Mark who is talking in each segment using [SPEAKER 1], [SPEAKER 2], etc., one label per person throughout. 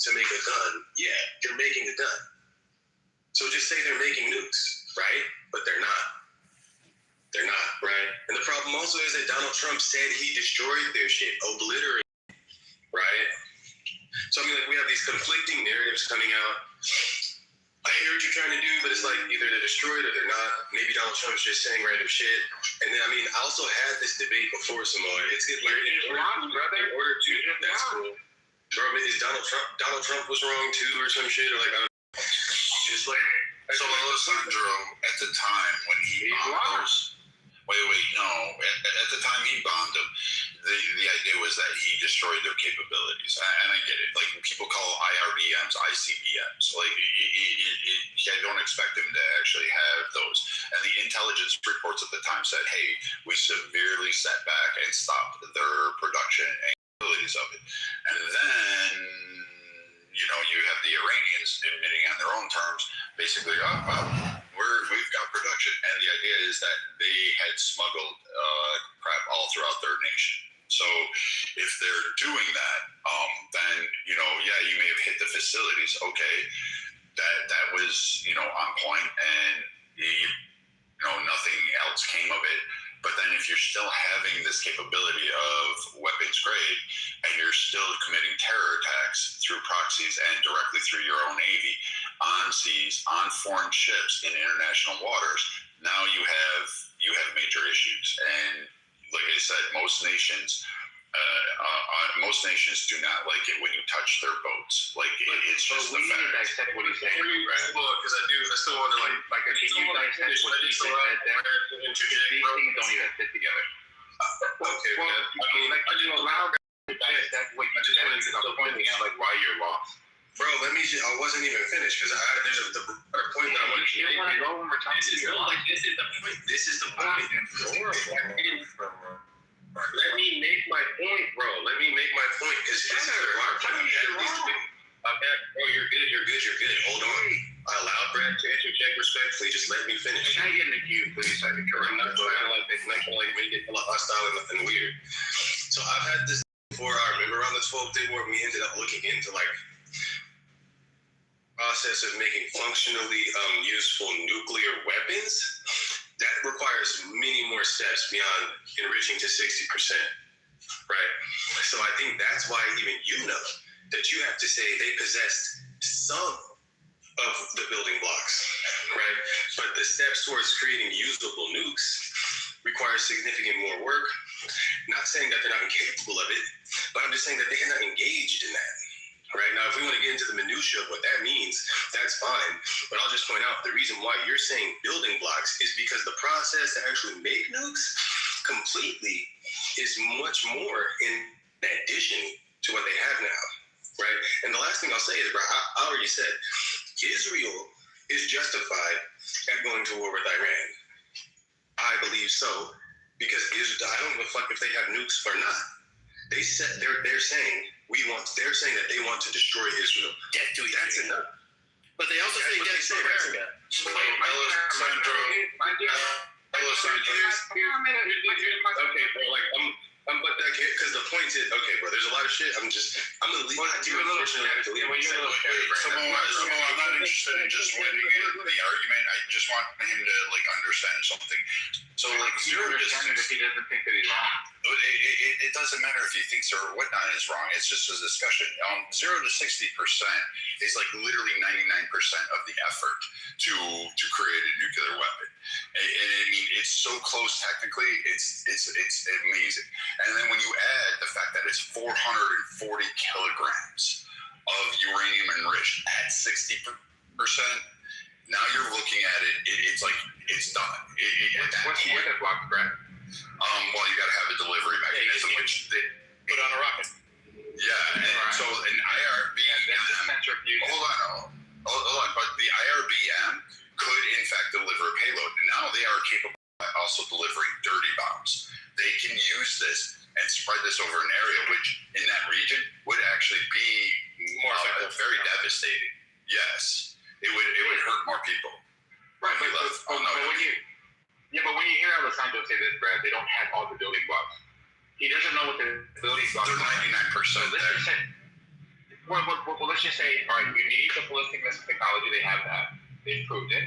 [SPEAKER 1] to make a gun, yeah, they're making a gun. So just say they're making nukes, right? But they're not. They're not, right? And the problem also is that Donald Trump said he destroyed their shit, obliterated, right? So I mean, like, we have these conflicting narratives coming out. I hear what you're trying to do, but it's like either they're destroyed or they're not. Maybe Donald Trump's just saying random shit. And then, I mean, I also had this debate before, Samoa. It's like, in order to, that's cool. Bro, is Donald Trump was wrong too or some shit? Or like, I don't know. Just like,
[SPEAKER 2] so Alessandro, at the time when he bombed no. At the time he bombed them, the idea was that he destroyed their capabilities. And I get it. Like, people call IRBMs ICBMs. Like, I don't expect him to actually have those. And the intelligence reports at the time said, hey, we severely set back and stopped their production and capabilities of it. And then, you know, you have the Iranians admitting on their own terms, basically, oh, well, we've got production. And the idea is that they had smuggled crap all throughout their nation. So if they're doing that, then, you know, yeah, you may have hit the facilities. Okay, that was, you know, on point, and, you know, nothing else came of it. But then if you're still having this capability of weapons grade and you're still committing terror attacks through proxies and directly through your own Navy on seas, on foreign ships in international waters, now you have major issues. And like I said, most nations do not like it when you touch their boats. Like, it's just the fact.
[SPEAKER 3] We need to dissect what he's saying, right?
[SPEAKER 1] Well, because I still want to like
[SPEAKER 3] if you dissect what he said there, these things don't even fit together.
[SPEAKER 1] Okay,
[SPEAKER 3] well,
[SPEAKER 1] I mean,
[SPEAKER 3] like, you allow to dissect what you just wanted to pointing out, like, why you're lost.
[SPEAKER 1] Bro, I wasn't even finished because there's a point that I want to make.
[SPEAKER 3] You want to go when we're talking to you?
[SPEAKER 1] This is the point. This is the point. Let me make my point, bro. Let me make my point, because this is a lot of time. Bro, you're good. Hold on. I allowed Brad to interject respectfully. Just let me finish.
[SPEAKER 3] Can I get in the queue, please? I can correct.
[SPEAKER 1] I'm not going to make it hostile and weird. So I've had this before. I remember on the 12th day where we ended up looking into like process of making functionally useful nuclear weapons. That requires many more steps beyond enriching to 60%, right? So I think that's why even you know that you have to say they possessed some of the building blocks, right? But the steps towards creating usable nukes require significant more work. Not saying that they're not incapable of it, but I'm just saying that they are not engaged in that. Right now, if we want to get into the minutia of what that means, that's fine. But I'll just point out the reason why you're saying building blocks is because the process to actually make nukes completely is much more in addition to what they have now, right? And the last thing I'll say is, bro, I already said, Israel is justified at going to war with Iran. I believe so, because I don't give a fuck if they have nukes or not. They're saying they're saying that they want to destroy Israel. That's enough.
[SPEAKER 4] But they also say death to America.
[SPEAKER 1] Okay, bro, like I'm but that because the point is, okay, bro, there's a lot of shit. I'm gonna leave. Unfortunately, I have to leave.
[SPEAKER 2] Samoa, I'm not interested in just winning the argument. I just want him to like understand something. So like 0 to 60,
[SPEAKER 3] if he doesn't think that he's wrong.
[SPEAKER 2] It doesn't matter if he thinks or whatnot is wrong. It's just a discussion. 0 to 60% is like literally 99% of the effort to create a nuclear weapon. And I mean, it's so close technically. It's amazing. And then when you add the fact that it's 440 kilograms of uranium enriched at 60%, now you're looking at it. It's like it's done.
[SPEAKER 3] What's the other block, Brad?
[SPEAKER 2] Well, you got to have a delivery mechanism, which they
[SPEAKER 4] put on a rocket.
[SPEAKER 2] Yeah, and so an IRBM. Hold on. But the IRBM could in fact deliver a payload. Now they are capable of also delivering dirty bombs. They can use this and spread this over an area which, in that region, would actually be more very devastating. Yes, it would hurt more people.
[SPEAKER 3] Right, but when you hear Alessandro say this, Brad, they don't have all the building blocks. He doesn't know what the building blocks are.
[SPEAKER 2] They're 99% there.
[SPEAKER 3] Well, let's just say, all right, you need the ballistic missile technology. They have that. They proved it.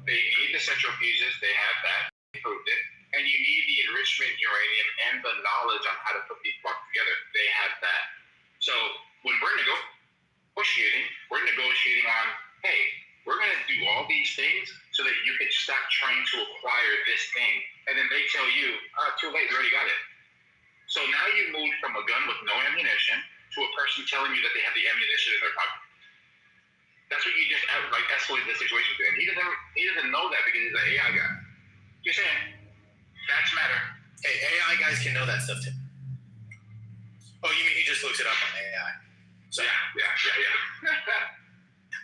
[SPEAKER 3] They need the centrifuges. They have that. They proved it. And you need the enrichment uranium and the knowledge on how to put these blocks together. They have that. So when we're negotiating on, hey, we're going to do all these things so that you can stop trying to acquire this thing. And then they tell you, too late, we already got it. So now you moved from a gun with no ammunition to a person telling you that they have the ammunition in their pocket. That's what you just escalated the situation to. And he doesn't know that because he's an AI guy. Just saying, facts matter.
[SPEAKER 4] Hey, AI guys can know that stuff too. Oh, you mean he just looks it up on AI? So
[SPEAKER 3] Yeah.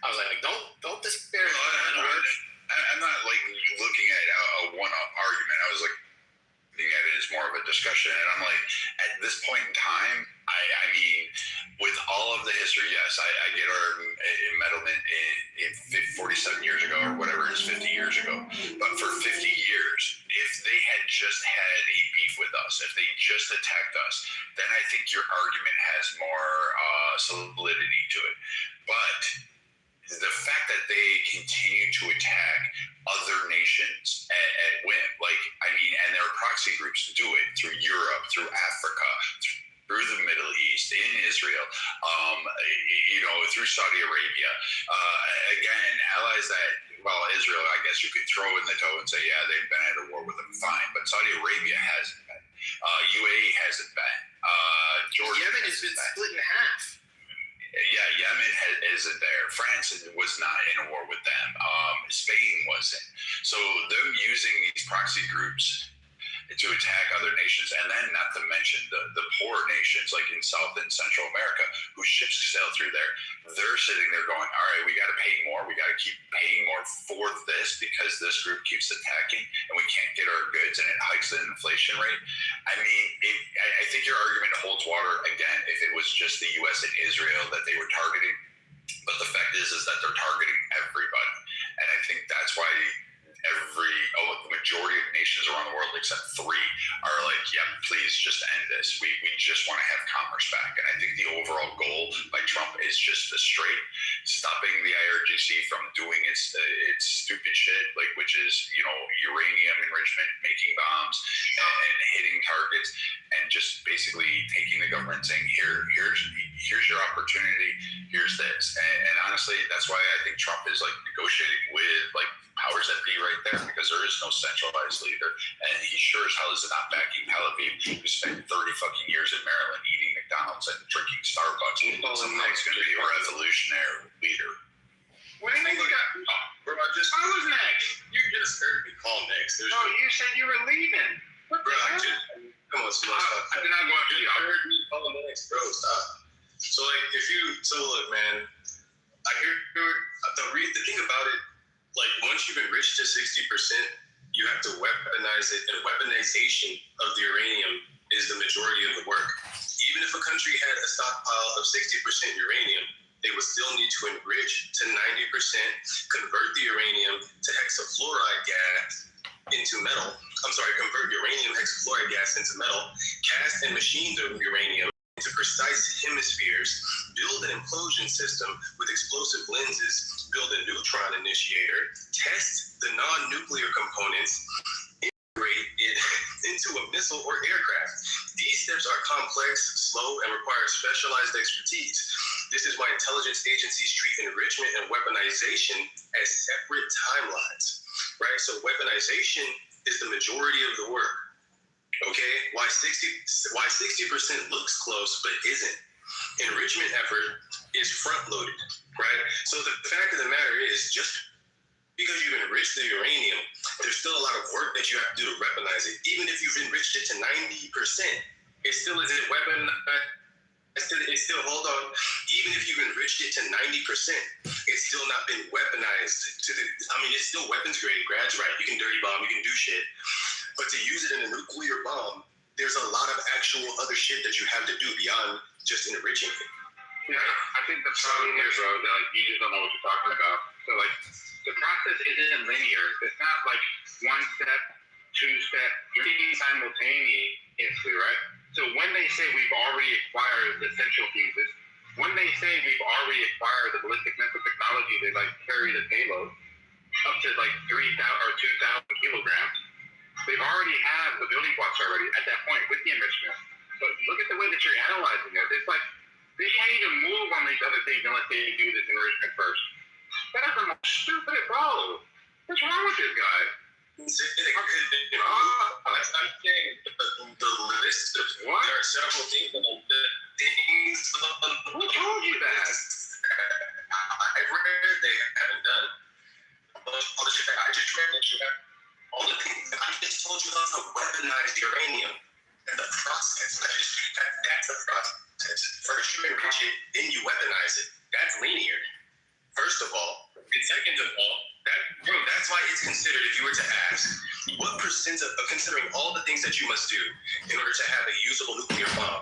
[SPEAKER 4] I was like, don't despair.
[SPEAKER 2] I'm not like looking at a one-up argument. I was like looking at it as more of a discussion, and I'm like, at this point in time, I mean, with all of the history, yes, I get our embezzlement in 47 years ago or whatever it is, 50 years ago. But for 50 years, if they had just had a beef with us, if they just attacked us, then I think your argument has more solidity to it. But the fact that they continue to attack other nations at whim, and their proxy groups do it through Europe, through Africa, through the Middle East, in Israel, through Saudi Arabia. Again, allies that, Israel, I guess you could throw in the toe and say, yeah, they've been at a war with them, fine. But Saudi Arabia hasn't been. UAE hasn't been. Jordan
[SPEAKER 4] Yemen has been split in half.
[SPEAKER 2] Yeah, Yemen isn't there. France was not in a war with them. Spain wasn't. So them using these proxy groups to attack other nations, and then not to mention the poor nations like in South and Central America whose ships sail through there, they're sitting there going, all right, we got to pay more. We got to keep paying more for this because this group keeps attacking and we can't get our goods and it hikes the inflation rate. I mean, I think your argument holds water, again, if it was just the U.S. and Israel that they were targeting. But the fact is that they're targeting everybody. And I think that's why the majority of nations around the world, except 3, are like, yeah, please just end this. We just want to have commerce back. And I think the overall goal by Trump is just stopping the IRGC from doing its stupid shit, which is, uranium enrichment, making bombs, and hitting targets, and just basically taking the government and saying, here's your opportunity, here's this. And honestly, that's why I think Trump is negotiating with powers that be right there, because there is no centralized leader, and he sure as hell is not backing Tel Aviv, who spent 30 fucking years in Maryland eating McDonald's and drinking Starbucks. Somehow he's going to be a revolutionary leader.
[SPEAKER 3] What do you think we got?
[SPEAKER 1] Bro,
[SPEAKER 3] I was next.
[SPEAKER 1] You just heard me call next.
[SPEAKER 3] Oh, you said you were leaving. What the hell?
[SPEAKER 1] Come on, stop.
[SPEAKER 3] I did not go after you.
[SPEAKER 1] I heard me call next, bro. Stop. So look, man. I hear the thing about it. Once you've enriched to 60%, you have to weaponize it, and weaponization of the uranium is the majority of the work. Even if a country had a stockpile of 60% uranium, they would still need to enrich to 90%, convert the uranium to hexafluoride gas into metal. Convert uranium hexafluoride gas into metal, cast and machine the uranium into precise hemispheres, build an implosion system with explosive lenses, build a neutron initiator, test the non-nuclear components, integrate it into a missile or aircraft. These steps are complex, slow, and require specialized expertise. This is why intelligence agencies treat enrichment and weaponization as separate timelines, right? So weaponization is the majority of the work. Okay, why 60% looks close but isn't. Enrichment effort is front-loaded, right? So the fact of the matter is, just because you've enriched the uranium, there's still a lot of work that you have to do to weaponize it. Even if you've enriched it to 90%, it still isn't weaponized. It's still, hold on, even if you've enriched it to 90%, it's still not been weaponized it's still weapons grade, Grad's right. You can dirty bomb, you can do shit. But to use it in a nuclear bomb, there's a lot of actual other shit that you have to do beyond just enriching it.
[SPEAKER 3] Yeah, I think the problem here, bro, is that you just don't know what you're talking about. So the process isn't linear. It's not one step, two step, three simultaneously, right? So when they say we've already acquired the centrifuges, when they say we've they like carry the payload up to like 3,000 or 2,000 kilograms. They've already have the building blocks already at that point with the enrichment. But look at the way that you're analyzing it. It's like they can't even move on these other things unless they do this enrichment first. That is the most stupid, bro. What's wrong with this guy?
[SPEAKER 1] I'm saying the list of what? There are several things.
[SPEAKER 3] Who told you that?
[SPEAKER 1] I've read they haven't done. I just read that you have all the things. I just told you how to weaponize uranium and the process. That's the process. First you enrich it, then you weaponize it. That's linear. First of all, and second of all, that's why it's considered, if you were to ask, what percent of considering all the things that you must do in order to have a usable nuclear bomb,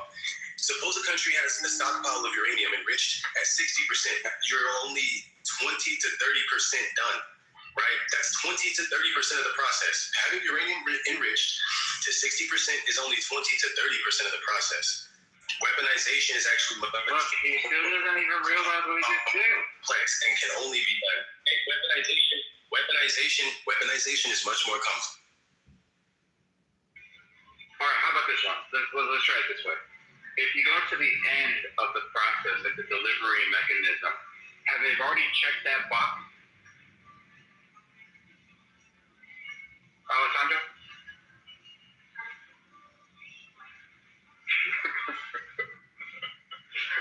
[SPEAKER 1] suppose a country has a stockpile of uranium enriched at 60%, you're only 20 to 30% done, right? That's 20 to 30% of the process. Having uranium enriched to 60% is only 20 to 30% of the process. Weaponization is actually
[SPEAKER 3] look, he still doesn't even realize what he just did.
[SPEAKER 1] Complex and can only be done. Weaponization is much more complex.
[SPEAKER 3] All right, how about this one? Let's try it this way. If you go to the end of the process, like the delivery mechanism, have they already checked that box? Alessandro?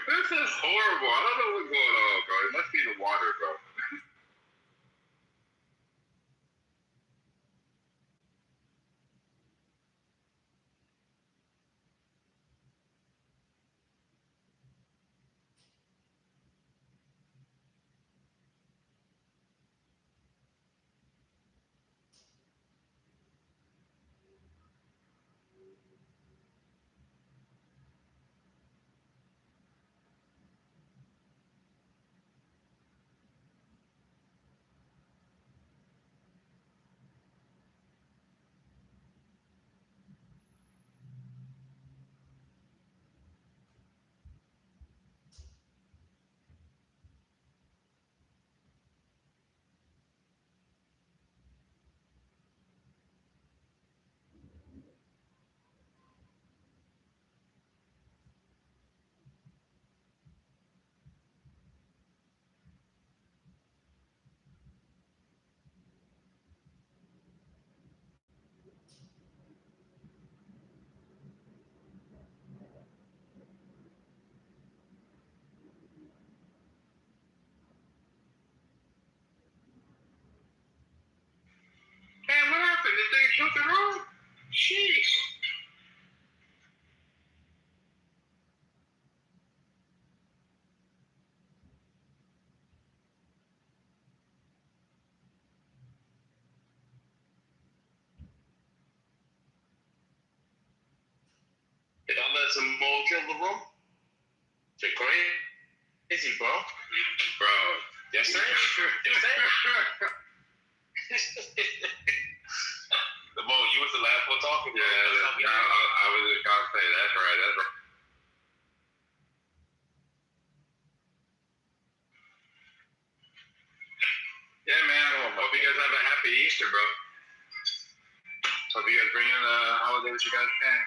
[SPEAKER 3] This is horrible. I don't know what's going on, bro. It must be the water, bro. Man, what happened? This thing killed the road? Jeez.
[SPEAKER 1] Did I let some more kill the room? It's crazy, bro. Bro. Yes, sir. Yes, sir. The Mo, you was the last one talking.
[SPEAKER 3] Yeah, I was just gonna say that's right. That's right. Yeah, man. Hope you guys have a happy Easter, bro. Hope you guys bring in the holiday that you guys can.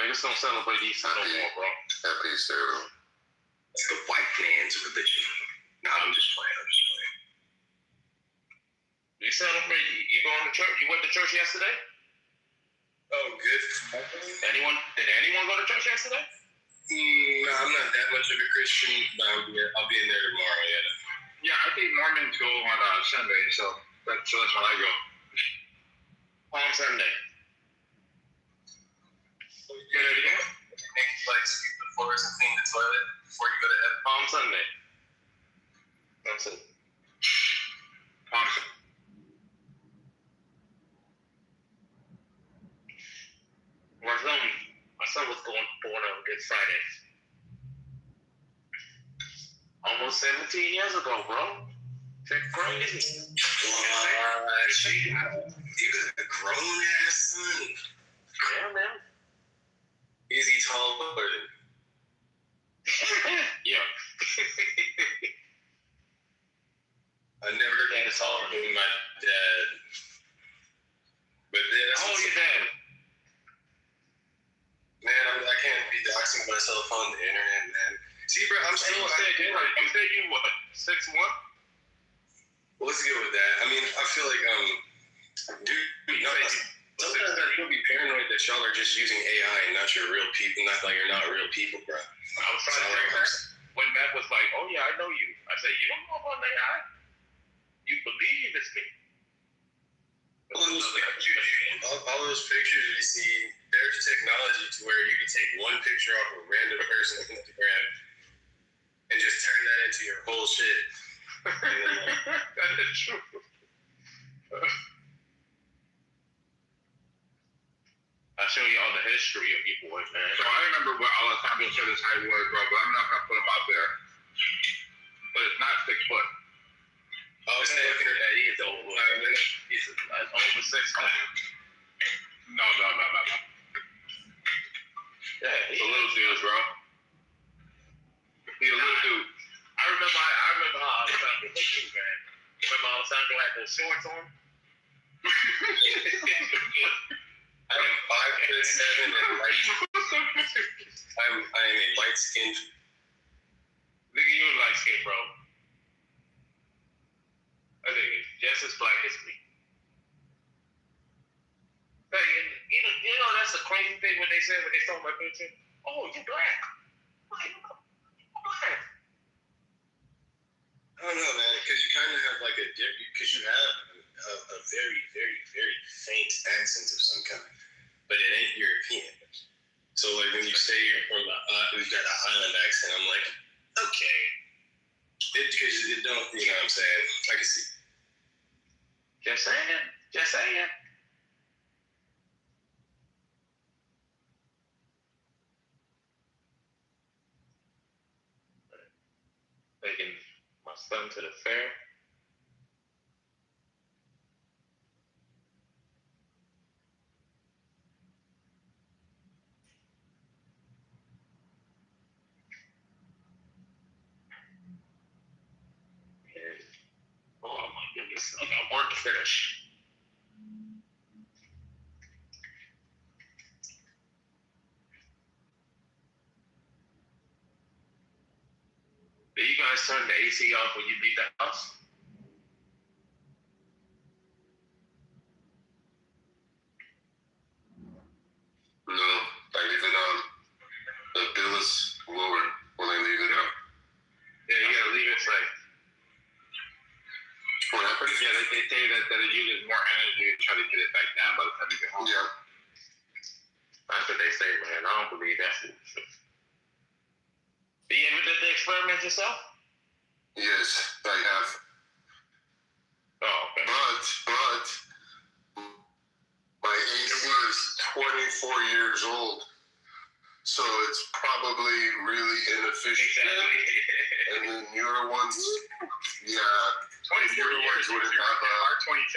[SPEAKER 1] Niggas don't celebrate Easter no more, bro.
[SPEAKER 2] Happy Easter.
[SPEAKER 1] It's the white man's religion. No, I'm just playing. You celebrate? You going to church? You went to church yesterday? Oh, good. Did anyone go to church yesterday? No, I'm not that much of a Christian, but I'll be in there tomorrow.
[SPEAKER 3] Yeah, I think Mormons go on Sunday, so that's when I go.
[SPEAKER 1] On Sunday. So you get it again? Like sweep the floors and clean the toilet before you go to heaven. Palm Sunday. That's it.
[SPEAKER 3] Palm Sunday.
[SPEAKER 1] My son was born on Good Friday. Almost 17 years ago, bro. That's crazy. You got a grown ass son. Yeah, man. Is he taller? Yeah. with my dad. But then
[SPEAKER 3] How old is your dad?
[SPEAKER 1] Man, I can't be doxing myself on the internet, man. See, bro, I'm still.
[SPEAKER 3] You said you what? 6'1"?
[SPEAKER 1] Well, let's get with that. I mean, I feel like dude, sometimes I feel be paranoid that y'all are just using AI and not your real people. Not like you're not real people, bro.
[SPEAKER 3] I was trying to bring that when Matt was like, "Oh yeah, I know you." I said, "You don't know about AI? You believe it's me."
[SPEAKER 1] All those pictures you see, there's technology to where you can take one picture off a random person's Instagram and just turn that into your whole shit.
[SPEAKER 3] That is true. I'll show you all the history of you boys, man. So I remember where all the time you'll show this height was, bro, but I'm not gonna put him out there. But it's not 6 foot.
[SPEAKER 1] I was looking at that. He is old.
[SPEAKER 3] He's over 6 foot. No. Yeah, he's a little dude, bro. He's a little dude. I remember how Alessandro looked too, man. Remember how Alessandro had those shorts on?
[SPEAKER 1] I am 5'7" and light. I am a light skinned.
[SPEAKER 3] Look at you in light skin, bro. I think he's just as black as me. Hey, you know that's the crazy thing when they said when they saw my picture. Oh, you're black. Why you black?
[SPEAKER 1] I don't know, man, because you kind of have like because you have a very, very, very faint accent of some kind, but it ain't European. So like when you say you're from we've got an island accent, I'm like, okay, because it don't, you know what I'm saying? I can see.
[SPEAKER 3] Just saying. Taking my son to the fair. Oh my goodness, I got work to finish. Do you guys turn the AC off when you leave the house?
[SPEAKER 1] No, I leave it on. The bill is lower when I leave it out.
[SPEAKER 3] Yeah, you gotta leave it like.
[SPEAKER 1] What happened?
[SPEAKER 3] Yeah, they say that it uses more energy to try to get it back down by the time you get home.
[SPEAKER 1] Yeah.
[SPEAKER 3] That's what they say, man. I don't believe that. Do you ever did the experiment yourself?
[SPEAKER 1] Yes, I have.
[SPEAKER 3] Oh, okay.
[SPEAKER 1] But my AC is 24 years old, so it's probably really inefficient. And then your ones, yeah,
[SPEAKER 3] 24
[SPEAKER 1] your
[SPEAKER 3] years
[SPEAKER 1] ones wouldn't have
[SPEAKER 3] R22.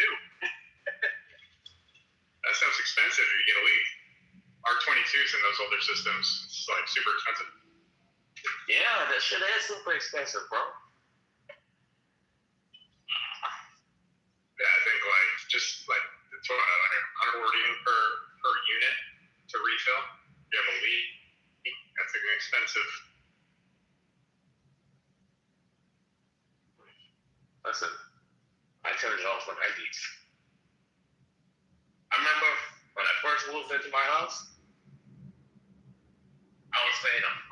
[SPEAKER 3] That sounds expensive if you get a leak. R22s in those older systems, it's like super expensive. Yeah, that shit is super expensive, bro. Yeah, I think like just like it's what like $140 per unit to refill. You have a leak. That's an expensive. Listen, I turn it off when I leave. I remember when I first moved into my house, I was paying $98.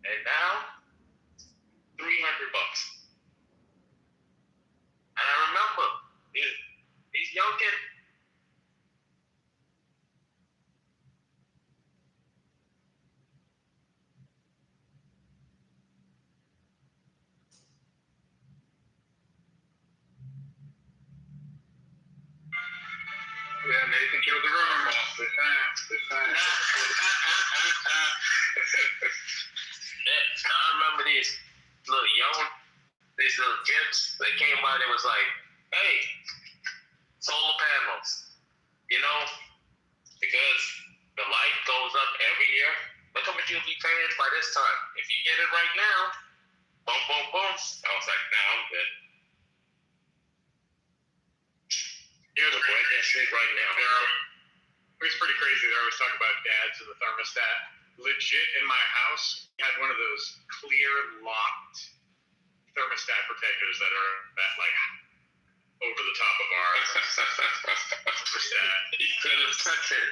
[SPEAKER 3] And now, $300. And I remember these young kids. Yeah, Nathan killed the room. The time. Yeah, I remember these little kids. They came by. They was like, "Hey, solar panels. You know, because the light goes up every year. Look how much you'll be paying by this time. If you get it right now, Boom, boom, boom. I was like, nah, I'm good.
[SPEAKER 5] Here's
[SPEAKER 3] We'll break that shit right now.
[SPEAKER 5] It's pretty crazy. They're always talking about dads and the thermostat. Legit, in my house, we had one of those clear locked thermostat protectors that are like over the top of our thermostat.
[SPEAKER 3] You couldn't touch it.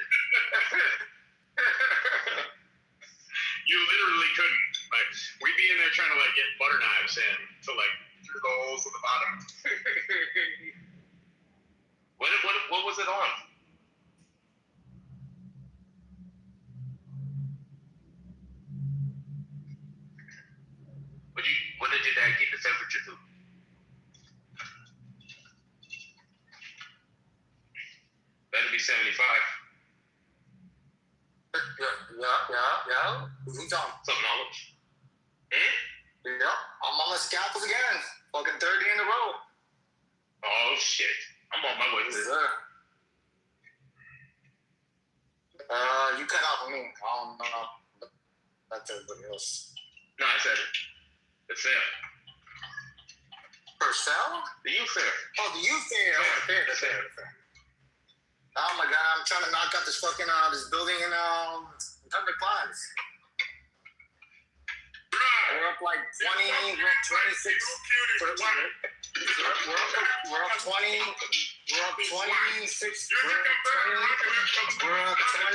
[SPEAKER 5] You literally couldn't. Like, we'd be in there trying to like get butter knives in to like through the holes at the bottom.
[SPEAKER 3] What was it on? What did your dad keep the temperature to? Better be 75.
[SPEAKER 6] Yeah. Who's on?
[SPEAKER 3] Some knowledge.
[SPEAKER 6] Yeah, I'm on the scalpels again. Fucking 30 in a row.
[SPEAKER 3] Oh shit. I'm on my way to this.
[SPEAKER 6] You cut off me. I don't know. That's everybody else.
[SPEAKER 3] No, I said it. It's fair.
[SPEAKER 6] Purcell?
[SPEAKER 3] The youth fair.
[SPEAKER 6] Oh, the youth fair.
[SPEAKER 3] That's fair.
[SPEAKER 6] Oh my god, I'm trying to knock out this fucking this building in Thunder Pines. We're up like 20, we're up 26. We're up 20. We're up 26. We're up 20. We're up 20.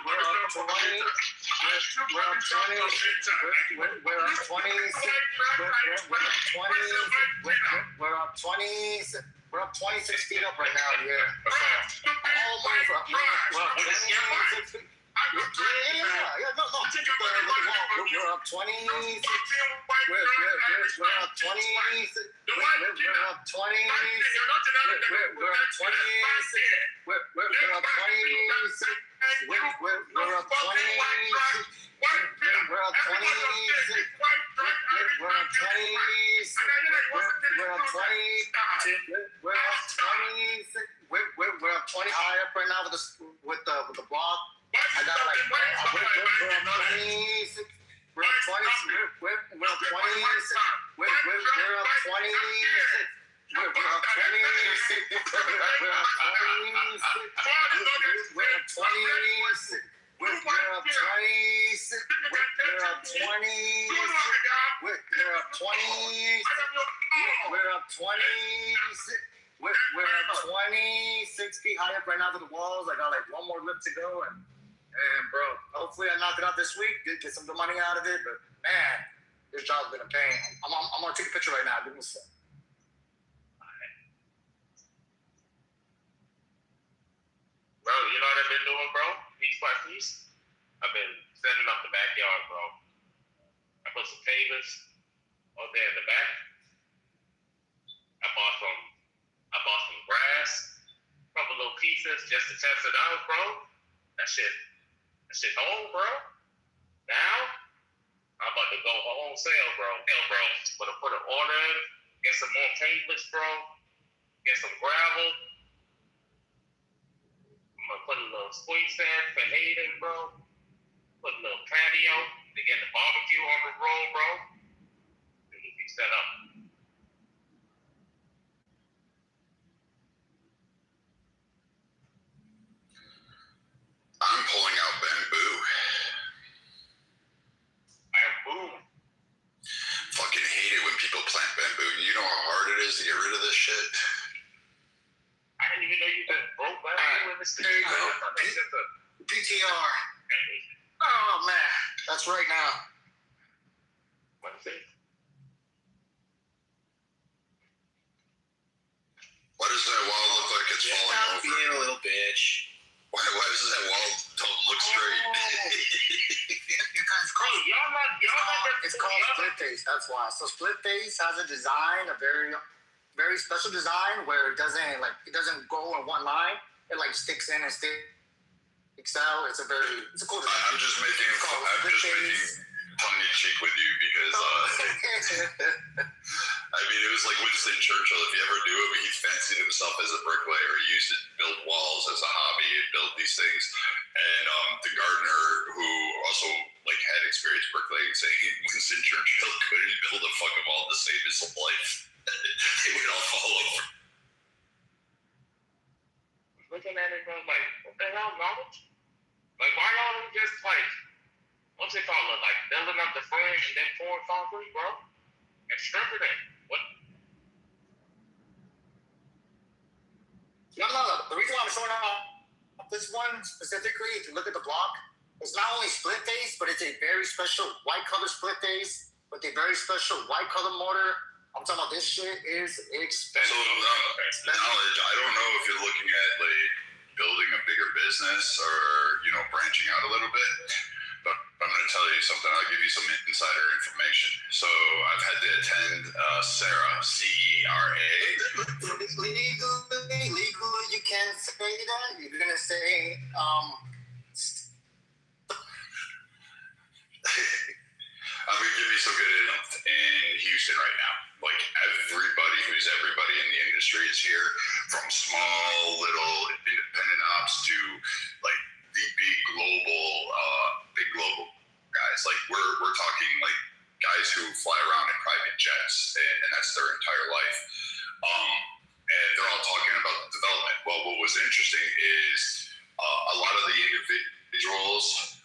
[SPEAKER 6] We're up 20. We're up 20. We're up 20. We're up 20. We're up 26 feet up right now here. Oh my god. We're up 26 feet. No. We're up 20. We're up 20. We're up 20. We're up 20. We're up 20. We're up 20. We're up 20. We're up 20 high up right now with the block. I got like we're up 26. We're up 20. We're up 26. We're up 26. We're up 26. We're up 26. We're up 26. We're up 26. We're up 26. We're up 20. We're up 20. We're up 26. We're up 26 feet high up right now to the walls. I got like one more lip to go, and bro, hopefully I knock it out this week. Get some good money out of it. But man, this job's been a pain. I'm gonna take a picture right now. Give me a sec.
[SPEAKER 3] Bro, you know what I've been doing, bro? Piece by piece. I've been setting up the backyard, bro. I put some pavers out there in the back. I bought some grass, a couple little pieces just to test it out, bro. That shit home, bro. Now, I'm about to go wholesale, bro. But I put an order in, get some more pavers, bro. Get some gravel. I'm gonna put a little swing stand for Hayden, bro. Put a little patio to get the barbecue on the road, bro. And he be set up.
[SPEAKER 2] I'm pulling out bamboo.
[SPEAKER 3] Bamboo.
[SPEAKER 2] Fucking hate it when people plant bamboo. You know how hard it is to get rid of this shit?
[SPEAKER 3] I didn't even know you could grow bamboo in this thing.
[SPEAKER 6] There you go. PTR. Oh man, that's right now.
[SPEAKER 3] What is it?
[SPEAKER 2] Why does that wall look like it's falling over?
[SPEAKER 4] Being a little bitch.
[SPEAKER 2] Why does that wall don't look straight?
[SPEAKER 6] It's called split face. That's why. So split face has a design, a very, very special design where it doesn't go in one line. It like sticks in and sticks out. It's a cool design.
[SPEAKER 2] I'm just making tongue in cheek with you because I mean it was like Winston Churchill. If you ever knew him, he fancied himself as a bricklayer. He used to build walls as a hobby and build these things. And the gardener who also like had experienced bricklaying saying Winston Churchill couldn't build a fucking wall to save his life. They would all fall over.
[SPEAKER 3] Looking at it, bro, like, what the hell, knowledge? Like, why y'all just, like, what's it called? Like, building up the frame and then pouring concrete, bro? And stripping it. What?
[SPEAKER 6] No. The reason why I'm showing off this one specifically, if you look at the block, it's not only split face, but it's a very special white color split face with a very special white color mortar. I'm talking about this shit is expensive.
[SPEAKER 2] So, knowledge, I don't know if you're looking at, like, building a bigger business or, you know, branching out a little bit. But I'm going to tell you something. I'll give you some insider information. So I've had to attend CERA, C-E-R-A.
[SPEAKER 6] Legally, you can't say that. You're going to say,
[SPEAKER 2] I'm going to give you some good info in Houston right now. Like, everybody who's everybody in the industry is here, from small, little, independent ops to, like, the big global guys. Like, we're talking, like, guys who fly around in private jets, and that's their entire life. And they're all talking about the development. Well, what was interesting is a lot of the individuals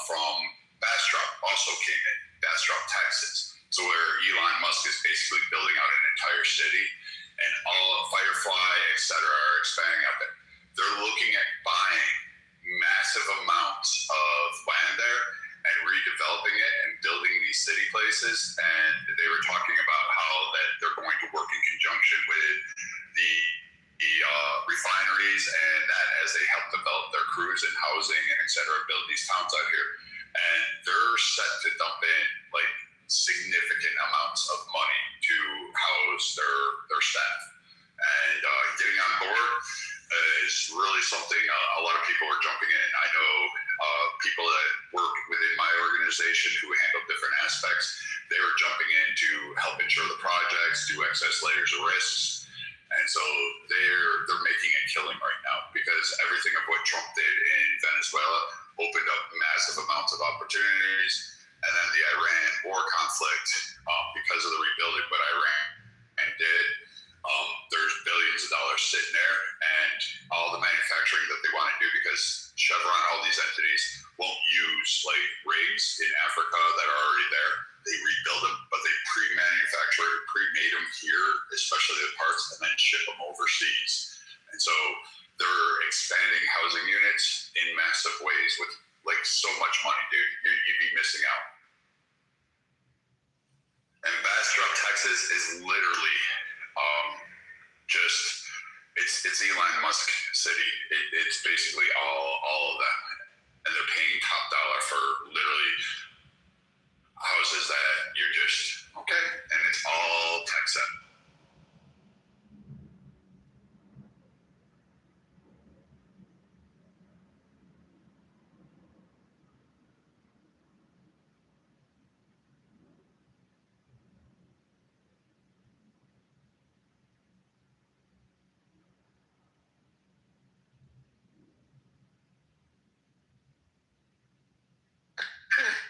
[SPEAKER 2] from Bastrop also came in, Bastrop, Texas. So where Elon Musk is basically building out an entire city, and all of Firefly, et cetera, are expanding up there. They're looking at buying massive amounts of land there and redeveloping it and building these city places. And they were talking about how that they're going to work in conjunction with the refineries, and that as they help develop their crews and housing and et cetera, build these towns out here. And they're set to dump in, like, significant amounts of money to house their staff. And getting on board is really something a lot of people are jumping in. I know people that work within my organization who handle different aspects. They were jumping in to help ensure the projects, do excess layers of risks. And so they're making a killing right now, because everything of what Trump did in Venezuela opened up massive amounts of opportunities. And then the Iran war conflict, because of the rebuilding, what Iran did, there's billions of dollars sitting there, and all the manufacturing that they want to do, because Chevron, all these entities won't use, like, rigs in Africa that are already there. They rebuild them, but they pre-manufacture, pre-made them here, especially the parts, and then ship them overseas. And so they're expanding housing units in massive ways with, like, so much money, dude. You'd be missing out. And Bastrop, Texas is literally just, it's Elon Musk city. It's basically all of them. And they're paying top dollar for literally houses that you're just, okay. And it's all tech set.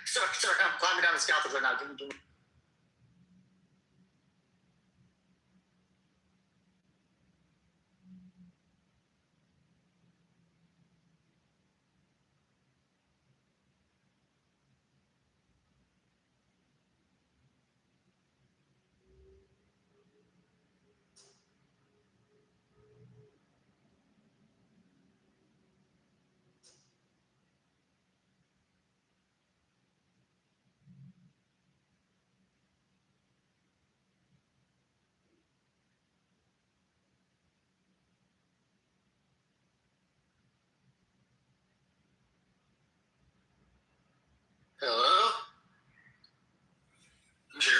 [SPEAKER 6] Sorry, I'm climbing down the scaffold right now. Give me. Hello?
[SPEAKER 2] I'm here.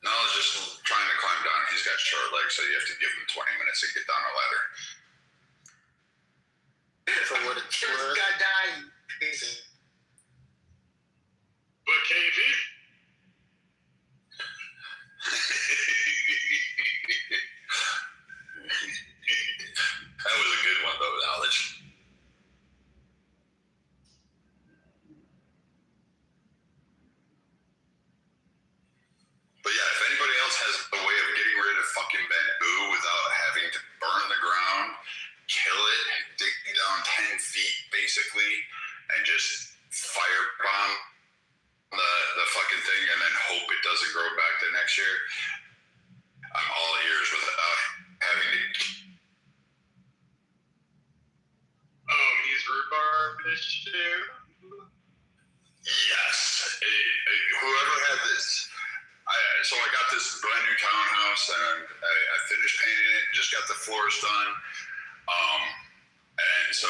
[SPEAKER 2] Noah's just trying to climb down. He's got short legs, so you have to give him 20 minutes to get down a ladder.
[SPEAKER 6] For what it's worth. God dying.
[SPEAKER 5] But KP?
[SPEAKER 2] That was a good one, though, Knowledge. sickly and just firebomb the fucking thing and then hope it doesn't grow back the next year, I'm all ears without having to.
[SPEAKER 5] Oh, he's rhubarb this year.
[SPEAKER 2] Yes. Whoever had this. So I got this brand new townhouse and I finished painting it, just got the floors done. And so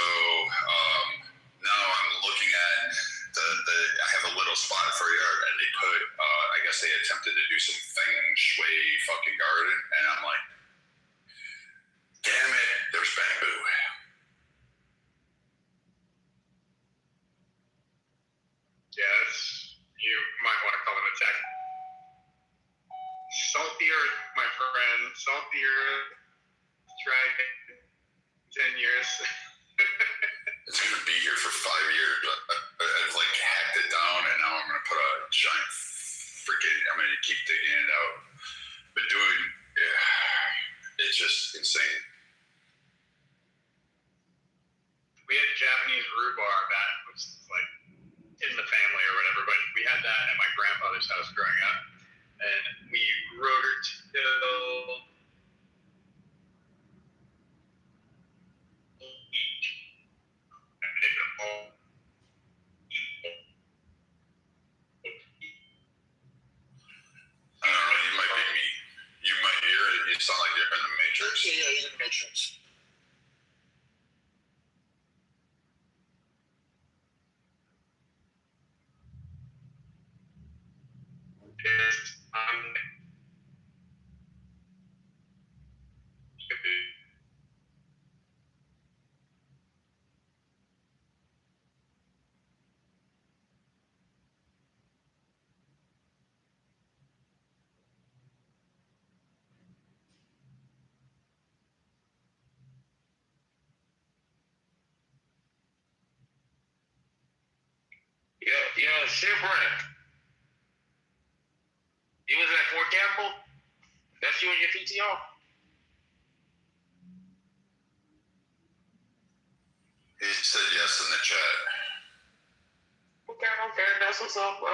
[SPEAKER 2] now I'm looking at I have a little spot for a yard and they put, I guess they attempted to do some feng shui fucking garden. And I'm like, damn it, there's bamboo.
[SPEAKER 5] Yes, you might want to call it a tech. Salt the earth, my friend. Salt the earth. Dragon. 10 years.
[SPEAKER 2] It's going to be here for 5 years. I've like hacked it down and now I'm going to put a giant freaking, I'm going to keep digging it out. But it's just insane.
[SPEAKER 5] We had Japanese rhubarb that was like in the family or whatever, but we had that at my grandfather's house growing up. And we rode her till
[SPEAKER 2] I don't know, you might be me. You might hear it. You sound like you're in the Matrix.
[SPEAKER 4] Yeah, he's in the Matrix.
[SPEAKER 3] Yeah, shipwreck. You was at Fort Campbell? That's you and your PTO?
[SPEAKER 2] He said yes in the chat.
[SPEAKER 3] Okay, that's what's up, bro.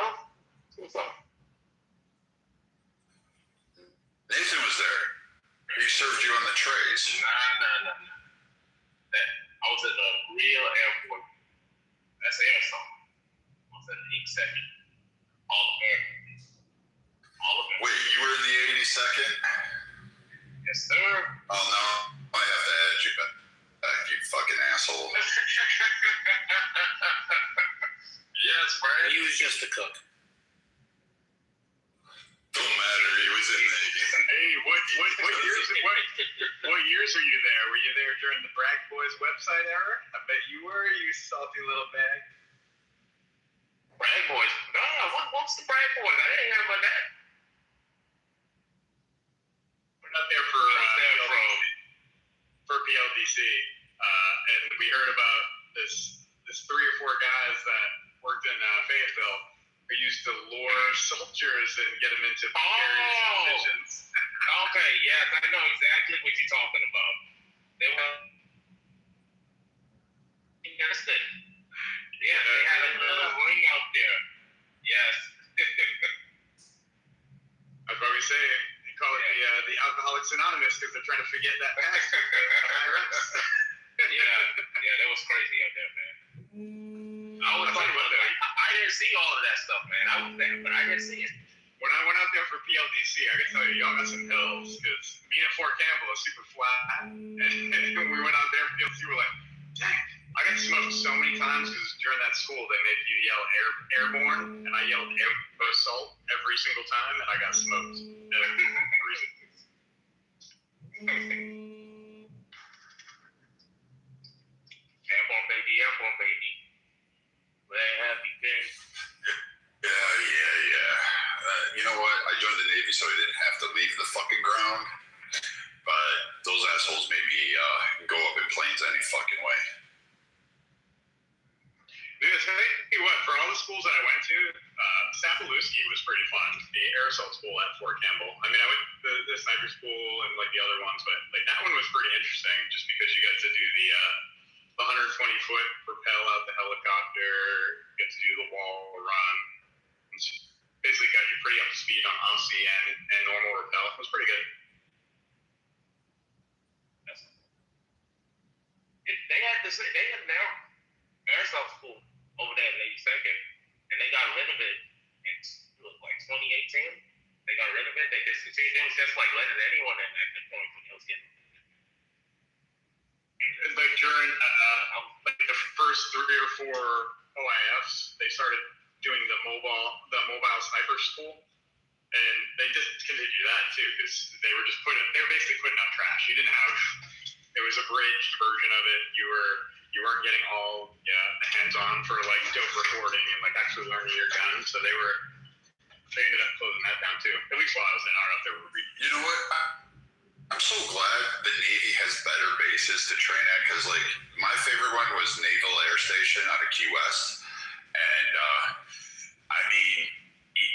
[SPEAKER 3] What's up?
[SPEAKER 2] Nathan was there. He served you on the trays.
[SPEAKER 3] Nah. I was at the real airport. That's Arizona. I was at the 82nd. All Americans. All of them.
[SPEAKER 2] Wait, you were in the 82nd?
[SPEAKER 3] Yes, sir.
[SPEAKER 2] Oh no, I have to add you back. You fucking asshole.
[SPEAKER 3] Yes, Brad.
[SPEAKER 4] He was just a cook.
[SPEAKER 2] Don't matter. He was in the.
[SPEAKER 5] Hey, what years were you there? Were you there during the Bragg Boys website era? I bet you were, you salty little bag.
[SPEAKER 3] Bragg Boys? What's the Bragg Boys? I didn't hear about that.
[SPEAKER 5] We're not there for PLDC, and we heard about this 3 or 4 guys that worked in Fayetteville who used to lure soldiers and get them into precarious positions.
[SPEAKER 3] Okay, yes, I know exactly what you're talking about. They were interested. Yeah, they had a little ring out there. Yes.
[SPEAKER 5] That's what we say. They call it the Alcoholics Anonymous because they're trying to forget that past.
[SPEAKER 3] Yeah, that was crazy out there, man. I was talking about that. I didn't see all of that stuff, man. I was there, but I didn't see it.
[SPEAKER 5] When I went out there for PLDC, I can tell you, y'all got some hills because me and Fort Campbell is super flat. And when we went out there for PLDC, we're like, dang, I got smoked so many times because during that school they made you yell airborne, and I yelled air assault every single time, and I got smoked.
[SPEAKER 3] Airborne, baby. Where have you been?
[SPEAKER 2] Yeah. You know what? I joined the Navy so I didn't have to leave the fucking ground. But those assholes made me go up in planes any fucking way.
[SPEAKER 5] Dude, I tell you what, for all the schools that I went to, Sapolsky was pretty fun. The air assault school at Fort Campbell. I mean, I went to the sniper school and like the other ones, but like that one was pretty interesting just because you got to do the 120-foot rappel out the helicopter, get to do the wall run. Basically got you pretty up to speed on OMSI and normal rappel. It was pretty good.
[SPEAKER 3] They had now airsoft school over there in 82nd, and they got rid of it in 2018. They got rid of it. They discontinued it. It was just like letting anyone in at the point when it was getting.
[SPEAKER 5] Like during like the first 3 or 4 OIFs, they started doing the mobile sniper school, and they discontinued that too because they were basically putting out trash. You didn't have, it was a bridged version of it. You weren't getting all hands-on for like dope recording and like actually learning your gun. So they ended up closing that down too. At least while I was in RF, they were.
[SPEAKER 2] You know what? I'm so glad the Navy has better bases to train at, because like my favorite one was Naval Air Station out of Key West, and I mean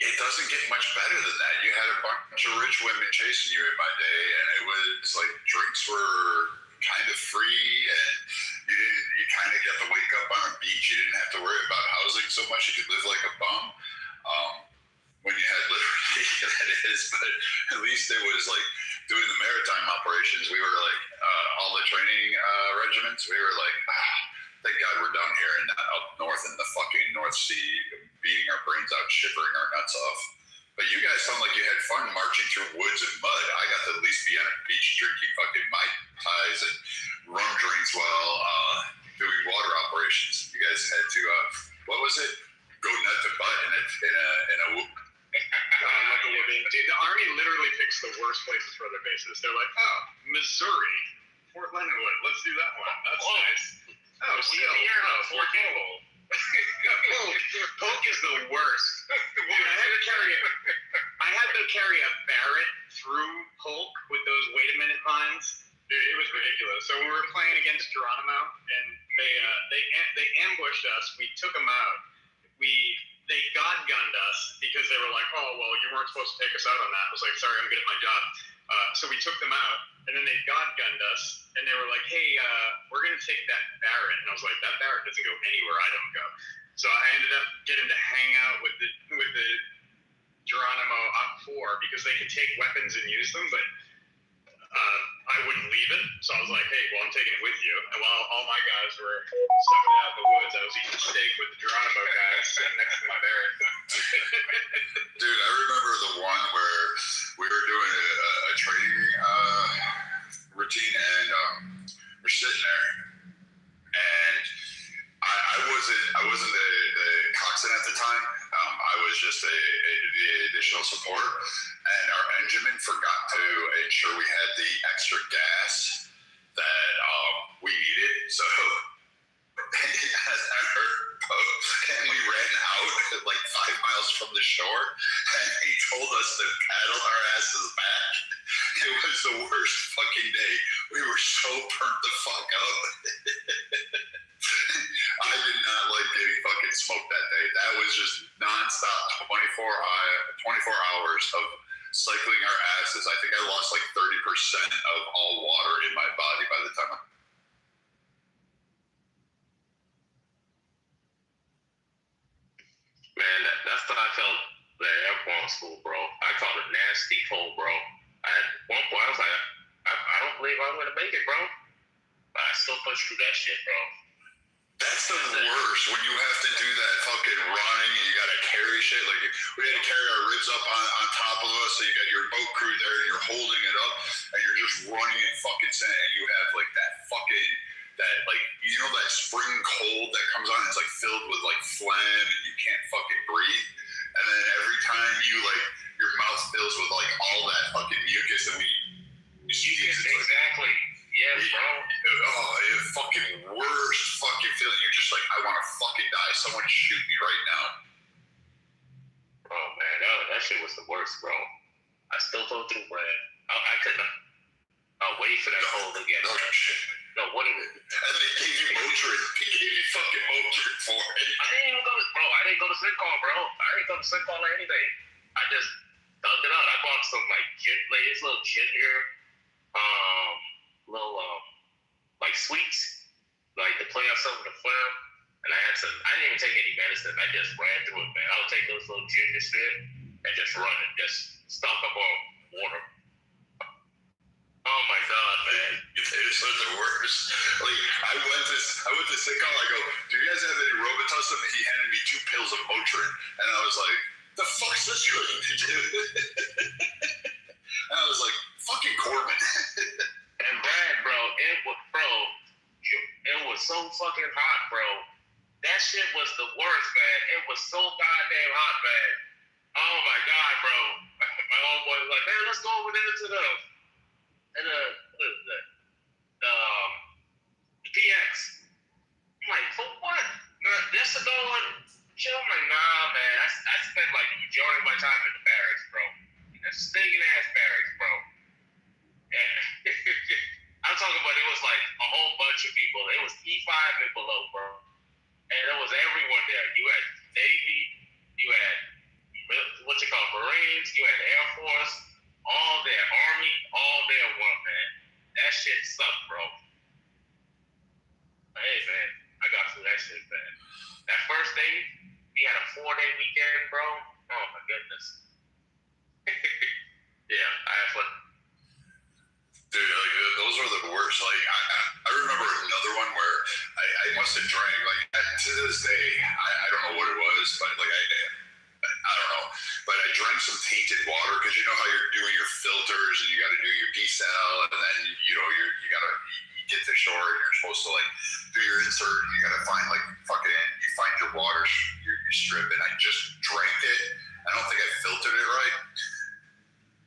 [SPEAKER 2] it doesn't get much better than that. You had a bunch of rich women chasing you in my day, and it was like drinks were kind of free, and you kind of get to wake up on a beach. You didn't have to worry about housing so much. You could live like a bum. When you had liberty, that is, but at least it was like doing the maritime operations. We were like all the training regiments. We were like, thank God we're down here and not up north in the fucking North Sea, beating our brains out, shivering our nuts off. But you guys sound like you had fun marching through woods and mud. I got to at least be on a beach drinking fucking Mai Tais and rum drinks while doing water operations. You guys had to, what was it? Go nut to butt in a whoop.
[SPEAKER 5] Dude, the Army literally picks the worst places for their bases. They're like, oh, Missouri, Fort Leonard Wood, let's do that one. That's nice. Oh, still, Fort Campbell. Polk is the worst. Dude, I had to carry a Barrett through Polk with those wait a minute lines. Dude, it was ridiculous. So we were playing against Geronimo, and they ambushed us. We took them out. They God-gunned us because they were like, oh, well, you weren't supposed to take us out on that. I was like, sorry, I'm good at my job. So we took them out, and then they God-gunned us, and they were like, hey, we're going to take that Barrett. And I was like, that Barrett doesn't go anywhere I don't go. So I ended up getting to hang out with the Geronimo Op 4 because they could take weapons and use them, but I wouldn't leave it. So I was like, hey, well, I'm taking it with you. And while all my guys were stuffing out in the woods, I was eating steak with the Geronimo guys sitting next to my Barrett.
[SPEAKER 2] Dude, I remember the one where we were doing a training routine, and we're sitting there, and I wasn't the coxswain at the time. I was just the additional support, and our engineman forgot to ensure we had the extra gas that we needed. So and we ran out like 5 miles from the shore, and he told us to paddle our asses back. It was the worst fucking day. We were so burnt the fuck up. I did not like getting fucking smoked that day. That was just nonstop, 24 hours of cycling our asses. I think I lost like 30% of all water in my body by the time.
[SPEAKER 3] Man, that's how I felt at airborne school, bro. I caught a nasty cold, bro. At one point, I was like, I don't believe I'm gonna make it, bro. But I still pushed through that shit, bro.
[SPEAKER 2] That's the worst when you have to do that fucking running and you gotta carry shit. Like we had to carry our ribs up on top of us, so you got your boat crew there and you're holding it up and you're just running in fucking sand, and you have like that like, you know, that spring cold that comes on, it's like filled with like phlegm and you can't fucking breathe. And then every time you like, your mouth fills with like all that fucking mucus, and
[SPEAKER 3] exactly. Yes, bro.
[SPEAKER 2] Oh, it fucking worst fucking feeling. You're just like, I want to fucking die. Someone shoot me right now.
[SPEAKER 3] Oh man, that shit was the worst, bro. I still go through, bro. I couldn't wait for that cold again.
[SPEAKER 2] No shit.
[SPEAKER 3] No, what is it?
[SPEAKER 2] And they gave you Motrin. They gave you fucking Motrin for it.
[SPEAKER 3] I didn't go to sick call, bro. I didn't go to sick call or anything. I just thugged it out. I bought some like this little ginger, like sweets, like to play or something to flip. And I didn't even take any medicine. I just ran through it, man. I would take those little ginger spit and just run and just stomp up on water. Oh my God, man.
[SPEAKER 2] It's the worst. Like, I went to Sitcom, I go, do you guys have any Robitussin? And he handed me 2 pills of Motrin. And I was like, the fuck's this going to do? And I was like, fucking Corbin.
[SPEAKER 3] And Brad, bro, it was so fucking hot, bro. That shit was the worst, man. It was so goddamn hot, man. Oh my God, bro. My homeboy was like, man, let's go over there to the what is that? PX. I'm like, for what? Just to go and chill? I'm like, nah, man. I spent like the majority of my time in the barracks, bro. A stinking ass barracks, bro. And I'm talking about it was like a whole bunch of people. It was E5 and below, bro. And it was everyone there. You had Navy, you had Marines, you had Air Force, all there, Army, all there, one, man. That shit sucked, bro. Hey, man, I got through that shit, man. That first day, we had a 4-day weekend, bro. Oh my goodness. Yeah, I had fun.
[SPEAKER 2] Dude, like, those were the worst. Like, I remember another one where I must have drank, like, to this day, I don't know what it was, but, like, I don't know. But I drank some tainted water, because you know how you're doing your filters, and you got to do your decel, and then, you know, you get to shore, and you're supposed to, like, do your insert, and you got to find, like, you find your water, your strip, and I just drank it. I don't think I filtered it right.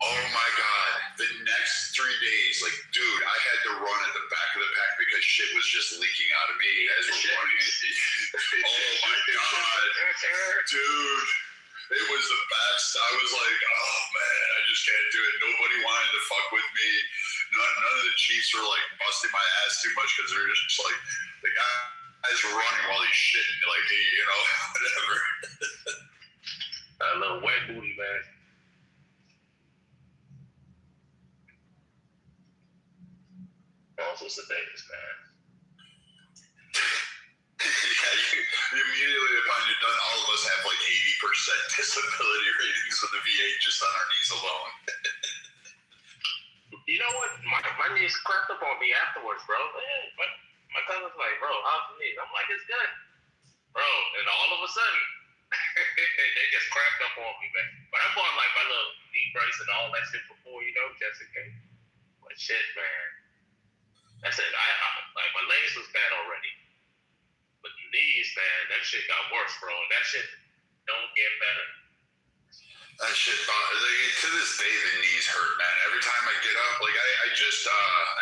[SPEAKER 2] Oh my God, the next 3 days, like, dude, I had to run at the back of the pack because shit was just leaking out of me as we're running. Oh my God, dude, it was the best. I was like, oh man, I just can't do it. Nobody wanted to fuck with me. None of the chiefs were like busting my ass too much because they're just like, the guys were running while he's shitting, like, you know, whatever.
[SPEAKER 3] A little wet booty, man. Also sedatious, man.
[SPEAKER 2] Yeah, you immediately upon you're done, all of us have like 80% disability ratings with the VA just on our knees alone.
[SPEAKER 3] You know what? My knees cracked up on me afterwards, bro. My cousin's like, bro, how's the knees? I'm like, it's good. Bro, and all of a sudden, they just cracked up on me, man. But I bought like my little knee brace and all that shit before, you know, just in case. But shit, man. That's it. I like, my legs was bad already. But the knees, man, that shit got worse, bro. That shit don't get better.
[SPEAKER 2] That shit, to this day, the knees hurt, man. Every time I get up, like, I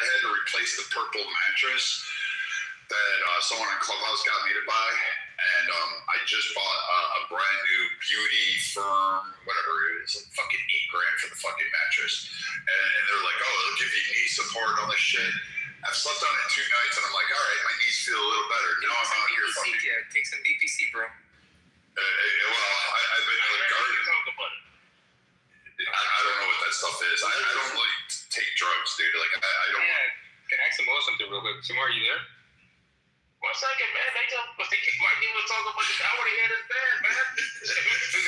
[SPEAKER 2] had to replace the purple mattress that someone in Clubhouse got me to buy. And I just bought a brand new beauty firm, whatever it is, like fucking $8,000 for the fucking mattress. And they're like, oh, it'll give you knee support and all this shit. I've slept on it 2 nights and I'm like, all right, my knees feel a little better. Now I'm out here fucking.
[SPEAKER 4] Yeah, take some DPC, bro.
[SPEAKER 2] Well, I've been in the garden. I don't know what that stuff is. I don't like take drugs, dude. Like, I don't.
[SPEAKER 4] Yeah, can I ask Samoa something real quick? Samoa, are you there?
[SPEAKER 3] 1 second, man. They just was talking about this. I want to hear this band, man.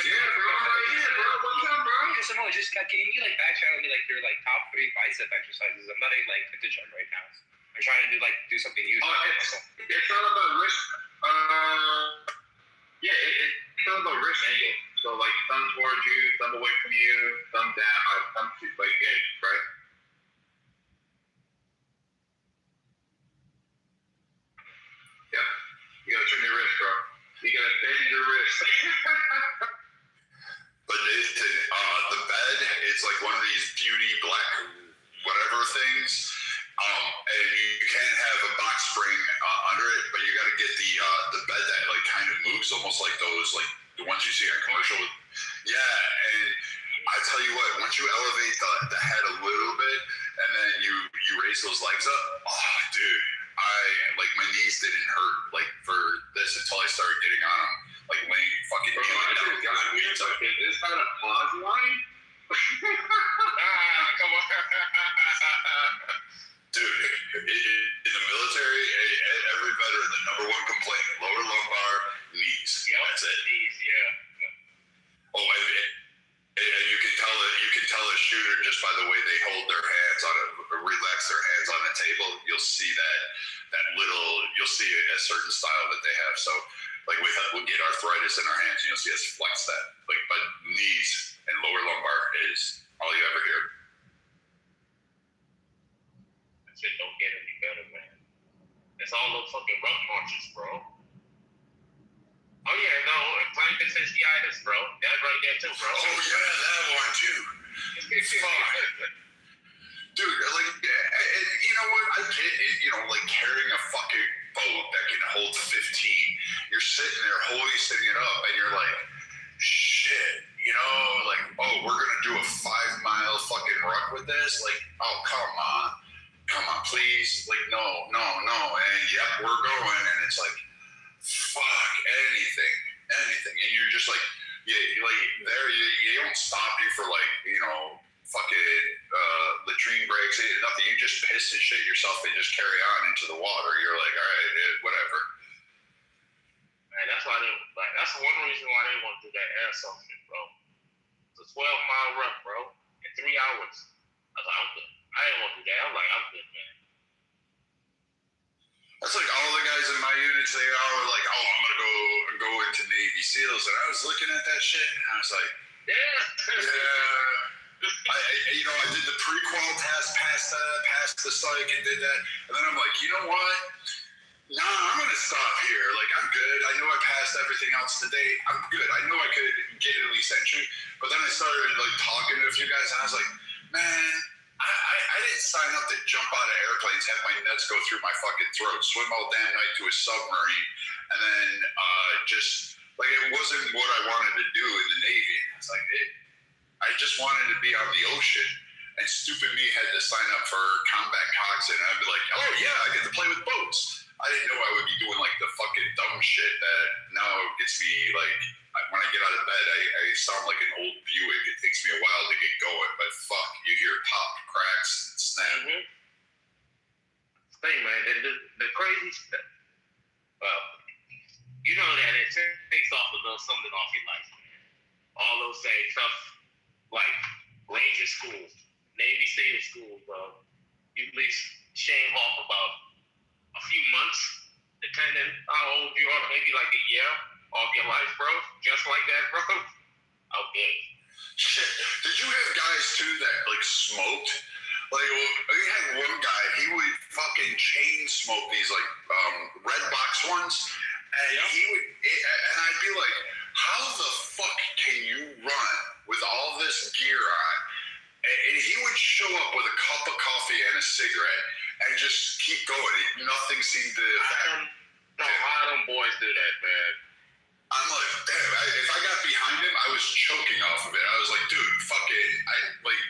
[SPEAKER 5] Yeah, bro, I'm right here, bro. What's up, bro?
[SPEAKER 4] Samoa, can you like back channel me like your like top 3 bicep exercises? I'm not even like at the gym right now. I'm trying to do something huge.
[SPEAKER 5] It's all about wrist. Yeah, it's all about wrist angle. So like thumb towards you, thumb away from you, thumb down, thumb to like in, right? Yeah, you gotta turn your wrist, bro. You gotta bend your wrist.
[SPEAKER 2] But the bed, it's like one of these beauty black whatever things. And you can't have a box spring under it, but you got to get the bed that like kind of moves, almost like those like the ones you see on commercial. Yeah, and I tell you what, once you elevate the head a little bit, and then you raise those legs up, oh dude, my knees didn't hurt like for this until I started getting on them, like laying fucking kneeling down.
[SPEAKER 5] Is this not a pause line?
[SPEAKER 3] Come on.
[SPEAKER 2] Dude, in the military, every veteran that's it.
[SPEAKER 3] Yeah.
[SPEAKER 2] Oh, and you can tell a shooter just by the way they hold their hands on it, relax their hands on the table. You'll see you'll see a certain style that they have. So, like we'll get arthritis in our hands, and you'll see us flex that. Like, but knees and lower lumbar is all you ever hear.
[SPEAKER 3] That shit don't get any better, man. It's all those fucking rough marches, bro. Oh yeah, no, plantar fasciitis, bro. That right there too, bro.
[SPEAKER 2] Oh yeah, that one too. Dude, like, and you know what? I get it. You know, like carrying a fucking boat that can hold 15. You're sitting there hoisting it up, and you're like, shit. You know, like, oh, we're gonna do a 5-mile fucking ruck with this. Like, oh, come on, please. Like, no. And yep, we're going, and it's like, fuck anything, and you're just like, yeah, like there, you don't stop you for like, you know, fucking latrine breaks, nothing. You just piss and shit yourself and just carry on into the water. You're like, all right, whatever.
[SPEAKER 3] Man, that's why that's one reason why they want to do that airsoft shit, bro. It's a 12-mile run, bro, in 3 hours. I was like, I'm good. I didn't want to do that. I'm like, I'm good, man.
[SPEAKER 2] That's like all the guys in my units, they all were like, oh, I'm gonna go into Navy SEALs, and I was looking at that shit, and I was like, yeah. I did the pre-qual test, passed the psych, and did that, and then I'm like, you know what? Nah, I'm gonna stop here. Like, I'm good. I know I passed everything else today. I'm good. I know I could get at least entry, but then I started like talking to a few guys, and I was like, man, I didn't sign up to jump out of airplanes, have my nuts go through my fucking throat, swim all damn night to a submarine, and then just like it wasn't what I wanted to do in the Navy. It's like I just wanted to be on the ocean, and stupid me had to sign up for combat coxswain, and I'd be like, oh yeah, I get to play with boats. I didn't know I would be doing like the fucking dumb shit that now gets me like. When I get out of bed, I sound like an old Buick. It takes me a while to get going, but fuck, you hear pop, cracks, and snap.
[SPEAKER 3] Thing, man, the crazy stuff. Well, you know that it takes off a little something off your life, man. All those same stuff, like Ranger School, Navy SEAL School, bro. You at least shave off about a few months, depending how old you are, maybe like a year off your life, bro. Just like that, bro. Okay.
[SPEAKER 2] Shit. Did you have guys too that like smoked? Like, we had one guy, he would fucking chain smoke these like red box ones, and he would, and I'd be like, how the fuck can you run with all this gear on? And he would show up with a cup of coffee and a cigarette and just keep going. Nothing seemed to.
[SPEAKER 3] I don't know how them boys do that, man.
[SPEAKER 2] I'm like, damn, if I got behind him, I was choking off of it. I was like, dude, fucking,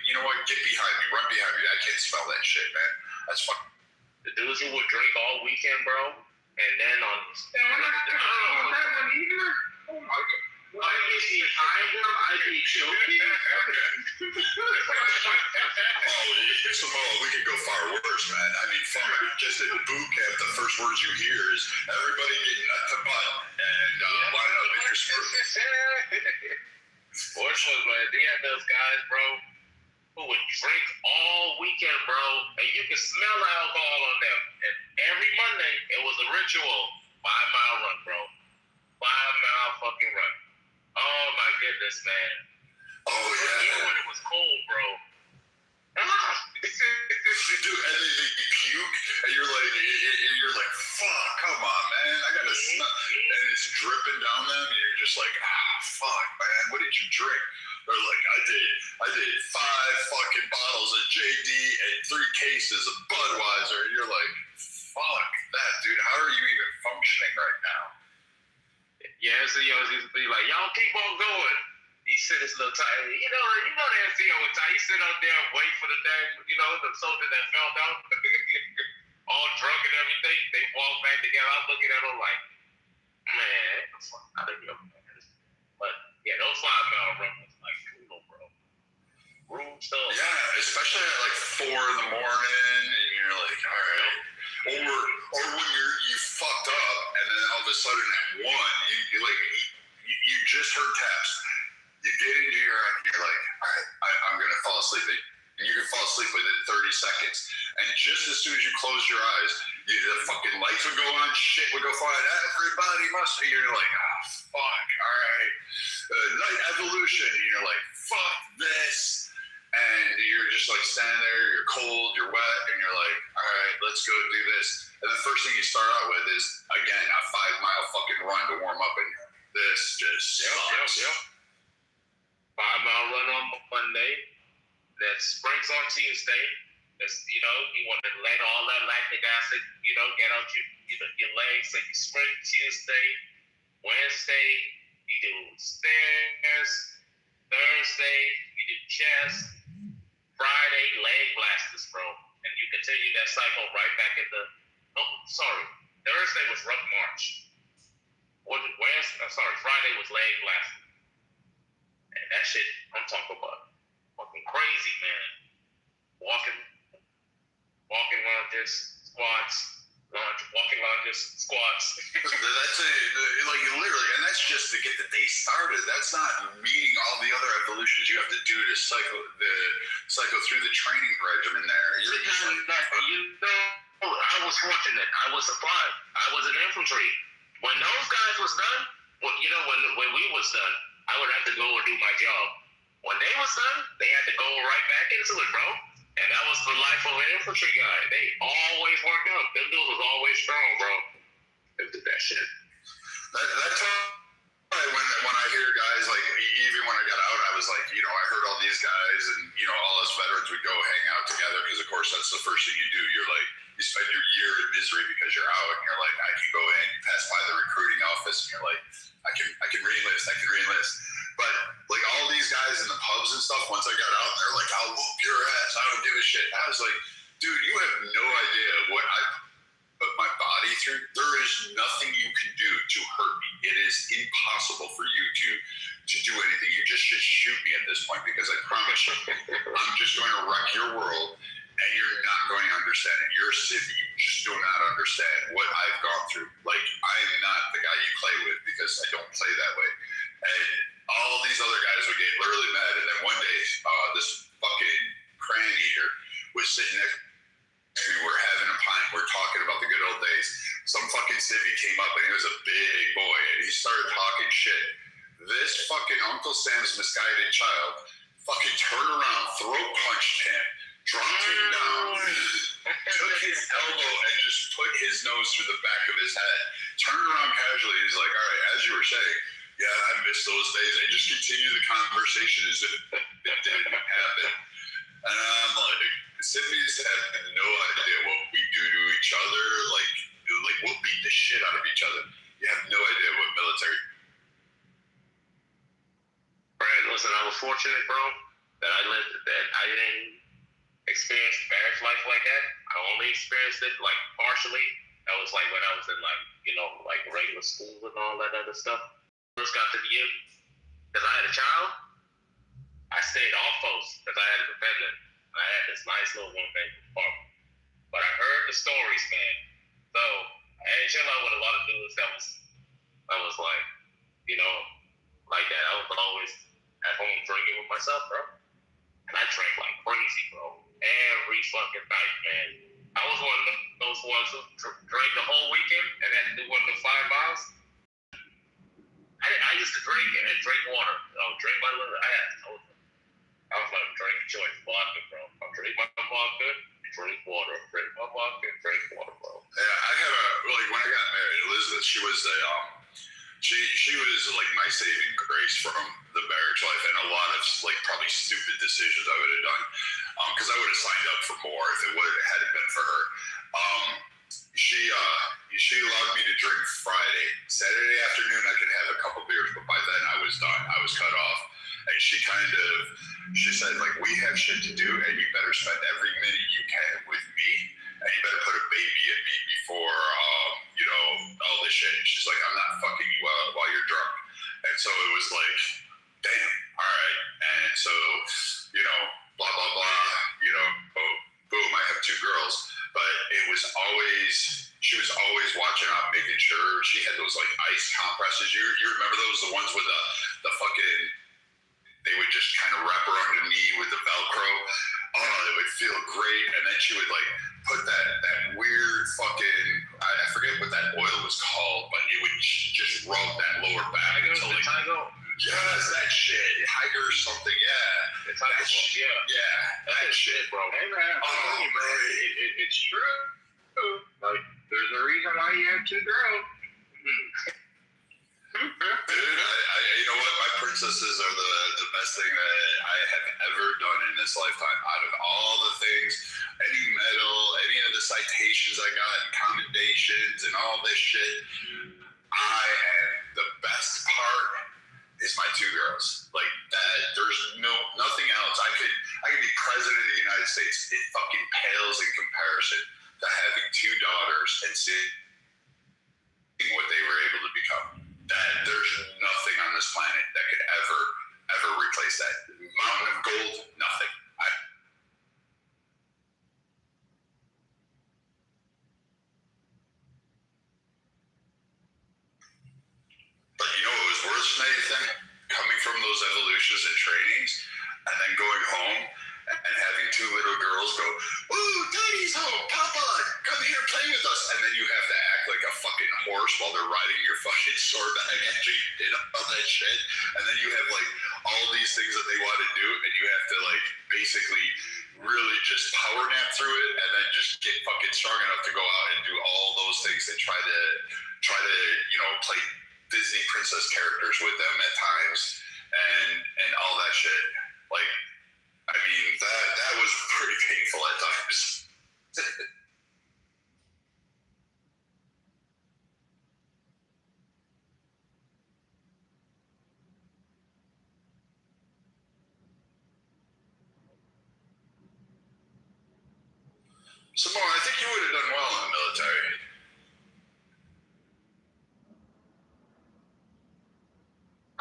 [SPEAKER 2] you know what? Get behind me, run behind me. I can't smell that shit, man. That's fucking.
[SPEAKER 3] The dudes who would drink all weekend, bro, and then on. Oh my god. I'd be behind them, I'd be choking.
[SPEAKER 2] We could go far worse, man. I mean, fuck, just in boot camp, the first words you hear is everybody getting nut to butt and line up in your skirt.
[SPEAKER 3] Fortunately, man, they had those guys, bro, who would drink all weekend, bro, and you could smell the alcohol on them. And every Monday, it was a ritual 5-mile run, bro. 5-mile fucking run. Oh my goodness, man.
[SPEAKER 2] Oh yeah.
[SPEAKER 3] Even when it was cold, bro.
[SPEAKER 2] Dude, and they puke, and you're like, fuck, come on, man. I gotta smell, and it's dripping down them, and you're just like, fuck, man. What did you drink? They're like, I did 5 fucking bottles of JD and 3 cases of Budweiser. And you're like, fuck that, dude. How are you even functioning right now?
[SPEAKER 3] Yeah, NCOs used to be like, y'all keep on going. He sit his little tight. You know the NCO was tight. He sit out there and wait for the day, the soldier that fell down, all drunk and everything. They walk back together. I'm looking at him like, man, I don't know, man. But yeah, those 5-mile runs was like cool, bro. Rude stuff.
[SPEAKER 2] Yeah, especially at like 4 in the morning, and you're like, all right. Or when you fucked up, and then all of a sudden at 1, you like lights would go on, shit would go flying. Everybody must. And you're like, oh fuck, all right. Night evolution. And you're like, fuck this. And you're just like standing there. You're cold. You're wet. And you're like, all right, let's go do this. And the first thing you start out with is again a 5-mile fucking run to warm up. And this just sucks.
[SPEAKER 3] 5-mile run on Monday. That sprints on Tuesday. That's, you want to let all that lactic acid, get out your legs. So you sprint Tuesday. Wednesday, you do stairs. Thursday, you do chest. Friday, leg blasters, bro. And you continue that cycle right back in the. Oh, sorry. Thursday was rough march. Friday was leg blasters. And that shit, I'm talking about fucking crazy, man. Walking lunges, squats, walking lunges, squats.
[SPEAKER 2] That's it. Like literally, and that's just to get the day started. That's not meeting all the other evolutions you have to do to cycle through the training regimen. There, you're just like,
[SPEAKER 3] I was fortunate. I was surprised. I was in infantry. When those guys was done, when we was done, I would have to go and do my job. When they was done, they had to go right back into it, bro. And that was the life of an infantry guy. They always worked out. Them dudes was always strong, bro. They did that shit.
[SPEAKER 2] That's why when I hear guys, like, even when I got out, I was like, I heard all these guys and, all us veterans would go hang out together because, of course, that's the first thing you do. You're like, you spend your year in misery because you're out and you're like, I can go in, you pass by the recruiting office and you're like, I can re-enlist. But like all these guys in the pubs and stuff, once I got out, they're like, I'll whoop your ass. I don't give a shit. I was like, dude, you have no idea what I put my body through. There is nothing you can do to hurt me. It is impossible for you to do anything. You just should shoot me at this point because I promise you, I'm just going to wreck your world and you're not going to understand it. You're a civvy. You just do not understand what I've gone through. Like, I am not the guy you play with because I don't play that way. And all these other guys would get literally mad. And then one day, this fucking crayon eater was sitting next to me. We're having a pint. We're talking about the good old days. Some fucking civvy came up and he was a big boy and he started talking shit. This fucking Uncle Sam's misguided child fucking turned around, throat punched him, dropped him down, took his elbow and just put his nose through the back of his head, turned around casually. He's like, all right, as you were saying, yeah, I miss those days. And just continue the conversation as if it didn't happen. And I'm like, civvies have no idea what we do to each other. Like we'll beat the shit out of each other. You have no idea what military.
[SPEAKER 3] Brad, listen, I was fortunate, bro, that I didn't experience barracks life like that. I only experienced it like partially. That was like when I was in like regular school and all that other stuff. First got to the U, because I had a child, I stayed off post because I had a dependent. And I had this nice little one-bedroom apartment. But I heard the stories, man. So I had to chill out with a lot of dudes that was like, like that. I was always at home drinking with myself, bro. And I drank like crazy, bro. Every fucking night, man. I was one of those ones who drank the whole weekend and had to do one of the 5 miles. I used to drink and drink water. Drink my liver. I was like drinking joint vodka, bro. I drink my vodka, drink water. Drink my vodka, drink water, bro.
[SPEAKER 2] Yeah, I had when I got married, Elizabeth, she was she was like my saving grace from the marriage life and a lot of like probably stupid decisions I would have done because I would have signed up for more if it hadn't been for her. She allowed me to drink Friday. Saturday afternoon, I could have a couple beers, but by then I was done. I was cut off. And she said, like, we have shit to do, and you better spend every minute you can with me, and you better put a baby in me before, all this shit. She's like, I'm not fucking you out while you're drunk. And so it was like, damn, all right. And so, blah, blah, blah, boom, I have 2 girls. But she was always watching out, making sure she had those like ice compresses. You remember those, the ones with the fucking, they would just kind of wrap around your knee with the Velcro. oh, it would feel great. And then she would like put that weird fucking, I forget what that oil was called, but you would just rub that lower back until like, yes, that shit, Tiger or something, yeah.
[SPEAKER 3] It's like,
[SPEAKER 2] that shit, bro.
[SPEAKER 3] Hey man,
[SPEAKER 2] Oh man,
[SPEAKER 3] it's true. Like, there's a reason why you have two girls.
[SPEAKER 2] dude, you know what? My princesses are the best thing that I have ever done in this lifetime. Out of all the things, any medal, any of the citations I got, and commendations, and all this shit, the best part is my two girls. Like that, there's nothing else. I could be president of the United States. It fucking pales in comparison to having two daughters and seeing what they were able to become. That there's nothing on this planet that could ever replace that. Mountain of gold, nothing. But you know what was worse than anything? Coming from those evolutions and trainings, and then going home and having two little girls go, "Ooh, Daddy's home, Papa, come here, play with us," and then you have to act like a fucking horse while they're riding your fucking swordback after you did all that shit, and then you have like all these things that they want to do, and you have to like basically really just power nap through it, and then just get fucking strong enough to go out and do all those things and try to play Disney princess characters with them at times and all that shit. Like, I mean, that was pretty painful at times. Simone, I think you would have done well in the military.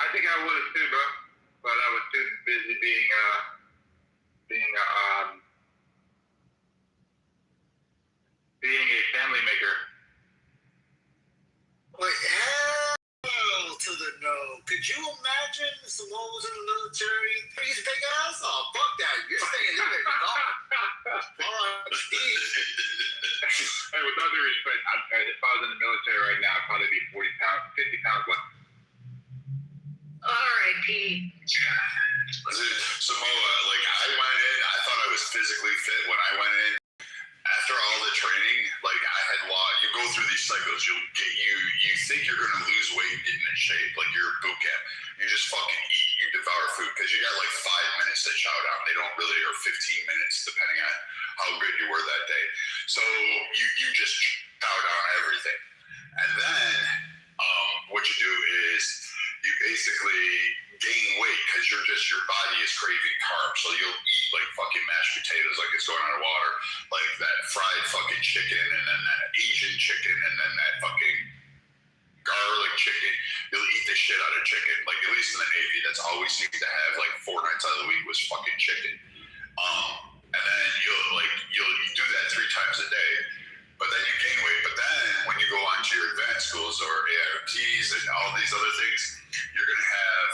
[SPEAKER 3] I think I would have too, bro. But I was too busy being a family maker.
[SPEAKER 6] Wait, hell to the no. Could you imagine Simone was in the military? He's big ass? Oh, fuck that. You're staying there.
[SPEAKER 3] Hey, with all due respect, if I was in the military right now, I'd probably be 50 pounds less.
[SPEAKER 7] R.I.P.
[SPEAKER 2] Samoa, like I went in, I thought I was physically fit when I went in. After all the training, like I had lost. You go through these cycles. You think you're gonna lose weight, get in shape, like you're boot camp. You just fucking eat. You devour food because you got like 5 minutes to chow down. They don't really, or 15 minutes depending on how good you were that day. So you just chow down everything, and then what you do is you basically gain weight because your body is craving carbs. So you'll eat like fucking mashed potatoes like it's going out of water, like that fried fucking chicken, and then that Asian chicken, and then that fucking garlic chicken. You'll eat the shit out of chicken. Like at least in the Navy, that's all we seemed to have like 4 nights out of the week was fucking chicken. And then you'll do that 3 times a day. But then you gain weight. But then when you go on to your advanced schools or ARTs and all these other things, you're gonna have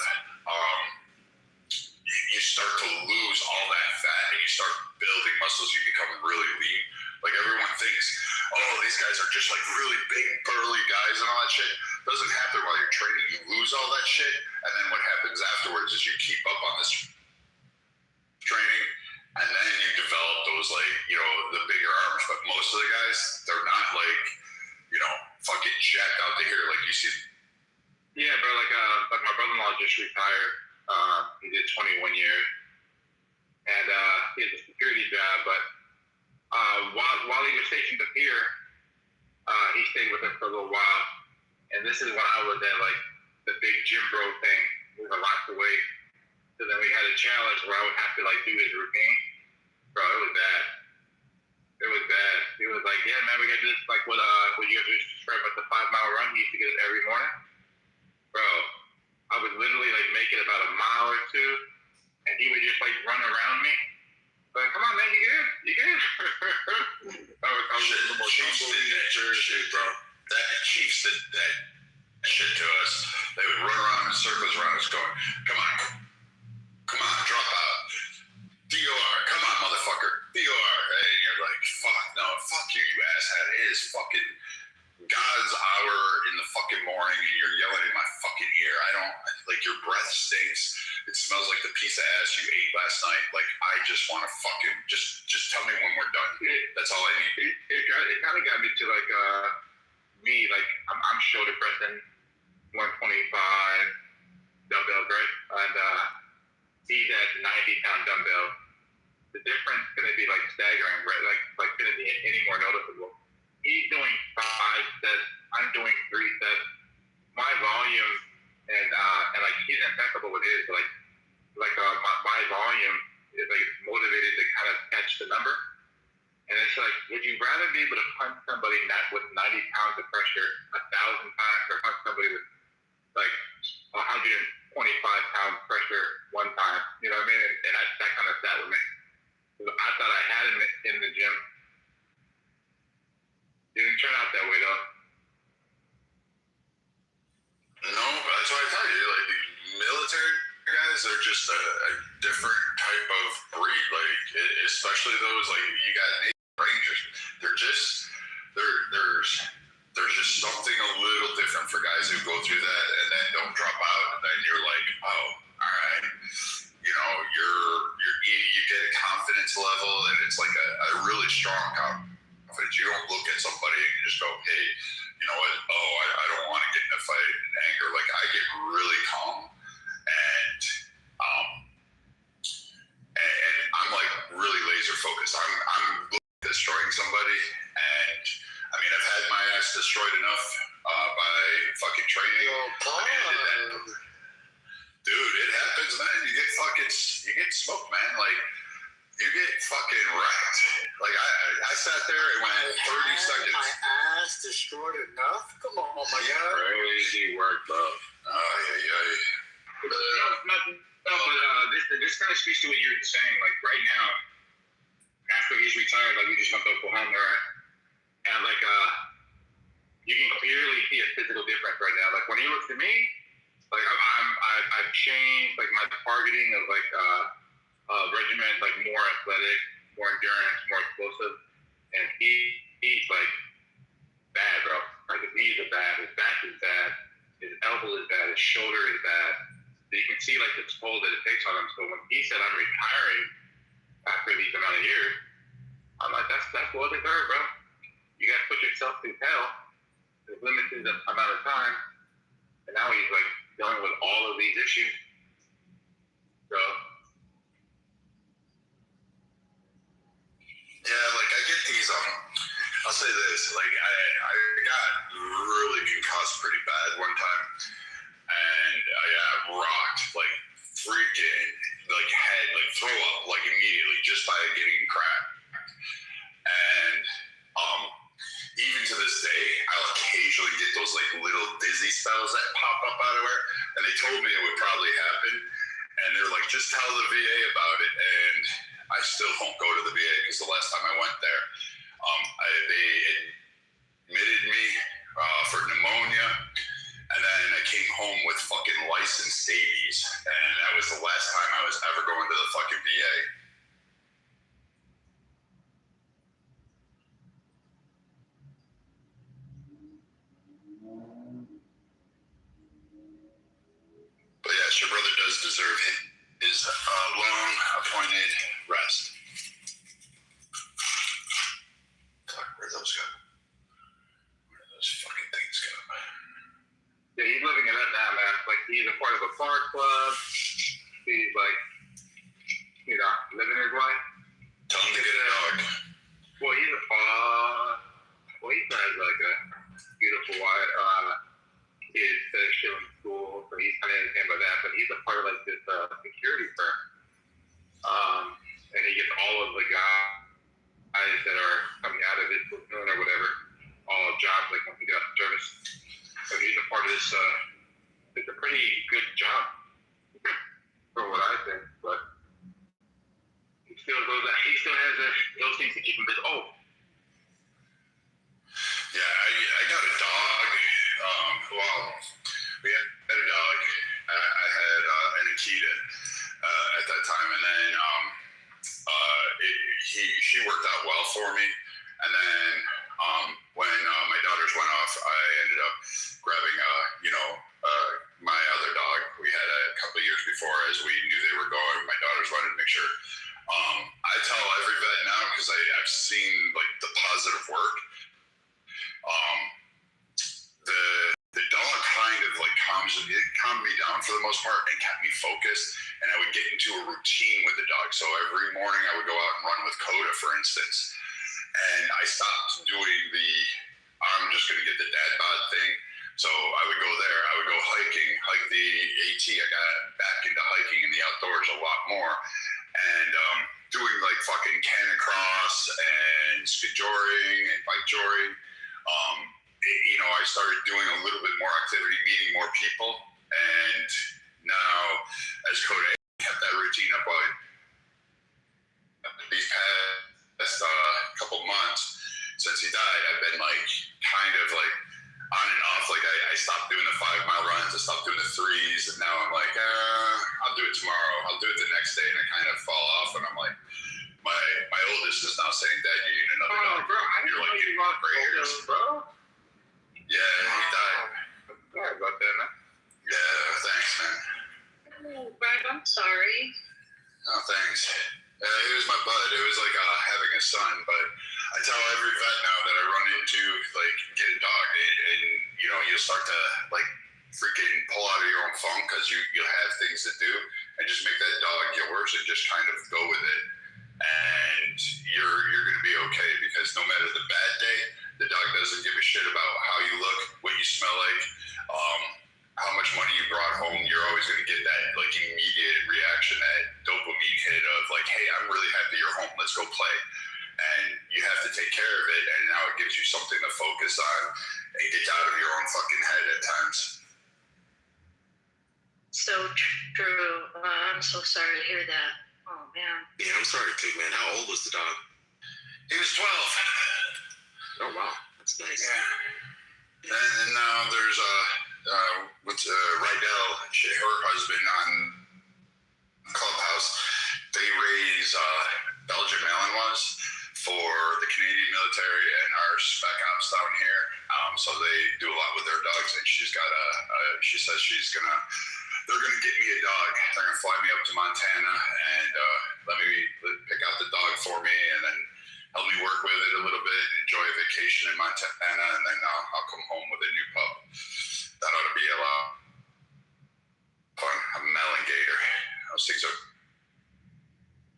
[SPEAKER 2] you start to lose all that fat and you start building muscles. You become really lean. Like everyone thinks, oh, these guys are just like really big, burly guys and all that shit. Doesn't happen while you're training. You lose all that shit, and then what happens afterwards is you keep up on this training, and then you develop those like the bigger arms. But most of the guys, they're not like fucking jacked out to here like you see.
[SPEAKER 3] Yeah, bro. Like my brother-in-law just retired. He did 21 years, and he had a security job. But while he was stationed up here, he stayed with us for a little while. And this is when I was at like the big gym bro thing. We were locked away. So then we had a challenge where I would have to like do his routine. Bro, it was bad. It was bad. He was like, yeah, man, we got to do this. Like what you guys just described about the 5-mile run. He used to get it every morning. Bro, I would literally like make it about a mile or two, and he would just like run around me. Like, come on, man, you good? You good? I was a little more
[SPEAKER 2] Chiefs did that shit, bro. That Chiefs did that shit to us. They would run around in circles around us going, come on, drop out. DOR, come on, motherfucker. like your breath stinks. It smells like the piece of ass you ate last night. Like, I just want to fucking just tell me when we're done. That's all I need.
[SPEAKER 3] It kind of got me to like me, like I'm shoulder pressing 125 dumbbells, right? And he's at 90-pound dumbbell. The difference is going to be like staggering, right? Like going to be any more noticeable. He's doing 5 sets. I'm doing 3 sets. My volume and like he's impeccable with his, like my volume is like motivated to kind of catch the number. And it's like, would you rather be able to punch somebody with 90 pounds of pressure 1,000 times, or punch somebody with like 125 pounds pressure one time? You know what I mean? And that kind of sat with me. I thought I had him in the gym. Didn't turn out that way though.
[SPEAKER 2] No, that's what I tell you. Like, the military guys are just a different type of breed. Like, especially those, like, you got Navy Rangers. There's just something a little different for guys who go through that and then don't drop out. And then you're like, oh, all right. You know, you get a confidence level, and it's like a really strong confidence. You don't look at somebody and you just go, hey, you know what? Oh, I don't want to get in a fight in anger. Like, I get really calm, and I'm like really laser focused. I'm destroying somebody, and I mean, I've had my ass destroyed enough by fucking training. Dude, it happens, man. You get smoked, man. Like, you get fucking wrecked. Like, I sat there and went 30 seconds.
[SPEAKER 6] My ass destroyed enough? Come on, my God.
[SPEAKER 2] Crazy work, bro.
[SPEAKER 3] This kind of speaks to what you're saying. Like, right now, after he's retired, like, we just jumped to Oklahoma, right? And like, you can clearly see a physical difference right now. Like, when he looks at me, like, I've changed like my targeting of like regiment, like more athletic, more endurance, more explosive, and he's like bad, bro. Like, his knees are bad, his back is bad, his elbow is bad, his shoulder is bad. So you can see like the toll that it takes on him. So when he said I'm retiring after these amount of years, I'm like, that's well deserved, bro. You gotta put yourself through hell. There's limited amount of time, and now he's like dealing with all of these issues. So
[SPEAKER 2] yeah, like, I get these. I'll say this. Like, I got really concussed pretty bad one time, and I got rocked, like, freaking, like, head, like, throw up, like, immediately just by getting cracked. And even to this day, I'll occasionally get those like little dizzy spells that pop up out of where, and they told me it would probably happen, and they're like, just tell the VA about it. And I still won't go to the VA because the last time I went there, they admitted me for pneumonia, and then I came home with fucking lice and scabies, and that was the last time I was ever going to the fucking VA. But yes, your brother does deserve his long-appointed rest. Fuck, where'd those go? Where did those fucking things go?
[SPEAKER 3] yeah, he's living it up now, man. Like, he's a part of a park club. He's like, you know, living his life.
[SPEAKER 2] Tell him to get a dog.
[SPEAKER 3] Well, he has like a beautiful wife. Kids that are still in school, so he's kind of entertained by that. But he's a part of like this security firm, and he gets all of the guys that are coming out of his platoon or whatever, all jobs like once he got out of service. So he's a part of this. It's a pretty good job for what I think, but he still has those things to keep him busy. Oh.
[SPEAKER 2] Yeah, I got a dog. Well, we had a dog. I had an Akita at that time, and then she worked out well for me. And then when my daughters went off, I ended up grabbing my other dog, nature. I tell every vet now because I've seen like the positive work. The dog kind of like calmed me down for the most part and kept me focused. And I would get into a routine with the dog. So every morning I would go out and run with Coda, for instance. And I stopped doing I'm just going to get the dad bod thing. So I would go there. I would go hiking, hike the AT. I got back into hiking in the outdoors a lot more. And doing like fucking canicross and skijoring and bike joring. I started doing a little bit more activity, meeting more people. And now, as Coda kept that routine up these past couple months since he died, I've been like kind of like on and off. Like I stopped doing the 5 mile runs, I stopped doing the 3s, and now I'm like, I'll do it tomorrow, I'll do it the next day, and I kind of fall off, and I'm like, my oldest is now saying, Dad, you need another dog.
[SPEAKER 3] Bro, I didn't know you lost gray hairs, bro.
[SPEAKER 2] Yeah, he died.
[SPEAKER 3] Sorry about that, man.
[SPEAKER 2] Yeah, thanks, man.
[SPEAKER 7] Oh, Brad, I'm sorry.
[SPEAKER 2] Oh, thanks. It was my bud. It was like having a son. But I tell every vet now that I run into, like, get a dog, and you'll start to like freaking pull out of your own funk because you'll have things to do, and just make that dog yours and just kind of go with it, and you're gonna be okay, because no matter the bad day, the dog doesn't give a shit about how you look, what you smell like, how much money you brought home. You're always going to get that like immediate reaction, that dopamine hit of like, hey, I'm really happy you're home. Let's go play. And you have to take care of it. And now it gives you something to focus on and get out of your own fucking head at times.
[SPEAKER 7] So true. I'm so sorry to hear that. Oh, man.
[SPEAKER 1] Yeah, I'm sorry too, man. How old was the dog?
[SPEAKER 2] He was 12.
[SPEAKER 1] Oh, wow. That's nice.
[SPEAKER 2] Yeah. And now there's Rydell, her husband on Clubhouse. They raise Belgian Malinois for the Canadian military and our spec ops down here. So they do a lot with their dogs, and she's got she says they're gonna get me a dog. They're gonna fly me up to Montana and let me pick out the dog for me, and then help me work with it a little bit, enjoy a vacation in Montana, and then I'll come home with a new pup. That ought to be a lot fun. A Melongator. Those things are...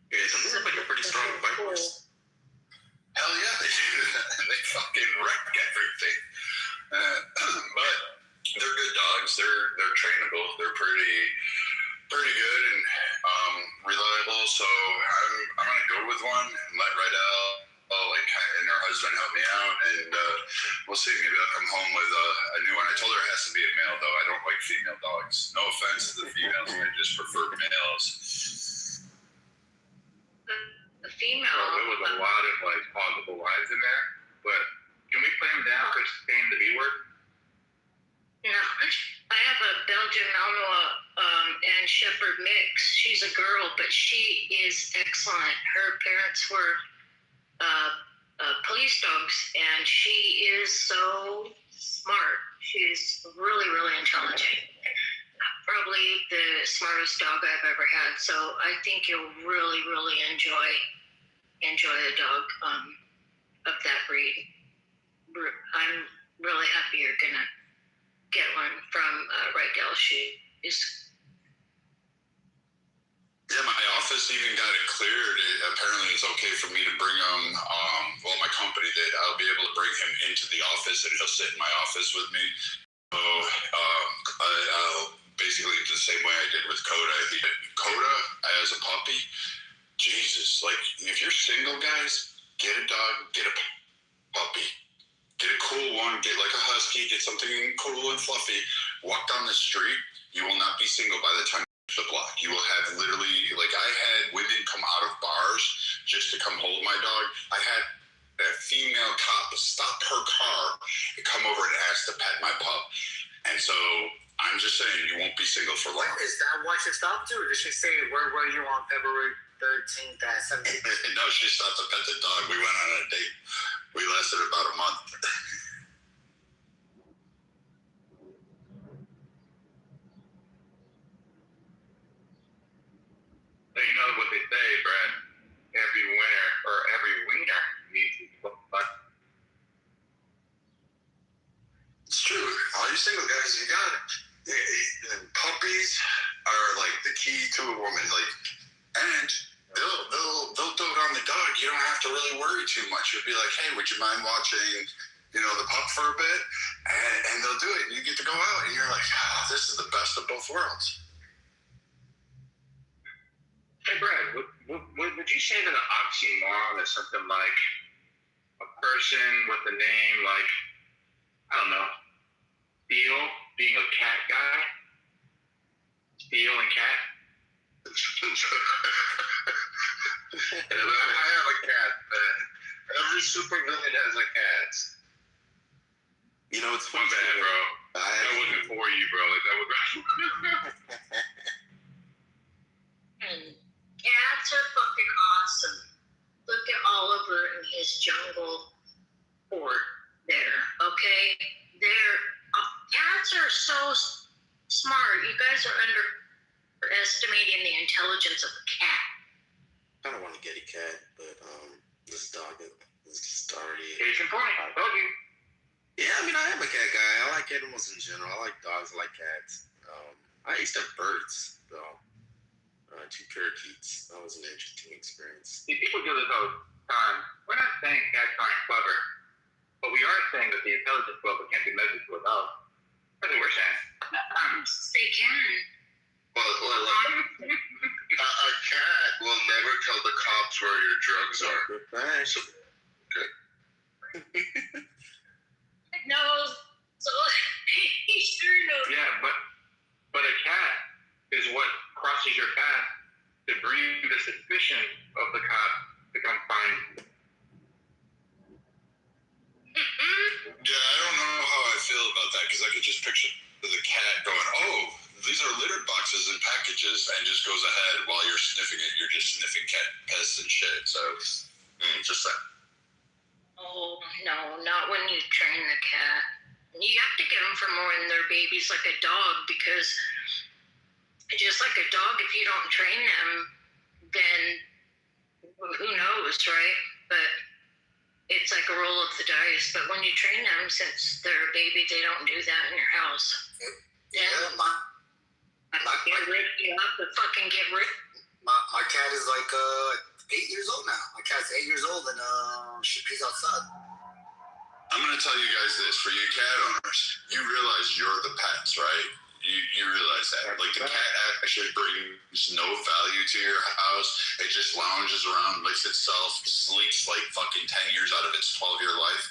[SPEAKER 1] Yeah, those look like a pretty strong bite force.
[SPEAKER 2] Hell yeah, they do. They fucking wreck everything. But they're good dogs. They're trainable. They're pretty good and reliable. So I'm gonna go with one and let Rydell and her husband help me out, and we'll see. Maybe I'll come home with a new one. I told her it has to be a male, though. I don't like female dogs. No offense to the females, I just prefer males.
[SPEAKER 7] The female.
[SPEAKER 3] Bro, there was a lot of like possible lines in there, but can we play them down for saying the B word?
[SPEAKER 7] Yeah, I have a Belgian Malinois and Shepherd mix. She's a girl, but she is excellent. Her parents were police dogs, and she is so smart. She's really, really intelligent. Probably the smartest dog I've ever had. So I think you'll really, really enjoy a dog of that breed. I'm really happy you're gonna get one from Rydell. She is.
[SPEAKER 2] Yeah, my office even got it cleared. Apparently it's okay for me to bring him, my company did. I'll be able to bring him into the office, and he'll sit in my office with me. So I'll basically do the same way I did with Coda. Coda as a puppy, Jesus, like if you're single, guys, get a dog, get a puppy. Get a cool one, get like a husky, get something cool and fluffy. Walk down the street, you will not be single by the time the block. You will have literally, like I had women come out of bars just to come hold my dog. I had a female cop stop her car and come over and ask to pet my pup. And so I'm just saying, you won't be single for long.
[SPEAKER 6] Is that what she stopped to? Or did she say, where were you on February 13th at 17th?
[SPEAKER 2] No, she stopped to pet the dog. We went on a date. We lasted about a month.
[SPEAKER 3] So you know what they say,
[SPEAKER 2] key to a woman. Like, and they'll dote on the dog. You don't have to really worry too much. You'll be like, hey, would you mind watching, the pup for a bit? And they'll do it. And you get to go out, and you're like, this is the best of both worlds.
[SPEAKER 3] Hey, Brad, would you say that an oxymoron is something like a person with a name like, I don't know, Steel being a cat guy? Steel and cat?
[SPEAKER 2] I have a cat, man. Every supervillain has a cat.
[SPEAKER 1] It's
[SPEAKER 3] My bad, bro. That wasn't for you, bro. That was.
[SPEAKER 7] Cats are fucking awesome. Look at Oliver and his jungle fort there, okay? Cats are so smart. You guys are underestimating the intelligence of a cat.
[SPEAKER 1] I don't want to get a cat, but this dog is just already.
[SPEAKER 3] Case in point. I told you.
[SPEAKER 1] Yeah, I am a cat guy. I like animals in general. I like dogs. I like cats. I used to have birds, though. 2 parakeets. That was an interesting experience.
[SPEAKER 3] See, people do this all the time. We're not saying cats aren't clever, but we are saying that the intelligence level can't be measured to a dog. That's what we're saying.
[SPEAKER 7] They can.
[SPEAKER 2] Well, a cat will never tell the cops where your drugs are.
[SPEAKER 1] Thanks.
[SPEAKER 7] No, so he sure knows.
[SPEAKER 3] Yeah, but a cat is what crosses your path to bring the suspicion of the cop to come find you.
[SPEAKER 2] Yeah, I don't know how I feel about that because I could just picture the cat going, oh, these are litter boxes and packages, and just goes ahead while you're sniffing it. You're just sniffing cat pests and shit. So, just that.
[SPEAKER 7] Oh, no, not when you train the cat. You have to get them from when they're babies like a dog, because just like a dog, if you don't train them, then who knows, right? But it's like a roll of the dice. But when you train them, since they're a baby, they don't do that in your house.
[SPEAKER 6] Yeah,
[SPEAKER 7] You have to fucking get rid.
[SPEAKER 6] my cat is like 8 years old now. My cat's 8 years old, and she pees outside.
[SPEAKER 2] I'm going to tell you guys this. For you cat owners, you realize you're the pets, right? You realize that. Like, the cat actually brings no value to your house. It just lounges around, licks itself, sleeps like fucking 10 years out of its 12-year life,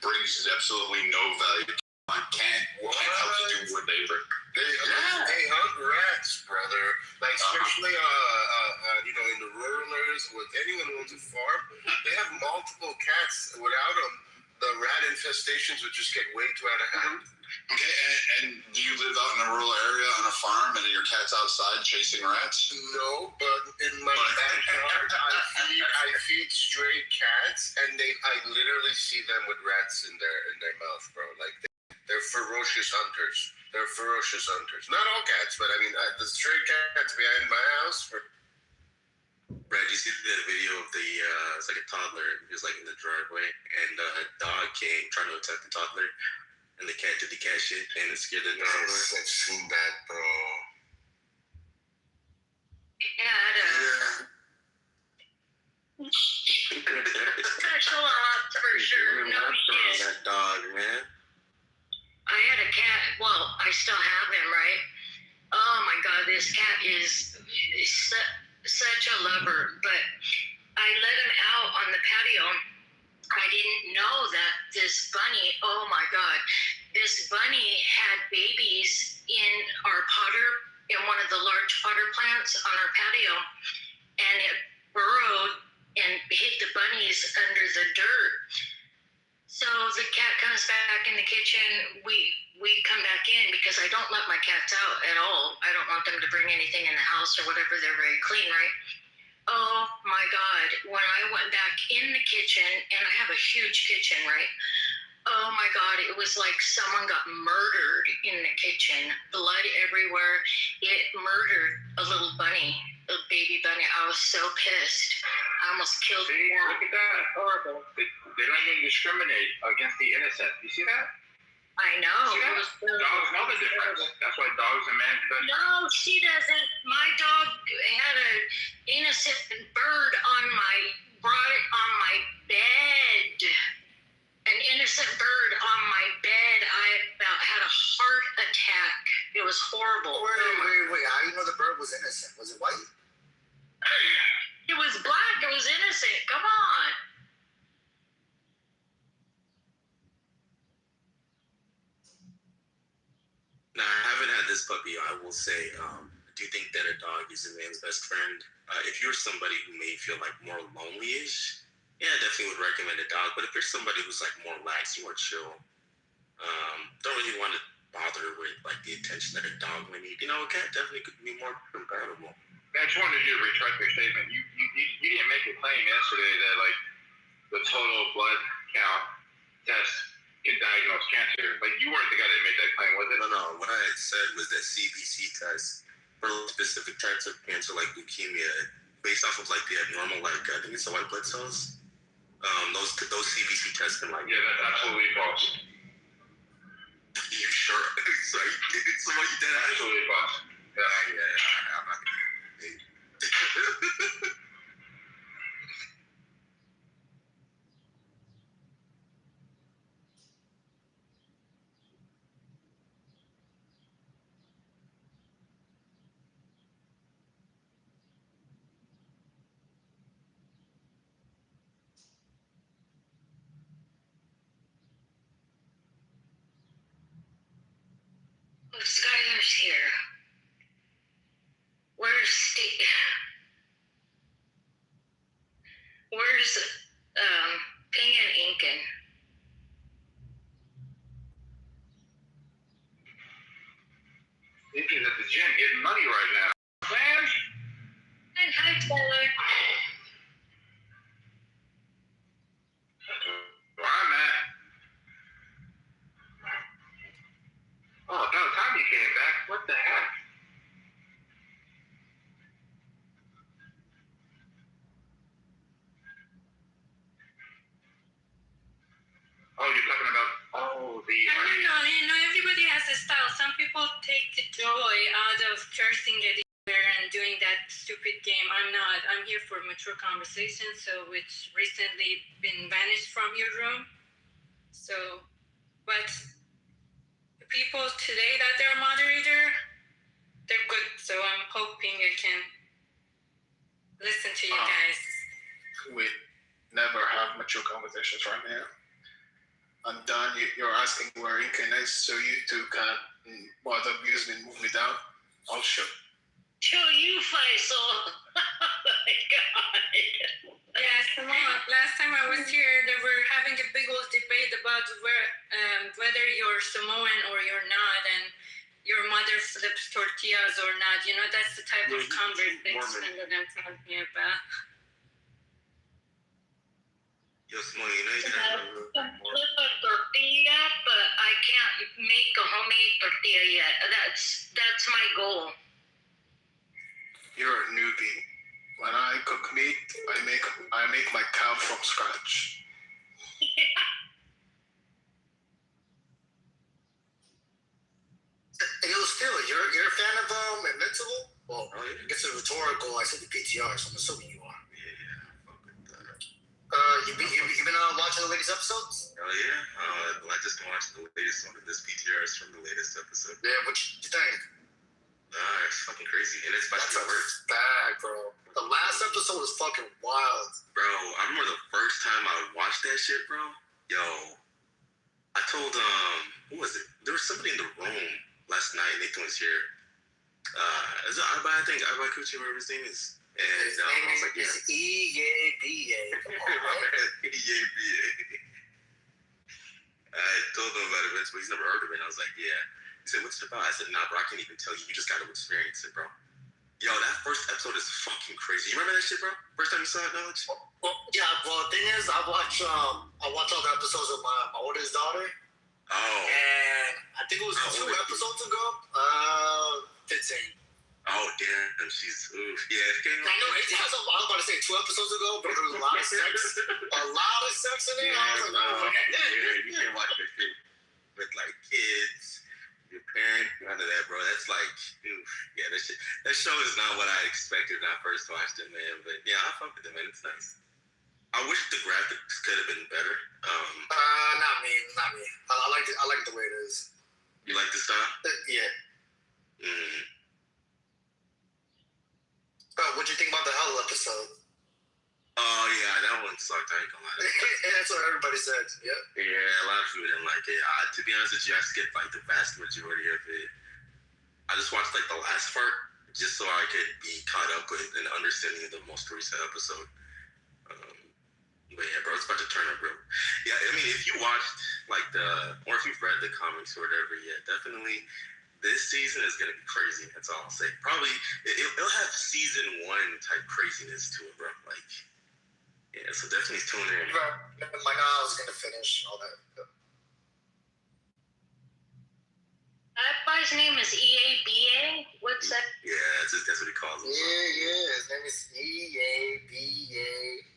[SPEAKER 2] brings absolutely no value. Can't help you do what they bring.
[SPEAKER 8] They hunt rats, brother. Like, especially in the rural areas, with anyone who owns a farm, they have multiple cats. Without them, the rat infestations would just get way too out of hand.
[SPEAKER 2] Okay, and do you live out in a rural area on a farm and your cat's outside chasing rats?
[SPEAKER 8] No, but in my backyard, I feed stray cats, and I literally see them with rats in their mouth, bro. Like, they're ferocious hunters. They're ferocious hunters. Not all cats, but I mean, the stray cats behind my house.
[SPEAKER 1] Brad, you see the video of it's like a toddler. He was like in the driveway, and a dog came trying to attack the toddler, and the cat did the cat shit, and it scared the toddler.
[SPEAKER 8] Yes, I've seen that, bro.
[SPEAKER 7] Special ops for sure. No shit.
[SPEAKER 1] That dog, man.
[SPEAKER 7] I had a cat. Well, I still have him, right? Oh my God, this cat is such a lover. But I let him out on the patio. I didn't know that this bunny, oh my God, this bunny had babies in our potter, in one of the large potter plants on our patio. And it burrowed and hid the bunnies under the dirt. So the cat comes back in the kitchen. We come back in because I don't let my cats out at all. I don't want them to bring anything in the house or whatever. They're very clean, right? Oh my God. When I went back in the kitchen, and I have a huge kitchen, right? Oh my God, it was like someone got murdered in the kitchen. Blood everywhere. It murdered a little bunny, a baby bunny. I was so pissed. I almost killed
[SPEAKER 3] See,
[SPEAKER 7] it.
[SPEAKER 3] look at that. Horrible. They don't even discriminate against the innocent. You see that?
[SPEAKER 7] I know.
[SPEAKER 3] See that?
[SPEAKER 7] It was
[SPEAKER 3] Dogs know the difference. That's why dogs and men.
[SPEAKER 7] No, she doesn't. My dog innocent bird brought it on my bed. An innocent bird on my bed. I about had a heart attack. It was horrible.
[SPEAKER 6] Wait. How do you know the bird was innocent? Was it white?
[SPEAKER 7] It was black. It was innocent. Come on.
[SPEAKER 9] Now, I haven't had this puppy. I will say, do you think that a dog is a man's best friend? If you're somebody who may feel like more lonely-ish, yeah, I definitely would recommend a dog. But if you're somebody who's like more relaxed, more chill, don't really want to bother with like the attention that a dog may need, a cat definitely could be more compatible.
[SPEAKER 3] I just wanted you to retract your statement. You didn't make a claim yesterday that like the total blood count test can diagnose cancer. Like you weren't the guy that made that claim, was it?
[SPEAKER 9] No. What I had said was that CBC tests for specific types of cancer, like leukemia, based off of like the abnormal, like I think it's the white blood cells. Those CBC tests can like.
[SPEAKER 3] Yeah, that's absolutely false.
[SPEAKER 9] You sure? So you did
[SPEAKER 3] Absolutely false.
[SPEAKER 9] Yeah. I'm not gonna.
[SPEAKER 7] Oh, Skylar's here. Where's Steve? Where's Ping and Inken?
[SPEAKER 3] Inken's at the gym getting money right now. Man.
[SPEAKER 7] And hi, Skylar.
[SPEAKER 3] Where I'm at. Oh, about time you came back. What the heck? Oh, you're talking about the.
[SPEAKER 10] I don't know. Everybody has a style. Some people take the joy out of cursing at each other and doing that stupid game. I'm not. I'm here for mature conversation, which recently been vanished from your room. So, but the people today that they're moderator, they're good. So I'm hoping I can listen to you guys.
[SPEAKER 11] We never have mature conversations right now. I'm done. You're asking where Incan is, so you two can bother abuse me and move me down. I'll show.
[SPEAKER 7] Show you, Faisal. Oh my God.
[SPEAKER 10] Yes, come on. Last time I was here, they were having a big old debate about whether you're Samoan or you're not, and your mother flips tortillas or not. That's the type of conversation that I'm talking about.
[SPEAKER 9] Yo, Simone, you
[SPEAKER 7] I can flip a tortilla, but I can't make a homemade tortilla yet. That's my goal.
[SPEAKER 11] You're a newbie. When I cook meat, I make my cow from scratch.
[SPEAKER 6] Hey, yo, still, you're a fan of Invincible? Well, I guess it's rhetorical. I said the PTR, so I'm assuming you are. You been watching the latest episodes?
[SPEAKER 9] Oh yeah. I just watched the latest one of this PTR is from the latest episode.
[SPEAKER 6] Yeah, what you think?
[SPEAKER 9] It's fucking crazy, and it's
[SPEAKER 6] That's
[SPEAKER 9] spicy words.
[SPEAKER 6] bad, bro. The last episode was fucking wild.
[SPEAKER 9] Bro, I remember the first time I watched that shit, bro. Yo, I told who was it? There was somebody in the room last night. Nathan was here. Is it Ibai? I think Ibai Kuchi, whatever his name is. And I was like, yeah.
[SPEAKER 6] It's E-A-B-A.
[SPEAKER 9] E-A-B-A. I told him about it, but he's never heard of it. And I was like, yeah. He said, what's it about? I said, nah, bro, I can't even tell you. You just got to experience it, bro. Yo, that first episode is fucking crazy. You remember that shit, bro? First time you saw it, Knowledge?
[SPEAKER 6] Well, yeah, well, the thing is, I watch all the episodes with my oldest daughter.
[SPEAKER 9] Oh.
[SPEAKER 6] And I think it was 2 episodes ago. 15.
[SPEAKER 9] Oh, damn. She's, oof. Yeah.
[SPEAKER 6] I know, I was about to say 2 episodes ago, but there was a lot of sex. In it.
[SPEAKER 9] Yeah, you can't watch that shit with, like, kids. your parent, none of that, bro. That's like, oof, yeah, that show is not what I expected when I first watched it, man. But yeah, I fuck with it, man. It's nice. I wish the graphics could have been better.
[SPEAKER 6] Not me. I like the way it is.
[SPEAKER 9] You like the style?
[SPEAKER 6] Yeah. What'd you think about the Hell episode?
[SPEAKER 9] Oh yeah, that one sucked. I ain't gonna lie.
[SPEAKER 6] That's what everybody said. Yep.
[SPEAKER 9] Yeah, a lot of people didn't like it. To be honest with you, I skipped like the vast majority of it. I just watched like the last part just so I could be caught up with an understanding of the most recent episode. But yeah, bro, it's about to turn up, bro. Yeah, I mean, if you watched like or if you've read the comics or whatever, yeah, definitely this season is gonna be crazy. That's all I'll say. Probably it'll have season 1 type craziness to it, bro. Like, yeah, so definitely tune in.
[SPEAKER 6] Like, I was gonna finish and all that.
[SPEAKER 7] That guy's name is EABA. What's that?
[SPEAKER 9] Yeah, that's what he calls him.
[SPEAKER 6] Yeah. His name is EABA.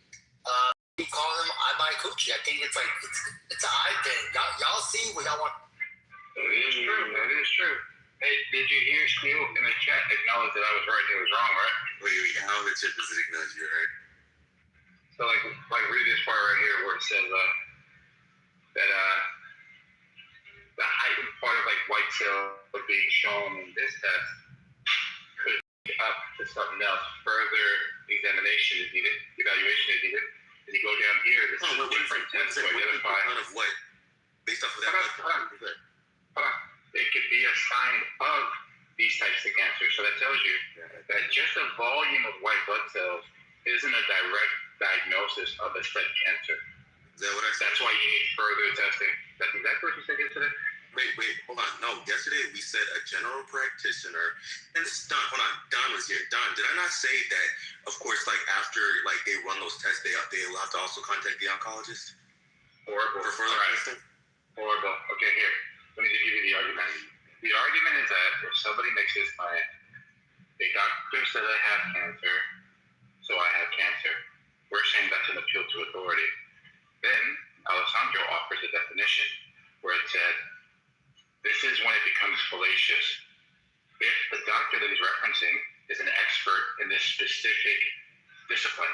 [SPEAKER 6] We call him I Buy Coochie. I think it's like it's an I thing. Y'all see what y'all want.
[SPEAKER 3] It is true. That is true. Hey, did you hear Steel in the chat acknowledge that I was right? It was wrong, right?
[SPEAKER 9] Wait, how the chip is acknowledge you, right?
[SPEAKER 3] So like read this part right here where it says that the heightened part of like white cell being shown in this test could be up to something else. Further examination is needed, evaluation is needed. And you go down here, this is a different test to identify.
[SPEAKER 9] Of what? Based off of that.
[SPEAKER 3] Hold on. It could be a sign of these types of cancer. So that tells you that just a volume of white blood cells isn't a direct diagnosis of a said cancer.
[SPEAKER 9] Is that what I said?
[SPEAKER 3] That's why you need further testing. That's exactly what you said yesterday.
[SPEAKER 9] Wait, hold on. No, yesterday we said a general practitioner, and this is Don. Hold on, Don was here. Don, did I not say that? Of course, like after like they run those tests, they will have to also contact the oncologist.
[SPEAKER 3] Horrible.
[SPEAKER 9] For further testing.
[SPEAKER 3] Horrible. Okay, here. Let me just give you the argument. The argument is that if somebody makes this claim, a doctor said I have cancer, so I have cancer. We're saying that's an appeal to authority. Then Alessandro offers a definition where it said, this is when it becomes fallacious. If the doctor that he's referencing is an expert in this specific discipline.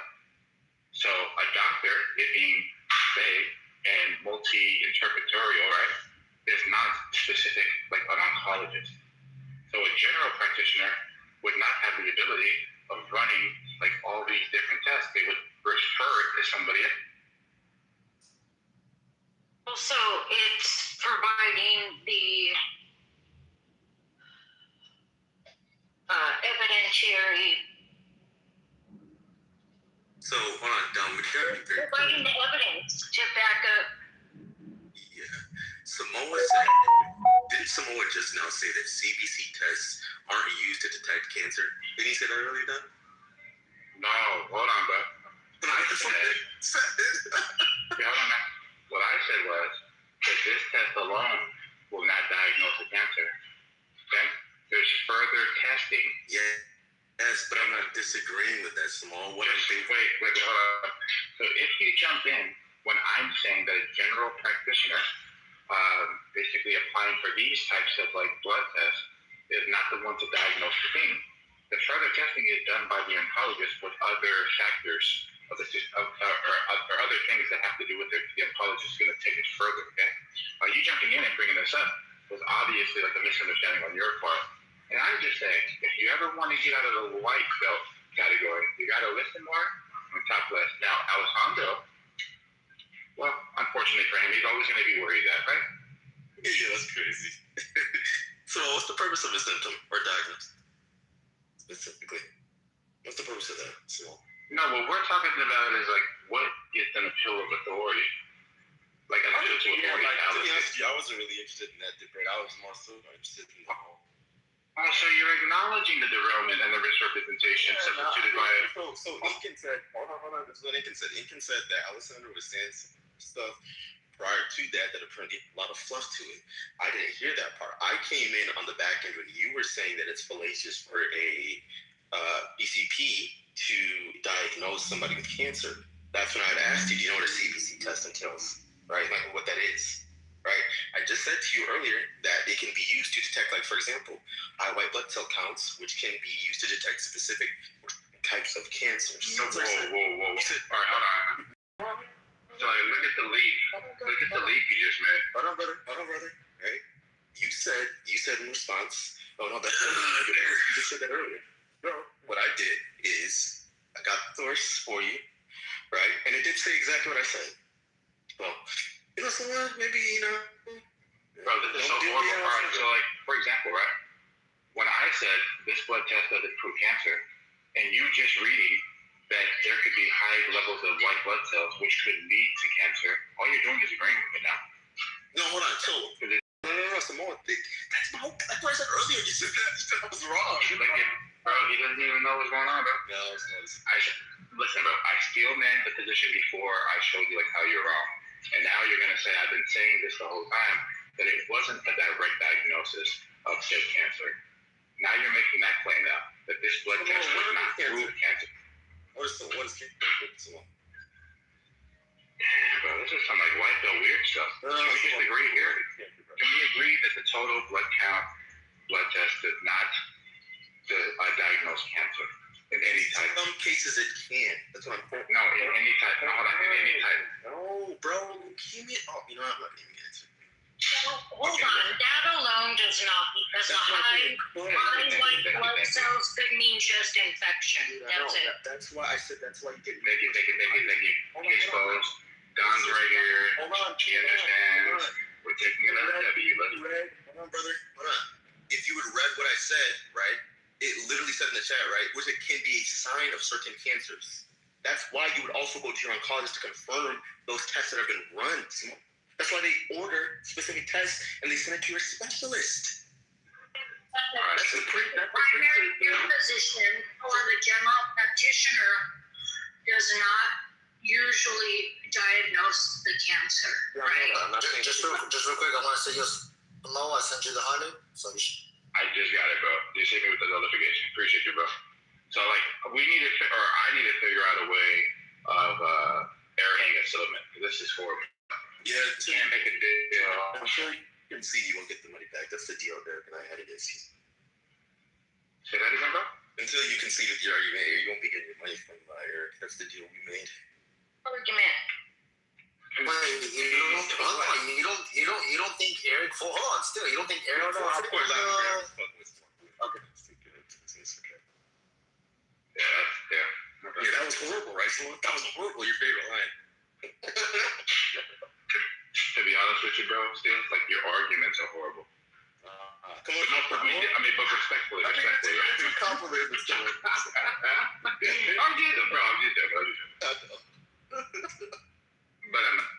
[SPEAKER 3] So a doctor, it being vague and multi-interpretorial, right, is not specific like an oncologist. So a general practitioner would not have the ability of running like all these different tests. They would refer it to somebody else.
[SPEAKER 7] Also, it's providing the evidentiary.
[SPEAKER 9] So hold on, Don.
[SPEAKER 7] Providing the evidence to back up.
[SPEAKER 9] Yeah, Samoa said. Didn't Samoa just now say that CBC tests aren't used to detect cancer? Didn't he say that earlier, Don?
[SPEAKER 3] No, hold on, bro. What I said, hold on, man. What I said was that this test alone will not diagnose the cancer. Okay? There's further testing.
[SPEAKER 9] Yes, but I'm not disagreeing with that, Samoa.
[SPEAKER 3] Wait, hold on. So if you jump in when I'm saying that a general practitioner basically applying for these types of like blood tests is not the one to diagnose the thing. The further testing is done by the oncologist with other factors of the or other things that have to do with it. The oncologist is going to take it further. Okay, you jumping in and bringing this up was obviously like a misunderstanding on your part. And I'm just saying, if you ever want to get out of the white belt category, you got to listen more and top less. Now, Alessandro, well, unfortunately for him, he's always going to be where he's at, right?
[SPEAKER 9] Yeah, that's crazy. So what's the purpose of a symptom or diagnosis? Specifically, what's the purpose of that?
[SPEAKER 3] No, what we're talking about is like, what is an appeal of authority? Like an appeal to authority.
[SPEAKER 9] To be honest with you, I wasn't really interested in that debate. I was more so interested in the whole.
[SPEAKER 3] Oh, so you're acknowledging the derailment and the misrepresentation substituted by it.
[SPEAKER 9] So Incan said, hold on, this is what Incan said. Incan said that Alessandro was saying some stuff prior to that apparently a lot of fluff to it. I didn't hear that part. I came in on the back end when you were saying that it's fallacious for a ECP to diagnose somebody with cancer. That's when I'd asked you, do you know what a CBC test entails? Right? Like what that is. Right? I just said to you earlier that it can be used to detect, like, for example, high white blood cell counts, which can be used to detect specific types of cancers.
[SPEAKER 3] Whoa. All right, hold on. So look at the leap. Look at the leap you just made.
[SPEAKER 9] Hold on, brother. Right? You said in response. Oh no, you just said that earlier. No, what I did is I got the source for you, right? And it did say exactly what I said. Well, so maybe
[SPEAKER 3] Bro, this is so horrible. All right, so like, for example, right? When I said this blood test doesn't prove cancer, and you just reading that there could be high levels of white blood cells which could lead to cancer, all you're doing is agreeing with it now.
[SPEAKER 9] No, hold on, chill. No, some more. That's what I said earlier. You said I was wrong.
[SPEAKER 3] Bro, he doesn't even know what's going on, bro.
[SPEAKER 9] No,
[SPEAKER 3] Listen, bro, I still manned the position before I showed you like how you're wrong. And now you're gonna say I've been saying this the whole time, that it wasn't a direct diagnosis of said cancer. Now you're making that claim now, that this blood test would not prove cancer.
[SPEAKER 9] What is cancer?
[SPEAKER 3] Yeah, bro, this is some like white belt weird stuff. Can we just agree here? Can we agree that the total blood count blood test does not diagnose cancer in any type?
[SPEAKER 9] In some cases it can. That's what I'm saying.
[SPEAKER 3] No, in any type. No, hold on, in any type.
[SPEAKER 9] No, bro, leukemia. Oh, you know what? I'm not even getting into it.
[SPEAKER 7] Hold on, that alone does not, because the high white blood cells could mean just infection. That's it.
[SPEAKER 9] That's why I said that's why you get.
[SPEAKER 3] Thank you. Exposed. Don's right here.
[SPEAKER 9] Hold on.
[SPEAKER 3] She understands. We're taking another W.
[SPEAKER 9] Hold on, brother. Hold on. If you had read what I said, right, it literally said in the chat, right, which it can be a sign of certain cancers. That's why you would also go to your oncologist to confirm those tests that have been run. That's why they order specific tests and they send it to your specialist.
[SPEAKER 7] The primary care physician or the general practitioner does not usually diagnose the cancer, right?
[SPEAKER 6] Just real quick, I want to say yes. Hello, I sent you the 100. So
[SPEAKER 3] I just got it, bro. Just hit me with the notification. Appreciate you, bro. So, like, I need to figure out a way of airing a settlement. This is horrible.
[SPEAKER 9] Yeah,
[SPEAKER 3] Can't make a deal.
[SPEAKER 9] I'm sure you can see you won't get the money back. That's the deal there, and I had it is.
[SPEAKER 3] Say that again, bro?
[SPEAKER 9] Until you concede with the argument, you won't be getting your money from Eric. That's the deal we made.
[SPEAKER 7] Argument.
[SPEAKER 6] wait, you don't think Eric? Hold on, still, you don't think Eric?
[SPEAKER 9] No, of course I don't.
[SPEAKER 6] Okay.
[SPEAKER 9] Yeah, that was horrible, right? So that was horrible. Your favorite line.
[SPEAKER 3] To be honest with you, bro, still, like, your arguments are horrible.
[SPEAKER 9] Come on,
[SPEAKER 3] but respectfully.
[SPEAKER 9] It's a compliment, but still.
[SPEAKER 3] I'm just there, bro. But I'm not.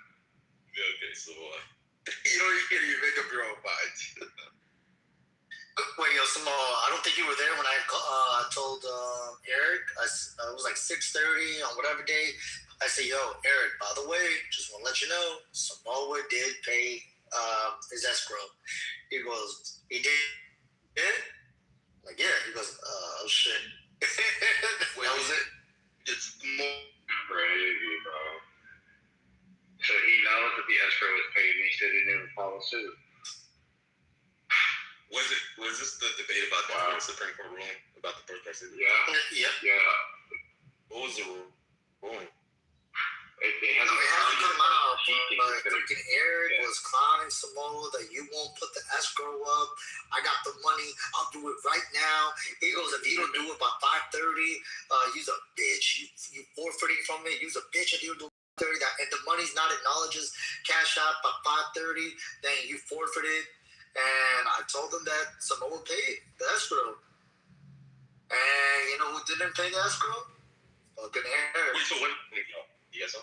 [SPEAKER 9] Yeah, okay, so you can't even make up your own mind.
[SPEAKER 6] Wait, yo, Samo, I don't think you were there when I told Eric. It was like 6:30 on whatever day. I said, yo, Eric, by the way, just want to let you know, Samoa did pay his escrow. He goes, he did? Like, yeah. He goes, oh, shit.
[SPEAKER 9] Wait, was it? It's more
[SPEAKER 3] Crazy, bro. So he knows that the escrow was paid and he still didn't even follow suit.
[SPEAKER 9] Was this the debate about the Supreme Court ruling about the birthright?
[SPEAKER 3] Yeah.
[SPEAKER 9] What was the ruling?
[SPEAKER 3] It
[SPEAKER 6] hasn't come out, but freaking Eric was clowning Samoa that you won't put the escrow up. I got the money. I'll do it right now. He goes, if you don't do it by 5:30, you's a bitch. You forfeiting from it. You's a bitch if you don't do it by 5:30. And the money's not acknowledged as cash out by 5:30, then you forfeited. And I told them that Samoa paid the escrow. And you know who didn't pay the escrow? Fucking Eric.
[SPEAKER 9] Wait, so when? Yes, sir.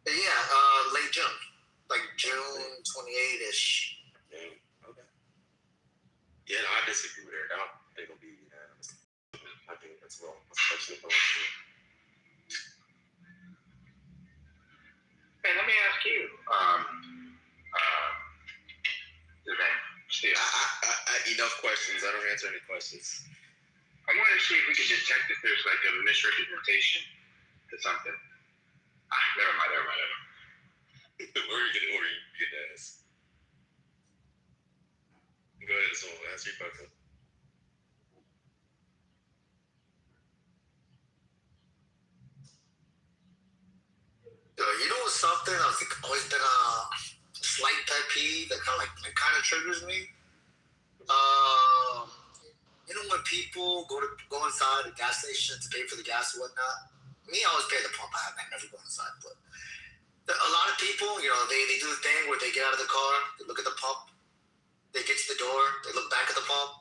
[SPEAKER 6] Yeah, late June. Like June 28-ish.
[SPEAKER 9] Okay. Yeah, no, I disagree with Eric. I don't think it'll be unanimous. I think that's wrong. Especially if
[SPEAKER 3] Hey, let me ask you. Steve.
[SPEAKER 9] Enough questions. I don't answer any questions.
[SPEAKER 3] I wanted to see if we could detect if there's like a misrepresentation to something. Never mind.
[SPEAKER 9] Where are you gonna ask? Go ahead, so answer your question.
[SPEAKER 6] You know what's something I was like, always been a slight pet peeve that kind of triggers me. You know when people go inside a gas station to pay for the gas or whatnot. Me, I always pay the pump. I never go inside, but a lot of people, you know, they do the thing where they get out of the car, they look at the pump, they get to the door, they look back at the pump,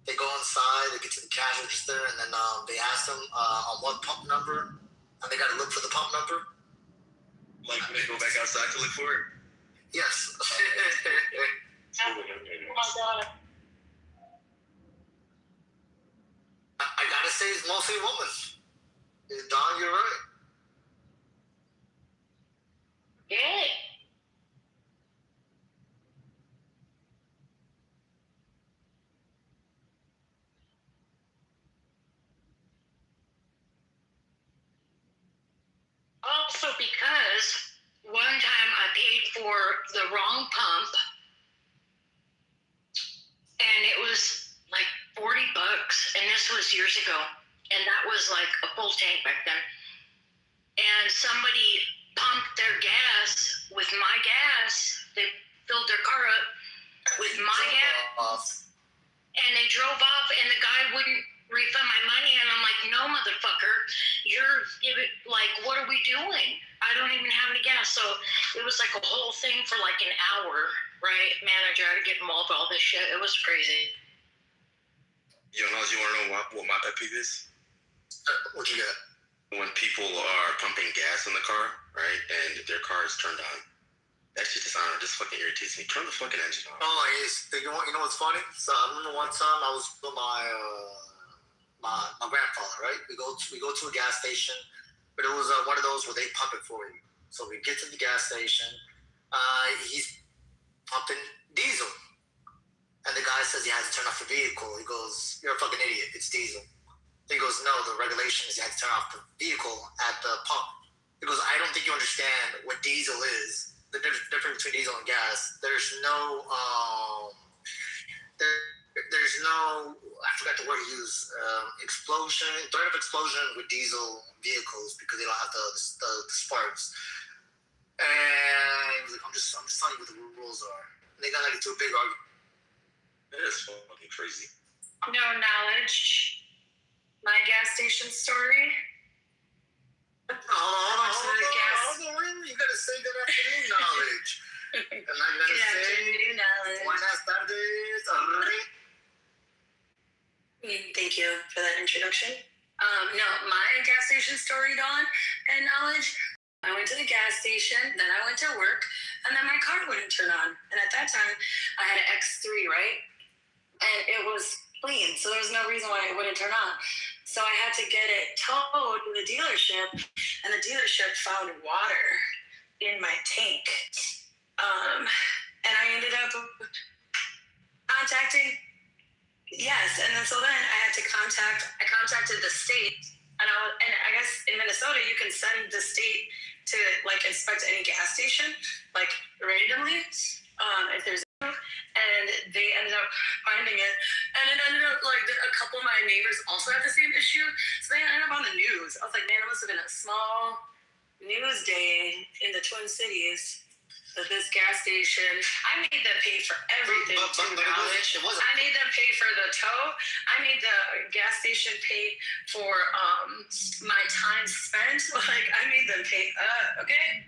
[SPEAKER 6] they go inside, they get to the cash register, and then they ask them on what pump number, and they got to look for the pump number.
[SPEAKER 9] Like when they go back outside to look for it?
[SPEAKER 6] Yes.
[SPEAKER 10] Oh my God.
[SPEAKER 6] I gotta say, it's mostly women. Don, you're right.
[SPEAKER 7] Yeah. Also, because one time I paid for the wrong pump, and it was like $40, and this was years ago, and that was like a full tank back then. And somebody pumped their gas with my gas. They filled their car up with my gas, and they drove off, and the guy wouldn't refund my money, and I'm like, no, motherfucker, you're giving, like, what are we doing? I don't even have any gas. So it was like a whole thing for like an hour, right? Man, I tried to get involved with all this shit. It was crazy.
[SPEAKER 9] You want to know what my pet peeve is?
[SPEAKER 6] What you got?
[SPEAKER 9] When people are pumping gas in the car, right, and their car is turned on. That shit just, I don't know, just fucking irritates me. Turn the fucking engine on.
[SPEAKER 6] Oh, yes. You know what's funny? So I remember one time I was with my grandfather, right? We go to a gas station, but it was one of those where they pump it for you. So we get to the gas station. He's pumping diesel. And the guy says he has to turn off the vehicle. He goes, you're a fucking idiot. It's diesel. He goes, no, the regulation is you have to turn off the vehicle at the pump. He goes, I don't think you understand what diesel is. The difference between diesel and gas. There's no, there's no, I forgot the word he used, threat of explosion with diesel vehicles because they don't have the sparks. And he was like, I'm just telling you what the rules are. And they got like into a big argument.
[SPEAKER 9] That is fucking crazy.
[SPEAKER 12] No knowledge. My gas station story.
[SPEAKER 6] Hold on, really? You gotta say good afternoon knowledge. And I gotta
[SPEAKER 12] Good
[SPEAKER 6] say,
[SPEAKER 12] afternoon knowledge.
[SPEAKER 6] buenas tardes.
[SPEAKER 12] Thank you for that introduction. No, my gas station story, Dawn, and knowledge. I went to the gas station, then I went to work, and then my car wouldn't turn on. And at that time, I had an X3, right? And it was clean, so there was no reason why it wouldn't turn on. So I had to get it towed to the dealership, and the dealership found water in my tank. And I ended up contacting, yes, and then I contacted the state, and I guess in Minnesota you can send the state to like inspect any gas station, like randomly, if there's, and they ended up finding it, and it ended up like a couple of my neighbors also had the same issue, so they ended up on the news. I was like, man, it must have been a small news day in the Twin Cities. That this gas station, I made them pay for everything. I made them pay for the tow. I made the gas station pay for my time spent. Like I made them pay. Okay.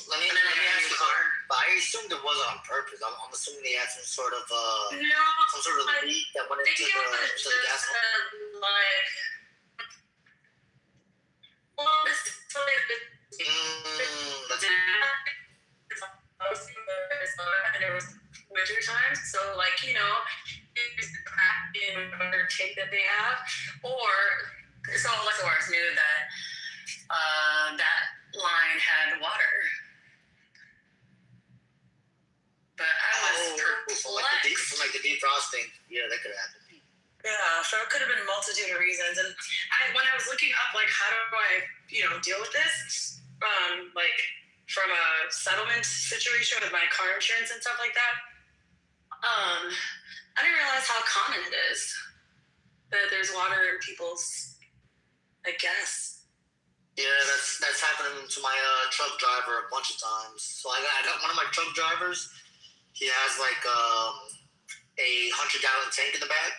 [SPEAKER 6] Let me ask you. But I assumed it wasn't on purpose. I'm assuming they had some sort of leak that went into the gas line.
[SPEAKER 12] And it was winter time, so like in the tank that they have, or so lessors knew that that line had water. But I was perplexed.
[SPEAKER 6] Like the defrosting, yeah, that could happen.
[SPEAKER 12] Yeah, so it could have been a multitude of reasons. And when I was looking up, like, how do I, deal with this, like, from a settlement situation with my car insurance and stuff like that, I didn't realize how common it is that there's water in people's, I guess.
[SPEAKER 6] Yeah, that's happened to my truck driver a bunch of times. So I got one of my truck drivers. He has like a 100-gallon tank in the back.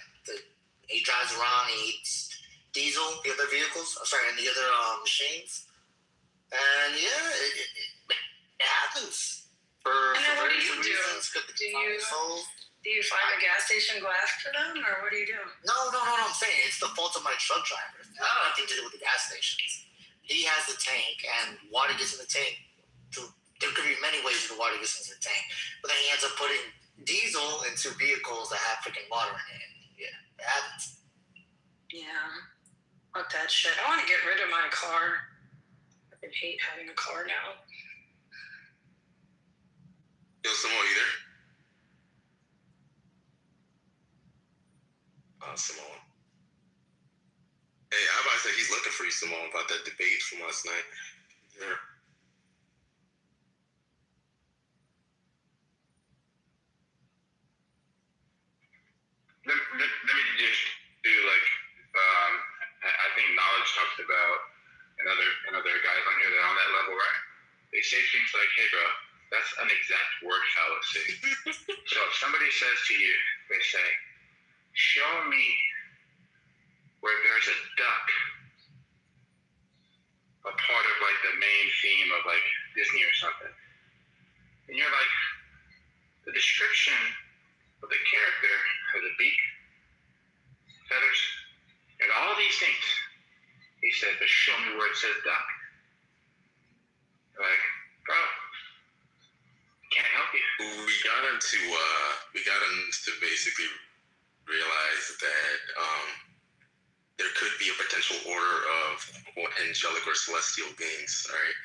[SPEAKER 6] He drives around. He eats diesel, the other vehicles. And the other machines. And yeah, it happens. For
[SPEAKER 12] what do you do?
[SPEAKER 6] Reasons.
[SPEAKER 12] Do you find a gas station, go after them, or what do you do?
[SPEAKER 6] No. I'm saying it's the fault of my truck driver. It has nothing to do with the gas stations. He has the tank, and water gets in the tank. There could be many ways the water gets into the tank, but then he ends up putting diesel into vehicles that have freaking water in it. And yeah, it happens.
[SPEAKER 12] Yeah, fuck that shit. I want to get rid of my car. I hate having a car now.
[SPEAKER 9] Yo, Simone, you there? Simone. Hey, I'm about to say he's looking for you, Simone, about that debate from last night. Yeah.
[SPEAKER 3] Let me just do like I think knowledge talks about and other guys on here that are on that level, right? They say things like, "Hey, bro, that's an exact word fallacy." So if somebody says to you, they say, "Show me where there's a duck," a part of like the main theme of like Disney or something, and you're like, the description of the character has a beak, feathers, and all these things. He said, "But show me where it says duck." Like, bro, can't help you.
[SPEAKER 9] We got him to basically realize that there could be a potential order of angelic or celestial beings. All right.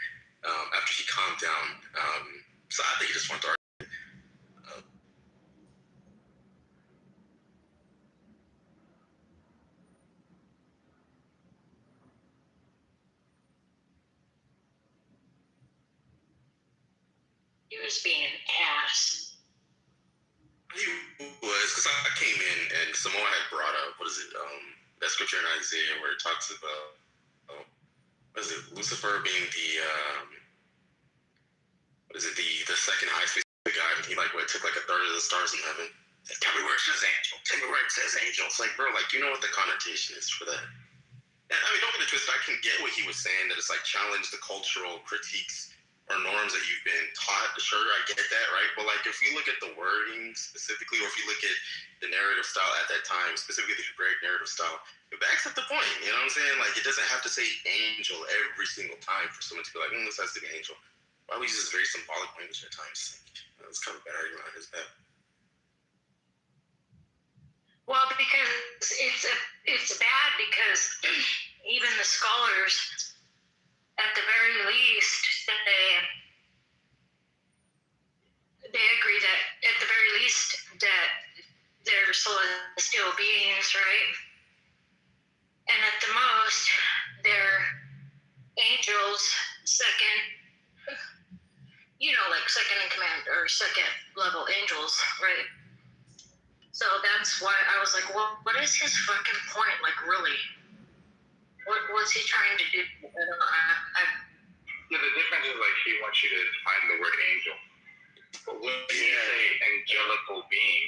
[SPEAKER 9] After he calmed down, so I think he just wanted to argue.
[SPEAKER 7] He was being an ass.
[SPEAKER 9] He was, because I came in and Samoa had brought up, that scripture in Isaiah where it talks about, Lucifer being the second highest guy, and he took like a third of the stars in heaven. Tell me where it says angel. Tell me where it says angel. It's like, bro, you know what the connotation is for that. And I mean, don't get it twisted. I can get what he was saying, that it's like challenge the cultural critiques or norms that you've been taught. Sure, I get that, right? But if you look at the wording specifically, or if you look at the narrative style at that time, specifically the Hebraic narrative style, it backs up the point. You know what I'm saying? It doesn't have to say angel every single time for someone to be like, this has to be angel. Why we use this very symbolic language at times? It's kind of a bad argument on his behalf.
[SPEAKER 7] Well, because it's bad because even the scholars, at the very least, they agree that at the very least that they're celestial beings, right? And at the most, they're angels, second in command or second level angels, right? So that's why I was like, well, what is his fucking point? Really? What's he trying to do? I don't know.
[SPEAKER 3] Yeah, the difference is he wants you to define the word angel. But when you say angelical being,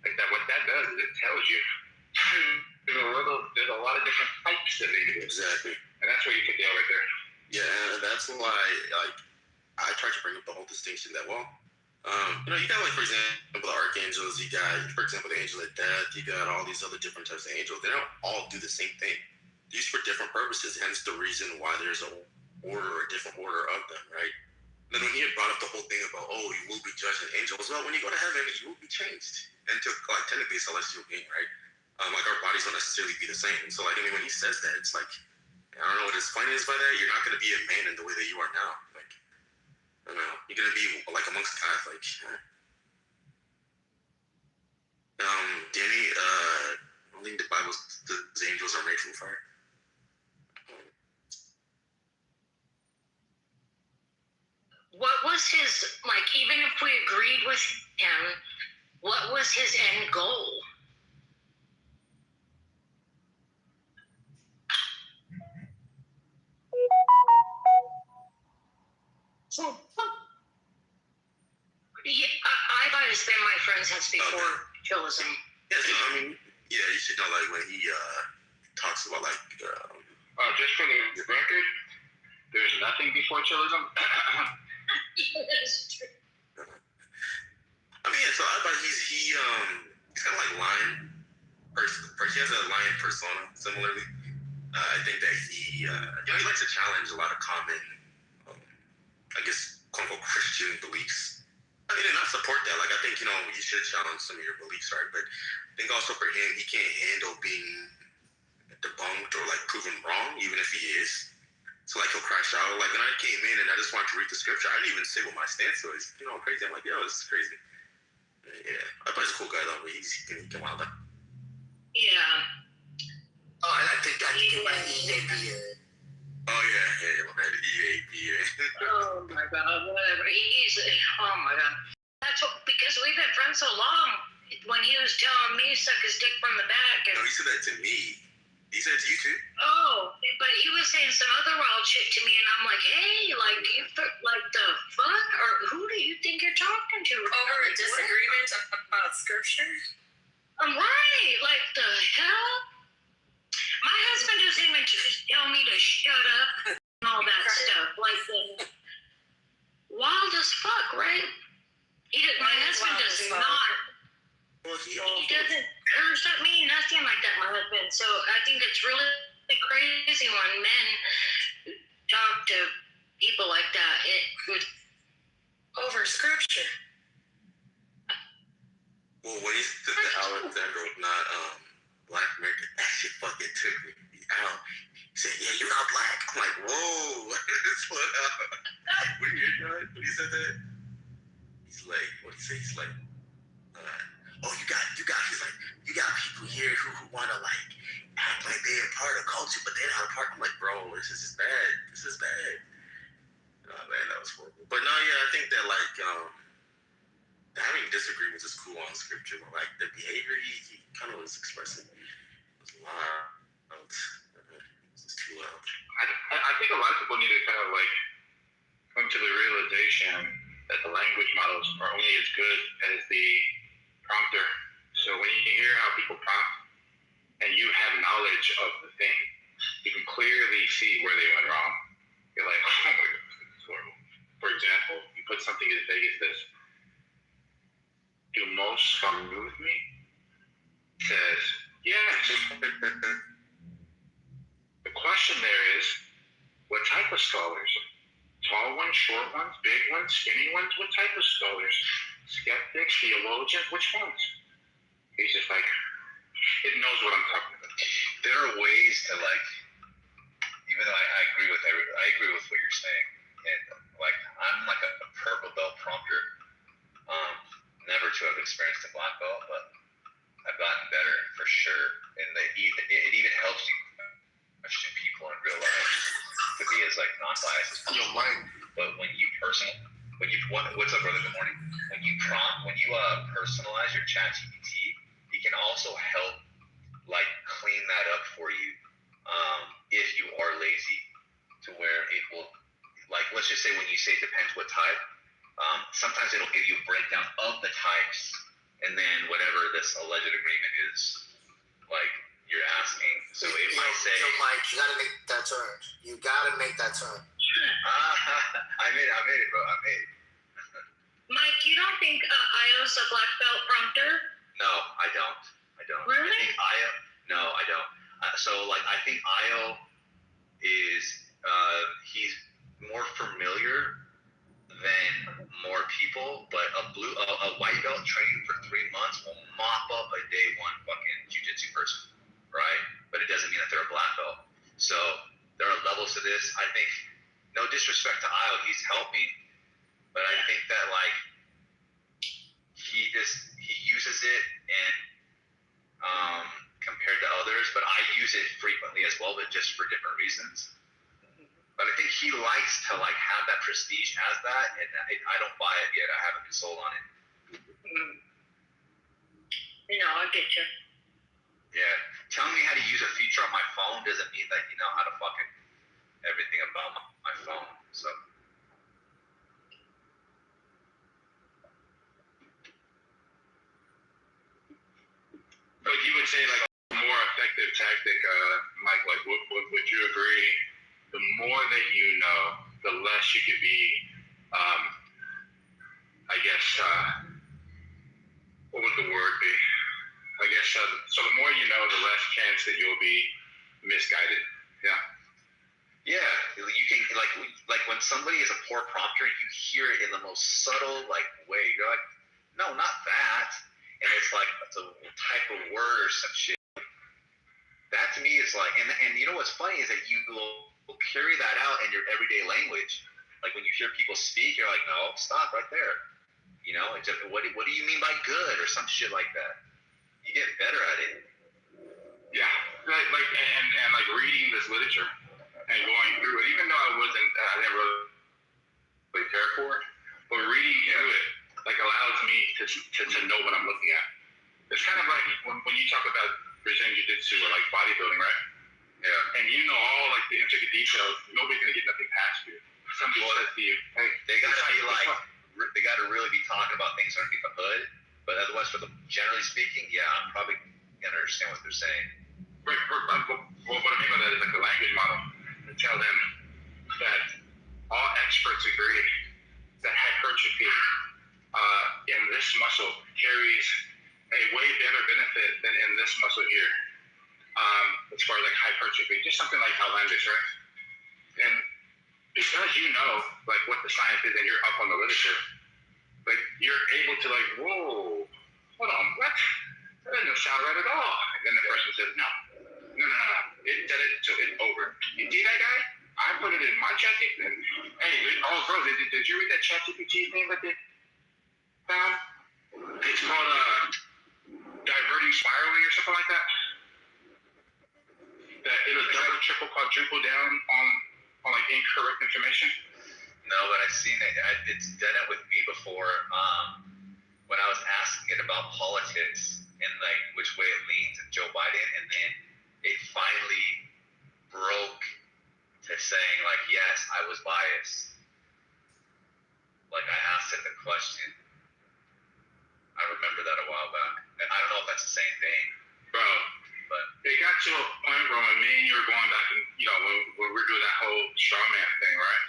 [SPEAKER 3] that, what that does is it tells you there's a lot of different types of angels.
[SPEAKER 9] Exactly.
[SPEAKER 3] And that's where you can deal right there.
[SPEAKER 9] Yeah, and that's why I try to bring up the whole distinction that you got for example the archangels, you got for example the angel of death, you got all these other different types of angels. They don't all do the same thing. They're used for different purposes, hence the reason why there's a different order of them, right? And then when he had brought up the whole thing about you will be judged in angels, well, when you go to heaven, you will be changed into technically a celestial being, right? Our bodies don't necessarily be the same. So I mean when he says that, it's I don't know what his point is by that. You're not going to be a man in the way that you are now. I don't know. You're going to be amongst Catholics. Danny, I don't think the Bible says angels are made from fire.
[SPEAKER 7] What was his, even if we agreed with him What was his end goal? Yeah, I might have been my friend since before Chillism.
[SPEAKER 9] Yeah, so, I mean, yeah, you should know, like, when he talks about, like,
[SPEAKER 3] just for the record, there's nothing before Chillism.
[SPEAKER 7] That's true.
[SPEAKER 9] I mean, yeah, so he's kind of like lion person. He has a lion persona, similarly. I think that he likes to challenge a lot of common, I guess, quote unquote Christian beliefs. I mean, and I support that. Like, I think, you should challenge some of your beliefs, right? But I think also for him, he can't handle being debunked or, like, proven wrong, even if he is. So, like, he'll crash out. Like, when I came in and I just wanted to read the scripture, I didn't even say what my stance was. Crazy. I'm like, yo, this is crazy. Yeah, I thought he's a cool guy, though, but he can wild up.
[SPEAKER 7] Yeah.
[SPEAKER 8] Oh, and I think that he might EAP.
[SPEAKER 9] Oh, yeah, that EAP.
[SPEAKER 7] Oh, my God, whatever. Oh, my God. That's because we've been friends so long. When he was telling me suck his dick from the back.
[SPEAKER 9] No, he said that to me. He said it to you, too?
[SPEAKER 7] Oh, but he was saying some other wild shit to me, and I'm like, hey, like, do you, like, the fuck? Or who do you think you're talking to?
[SPEAKER 12] Over a disagreement about scripture?
[SPEAKER 7] Right, like, the hell? My husband doesn't even tell me to shut up and all that stuff. Like, wild as fuck, right? My husband does not.
[SPEAKER 9] Well,
[SPEAKER 7] He doesn't curse at me, nothing like that, my husband. So I think it's really crazy when men talk to people like that. It would
[SPEAKER 12] Over scripture.
[SPEAKER 9] Well, when he said that Alexander was not Black American, that shit fucking took me out. He said, yeah, you're not black. I'm like, whoa. Slow down. When he said that, he's like, what did he say? He's like, he's like, you got people here who want to, like, act like they're part of culture, but they're not a part. I'm like, bro, this is bad. This is bad. Oh, man, that was horrible. But no, yeah, I think that, like, having disagreements is cool on scripture, but, like, the behavior he kind of was expressing was wild. It's too loud.
[SPEAKER 3] I think a lot of people need to kind of, like, come to the realization that the language models are only as good as the prompter. So when you hear how people prompt and you have knowledge of the thing, you can clearly see where they went wrong. You're like, oh my God, this is horrible. For example, you put something as vague as this. Do most agree with me? Says, yes. The question there is, what type of scholars? Tall ones, short ones, big ones, skinny ones? What type of scholars? Skeptics, theologians, which ones? He's just like, it knows what I'm talking about.
[SPEAKER 1] There are ways to, like, even though I agree with what you're saying, and, like, I'm like a purple belt prompter, never to have experienced a black belt, but I've gotten better for sure, and it even helps you question people in real life to be as, like, non-biased as possible. But when you what's up, brother? Good morning. When you personalize your chat GPT, it can also help, like, clean that up for you if you are lazy, to where it will, like, let's just say when you say it depends what type, sometimes it'll give you a breakdown of the types, and then whatever this alleged agreement is, like, you're asking. So it might say,
[SPEAKER 8] Mike, you gotta make that turn. You gotta make that turn.
[SPEAKER 1] I made it, bro. I made it.
[SPEAKER 7] Mike, you don't think IO's a black belt prompter?
[SPEAKER 1] No, I don't.
[SPEAKER 7] Really?
[SPEAKER 1] I think no, I don't. So, like, I think IO is he's more familiar than more people, but a white belt training for 3 months will mop up a day one fucking jiu-jitsu person, right? But it doesn't mean that they're a black belt. So there are levels to this. I think, no disrespect to IO, he's helping, but I think that, like, he uses it and compared to others, but I use it frequently as well, but just for different reasons. But I think he likes to, like, have that prestige as that, and I don't buy it yet. I haven't been sold on it.
[SPEAKER 7] I get you.
[SPEAKER 13] Yeah. Telling me how to use a feature on my phone doesn't mean that you know how to fucking everything about my phone. So.
[SPEAKER 3] But you would say like a more effective tactic, Mike, like would you agree? The more that you know, the less you could be, I guess, what would the word be? I guess, so the more you know, the less chance that you'll be misguided. Yeah.
[SPEAKER 13] Yeah, you can like when somebody is a poor prompter, you hear it in the most subtle way. You're like, no, not that, and it's like it's a type of word or some shit. That to me is like, and you know what's funny is that you will carry that out in your everyday language. Like when you hear people speak, you're like, no, stop right there. It's just, what do you mean by good or some shit like that? You get better at it.
[SPEAKER 3] Yeah, and like reading this literature and going through it, even though I never really cared for it, but reading through it allows me to know what I'm looking at. It's kind of like when you talk about Brazilian Jiu-Jitsu or like bodybuilding, right?
[SPEAKER 13] Yeah.
[SPEAKER 3] And you know all like the intricate details. Nobody's gonna get nothing past you. Somebody says to you, hey,
[SPEAKER 13] they gotta really be talking about things underneath the hood. But otherwise, generally speaking, yeah, I'm probably gonna understand what they're saying.
[SPEAKER 3] What I mean by that is like the language model. To tell them that all experts agree that hypertrophy in this muscle carries a way better benefit than in this muscle here. As far as like hypertrophy, just something like outlandish, right? And because you know like what the science is and you're up on the literature, like you're able to like, whoa, hold on, what? That doesn't sound right at all. And then the person says, no. It said it, so it's over. You see that guy? I put it in my ChatGPT. Hey, bro, did you read that ChatGPT thing that they found? It's called diverting spiraling or something like that. That it'll double, triple, quadruple down on like incorrect information.
[SPEAKER 13] No, but I've seen it. It's done it with me before. When I was asking it about politics and like which way it leans in Joe Biden, and then it finally broke to saying like, yes, I was biased. Like I asked it the question. I remember that a while back, and I don't know if that's the same thing,
[SPEAKER 3] bro.
[SPEAKER 13] But
[SPEAKER 3] it got to a point where me and you were going back and when we were doing that whole straw man thing, right?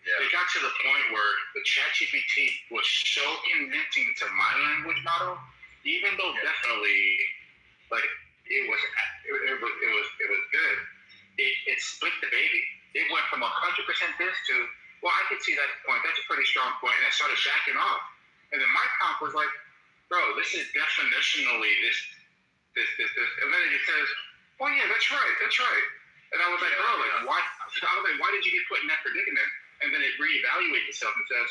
[SPEAKER 13] Yeah.
[SPEAKER 3] It got to the point where the ChatGPT was so convincing to my language model, even though definitely like it was good. It split the baby. It went from 100% this to, well, I could see that point. That's a pretty strong point, and I started backing off. And then my comp was like, bro, this is definitionally this, and then it says, oh yeah, that's right. And I was like, bro, like why? I was like, why did you get put in that predicament? And then it reevaluates itself and says,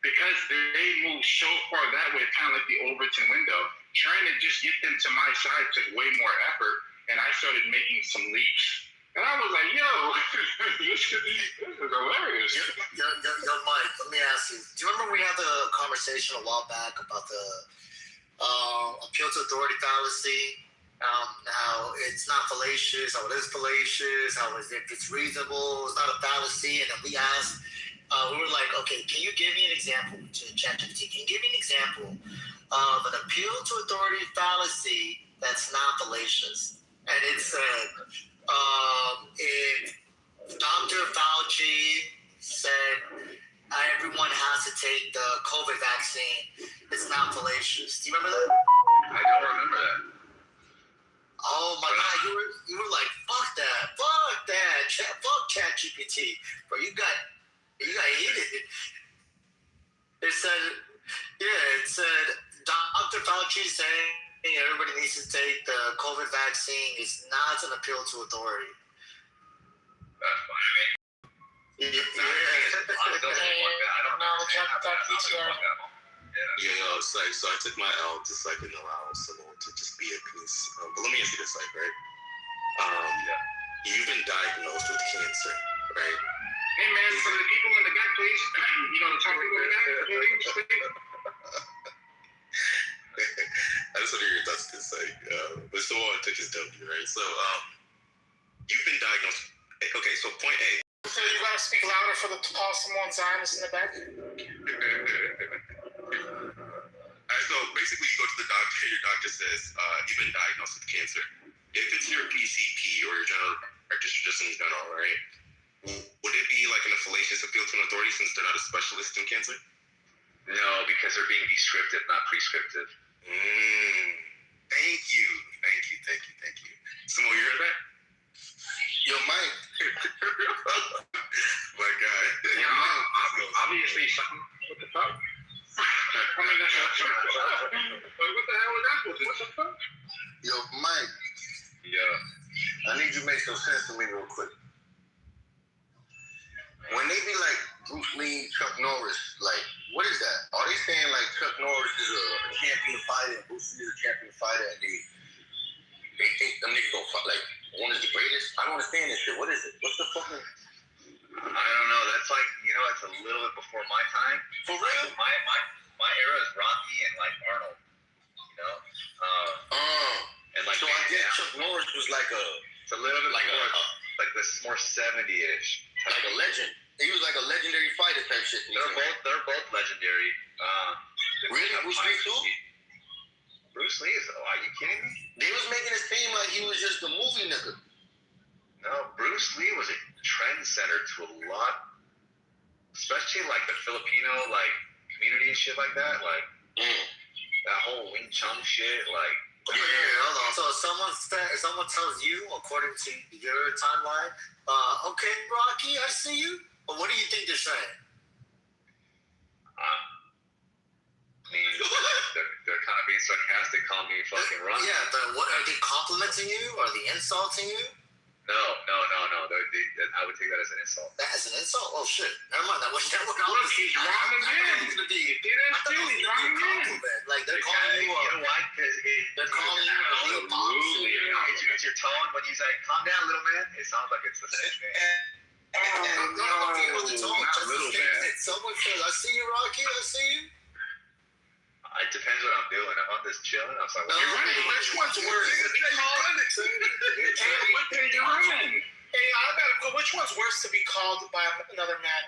[SPEAKER 3] because they move so far that way, kind of like the Overton window, trying to just get them to my side took way more effort, and I started making some leaps. And I was like, yo, this is hilarious.
[SPEAKER 6] Yo, Mike, let me ask you. Do you remember we had the conversation a while back about the appeal to authority fallacy? How it's not fallacious, how it is fallacious, how if it's reasonable, it's not a fallacy. And then we asked, we were like, okay, can you give me an example to ChatGPT? Can you give me an example of an appeal to authority fallacy that's not fallacious? And it said, if Dr. Fauci said everyone has to take the COVID vaccine, it's not fallacious. Do you remember that?
[SPEAKER 13] I don't remember that.
[SPEAKER 6] Oh my God, you were like, fuck that, fuck ChatGPT, bro. You got heated. It said Dr. Fauci saying everybody needs to take the COVID vaccine is not an appeal to authority.
[SPEAKER 13] That's fine. I don't know.
[SPEAKER 9] Yeah, it's like, so I took my L just like an allowance to just be at peace. But let me ask you this, like, right? You've been diagnosed with cancer, right?
[SPEAKER 3] Hey man, for the people in the back, please. The top people in the back, please.
[SPEAKER 9] I just want to hear your thoughts this. Like, but Samoa took his W, right? So, you've been diagnosed. Okay, so point A.
[SPEAKER 11] So you gotta speak louder for the tall Samoan Zionists in the back.
[SPEAKER 9] So basically, you go to the doctor. Your doctor says you've been diagnosed with cancer. If it's your PCP or your general practitioner just in general, right? Would it be like an fallacious appeal to an authority since they're not a specialist in cancer?
[SPEAKER 13] No, because they're being descriptive, not prescriptive.
[SPEAKER 9] Thank you. Samo, you heard that?
[SPEAKER 8] Yo, Mike.
[SPEAKER 9] My God.
[SPEAKER 3] Yeah, obviously something. What the fuck? I mean, what the hell was that? What the fuck?
[SPEAKER 8] Yo, Mike.
[SPEAKER 13] Yeah.
[SPEAKER 8] I need you to make some sense to me real quick. When they be like Bruce Lee, Chuck Norris, like, what is that? Are they saying like Chuck Norris is a champion fighter and Bruce Lee is a champion fighter and they think them niggas gonna fight like one is the greatest? I don't understand this shit. What is it? What's the fucking...
[SPEAKER 13] I don't know. That's like, it's a little bit before my time.
[SPEAKER 8] For real?
[SPEAKER 13] My era is Rocky and like Arnold. And like,
[SPEAKER 8] so I guess Chuck Norris was like
[SPEAKER 13] it's a little bit like this more 70-ish.
[SPEAKER 8] Like a legend. He was like a legendary fighter type shit.
[SPEAKER 13] They're both legendary.
[SPEAKER 8] Really? Bruce Lee too?
[SPEAKER 13] Bruce Lee is, are you kidding me?
[SPEAKER 8] They was making it seem like he was just a movie nigga.
[SPEAKER 13] No, Bruce Lee was a trendsetter to a lot, especially like the Filipino like community and shit like that. Like that whole Wing Chun shit, like.
[SPEAKER 6] Yeah, hold on. So someone tells you, according to your timeline, okay, Rocky, I see you. But what do you think they're saying?
[SPEAKER 13] I mean, they're kind of being sarcastic, calling me fucking Rocky.
[SPEAKER 6] Yeah, but what are they complimenting you? Are they insulting you?
[SPEAKER 13] No. I would take that as an insult.
[SPEAKER 6] As an insult? Oh shit! Never mind. That was
[SPEAKER 3] Look, he's wrong again.
[SPEAKER 6] It's gonna be.
[SPEAKER 3] That's too. He's wrong again.
[SPEAKER 6] Like they're calling you.
[SPEAKER 13] You know why? Because
[SPEAKER 6] they're calling you a little pop.
[SPEAKER 13] It's your tone when you say "calm down, little man." It sounds like it's the same thing.
[SPEAKER 3] Not little man.
[SPEAKER 6] Someone says, "I see you, Rocky. I see you."
[SPEAKER 13] It depends what I'm doing. If I'm just chilling, I'm like,
[SPEAKER 3] You're running. Which one's worse?
[SPEAKER 11] Hey, I gotta. Which one's worse to be called by another man?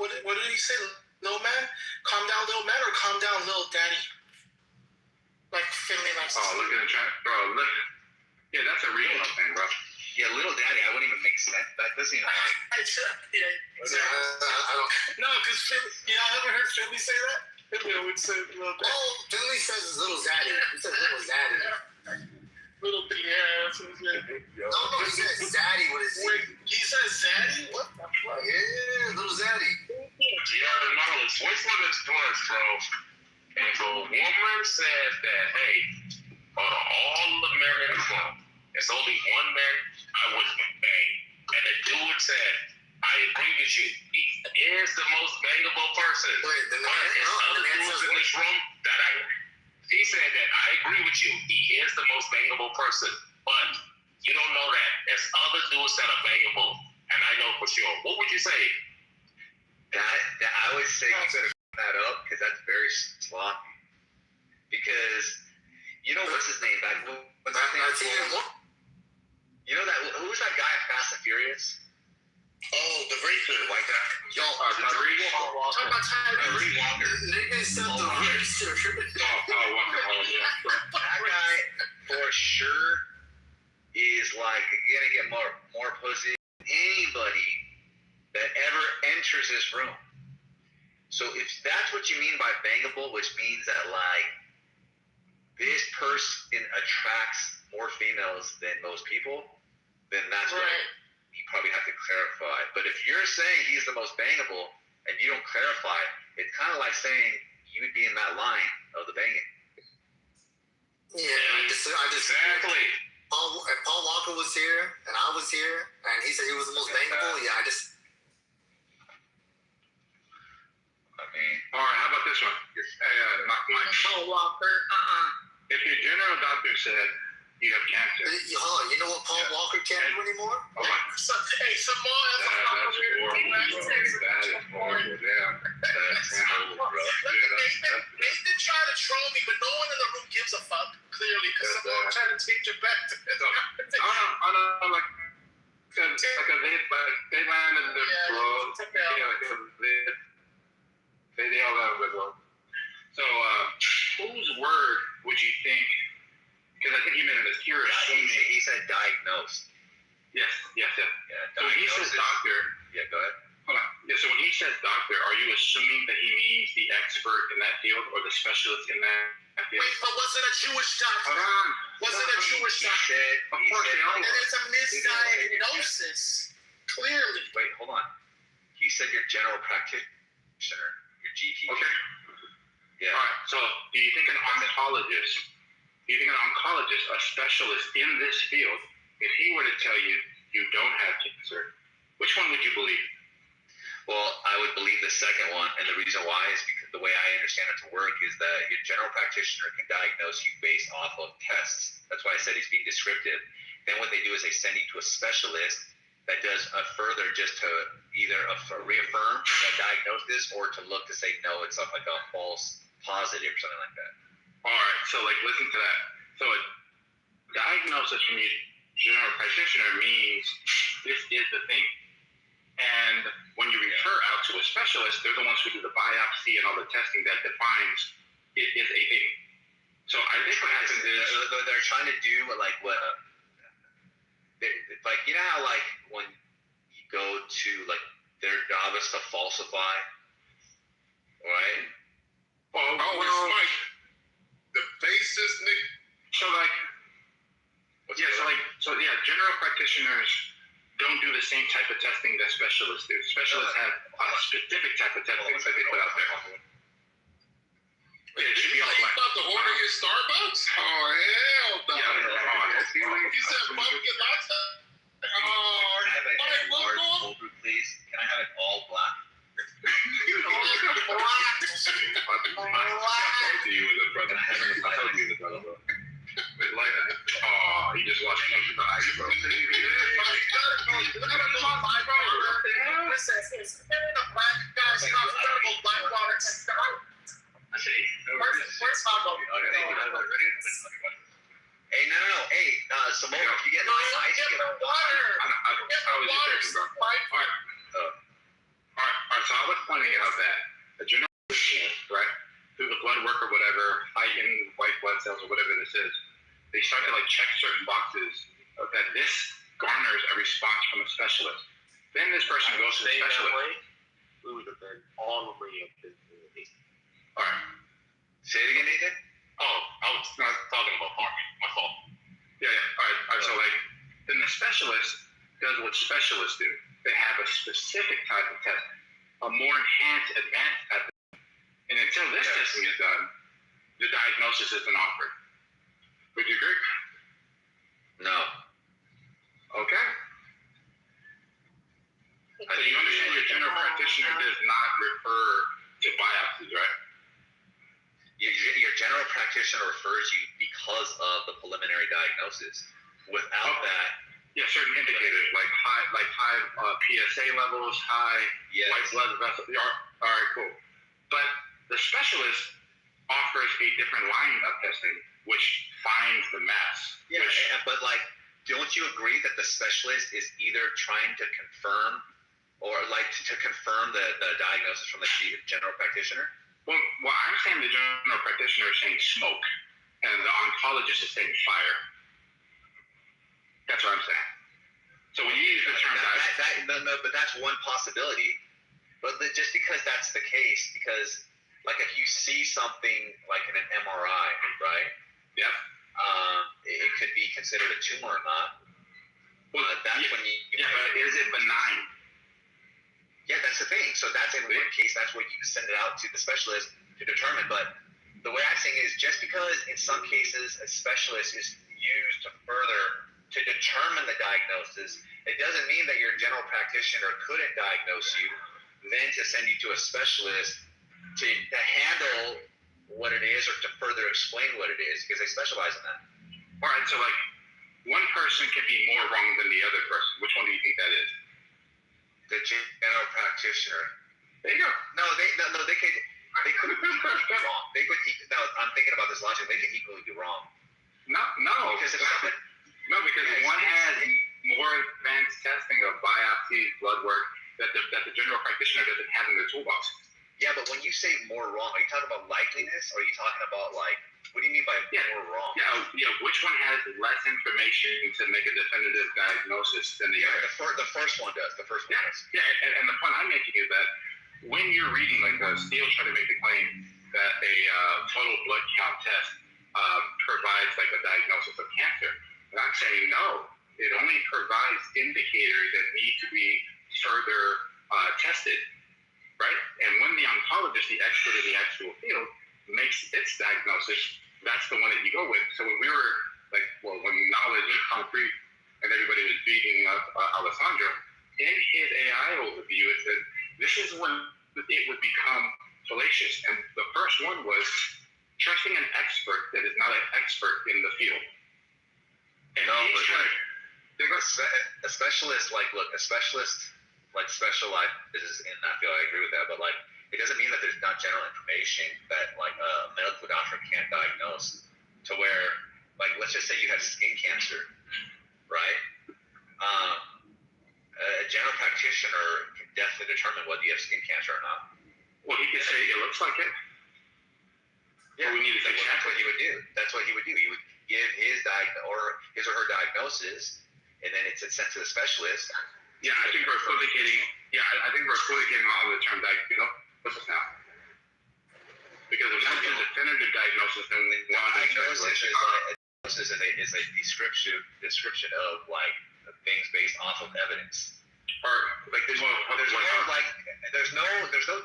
[SPEAKER 11] What did he say, little man? Calm down, little man, or calm down, little daddy? Like Finley likes.
[SPEAKER 3] Oh, look at the chat, bro. Look. Yeah, that's a real thing, bro.
[SPEAKER 13] Yeah, little daddy. I wouldn't even make sense. That doesn't even.
[SPEAKER 11] No, because I haven't heard Finley say that. Finley would say little daddy.
[SPEAKER 6] Oh, Finley says it's little zaddy. He says little zaddy.
[SPEAKER 11] Little yeah, that's what he said.
[SPEAKER 6] No, he says zaddy. What is it?
[SPEAKER 11] Wait, he says zaddy? What the fuck?
[SPEAKER 6] Yeah, little zaddy.
[SPEAKER 3] Yeah, no, which one is worse, bro? If a woman says that, hey, out of all the men in the room, there's only one man I would bang, and the dude said, I agree with you. He is the most bangable person.
[SPEAKER 6] Wait, the man
[SPEAKER 3] dudes in this room that he said that I agree with you. He is the most bangable person, but you don't know that. There's other dudes that are bangable, and I know for sure. What would you say?
[SPEAKER 13] That I would say you better that up because that's very sloppy. Because what's his name? What's his name? You know that who's that guy at Fast and Furious?
[SPEAKER 8] Oh, the racer,
[SPEAKER 13] white guy.
[SPEAKER 3] Yo, Tyrese
[SPEAKER 11] Talk about
[SPEAKER 3] Tyrese Walker.
[SPEAKER 6] Nigga said the racer.
[SPEAKER 3] Walker.
[SPEAKER 13] That guy for sure is like gonna get more pussy than anybody that ever enters this room. So if that's what you mean by bangable, which means that like this person attracts more females than most people, then that's right. What you probably have to clarify. But if you're saying he's the most bangable and you don't clarify, it's kind of like saying you would be in that line of the banging.
[SPEAKER 6] Yeah, I just
[SPEAKER 3] exactly.
[SPEAKER 6] Paul Walker was here and I was here and he said he was the most bangable. Yeah,
[SPEAKER 3] all right, how about this one?
[SPEAKER 7] Paul Walker,
[SPEAKER 3] If your general doctor said you have cancer,
[SPEAKER 6] you know what Paul Walker can't do anymore?
[SPEAKER 13] Oh my.
[SPEAKER 6] Hey, Samoa has a
[SPEAKER 13] That's horrible, bro. That is horrible. Damn. That's horrible, bro.
[SPEAKER 6] Nathan tried to troll me, but no one in the room gives a fuck, clearly, because Samoa tried to take you back to it.
[SPEAKER 3] I know, like, they landed their bro. They all got it, bro. So, whose word would you think? Because I think he meant it as you're assuming.
[SPEAKER 13] He said diagnosed.
[SPEAKER 3] Yes.
[SPEAKER 13] Yeah,
[SPEAKER 3] So when he says doctor,
[SPEAKER 13] yeah, go ahead.
[SPEAKER 3] hold on. Yeah, so when he says doctor, are you assuming that he means the expert in that field or the specialist in that field?
[SPEAKER 6] Wait, but was it a Jewish doctor?
[SPEAKER 3] Hold on.
[SPEAKER 6] Was it a Jewish doctor?
[SPEAKER 3] Of course, they all
[SPEAKER 6] And
[SPEAKER 3] were.
[SPEAKER 6] it's a misdiagnosis, clearly.
[SPEAKER 13] Wait, hold on. He said your general practitioner, your GP.
[SPEAKER 3] Okay.
[SPEAKER 13] Yeah.
[SPEAKER 3] All right. So do you think an oncologist, a specialist in this field, if he were to tell you you don't have cancer, which one would you believe?
[SPEAKER 13] Well, I would believe the second one, and the reason why is because the way I understand it to work is that your general practitioner can diagnose you based off of tests. That's why I said he's being descriptive. Then what they do is they send you to a specialist that does a further just to either reaffirm that diagnosis or to look to say, no, it's like a false positive or something like that.
[SPEAKER 3] All right. So like, listen to that. So a diagnosis from your general practitioner means this is the thing. And when you refer out to a specialist, they're the ones who do the biopsy and all the testing that defines it is a thing. So I think what happens is
[SPEAKER 13] they're trying to do like you know how like when you go to like their job is to falsify, right?
[SPEAKER 2] It's Mike, the basis, Nick.
[SPEAKER 3] So general practitioners don't do the same type of testing that specialists do. Specialists have a specific type of testing that they put out there.
[SPEAKER 2] It should be all black. You about to order your Starbucks? Oh, hell no. You said pumpkin latte?
[SPEAKER 13] Can I have a large cold brew, please? Can I have it all black?
[SPEAKER 3] He just watched him to the ice, bro.
[SPEAKER 6] Where's Hobbo?
[SPEAKER 13] Hey, no. Hey, Samoa, if you get ice, you get
[SPEAKER 6] water.
[SPEAKER 3] I was just joking, bro. All right, so I was pointing out that the general practitioner, right, through the blood work or whatever, heightened white blood cells or whatever this is, they start to like check certain boxes that this garners a response from a specialist. Then this person goes to the specialist.
[SPEAKER 4] We would have been all over you.
[SPEAKER 3] All right.
[SPEAKER 13] Say it again, Nathan.
[SPEAKER 3] Oh, I was not talking about parking. My fault. Yeah. All right. So like, then the specialist does what specialists do. They have a specific type of testing, a more enhanced, advanced type of testing. And until this testing is done, the diagnosis isn't offered. Would you agree?
[SPEAKER 13] No.
[SPEAKER 3] Okay. So you understand your general practitioner does not refer to biopsies, right?
[SPEAKER 13] Your general practitioner refers you because of the preliminary diagnosis. Without that,
[SPEAKER 3] certain indicators like high PSA levels, high white blood vessels. All right, cool. But the specialist offers a different line of testing, which finds the mass.
[SPEAKER 13] Yeah, but like, don't you agree that the specialist is either trying to confirm or like to confirm the diagnosis from the general practitioner?
[SPEAKER 3] Well, I'm saying the general practitioner is saying smoke, and the oncologist is saying fire. That's what I'm saying. So when you use the term
[SPEAKER 13] but that's one possibility. But just because that's the case, because like if you see something like in an MRI, right?
[SPEAKER 3] Yeah.
[SPEAKER 13] It could be considered a tumor or not. When you
[SPEAKER 3] but is it benign?
[SPEAKER 13] Yeah, that's the thing. So that's in one case, that's what you send it out to the specialist to determine. But the way I'm saying is just because in some cases a specialist is used to determine the diagnosis, it doesn't mean that your general practitioner couldn't diagnose you, then to send you to a specialist to handle what it is or to further explain what it is, because they specialize in that.
[SPEAKER 3] All right, so like one person can be more wrong than the other person. Which one do you think that is?
[SPEAKER 13] The general practitioner.
[SPEAKER 3] There you go.
[SPEAKER 13] No, they could be wrong. They could. No, I'm thinking about this logic. They could equally be wrong.
[SPEAKER 3] No,
[SPEAKER 13] because if someone,
[SPEAKER 3] because one has more advanced testing of biopsies, blood work that the general practitioner doesn't have in their toolbox.
[SPEAKER 13] Yeah, but when you say more wrong, are you talking about likeliness, or are you talking about like, what do you mean by more wrong?
[SPEAKER 3] Yeah. Which one has less information to make a definitive diagnosis than the other?
[SPEAKER 13] The first one does. The first one does.
[SPEAKER 3] Yeah, and the point I'm making is that when you're reading, like Steele's trying to make the claim that a total blood count test provides like a diagnosis of cancer, and I'm saying no. It only provides indicators that need to be further tested. Right? And when the oncologist, the expert in the actual field, makes its diagnosis, that's the one that you go with. So when we were when knowledge and concrete and everybody was beating up Alessandro, in his AI overview, it said, this is when it would become fallacious. And the first one was trusting an expert that is not an expert in the field. And
[SPEAKER 13] a specialist, a specialist specializes in that field. I agree with that, but it doesn't mean that there's not general information that a medical doctor can't diagnose. To where, let's just say you have skin cancer, right? A general practitioner can definitely determine whether you have skin cancer or not.
[SPEAKER 3] Well, he could say it looks like it.
[SPEAKER 13] Yeah, we need to that's what he would do. That's what he would do. He would give his or her diagnosis, and then it's sent to the specialist.
[SPEAKER 3] Yeah, I think we're equivocating. Yeah, I think we're equivocating on the term diagnosis now. Because if that's a definitive diagnosis, then
[SPEAKER 13] diagnosis is a description of things based off of evidence. Or there's no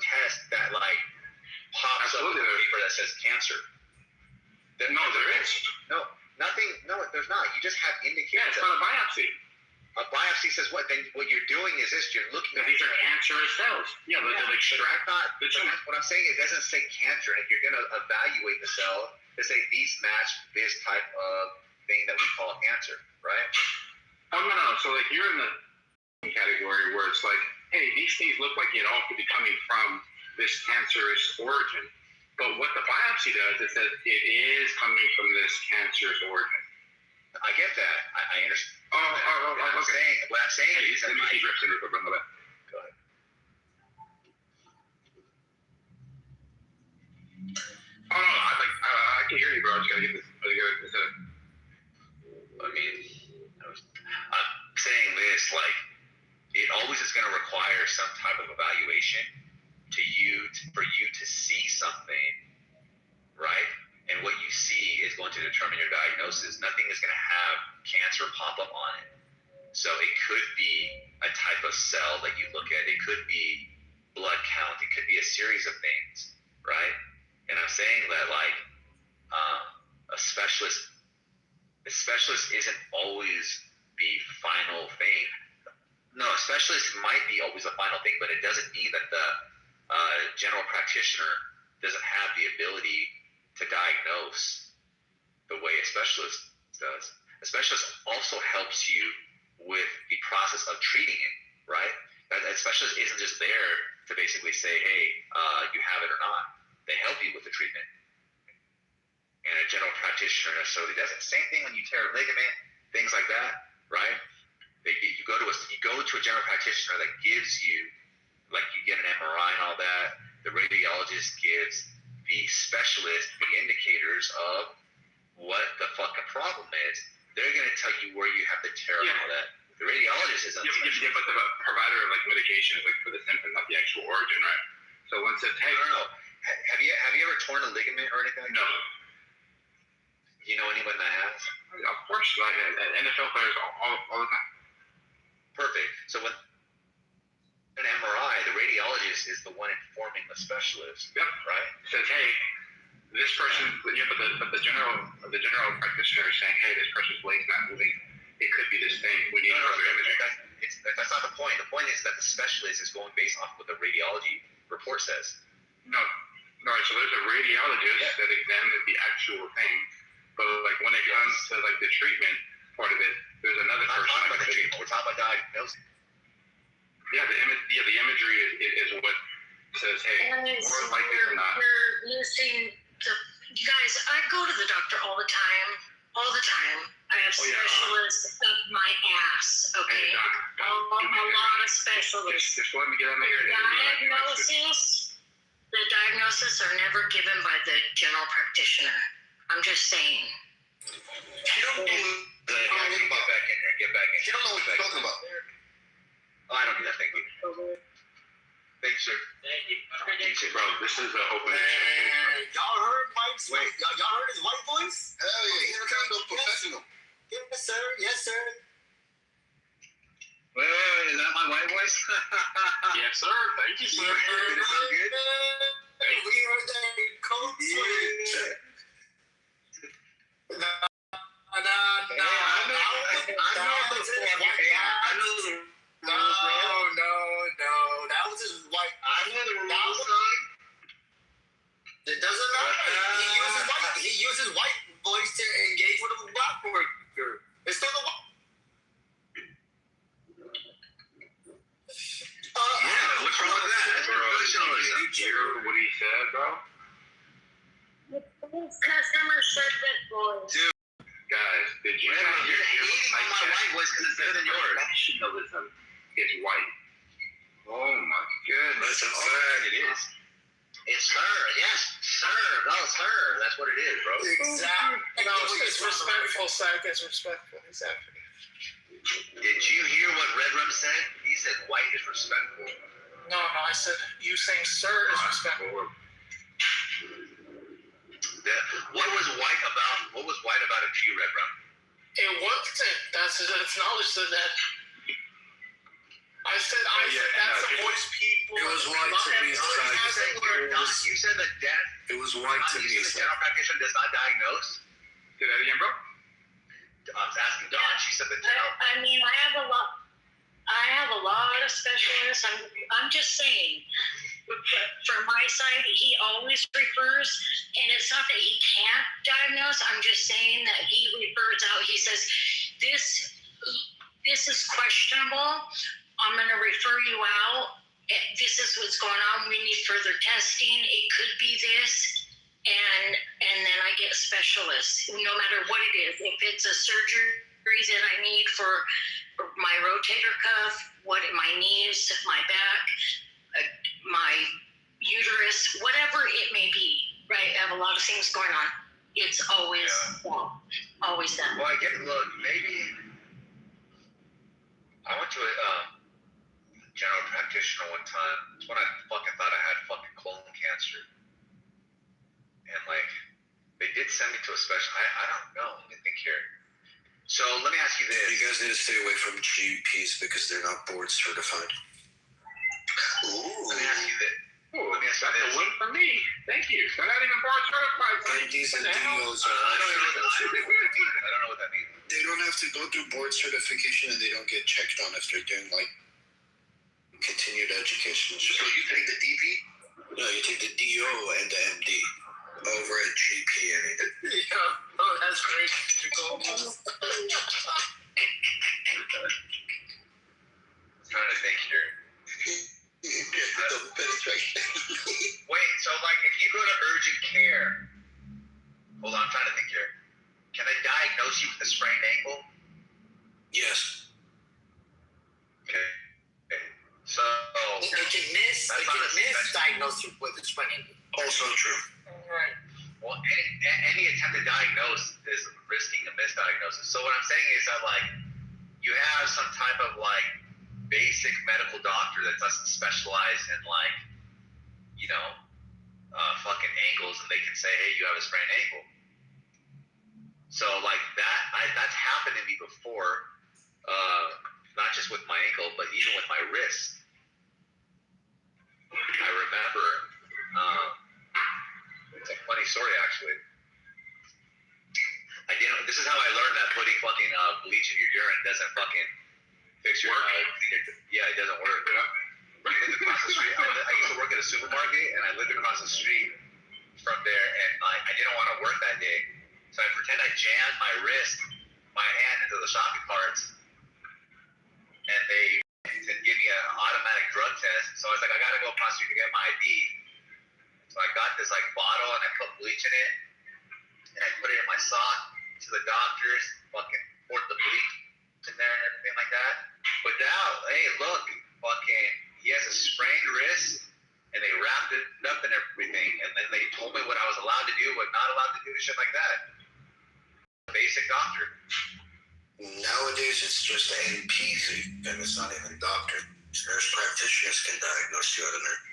[SPEAKER 13] test that pops up in a paper that says cancer.
[SPEAKER 3] There is.
[SPEAKER 13] No, nothing. No, there's not. You just have indicators.
[SPEAKER 3] Yeah, it's not a biopsy.
[SPEAKER 13] A biopsy says what? Then what you're doing is this: you're looking at
[SPEAKER 3] these are cancerous cells. Yeah, but they'll extract.
[SPEAKER 13] What I'm saying, it doesn't say cancer. If you're going to evaluate the cell, to say these match this type of thing that we call cancer, right?
[SPEAKER 3] Oh no. So you're in the category where it's hey, these things look like it all could be coming from this cancerous origin. But what the biopsy does, it says it is coming from this cancerous origin.
[SPEAKER 13] I get that. I understand.
[SPEAKER 3] Okay.
[SPEAKER 13] What I'm saying is
[SPEAKER 3] let me keep ripping it. Go ahead. Oh no, I can hear you, bro. I just gotta get this.
[SPEAKER 13] I'm saying this it always is going to require some type of evaluation for you to see something, right? And what you see is going to determine your diagnosis. Nothing is going to have cancer pop up on it. So it could be a type of cell that you look at. It could be blood count. It could be a series of things, right? And I'm saying that a specialist isn't always the final thing. No, a specialist might be always the final thing, but it doesn't mean that the general practitioner doesn't have the ability to diagnose the way a specialist does. A specialist also helps you with the process of treating it, right? A specialist isn't just there to basically say, hey, you have it or not. They help you with the treatment. And a general practitioner necessarily doesn't. Same thing when you tear a ligament, things like that, right? You go to a general practitioner that gives you, you get an MRI and all that. The radiologist gives the specialist the indicators of what the fucking problem is. They're going to tell you where you have the tear and all that. The radiologist is
[SPEAKER 3] but the provider of medication is for the symptom, not the actual origin, right? So once it's hey,
[SPEAKER 13] no. Have you ever torn a ligament or anything like that?
[SPEAKER 3] No.
[SPEAKER 13] Do you know anyone that has?
[SPEAKER 3] Of course, NFL players all the time.
[SPEAKER 13] Perfect. So when an MRI, the radiologist is the one informing the specialist.
[SPEAKER 3] Yep.
[SPEAKER 13] Right.
[SPEAKER 3] Says, hey, this person. Yeah, but the general practitioner is saying, hey, this person's leg's not moving. It could be this thing. We need further imaging.
[SPEAKER 13] That's not the point. The point is that the specialist is going based off what the radiology report says.
[SPEAKER 3] No. So there's a radiologist that examines the actual thing, but when it comes to the treatment, part of it. There's another
[SPEAKER 2] We're not
[SPEAKER 3] person.
[SPEAKER 2] talking about the treatment. We're talking about diagnosis.
[SPEAKER 3] Yeah, the imagery is what says, hey,
[SPEAKER 7] And
[SPEAKER 3] more likely than not.
[SPEAKER 7] you're missing the. You guys, I go to the doctor all the time. All the time. I have specialists up my ass. Okay.
[SPEAKER 3] Hey, doc,
[SPEAKER 7] a lot of specialists.
[SPEAKER 3] Just let me get on the air.
[SPEAKER 7] The diagnosis are never given by the general practitioner. I'm just saying.
[SPEAKER 2] You don't know what you're talking about.
[SPEAKER 13] Get back in there. Get back in.
[SPEAKER 2] You don't know what you're talking about.
[SPEAKER 13] Oh, I don't do that. Thank you. Thanks, sir.
[SPEAKER 3] Bro, this is an open
[SPEAKER 6] Y'all heard Mike's? Y'all heard his white voice?
[SPEAKER 2] Hell yeah, he's kind of professional.
[SPEAKER 6] Yes, sir. Yes, sir.
[SPEAKER 13] Wait, is that my white voice?
[SPEAKER 3] Yes, sir. Thank you, sir.
[SPEAKER 13] Did it sound good?
[SPEAKER 6] We heard that code switch. No. That was his white.
[SPEAKER 13] I know the rules, son.
[SPEAKER 6] It doesn't matter. He uses white voice to engage with a black worker. It's still the white.
[SPEAKER 13] Yeah, what's wrong with that? That's professionalism.
[SPEAKER 3] Did you hear what he said, bro?
[SPEAKER 7] Customer service voice.
[SPEAKER 3] Dude, guys, did you
[SPEAKER 13] You're
[SPEAKER 3] not hear
[SPEAKER 13] hating on my white voice because it's better than yours.
[SPEAKER 3] Professionalism is white. Oh my goodness.
[SPEAKER 13] That's absurd. It is. It's sir. Yes, sir. No, sir. That's what it is, bro.
[SPEAKER 6] Exactly.
[SPEAKER 11] No, it's respectful, sir. It's respectful. Exactly.
[SPEAKER 13] Did you hear what Red Rum said? He said white is respectful.
[SPEAKER 11] No, I said you saying sir is respectful.
[SPEAKER 13] What was white about it to you, Red Rum?
[SPEAKER 11] It wasn't. That's knowledge to that. I said that's the voice people.
[SPEAKER 8] It was white to me.
[SPEAKER 13] You said that
[SPEAKER 8] It was white to me.
[SPEAKER 13] You said the general practitioner does not diagnose?
[SPEAKER 3] Say that again, bro?
[SPEAKER 13] I was asking Dawn. She said the general.
[SPEAKER 7] I mean, I have a lot of specialists. I'm just saying. From my side, he always refers, and it's not that he can't diagnose. I'm just saying that he refers out. He says, "This is questionable. I'm going to refer you out. This is what's going on. We need further testing. It could be this." And then I get specialists, no matter what it is. If it's a surgery that I need for my rotator cuff, my knees, my back, my uterus, whatever it may be, right? I have a lot of things going on. It's always that.
[SPEAKER 13] Well, I get, look, maybe I went to a general practitioner one time. It's when I fucking thought I had fucking colon cancer. And like, they did send me to a special. I don't know. Let me think here. So let me ask you this.
[SPEAKER 8] You guys need to stay away from GPs because they're not board certified.
[SPEAKER 13] Let me ask you this.
[SPEAKER 3] That's a win for me. Thank you. They're not even board certified.
[SPEAKER 8] MDs and DOs are
[SPEAKER 13] I don't know what that means.
[SPEAKER 8] They don't have to go through board certification and they don't get checked on if they're doing like continued education.
[SPEAKER 13] So you take the DP?
[SPEAKER 8] No, you take the DO and the MD over at GP.
[SPEAKER 6] Oh, that's great.
[SPEAKER 13] Trying to think here. Wait, so like if you go to urgent care, hold on, I'm trying to think here. Can I diagnose you with a sprained ankle?
[SPEAKER 8] Yes.
[SPEAKER 13] Okay. So
[SPEAKER 6] They can misdiagnose you with a sprained ankle.
[SPEAKER 8] Also true.
[SPEAKER 6] Right.
[SPEAKER 13] well, any attempt to diagnose is risking a misdiagnosis. So what I'm saying is that like you have some type of like basic medical doctor that doesn't specialize in like, you know, fucking ankles, and they can say, hey, you have a sprained ankle. So like that's happened to me before, not just with my ankle, but even with my wrist. I remember, it's a funny story actually. This is how I learned that putting fucking bleach in your urine doesn't fucking fix your yeah, it doesn't work. I lived across the street. I used to work at a supermarket, and I lived across the street from there, and I didn't want to work that day, so I pretend I jammed my wrist, my my hand into the shopping carts, and they to give me an automatic drug test. So I was like, I gotta go across the street to get my ID. So I got this like bottle and I put bleach in it, and I put it in my sock to the doctors, fucking poured the bleach in there and everything like that. But now, hey, look, fucking, he has a sprained wrist, and they wrapped it up and everything, and then they told me what I was allowed to do, what not allowed to do, shit like that. Basic doctor.
[SPEAKER 8] Nowadays, it's just a NPZ, and it's not even doctor. Nurse practitioners can diagnose you at a nurse.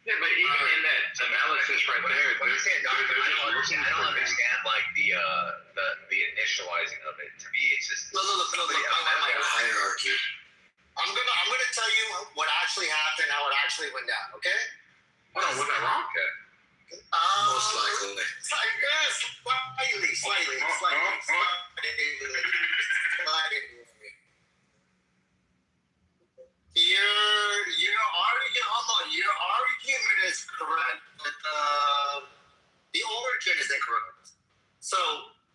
[SPEAKER 3] Yeah, but even in that analysis right there,
[SPEAKER 13] when you say a doctor, I don't understand like the initializing of it. To me, it's just
[SPEAKER 6] Look,
[SPEAKER 8] hierarchy.
[SPEAKER 6] I'm gonna tell you what actually happened, how it actually went down. Okay?
[SPEAKER 3] Hold on, was that wrong? Okay.
[SPEAKER 8] Most likely.
[SPEAKER 6] Slightly. Your argument is correct, but the origin is incorrect. So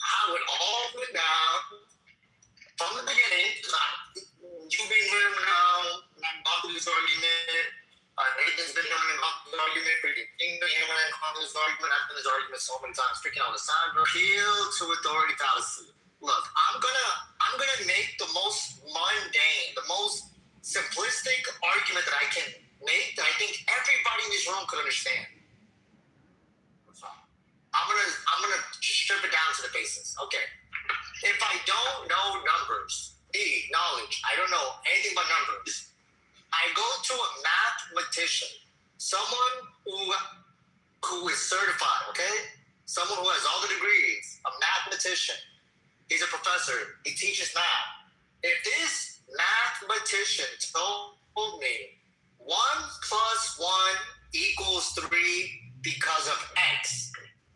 [SPEAKER 6] how it all went down from the beginning, you've been hearing about this argument. Nathan's been hearing about this argument. Freaking been hearing about this argument. I've been this argument so many times. Freaking Alessandro. Appeal to authority fallacy. Look, I'm gonna make the most mundane, the most simplistic argument that I can make that I think everybody in this room could understand. I'm gonna strip it down to the basics. Okay. If I don't know numbers, knowledge, I don't know anything about numbers. I go to a mathematician, someone who is certified, okay? Someone who has all the degrees, a mathematician. He's a professor. He teaches math. If this mathematician told me 1 + 1 = 3 because of X,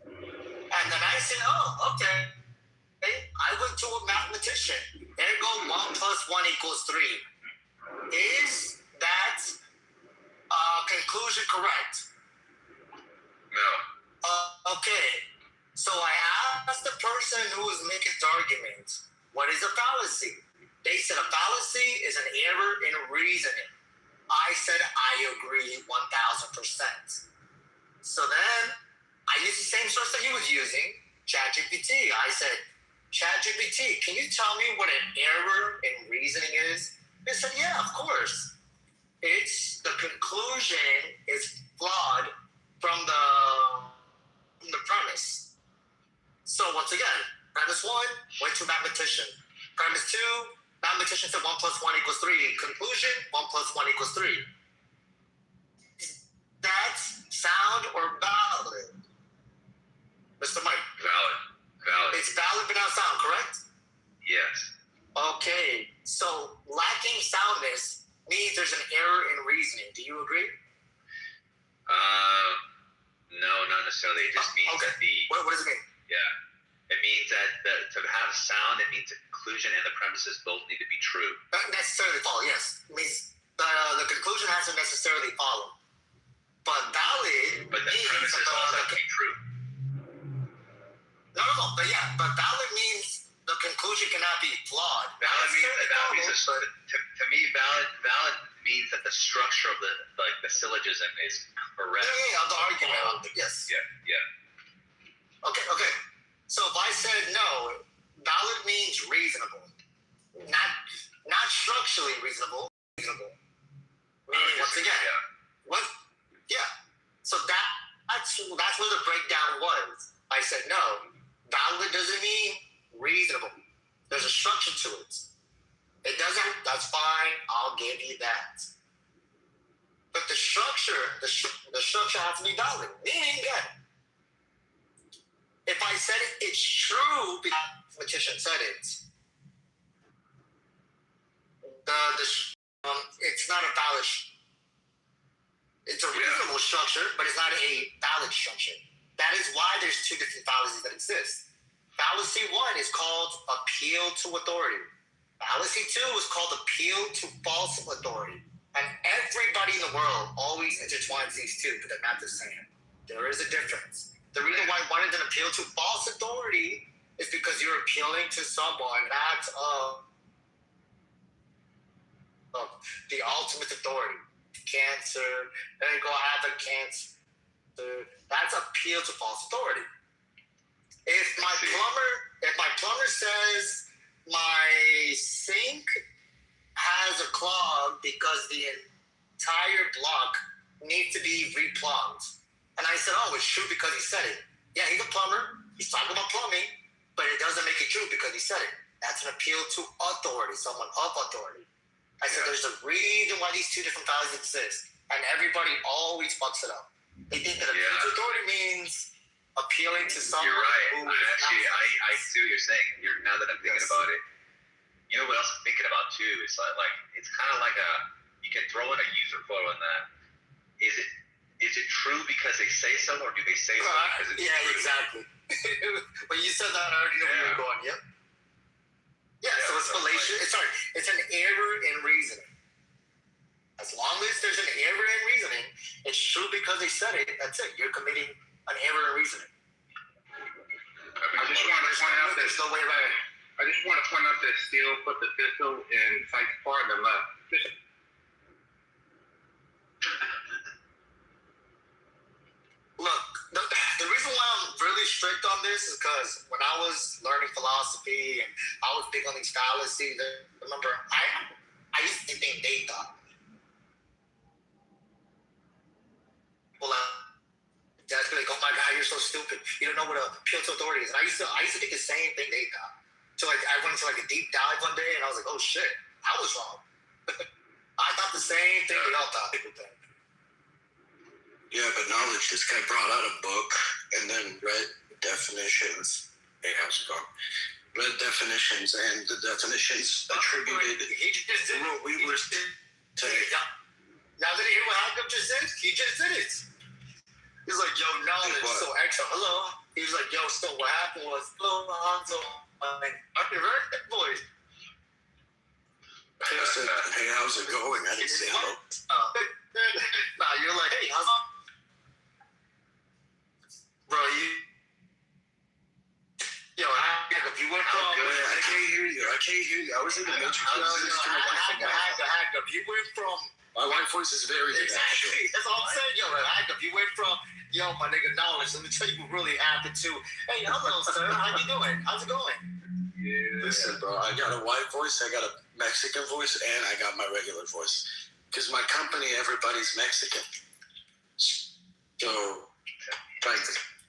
[SPEAKER 6] and then I said, oh, okay. I went to a mathematician. There go 1 + 1 = 3. Is that conclusion correct?
[SPEAKER 13] No.
[SPEAKER 6] Okay. So I asked the person who was making the argument, what is a fallacy? They said a fallacy is an error in reasoning. I said, I agree 1000%. So then I used the same source that he was using, ChatGPT. I said, ChatGPT, can you tell me what an error in reasoning is? They said, yeah, of course. It's the conclusion is flawed from the premise. So once again, premise 1, went to mathematician. Premise 2, mathematician said 1 + 1 = 3. Conclusion, 1 + 1 = 3. That's sound or valid? Mr. Mike?
[SPEAKER 13] Valid.
[SPEAKER 6] It's valid but not sound, correct?
[SPEAKER 13] Yes.
[SPEAKER 6] Okay, so lacking soundness means there's an error in reasoning. Do you agree?
[SPEAKER 13] No, not necessarily. It just means that the...
[SPEAKER 6] What does it mean?
[SPEAKER 13] Yeah. It means that to have sound, it means the conclusion and the premises both need to be true.
[SPEAKER 6] Not necessarily follow, yes. It means the conclusion has to necessarily follow. But valid
[SPEAKER 13] But the premises also have to be true.
[SPEAKER 6] No, but valid means the conclusion cannot be flawed.
[SPEAKER 13] Valid means to me, valid means that the structure of the syllogism is correct.
[SPEAKER 6] Yeah, the argument. Yes.
[SPEAKER 13] Yeah.
[SPEAKER 6] Okay. So if I said no, valid means reasonable, not structurally reasonable. Meaning once again, what? Yeah. So that's where the breakdown was. I said no. Valid doesn't mean reasonable. There's a structure to it. It doesn't. That's fine. I'll give you that. But the structure has to be valid. Meaning, again, if I said it's true because the mathematician said it, it's not a valid. It's a reasonable structure, but it's not a valid structure. That is why there's two different fallacies that exist. Fallacy 1 is called appeal to authority. Fallacy 2 is called appeal to false authority. And everybody in the world always intertwines these two because they're not the same. There is a difference. The reason why one is an appeal to false authority is because you're appealing to someone that's of the ultimate authority. Cancer, then go have a cancer. That's appeal to false authority. If my plumber says my sink has a clog because the entire block needs to be replumbed, and I said, "Oh, it's true because he said it." Yeah, he's a plumber. He's talking about plumbing, but it doesn't make it true because he said it. That's an appeal to authority, someone of authority. I said, there's a reason why these two different values exist, and everybody always fucks it up. They think that appeal to authority means appealing to someone.
[SPEAKER 13] You're right.
[SPEAKER 6] Who
[SPEAKER 13] I see what you're saying. Now that I'm thinking about it, you know what else I'm thinking about too? It's like it's kind of like you can throw in a user quote on that. Is it true because they say so, or do they say so because it's true?
[SPEAKER 6] Exactly. When you said that, I already knew where you were going. Yep. Yeah, so it's fallacious. It's an error in reasoning. As long as there's an error in reasoning, it's true because they said it. That's it. You're committing an error in reasoning.
[SPEAKER 3] I just want to point out
[SPEAKER 6] there's no way around it.
[SPEAKER 3] I just want to point out that Steele put the pistol in Sykes' part and left.
[SPEAKER 6] Look, the reason why I'm really strict on this is because when I was learning philosophy and I was big on these fallacies, remember, I used to think they thought. Well, that's like, oh my God, you're so stupid. You don't know what appeal to authority is. And I used to think the same thing they thought. So like, I went into like a deep dive one day and I was like, oh shit, I was wrong. I thought the same thing they all thought people think.
[SPEAKER 14] Yeah, but knowledge, this guy brought out a book and then read definitions. Hey, how's it going? Read definitions, and the definitions attributed
[SPEAKER 6] He just did
[SPEAKER 14] what we were saying.
[SPEAKER 6] Now that you hear what Hackett just did, he just did it. He's like, yo, knowledge so extra. Hello. He was like, yo, so what happened was, hello, Hanzo. I heard that voice.
[SPEAKER 14] I said, hey, how's it going? I didn't say hello.
[SPEAKER 6] Nah, you're like, hey, how's it? Bro, yo, if you went from...
[SPEAKER 14] I can't hear you. I was in the Matrix.
[SPEAKER 6] Hackett, if you went from...
[SPEAKER 14] My white voice is very big.
[SPEAKER 6] Exactly. That's all I'm saying, yo. Hackett, if you went from, yo, my nigga, knowledge, let me tell you what really happened to, hey, hello, sir. How you doing? How's it going?
[SPEAKER 14] Yeah. Listen, bro, I got a white voice, I got a Mexican voice, and I got my regular voice. Because my company, everybody's Mexican. So, like,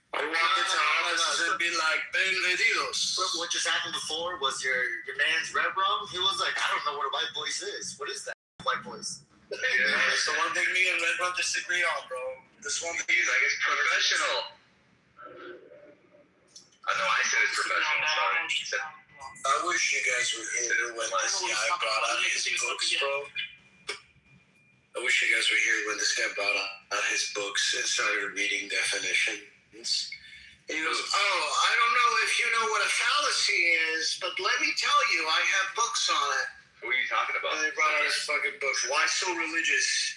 [SPEAKER 14] I walk into offices and be like, "Bienvenidos."
[SPEAKER 6] What just happened before was your man's red rum. He was like, I don't know what a white voice is. What is that white voice?
[SPEAKER 14] Yeah, it's the one thing me and Red Rum disagree on, bro. This one thing
[SPEAKER 13] He's like, it's professional. I know I said it's professional. Sorry. He said,
[SPEAKER 14] I wish you guys were here when this guy brought out his books, bro. I wish you guys were here when this guy brought out his books and started reading definitions. And he goes, oh, I don't know if you know what a fallacy is, but let me tell you, I have books on it.
[SPEAKER 13] who are you talking about?
[SPEAKER 14] And they brought out his fucking books. Why so religious?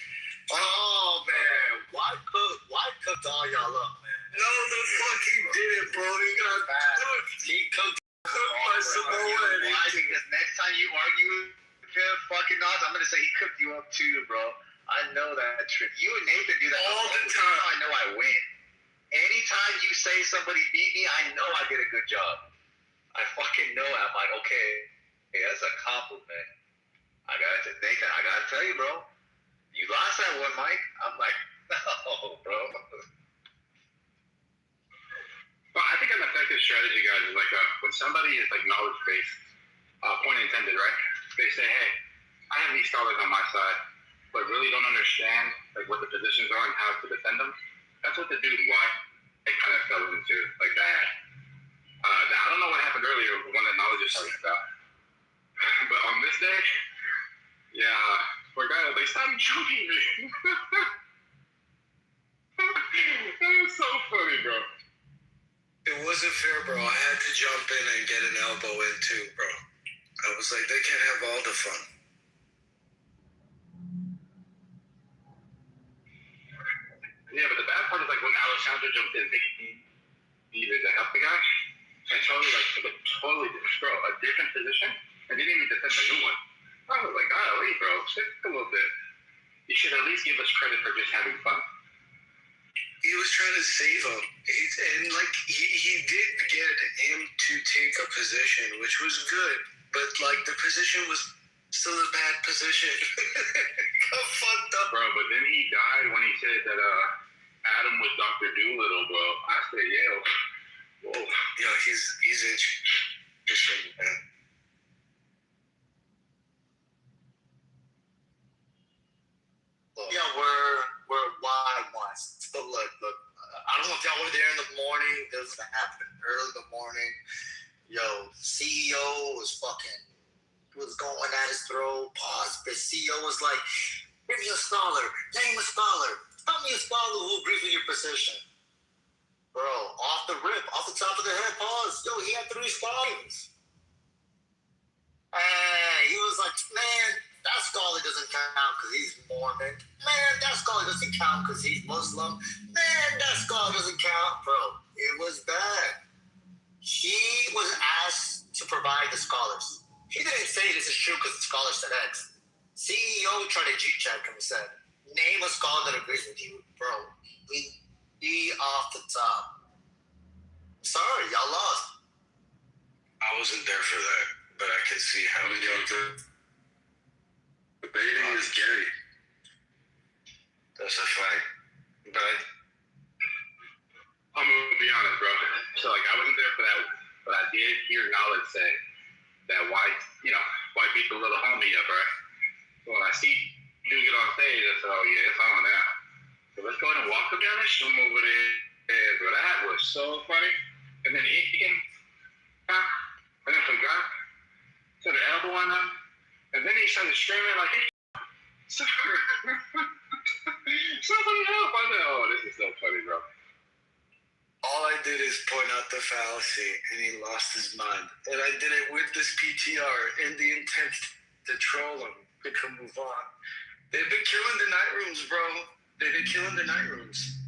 [SPEAKER 6] Oh, man. Why cooked all y'all up, man?
[SPEAKER 14] No, the fuck he did, bro. He got cooked.
[SPEAKER 6] He cooked
[SPEAKER 14] By Samoa.
[SPEAKER 13] I think this next time you argue with him, fucking odds, I'm gonna say he cooked you up too, bro. I know that trick. You and Nathan do that
[SPEAKER 14] all the time.
[SPEAKER 13] I know I win. Anytime you say somebody beat me, I know I did a good job. I fucking know. I'm like, okay, hey, that's a compliment. Nathan, I gotta tell you, bro. You lost that one, Mike. I'm like, no, bro.
[SPEAKER 3] Well, I think an effective strategy, guys, is like when somebody is like knowledge-based, point intended, right? They say, hey, I have these scholars on my side, but really don't understand like what the positions are and how to defend them. That's what the dude White kind of fell into, like that. Now, I don't know what happened earlier when that knowledge is talking about, but on this day, yeah, poor guy, they stopped joking me. That was so funny, bro.
[SPEAKER 14] It wasn't fair, bro. I had to jump in and get an elbow in too, bro. I was like, they can't have all the fun.
[SPEAKER 3] Yeah, but the bad part is like when Alessandro jumped in, he needed to help the guy. So and totally like took a totally a different position, and they didn't even defend the new one. I was like, golly, bro, stick a little bit. You should at least give us credit for just having fun.
[SPEAKER 14] He was trying to save him, he did get him to take a position, which was good, but like the position was still a bad position. Got fucked up,
[SPEAKER 3] bro. But then he died when he said that Adam was Dr. Doolittle, bro. I said, yeah, whoa.
[SPEAKER 14] Yeah, he's interesting, man. Yeah, we're wide ones. So look, I don't know if y'all were there in the morning. This happened early in the morning. Yo, CEO was going at his throat. Pause. But CEO was like, give me a scholar. Name a scholar. Tell me a scholar who agrees with your position. Bro, off the rip, off the top of the head, pause. Yo, he had 3 scholars. He was like, man, that scholar doesn't count because he's Mormon. Man, that scholar doesn't count because he's Muslim. Man, that scholar doesn't count. Bro, it was bad. He was asked to provide the scholars. He didn't say this is true because the scholar said X. CEO tried to G-check him and said, name a scholar that agrees with you. Bro, be off the top. Sorry, y'all lost.
[SPEAKER 8] I wasn't there for that, but I can see how debating is gay. That's a fact. But
[SPEAKER 3] I'm gonna be honest, bro. So like, I wasn't there for that, but I did hear knowledge say that white people a little homie up, right? So when I see you get on stage, I said, oh yeah, it's on now. So let's go ahead and walk him down the street over there. But that was so funny. And then he came, and then some guy set an elbow on him, and then he started screaming like, hey, somebody help. I said, oh, this is so funny, bro.
[SPEAKER 14] All I did is point out the fallacy, and he lost his mind. And I did it with this PTR in the intent to troll him, to move on. They've been killing the night rooms, bro. They've been killing the night rooms.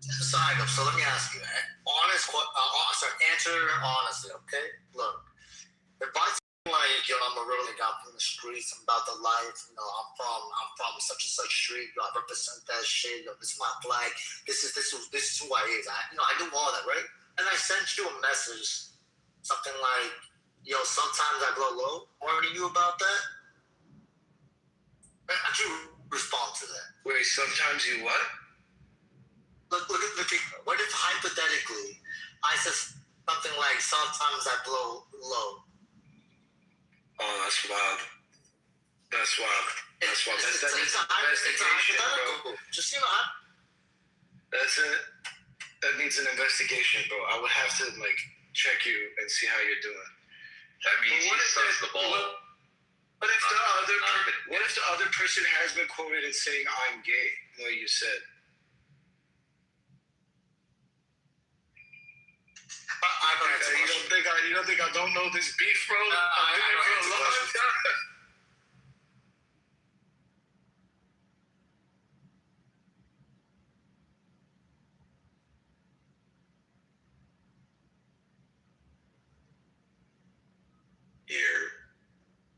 [SPEAKER 14] So let me ask you, answer honestly, okay? Look, if I feel like, yo, I'm a real nigga, I'm from the streets, I'm about the life, I'm from such and such street, I represent that shit, this is my flag, this is who I is. I do all that, right? And I sent you a message, something like, yo, sometimes I blow low. Worry you about that? How'd you respond to that? Wait, sometimes you what? Look, what if hypothetically I said something like, sometimes I blow low? Oh, that's wild. That's wild. That's wild. It's a hypothetical. Just, that's it. That needs an investigation, bro. I would have to, check you and see how you're doing.
[SPEAKER 13] That means he sucks the ball.
[SPEAKER 14] What if the other person has been quoted as saying, I'm gay, the way you said? You don't think I don't know this beef, bro? I've been here for a long time.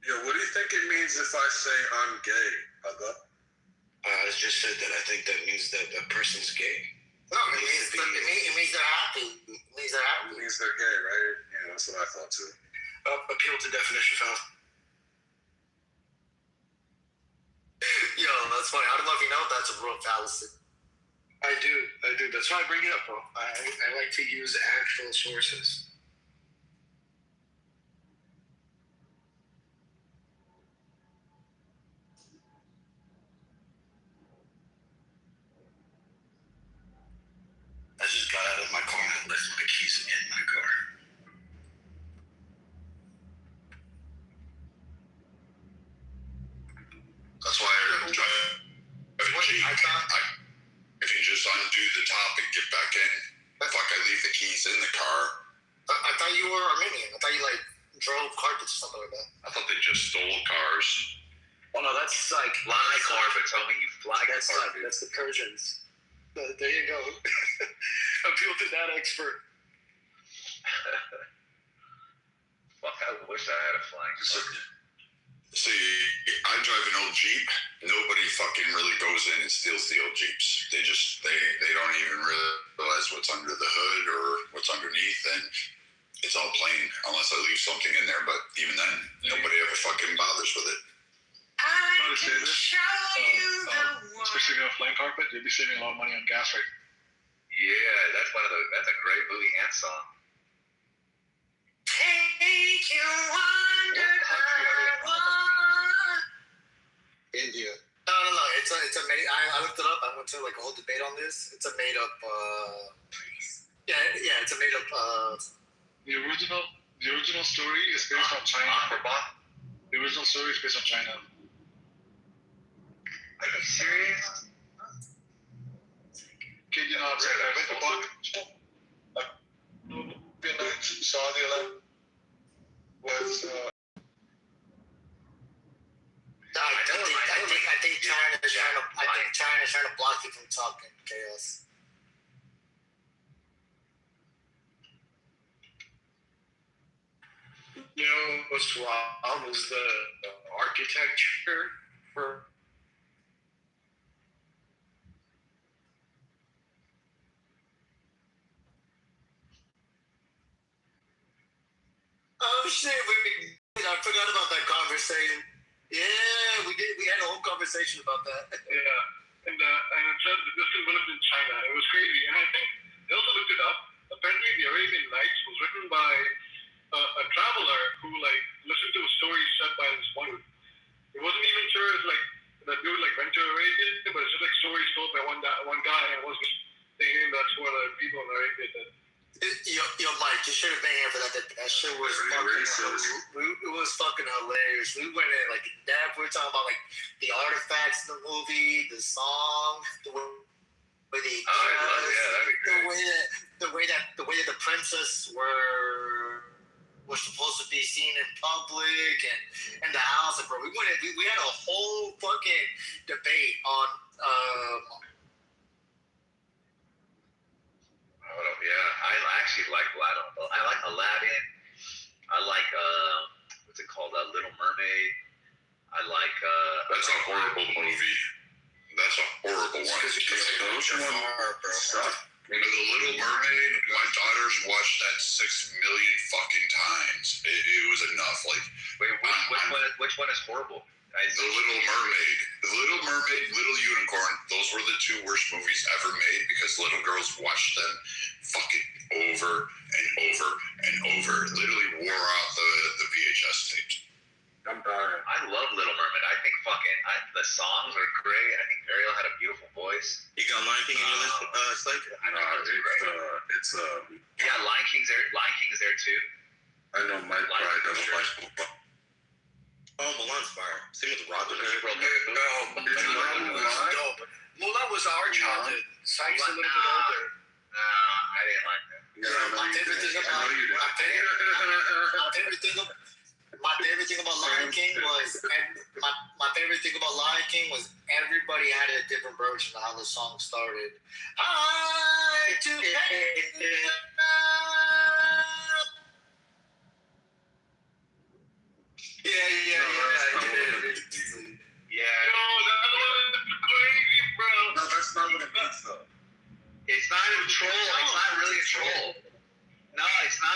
[SPEAKER 8] Yo, what do you think it means if I say I'm gay, Aga? I just said that I think that means that the person's gay.
[SPEAKER 14] No, it means they're happy. It means they're gay, right? Yeah, that's what I thought too. Appeal to definition, fella. Yo, that's funny. I don't know if you know that's a real fallacy. I do. That's why I bring it up, bro. I like to use actual sources.
[SPEAKER 8] I just got out of my car and left my keys in my car.
[SPEAKER 2] That's why I drive. If you just undo the top and get back in, I leave the keys in the car.
[SPEAKER 14] I thought you were Armenian. I thought you drove carpets or something like that.
[SPEAKER 2] I thought they just stole cars.
[SPEAKER 14] Oh no, that's
[SPEAKER 13] Fly carpets. Tell me you fly carpets.
[SPEAKER 14] That's the Persians. There you go. Appeal to that expert.
[SPEAKER 13] Fuck, I wish I had a flying car.
[SPEAKER 2] See, I drive an old Jeep. Nobody fucking really goes in and steals the old Jeeps. They don't even realize what's under the hood or what's underneath, and it's all plain unless I leave something in there. But even then, nobody ever fucking bothers with it.
[SPEAKER 11] I can show you especially on a flying carpet, you'll be saving a lot of money on gas right.
[SPEAKER 13] Yeah, that's a great Louis Ant song.
[SPEAKER 7] Take you under
[SPEAKER 6] India. No. It's a made. I looked it up. I went to like a whole debate on this. It's a made up. Yeah. It's a made up.
[SPEAKER 11] The original story is based on China. The original story is based on China.
[SPEAKER 13] Are you serious?
[SPEAKER 11] Kid you not, I went to Saudi Arabia was.
[SPEAKER 6] I think China's trying to block you from talking, Chaos.
[SPEAKER 14] You know what's wrong was the architecture for.
[SPEAKER 6] Oh shit! I forgot about that conversation. Yeah, we did. We had a whole conversation about that.
[SPEAKER 11] Yeah, and it said that this developed in China. It was crazy, and I think they also looked it up. Apparently, the Arabian Nights was written by a traveler who listened to a story said by this one. It wasn't even sure if that dude went to Arabia, but it's just stories told by one guy, and it was just thinking that's what people in Arabia did.
[SPEAKER 6] Yo, Mike, you should have been here for that. That shit was it was fucking hilarious. We went in in depth. We were talking about the artifacts in the movie, the song, the way they the way that the princess were supposed to be seen in public and the house. Bro, we had a whole fucking debate on.
[SPEAKER 13] Yeah, I actually like Aladdin. I like Aladdin. I like what's it called? Little Mermaid. I like.
[SPEAKER 2] That's a horrible movie. That's a horrible one.
[SPEAKER 14] Which one?
[SPEAKER 2] The Little Mermaid. My daughters watched that 6 million fucking times. It was enough.
[SPEAKER 13] Wait, which one is horrible?
[SPEAKER 2] The Little Mermaid. The Little Mermaid, Little Unicorn, those were the two worst movies ever made because little girls watched them fucking over and over and over. Literally wore out the VHS tapes.
[SPEAKER 14] I'm dying.
[SPEAKER 13] I love Little Mermaid. I think the songs are great. I think Ariel had a beautiful voice.
[SPEAKER 9] You got Lion King in your list, Slade?
[SPEAKER 13] Yeah, Lion King's there. Lion King is there too.
[SPEAKER 2] I know my bride doesn't like Mulan.
[SPEAKER 9] Oh, Mulan's fire. Same with Robin.
[SPEAKER 14] Mulan was our childhood. Sykes a little bit older.
[SPEAKER 13] I didn't like that.
[SPEAKER 6] My favorite thing about Lion King was everybody had a different version of how the song started. Yeah.
[SPEAKER 13] No, that was crazy, bro.
[SPEAKER 11] No, that's not what it means, though.
[SPEAKER 13] It's not a troll. It's not really a troll. No, it's not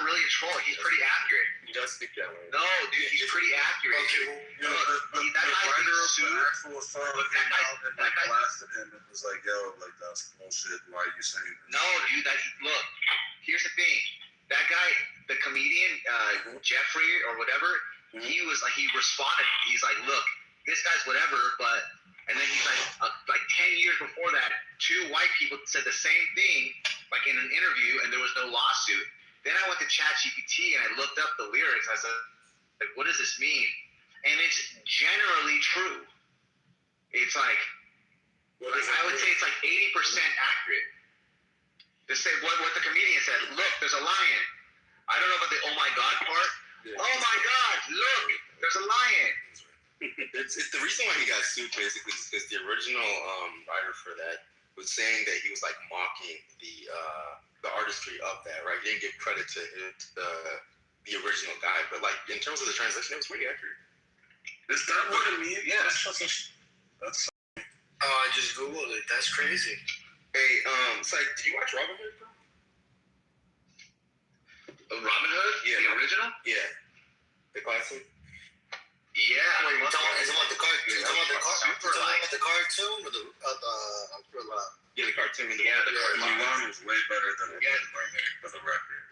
[SPEAKER 13] really a troll. He's pretty accurate.
[SPEAKER 9] He does speak that way.
[SPEAKER 13] No, dude, he's pretty accurate.
[SPEAKER 11] Okay, the writer of the actual song came out and blasted him and was like, "Yo, that's bullshit. Why are you saying this?"
[SPEAKER 13] No, dude. Look. Here's the thing. That guy, the comedian Jeffrey or whatever, he responded. He's like, "Look, this guy's whatever," and then he's like 10 years before that, 2 white people said the same thing, in an interview, and there was no lawsuit. Then I went to ChatGPT and I looked up the lyrics. I said, what does this mean? And it's generally true. It's I would say it's 80% accurate. To say what the comedian said, look, there's a lion. I don't know about the oh my God part. Yeah. Oh my God, look, there's a lion.
[SPEAKER 9] It's the reason why he got sued basically is because the original writer for that was saying that he was like mocking the artistry of that, right? He didn't give credit to the original guy, but like in terms of the translation, it was pretty accurate.
[SPEAKER 14] Is that what it means?
[SPEAKER 9] Yeah.
[SPEAKER 14] That's. Oh, I just googled it. That's crazy.
[SPEAKER 9] Hey, it's like, did you watch Robin Hood, bro?
[SPEAKER 13] Robin Hood?
[SPEAKER 9] Yeah.
[SPEAKER 13] The original?
[SPEAKER 9] Yeah. The classic?
[SPEAKER 13] Yeah.
[SPEAKER 14] Wait, you're talking about the cartoon?
[SPEAKER 13] Yeah,
[SPEAKER 14] You're talking about the cartoon or the
[SPEAKER 9] Yeah, the cartoon. The
[SPEAKER 14] Mulan was way better than the Mermaid, for the record.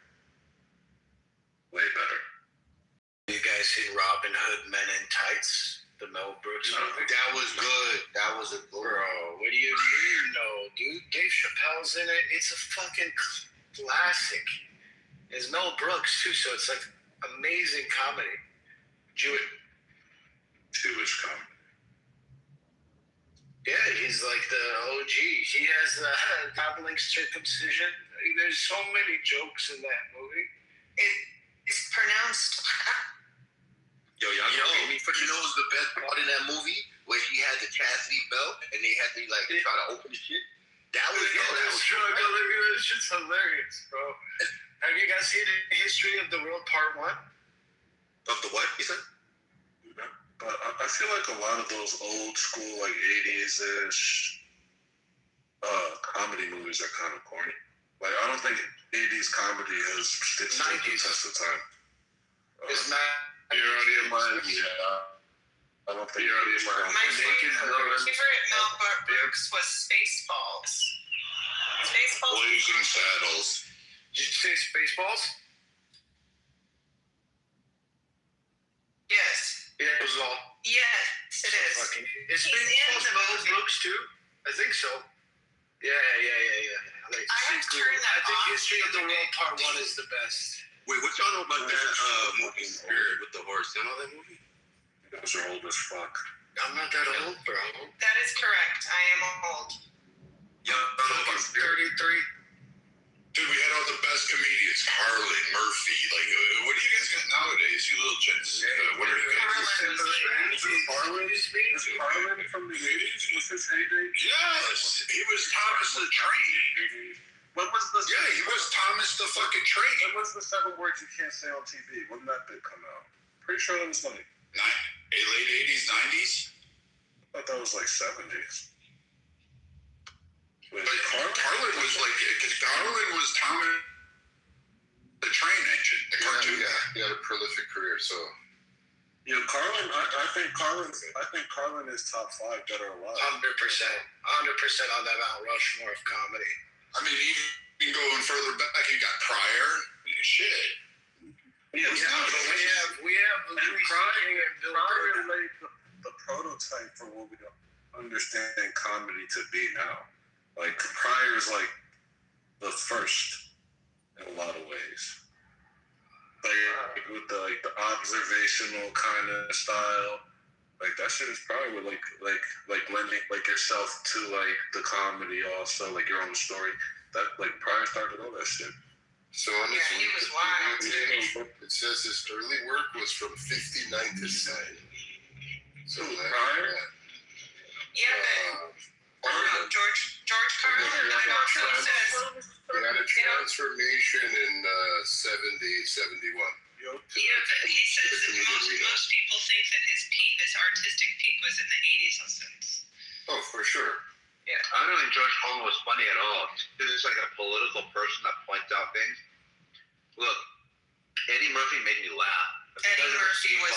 [SPEAKER 14] Way better. You guys seen Robin Hood Men in Tights? The Mel Brooks movie?
[SPEAKER 8] That was good. That was a good.
[SPEAKER 14] Bro, what do you mean, no, dude? Dave Chappelle's in it. It's a fucking classic. It's Mel Brooks, too, so it's like amazing comedy. Jewish comedy. Yeah, he's like the OG. He has the dabbling circumcision. There's so many jokes in that movie.
[SPEAKER 12] It's pronounced.
[SPEAKER 9] Yo, y'all
[SPEAKER 8] You know what's the best part in that movie? Where he had the chastity belt and they had to like try to open the shit. That was
[SPEAKER 14] true. Look at that shit's hilarious, bro. Have you guys seen History of the World Part 1?
[SPEAKER 9] Of the what, you said?
[SPEAKER 15] But I feel like a lot of those old school, like 80s-ish comedy movies are kind of corny. Like, I don't think 80s comedy has stood the test of time.
[SPEAKER 14] It's not.
[SPEAKER 15] You're already in mind. Yeah. I don't think you're already in mind.
[SPEAKER 12] My favorite Mel Brooks was Spaceballs. Spaceballs.
[SPEAKER 8] Blazing Saddles.
[SPEAKER 14] Did you say Spaceballs?
[SPEAKER 12] Yes.
[SPEAKER 14] Yeah, it was all.
[SPEAKER 12] Yes, it is.
[SPEAKER 14] Is Spaceballs Mel Brooks too? I think so. Yeah. Like,
[SPEAKER 12] I have to turn that
[SPEAKER 14] I think
[SPEAKER 12] off.
[SPEAKER 14] History of the World Part 1 is the best.
[SPEAKER 9] Wait, what y'all know about that movie Spirit with the horse? You know that movie?
[SPEAKER 15] You guys are old as fuck.
[SPEAKER 14] I'm not that old, bro.
[SPEAKER 12] That is correct. I am old.
[SPEAKER 9] Y'all know about Spirit?
[SPEAKER 14] 33.
[SPEAKER 2] Dude, we had all the best comedians. Carlin, Murphy. Like, what do you guys got nowadays, you little gents? What are you guys?
[SPEAKER 15] Is Carlin from the 80s? Was his heyday?
[SPEAKER 2] Yes, he was Thomas the Train.
[SPEAKER 15] What was the?
[SPEAKER 2] Yeah, he was Thomas the fucking Train.
[SPEAKER 15] What was the 7 words you can't say on TV? When did that bit come out? Pretty sure that was like
[SPEAKER 2] late 80s, 90s.
[SPEAKER 15] I thought that was like 70s.
[SPEAKER 2] But Carlin was like, because Carlin was Thomas the Train Engine. The cartoon.
[SPEAKER 8] Yeah, he had a prolific career. So,
[SPEAKER 15] Carlin. I think Carlin is top 5 that are alive.
[SPEAKER 14] 100% on that Mount Rushmore of comedy.
[SPEAKER 2] I mean, even going further back, you got Pryor. Shit.
[SPEAKER 15] Yeah,
[SPEAKER 14] but we have Louis C.K. and Bill
[SPEAKER 15] Pryor laid the prototype for what we understand comedy to be now. Like, Pryor's like the first in a lot of ways. Like with the observational kind of style. Like that shit is probably like lending like yourself to like the comedy also, like your own story. That like Pryor started all that shit.
[SPEAKER 8] So on this
[SPEAKER 12] he was wild too.
[SPEAKER 8] It says his early work was from 59 to 9. So
[SPEAKER 15] Pryor?
[SPEAKER 12] Yeah, but George Carlin, I know who says.
[SPEAKER 8] he had a transformation in 70, 71.
[SPEAKER 12] Yeah, but he says that most people think that his artistic peak was in the 80s and since.
[SPEAKER 8] Oh, for sure.
[SPEAKER 12] Yeah.
[SPEAKER 13] I don't think George Carlin was funny at all. He was like a political person that points out things. Look, Eddie Murphy made me laugh.
[SPEAKER 12] Eddie Murphy was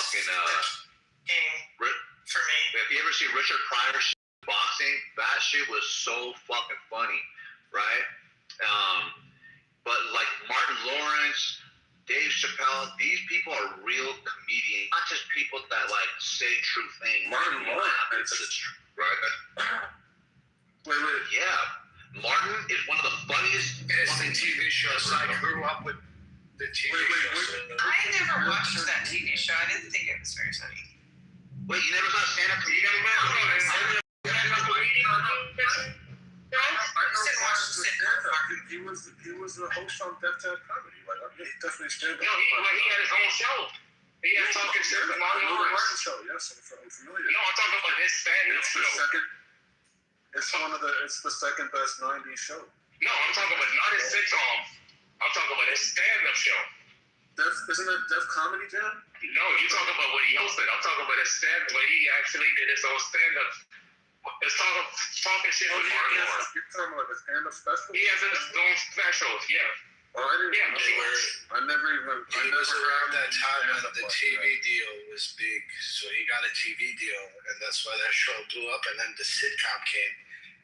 [SPEAKER 12] for me.
[SPEAKER 13] If you ever see Richard Pryor boxing, that shit was so fucking funny, right? But like Martin Lawrence, Dave Chappelle, these people are real comedians, not just people that like say true things.
[SPEAKER 15] Martin Lawrence,
[SPEAKER 13] right? Wait, yeah. Martin is one of the funniest
[SPEAKER 14] TV shows. I grew up with the TV shows.
[SPEAKER 12] I never watched that TV show. I didn't think it was very funny.
[SPEAKER 13] Wait, you never saw stand-up comedian?
[SPEAKER 15] He was the host on Def Jam Comedy. Like, he definitely stand up.
[SPEAKER 3] No, he had his own show. He had talking shit with Martin Lawrence.
[SPEAKER 15] Show, yes, I'm familiar.
[SPEAKER 3] No, I'm talking about his stand-up show.
[SPEAKER 15] It's the second best '90s show.
[SPEAKER 3] No, I'm talking about not a sitcom. I'm talking about a stand-up show.
[SPEAKER 15] Isn't it Def Comedy Jam?
[SPEAKER 3] No, you're talking about what he hosted. I'm talking about when he actually did his own stand-up. It's talking shit with Martin Lawrence.
[SPEAKER 15] You're talking about the stand-up special?
[SPEAKER 3] He has his own specials, yeah.
[SPEAKER 15] Oh, I didn't. Yeah, I never even.
[SPEAKER 14] He was around that time when the TV deal was big, so he got a TV deal, and that's why that show blew up. And then the sitcom came,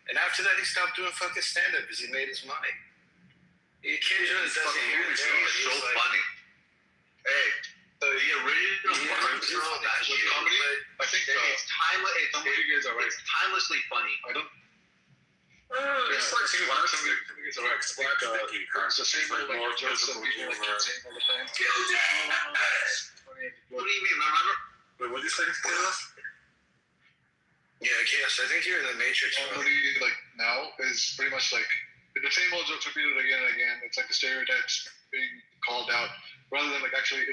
[SPEAKER 14] and after that, he stopped doing fucking stand-up because he made his mind. He occasionally does it here and there.
[SPEAKER 13] He's so funny. Hey, the original Martin Lawrence comedy, I think it's timeless. It's timelessly funny.
[SPEAKER 15] I don't. It's like slapstick. It's like slapsticky. It's the same way like jokes that people like saying all the time.
[SPEAKER 13] What do you mean? Remember?
[SPEAKER 15] Wait, what did you say, Chaos?
[SPEAKER 14] Yeah, Chaos. I think you're in the Matrix.
[SPEAKER 11] Comedy like now is pretty much like the same old jokes repeated again and again. It's like the stereotypes being called out rather than like actually.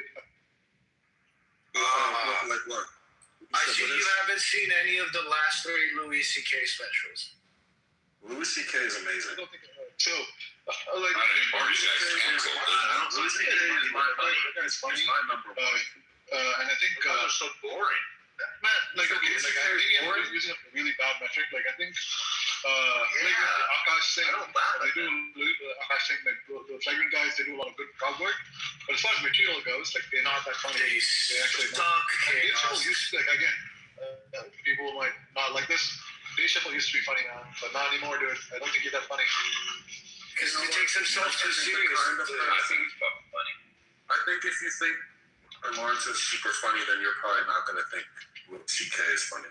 [SPEAKER 15] Like what?
[SPEAKER 14] I see you haven't seen any of the last 3 Louis C.K. specials.
[SPEAKER 15] Louis C.K. is amazing.
[SPEAKER 11] I don't think so. Like
[SPEAKER 2] Louis C.K.
[SPEAKER 15] is my number one.
[SPEAKER 11] And I think
[SPEAKER 13] so boring.
[SPEAKER 11] Man, like okay, like I think I'm using a really bad metric. Like I think, like Akash saying, they do Akash saying like the flagrant guys, they do a lot of good crowd work. But as far as material goes, like they're not that funny. They actually not. Dave Chappelle used to like again, people might not like this. Dave Chappelle used to be funny now, but not anymore, dude. I don't think he's that funny.
[SPEAKER 14] Because he takes himself too serious.
[SPEAKER 13] I think he's fucking funny.
[SPEAKER 15] I think if you think Lawrence is super funny, then you're probably not going to think Louis C.K. is funny.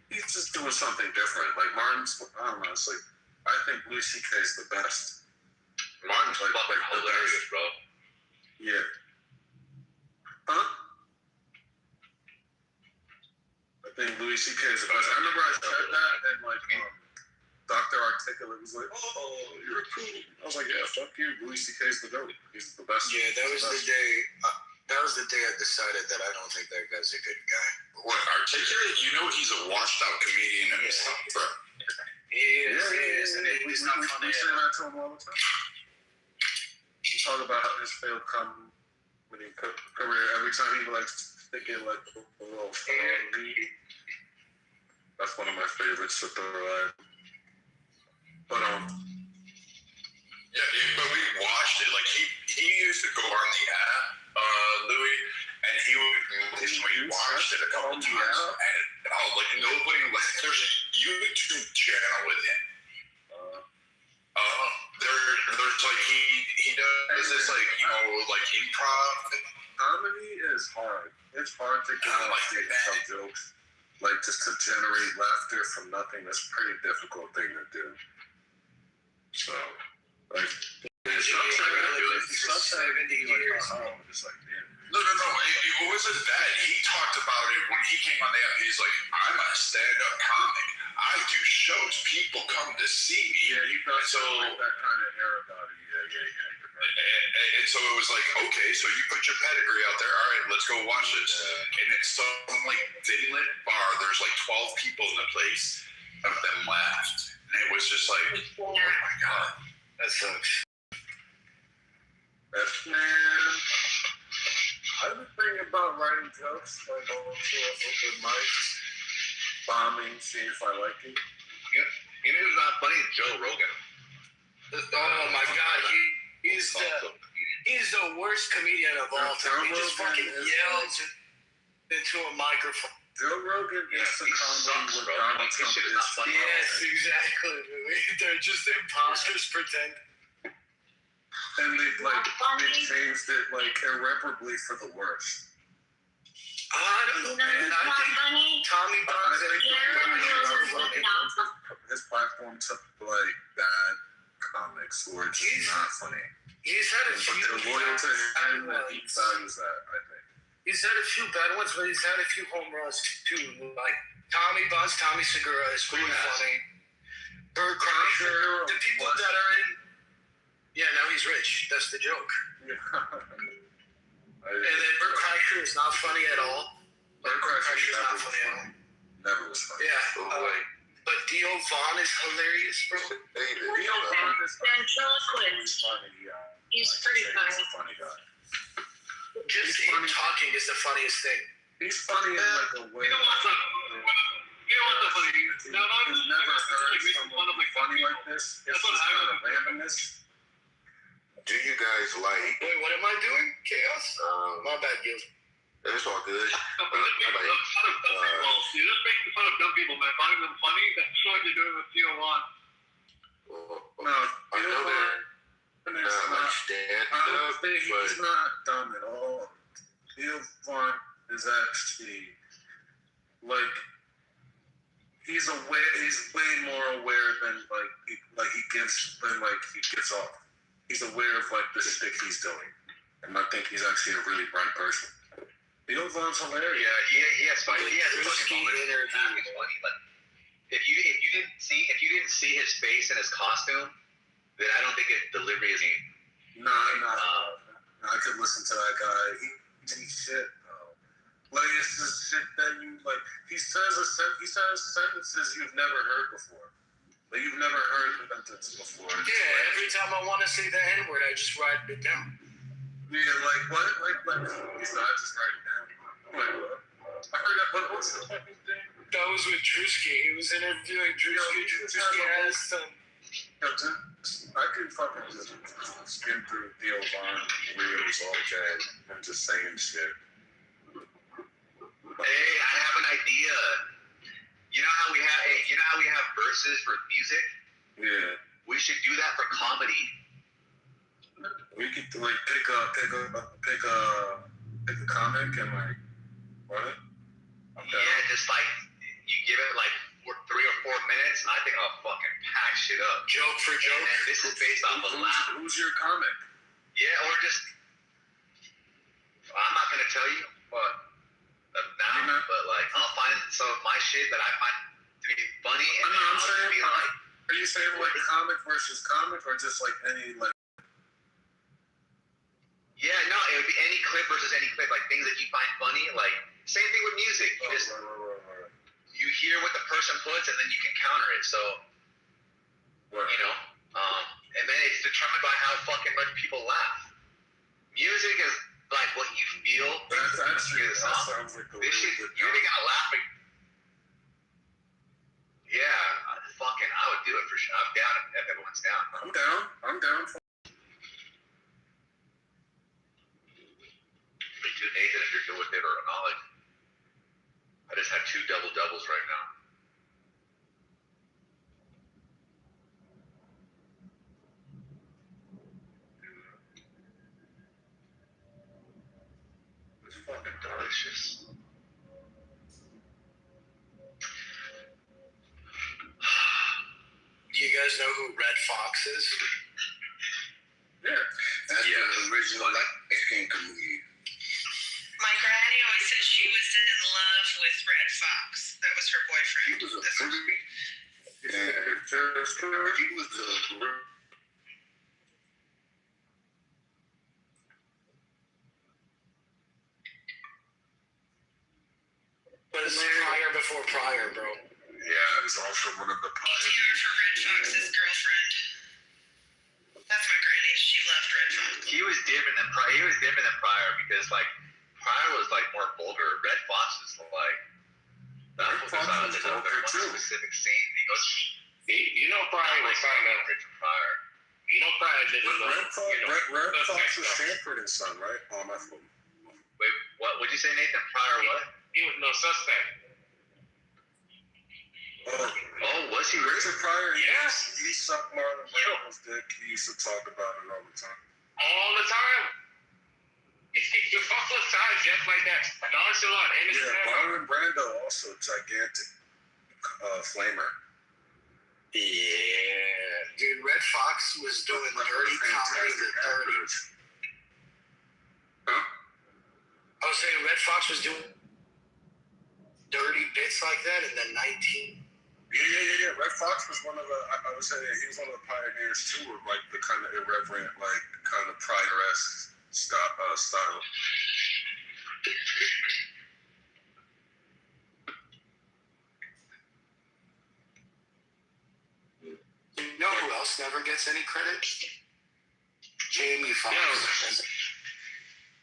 [SPEAKER 15] He's just doing something different. Like Martin's, I don't know. It's like I think Louis C.K. is the best.
[SPEAKER 13] Martin's like hilarious, bro.
[SPEAKER 15] Yeah. Huh? I think Louis C.K. is the best. I remember I said that, and like Dr. Articulate was like, "Oh, you're cool." I was like, "Yeah, fuck you. Louis C.K. is the GOAT. He's the best."
[SPEAKER 14] Yeah, that was the day. That was the day I decided that I don't think that guy's a good guy.
[SPEAKER 2] What, Articulate? You know he's a washed out comedian himself, bro.
[SPEAKER 14] He is, and he's not funny.
[SPEAKER 15] We say that to him all the time. He talk about his failed comedy career every time he likes to get like a little funny. That's one of my favorites to throw out. But
[SPEAKER 2] yeah, but we watched it. Like he used to go on the app, Louis, and he would watched it a couple times, and like nobody was. There's a YouTube channel with him. There's like he does this like like improv.
[SPEAKER 15] Comedy is hard. It's hard to get on stage and tell jokes. Like just to generate laughter from nothing. That's a pretty difficult thing to do. So, like,
[SPEAKER 14] it's 70 years.
[SPEAKER 15] Just like, yeah.
[SPEAKER 2] No. It wasn't that. He talked about it when he came on the app. He's like, I'm a stand-up comic. I do shows. People come to see me.
[SPEAKER 15] Yeah, he does. So like that kind of air about it. Yeah.
[SPEAKER 2] And so it was like, okay, so you put your pedigree out there. All right, let's go watch it. And it's some like dim-lit bar. There's like 12 people in the place. None of them laughed. And it was just like, oh my God.
[SPEAKER 14] That sucks.
[SPEAKER 15] Man, I've been thinking about writing jokes, like going to open mics, bombing, seeing if I like it.
[SPEAKER 13] You know who's not funny? Joe Rogan.
[SPEAKER 14] Oh my God, he's the worst comedian of all time. He just fucking yells into a microphone.
[SPEAKER 15] Joe Rogan is the comedy with Donald Trump is funny.
[SPEAKER 14] Yes, exactly. They're just imposters pretend.
[SPEAKER 15] And they changed it like irreparably for the worst.
[SPEAKER 14] I don't know, man. I think Tommy Buns
[SPEAKER 15] his platform took like bad comics who are just not funny.
[SPEAKER 14] He's had a few.
[SPEAKER 15] But they're loyal to him and he values that, I think.
[SPEAKER 14] He's had a few bad ones, but he's had a few home runs too. Like Tommy Buns, Tommy Segura is really funny. Bert Kreischer, the people that are in. Yeah, now he's rich. That's the joke.
[SPEAKER 15] Yeah.
[SPEAKER 14] And then Bert Kreischer is not funny at all.
[SPEAKER 15] Bert Kreischer is not funny at all. Never was funny.
[SPEAKER 14] Yeah. But Dio Vaughn is hilarious, bro.
[SPEAKER 15] Dio Vaughn is
[SPEAKER 7] Ventriloquist.
[SPEAKER 15] funny, yeah.
[SPEAKER 7] He's pretty
[SPEAKER 15] He's
[SPEAKER 7] funny.
[SPEAKER 15] a funny guy.
[SPEAKER 14] Just him talking is the funniest thing.
[SPEAKER 15] He's funny in like a way.
[SPEAKER 11] You know what's the funny? Now,
[SPEAKER 15] I've never heard someone be funny like this. It's just kind of randomness.
[SPEAKER 8] Do you guys like?
[SPEAKER 14] Wait, what am I doing? Chaos? My bad, Gil.
[SPEAKER 8] It's all good.
[SPEAKER 11] You're just making fun of dumb people, man. Finding them funny. That's what you're doing with Theo Vaughn.
[SPEAKER 15] No,
[SPEAKER 8] I know that. Not much stand up, but
[SPEAKER 15] he's not dumb at all. Theo Vaughn is actually like he's way more aware than he gives off. He's aware of like the shit he's doing, and I think he's actually a really bright person. Theo Vaughn's hilarious.
[SPEAKER 13] Yeah, he has funny moments. It's funny. Like if you didn't see his face and his costume, then I don't think his delivery is.
[SPEAKER 15] Nah. I could listen to that guy. He shit. Like it's just shit that you like. He says sentences you've never heard before. Like you've never heard the sentence before.
[SPEAKER 14] Yeah, every time I want to say the N-word, I just write it down.
[SPEAKER 15] Yeah, like what? Like he's not just write it down. Like what? I heard that. But what's the fucking thing?
[SPEAKER 14] That was with Drewski. He was interviewing Drewski. Drewski asked him.
[SPEAKER 15] I could fucking just skim through Theo Vaughn reels all day and just saying shit.
[SPEAKER 13] Hey, I have an idea. You know how we have verses for music?
[SPEAKER 15] Yeah.
[SPEAKER 13] We should do that for comedy.
[SPEAKER 15] We could like pick a comic and like run it.
[SPEAKER 13] Yeah, just like you give it like 3 or 4 minutes, and I think I'll fucking pack shit up.
[SPEAKER 14] Joke for joke.
[SPEAKER 13] And then this is based off a laugh.
[SPEAKER 15] Who's your comic?
[SPEAKER 13] Yeah, or just I'm not gonna tell you, but like I'll find some of my shit that I find to be funny, and
[SPEAKER 15] I'm saying,
[SPEAKER 13] be like,
[SPEAKER 15] are you saying like comic versus comic, or just like any like?
[SPEAKER 13] Yeah, no, it would be any clip versus any clip, like things that you find funny. Like same thing with music. You hear what the person puts, and then you can counter it. So, and then it's determined by how fucking much people laugh. Music is like what you feel.
[SPEAKER 15] That sounds like a really good
[SPEAKER 13] you either gotta laugh. Yeah, I would do it for sure. I'm down if everyone's down.
[SPEAKER 15] I'm down.
[SPEAKER 13] Me too, Nathan, if you're good with it or not. Like, I just have 2 double-doubles right now. It's fucking delicious.
[SPEAKER 14] Do you guys know who Red Fox is?
[SPEAKER 15] Yeah.
[SPEAKER 8] That's the original Mexican comedian.
[SPEAKER 12] My granny always said she was in love with Red Fox. That was her boyfriend.
[SPEAKER 8] He was a freak. Yeah, he was a.
[SPEAKER 14] But it's Pryor before Pryor, bro.
[SPEAKER 15] Yeah, it was also one of the
[SPEAKER 12] Care for Red Fox's girlfriend. That's my granny. She loved Red Fox.
[SPEAKER 13] He was different than Pryor because like Pryor was like more vulgar. Red Fox is like that's what was out of one specific scene. He goes,
[SPEAKER 3] you know, Pryor was kind of
[SPEAKER 13] Richard Pryor.
[SPEAKER 3] You know, Pryor didn't
[SPEAKER 15] Red Fox was Stanford and Son, right? Oh, my phone.
[SPEAKER 13] Wait, what would you say, Nathan? Pryor what?
[SPEAKER 3] He was no suspect.
[SPEAKER 13] Oh, was he?
[SPEAKER 15] Richard Pryor?
[SPEAKER 3] Yes.
[SPEAKER 15] He sucked Marlon Brando's dick. He used to talk about it all the time.
[SPEAKER 3] All the time. You fuck with time just like that. Nonchalant.
[SPEAKER 15] Yeah, Marlon Brando also gigantic flamer.
[SPEAKER 14] Yeah. Dude, Red Fox was doing dirty comedy the 30s.
[SPEAKER 15] Huh?
[SPEAKER 14] I was saying Red Fox was doing dirty bits like that in the 19.
[SPEAKER 15] Yeah. Red Fox was one of the. I would say he was one of the pioneers too, of like the kind of irreverent, like kind of Pryor-esque style.
[SPEAKER 14] Foxx never gets any credit. Jamie Foxx.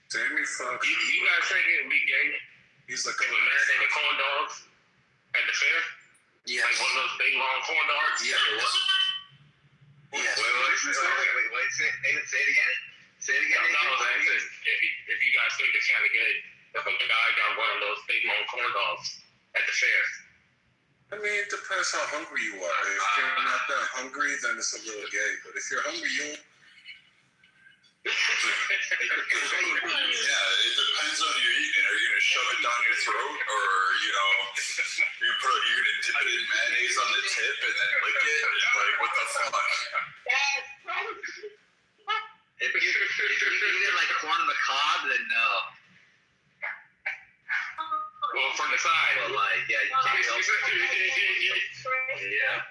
[SPEAKER 15] Jamie Foxx.
[SPEAKER 3] You guys think it would be gay?
[SPEAKER 15] He's like
[SPEAKER 3] a marinated corn dogs at the fair?
[SPEAKER 14] Yes.
[SPEAKER 3] Like one of those big long corn dogs?
[SPEAKER 14] Yeah. Yes.
[SPEAKER 13] Wait, say it again. Say it again.
[SPEAKER 3] No, if you guys think it's kind of gay, if a guy got one of those big long corn dogs at the fair.
[SPEAKER 15] I mean, it depends how hungry you are. If you're not that hungry, then it's a little gay. But if you're hungry, you.
[SPEAKER 2] Yeah, it depends on your eating. Are you gonna shove it down your throat, or you're gonna dip it in mayonnaise on the tip and then lick it? Like, what the fuck?
[SPEAKER 13] If you eat like corn on the cob, then no.
[SPEAKER 3] Well, from the side.
[SPEAKER 13] But like, yeah, you can't help it. Yeah.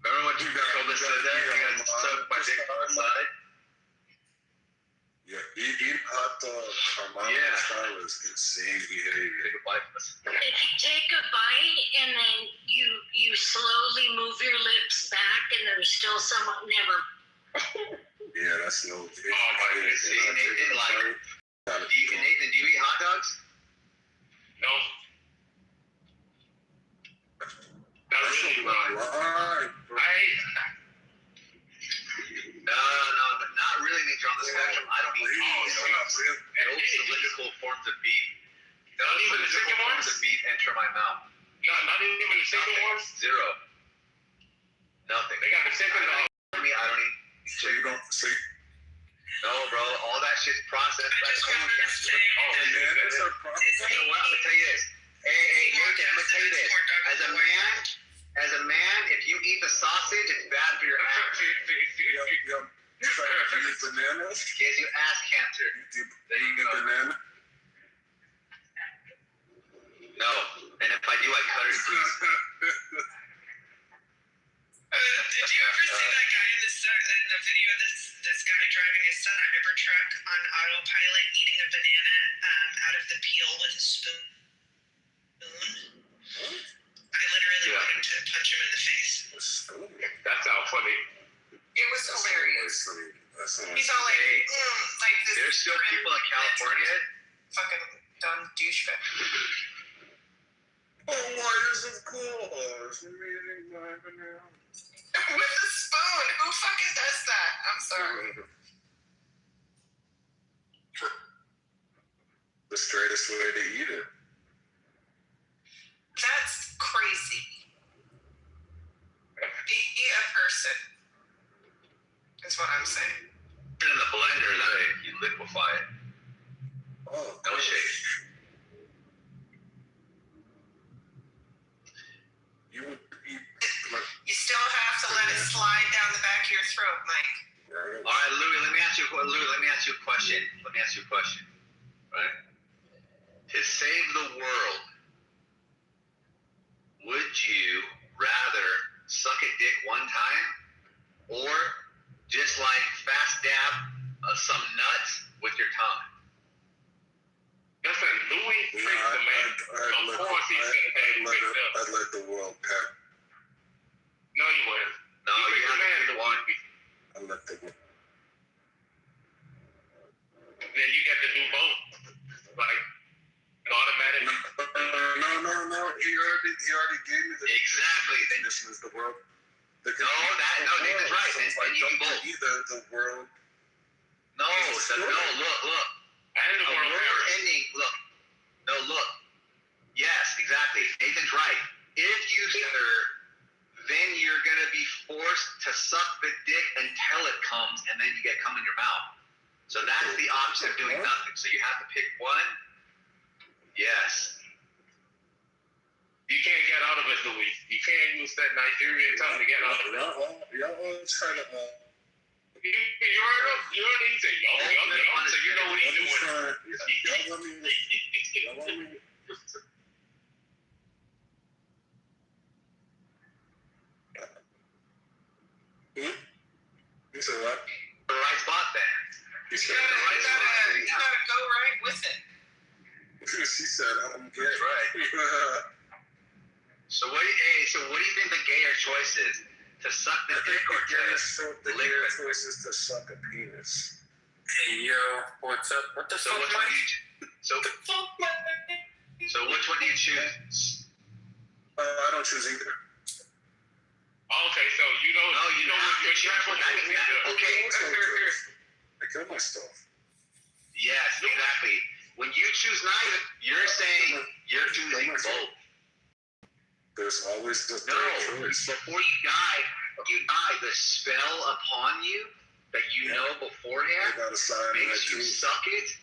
[SPEAKER 13] Remember when Kitover said that? You gotta suck my dick from the side?
[SPEAKER 15] Yeah, eating hot dog style is insane behavior.
[SPEAKER 13] Take a bite from us.
[SPEAKER 7] If you take a bite and then you slowly move your lips back and there's still somewhat never.
[SPEAKER 15] Yeah, that's no.
[SPEAKER 13] Oh my goodness. Nathan, do you eat hot dogs?
[SPEAKER 3] No. Not really, bro.
[SPEAKER 13] No, but not really means you're on the spectrum. I don't eat those cylindrical forms of beef.
[SPEAKER 3] Not even the chicken
[SPEAKER 13] forms
[SPEAKER 3] ones?
[SPEAKER 13] of beef enter my mouth.
[SPEAKER 3] Not even the chicken ones?
[SPEAKER 13] Zero. Nothing.
[SPEAKER 3] They got the chicken dog.
[SPEAKER 13] I don't eat.
[SPEAKER 15] So you don't see?
[SPEAKER 13] No, bro. All that shit's processed by colon cancer.
[SPEAKER 15] It's a process.
[SPEAKER 13] You know what? I'm gonna tell you this. Hey, Jurgen, I'm gonna tell you this. As a man, if you eat the sausage, it's bad for your ass.
[SPEAKER 15] You eat bananas?
[SPEAKER 13] Gives you ass cancer. There you go.
[SPEAKER 15] Banana?
[SPEAKER 13] No. And if I do, I cut it in pieces.
[SPEAKER 12] Did you ever see that guy in the video? This guy driving his Cybertruck on autopilot, eating a banana out of the peel with a spoon. I literally wanted to punch him in the face.
[SPEAKER 3] That sounds funny.
[SPEAKER 12] It was hilarious. He's all like this.
[SPEAKER 13] There's still people in California.
[SPEAKER 12] Fucking dumb douchebag.
[SPEAKER 15] Oh, why is it cool? It's amazing.
[SPEAKER 12] With a spoon. Who fucking does that? I'm sorry.
[SPEAKER 15] The straightest way to eat it.
[SPEAKER 12] That's crazy. Be a person. Is what I'm saying.
[SPEAKER 13] In the blender, you liquefy it.
[SPEAKER 15] Oh,
[SPEAKER 13] no shake.
[SPEAKER 12] You still have to let it slide down the back of your throat, Mike.
[SPEAKER 13] All right, Louis, let me ask you a question. Right? To save the world, would you rather suck a dick one time or just like fast dab some nuts with your tongue?
[SPEAKER 3] Listen, Louis freaks the man. Of course he's
[SPEAKER 15] I'd let the world pack.
[SPEAKER 3] No, you wouldn't.
[SPEAKER 13] No, you have to pick one.
[SPEAKER 15] I'd let the world.
[SPEAKER 3] Then you get to do both. Like, automatic.
[SPEAKER 15] No. He already gave me the.
[SPEAKER 13] Exactly.
[SPEAKER 15] This is the world.
[SPEAKER 13] Nathan's right. And you do both.
[SPEAKER 15] Either the world.
[SPEAKER 13] No, look.
[SPEAKER 3] And the world
[SPEAKER 13] ending. Look. Yes, exactly. Nathan's right. If you serve, then you're gonna be forced to suck the dick until it comes, and then you get cum in your mouth. So that's the option of doing nothing. So you have to pick one. Yes.
[SPEAKER 3] You can't get out of it, Louis. You can't use that Nigerian tongue to get out of it.
[SPEAKER 15] Y'all try to.
[SPEAKER 3] You heard him say, yo, so you know what he's doing.
[SPEAKER 15] Y'all want me. You said what?
[SPEAKER 13] The right spot then.
[SPEAKER 15] You said
[SPEAKER 12] You gotta go right with it.
[SPEAKER 15] She said, I'm good.
[SPEAKER 13] Right. So what do you think the gayer choice is? to suck the dick or to
[SPEAKER 15] the
[SPEAKER 13] lick the
[SPEAKER 15] choice is to suck a penis.
[SPEAKER 16] Hey yo, what's up? What the
[SPEAKER 13] So
[SPEAKER 16] fuck,
[SPEAKER 13] which one
[SPEAKER 16] Mike?
[SPEAKER 13] do you so which one do you choose?
[SPEAKER 15] I don't choose either.
[SPEAKER 5] Okay, so you know.
[SPEAKER 13] No, you don't have to choose one. Okay, here.
[SPEAKER 15] I kill myself.
[SPEAKER 13] Yes, exactly. When you choose neither, you're saying you're choosing both.
[SPEAKER 15] There's always the
[SPEAKER 13] No,
[SPEAKER 15] third choice.
[SPEAKER 13] before you die, the spell upon you that you know beforehand makes you suck it.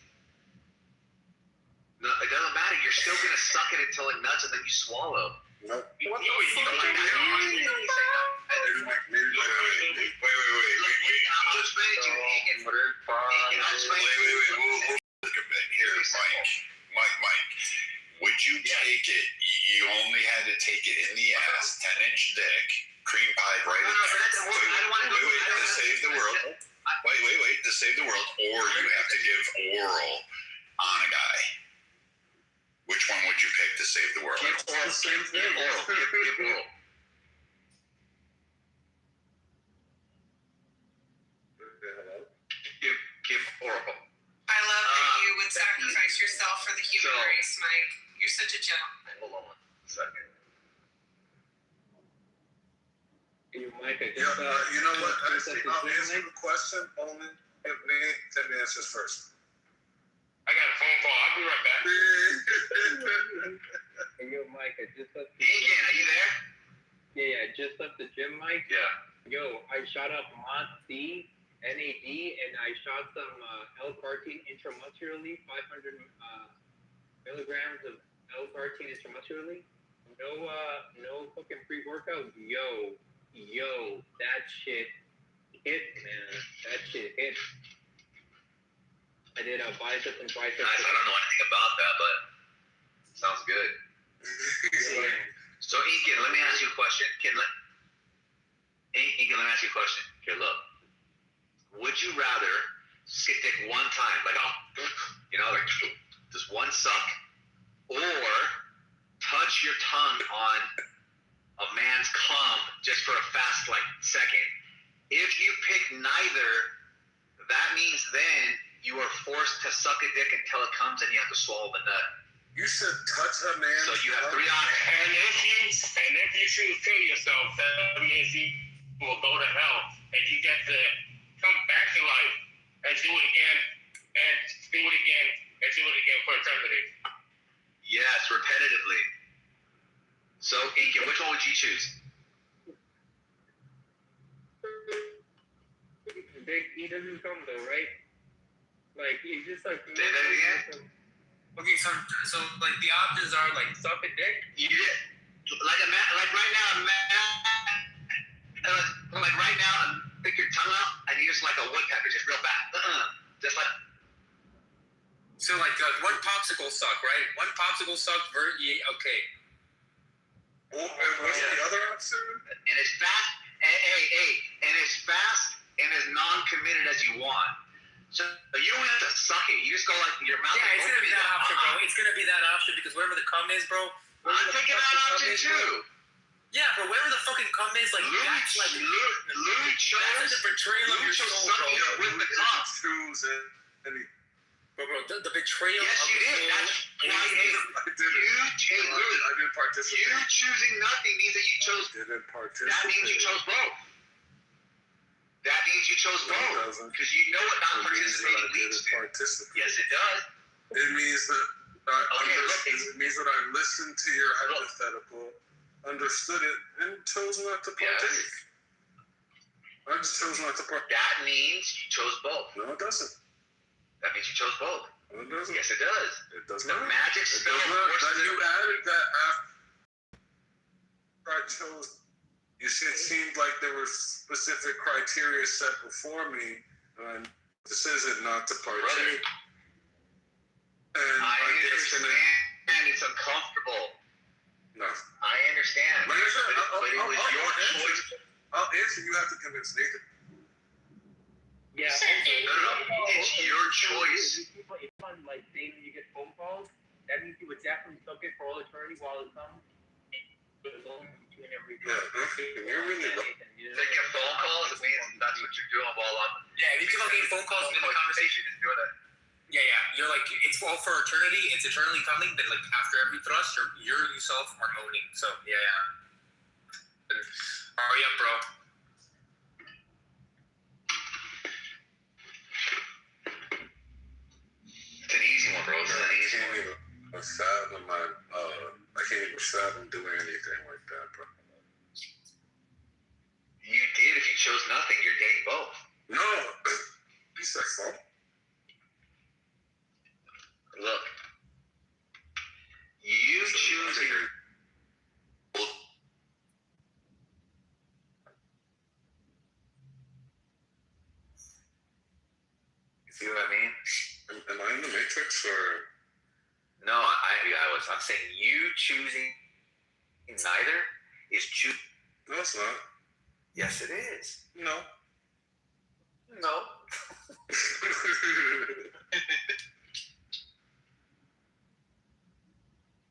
[SPEAKER 13] No, it doesn't matter. You're still gonna suck it until it nuts and then you swallow.
[SPEAKER 15] Nope.
[SPEAKER 16] What the fuck?
[SPEAKER 2] Wait. Mike. Would you take it? You only had to take it in the ass, 10-inch dick, cream pie right in there. Wait, to save the world. Wait, to save the world, or you have to give oral on a guy. Which one would you pick to save the world?
[SPEAKER 13] Give oral. Give oral.
[SPEAKER 12] I love that you would sacrifice yourself for the human race, Mike. You're such a gentleman.
[SPEAKER 13] Hold on 1 second.
[SPEAKER 17] You, Mike, I
[SPEAKER 15] You know what? I'll answer the question only if Tim answers first.
[SPEAKER 5] I got a phone call. I'll be right back.
[SPEAKER 17] Hey, yo, Mike, I just left the
[SPEAKER 13] Hey,
[SPEAKER 17] gym.
[SPEAKER 13] are you there?
[SPEAKER 17] Yeah, I just left the gym, Mike.
[SPEAKER 13] Yeah.
[SPEAKER 17] Yo, I shot up Mod C, NAD, and I shot some L-cartine intramuscularly, 500 milligrams of L-cartine intramuscularly. No fucking pre-workout. Yo, that shit hit, man. That shit hit. I did a biceps and triceps.
[SPEAKER 13] Nice. I don't know anything about that, but sounds good.
[SPEAKER 17] Yeah.
[SPEAKER 13] So, Inkin, let me ask you a question. Inkin, let me ask you a question. Okay, look. Would you rather skip dick one time, like, like just one suck, or touch your tongue on a man's cum just for a fast, second? If you pick neither, that means then you are forced to suck a dick until it comes and you have to swallow the nut.
[SPEAKER 15] You said touch a man.
[SPEAKER 13] So you have 3 options.
[SPEAKER 5] And if you choose to kill yourself, that means you will go to hell and you get to come back to life and do it again and do it again and do it again for eternity.
[SPEAKER 13] Yes, repetitively. So, Inkin, which one would you choose?
[SPEAKER 17] He doesn't come though, right? Like, he's just like...
[SPEAKER 13] Say that again?
[SPEAKER 16] Okay, so like the options are like suck a dick.
[SPEAKER 13] You did. Like right now, pick your tongue out and you just like a woodpecker, just real fast. Just like.
[SPEAKER 16] So like one popsicle suck, right? One popsicle suck, okay.
[SPEAKER 15] And what's the other option?
[SPEAKER 13] And as fast, and as fast and as non-committed as you want. So you don't have to suck it. You just go like your mouth.
[SPEAKER 16] Yeah, it's gonna be that option, bro. It's gonna be that option because wherever the cum is, bro.
[SPEAKER 13] I'm taking that option too.
[SPEAKER 16] Yeah, but wherever the fucking cum is, like that's like
[SPEAKER 13] Lou chose
[SPEAKER 16] the betrayal of your soul, bro.
[SPEAKER 13] With the cum.
[SPEAKER 16] Bro, the betrayal.
[SPEAKER 13] Yes,
[SPEAKER 16] of
[SPEAKER 13] you
[SPEAKER 16] the
[SPEAKER 13] did.
[SPEAKER 16] soul.
[SPEAKER 13] That's why
[SPEAKER 15] I didn't participate.
[SPEAKER 13] You choosing nothing means that you chose.
[SPEAKER 15] Didn't participate.
[SPEAKER 13] That means you chose both. That means you chose both. Because you know what not participating means. Yes, it does.
[SPEAKER 15] It means that it means that I listened to your hypothetical, understood it, and chose not to partake. I just chose not to partake.
[SPEAKER 13] That means you chose both.
[SPEAKER 15] No, it doesn't.
[SPEAKER 13] That means you chose both.
[SPEAKER 15] No, it doesn't.
[SPEAKER 13] Yes, it does.
[SPEAKER 15] It does
[SPEAKER 13] The
[SPEAKER 15] not.
[SPEAKER 13] magic spell.
[SPEAKER 15] You added that after I chose. It seemed like there were specific criteria set before me, and decision not to partake. And
[SPEAKER 13] I understand it's uncomfortable.
[SPEAKER 15] No.
[SPEAKER 13] I understand.
[SPEAKER 15] Like I said,
[SPEAKER 13] but it was your choice.
[SPEAKER 15] I'll answer. You have to convince Nathan.
[SPEAKER 17] Yeah.
[SPEAKER 13] No. It's your choice.
[SPEAKER 17] If on like dating you get phone calls, that means you would definitely suck it for all eternity while it comes. As long as you tune every
[SPEAKER 15] Yeah, you're really right.
[SPEAKER 13] They get phone calls. It means that's what you're doing while I'm.
[SPEAKER 16] Yeah, if you keep on getting phone calls in the conversation,
[SPEAKER 13] doing it.
[SPEAKER 16] yeah, you're like, it's all for eternity. It's eternally coming. Then like after every thrust, you yourself are moaning. So yeah. Hurry up, bro.
[SPEAKER 13] It's an easy one, bro. It's an easy one.
[SPEAKER 15] I can't even fathom doing anything like that, bro.
[SPEAKER 13] You did. If you chose nothing, you're getting both.
[SPEAKER 15] No, you said so.
[SPEAKER 13] Look, you choosing. See what I mean?
[SPEAKER 15] Am I in the Matrix or?
[SPEAKER 13] No, I'm saying you choosing neither is choose.
[SPEAKER 15] No, it's not.
[SPEAKER 13] Yes, it is.
[SPEAKER 15] No.
[SPEAKER 13] No.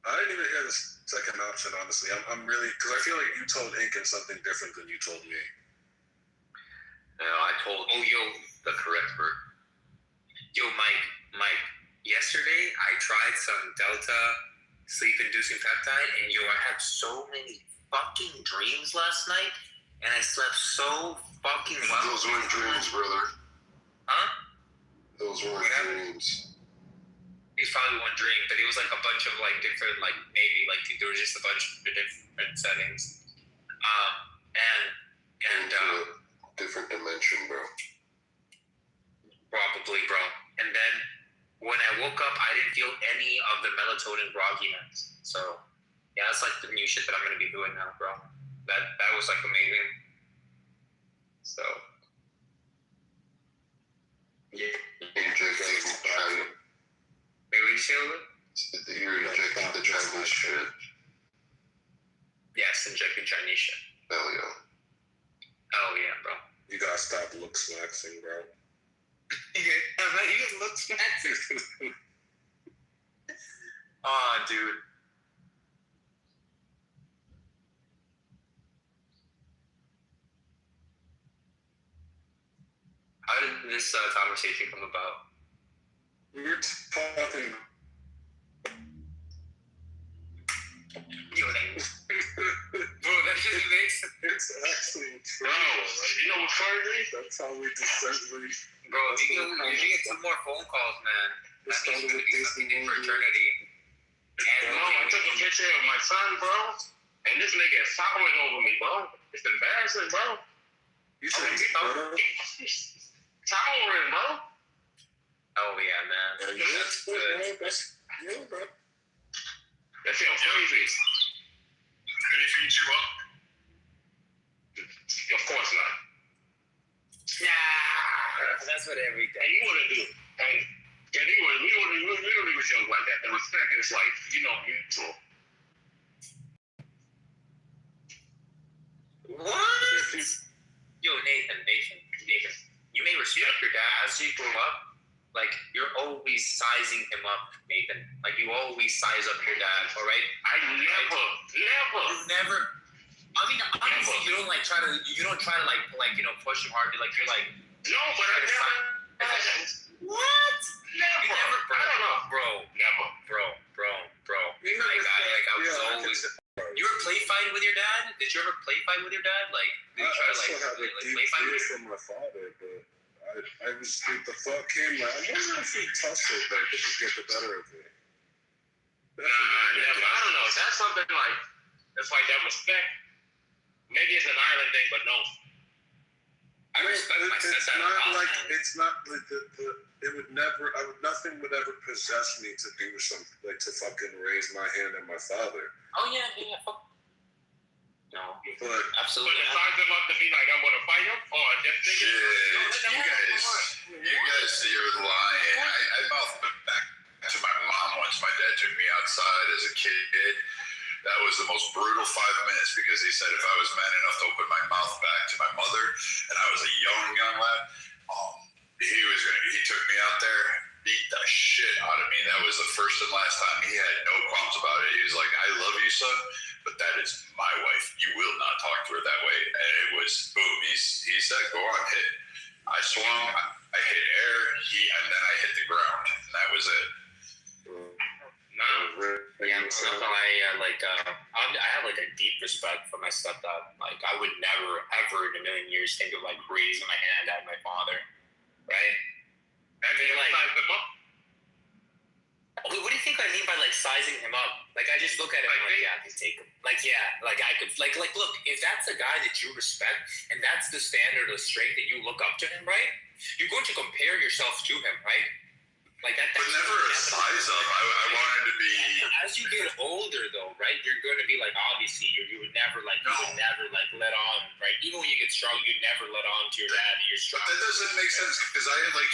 [SPEAKER 15] I didn't even hear the second option, honestly. I'm really, because I feel like you told Incan something different than you told me.
[SPEAKER 13] No, I told you the correct word.
[SPEAKER 16] Yo, Mike, yesterday I tried some Delta sleep-inducing peptide, and I had so many fucking dreams last night, and I slept so fucking well.
[SPEAKER 14] Those weren't dreams, brother.
[SPEAKER 16] Huh?
[SPEAKER 14] Those weren't dreams.
[SPEAKER 16] It's probably one dream, but it was like a bunch of like different, like maybe like there was just a bunch of different settings.
[SPEAKER 14] Different dimension, bro.
[SPEAKER 16] Probably, bro. And then when I woke up, I didn't feel any of the melatonin grogginess. So yeah, that's like the new shit that I'm gonna be doing now, bro. That was like amazing. So yeah.
[SPEAKER 14] You're injecting the Chinese shit.
[SPEAKER 16] Yes, injecting Chinese shit.
[SPEAKER 14] Hell yeah.
[SPEAKER 16] Oh yeah, bro.
[SPEAKER 15] You gotta stop look smacking, bro.
[SPEAKER 16] You look smacking. Oh, dude. How did this conversation come about?
[SPEAKER 15] We were talking.
[SPEAKER 16] Yo, bro, that shit makes sense.
[SPEAKER 15] It's actually true.
[SPEAKER 3] Bro, you know what's crazy?
[SPEAKER 15] That's how we descended.
[SPEAKER 16] Bro, if you get some more phone calls, man, that means it's gonna be something new for eternity.
[SPEAKER 3] And bro, I took a picture of my son, bro, and this nigga is towering over me, bro. It's embarrassing, bro.
[SPEAKER 15] You said
[SPEAKER 3] towering, bro.
[SPEAKER 16] Oh yeah, man. That's good.
[SPEAKER 15] Yeah, bro.
[SPEAKER 3] That feels crazy.
[SPEAKER 5] Can he beat you up?
[SPEAKER 3] Of course not.
[SPEAKER 16] Nah, that's what every day.
[SPEAKER 3] And you wouldn't do it. And we wouldn't even joke like that. The respect is like, mutual.
[SPEAKER 16] What? Yo, Nathan. You may respect your dad as you grow up. Like, you're always sizing him up, Nathan. Like, you always size up your dad, all right?
[SPEAKER 3] You
[SPEAKER 16] never. I mean, honestly, you don't try to push him hard. Like, you're like,
[SPEAKER 3] no, but I never.
[SPEAKER 16] What?
[SPEAKER 3] Never.
[SPEAKER 16] You never, bro.
[SPEAKER 3] I don't know.
[SPEAKER 16] Bro.
[SPEAKER 3] Never.
[SPEAKER 16] Bro. I was always. You ever play fight with your dad? Did you ever play fight with your dad? Like, did you try to play fight with
[SPEAKER 15] from my father, but I was the thought came like, I wonder if he tussled that to get the better of me.
[SPEAKER 3] Never. I don't know. That's something like, it's like that respect. Maybe it's an island thing, but no.
[SPEAKER 16] I respect my stepdad.
[SPEAKER 15] It's not like nothing would ever possess me to do something, like to fucking raise my hand at my father.
[SPEAKER 16] Oh yeah, fuck. No.
[SPEAKER 15] But
[SPEAKER 16] absolutely.
[SPEAKER 3] But to size him up to be like, I'm going to fight him? Or just think
[SPEAKER 2] You guys are lying. I mouthed back to my mom once. My dad took me outside as a kid. That was the most brutal 5 minutes because he said if I was man enough to open my mouth back to my mother, and I was a young lad, he took me out there beat the shit out of me. That was the first and last time. He had no qualms about it. He was like, I love you, son, but that is my wife. You will not talk to her that way. And it was boom. He said, go on, hit. I swung, I hit air, and then I hit the ground. And that was it.
[SPEAKER 16] Yeah, I'm not gonna lie. I have like a deep respect for my stepdad. Like, I would never, ever in a million years think of like raising my hand at my father, right? I mean, like, what do you think I mean by like sizing him up? Like, I just look at him like, yeah, I can take him. Like, yeah, like I could, like, look, if that's a guy that you respect and that's the standard of strength that you look up to him, right? You're going to compare yourself to him, right? Like that.
[SPEAKER 2] But never a size up. I wanted to be.
[SPEAKER 16] As you get older, though, right? You're going to be like, obviously, you would never like let on, right? Even when you get strong, you'd never let on to your dad that you're strong.
[SPEAKER 2] But that doesn't make sense because I like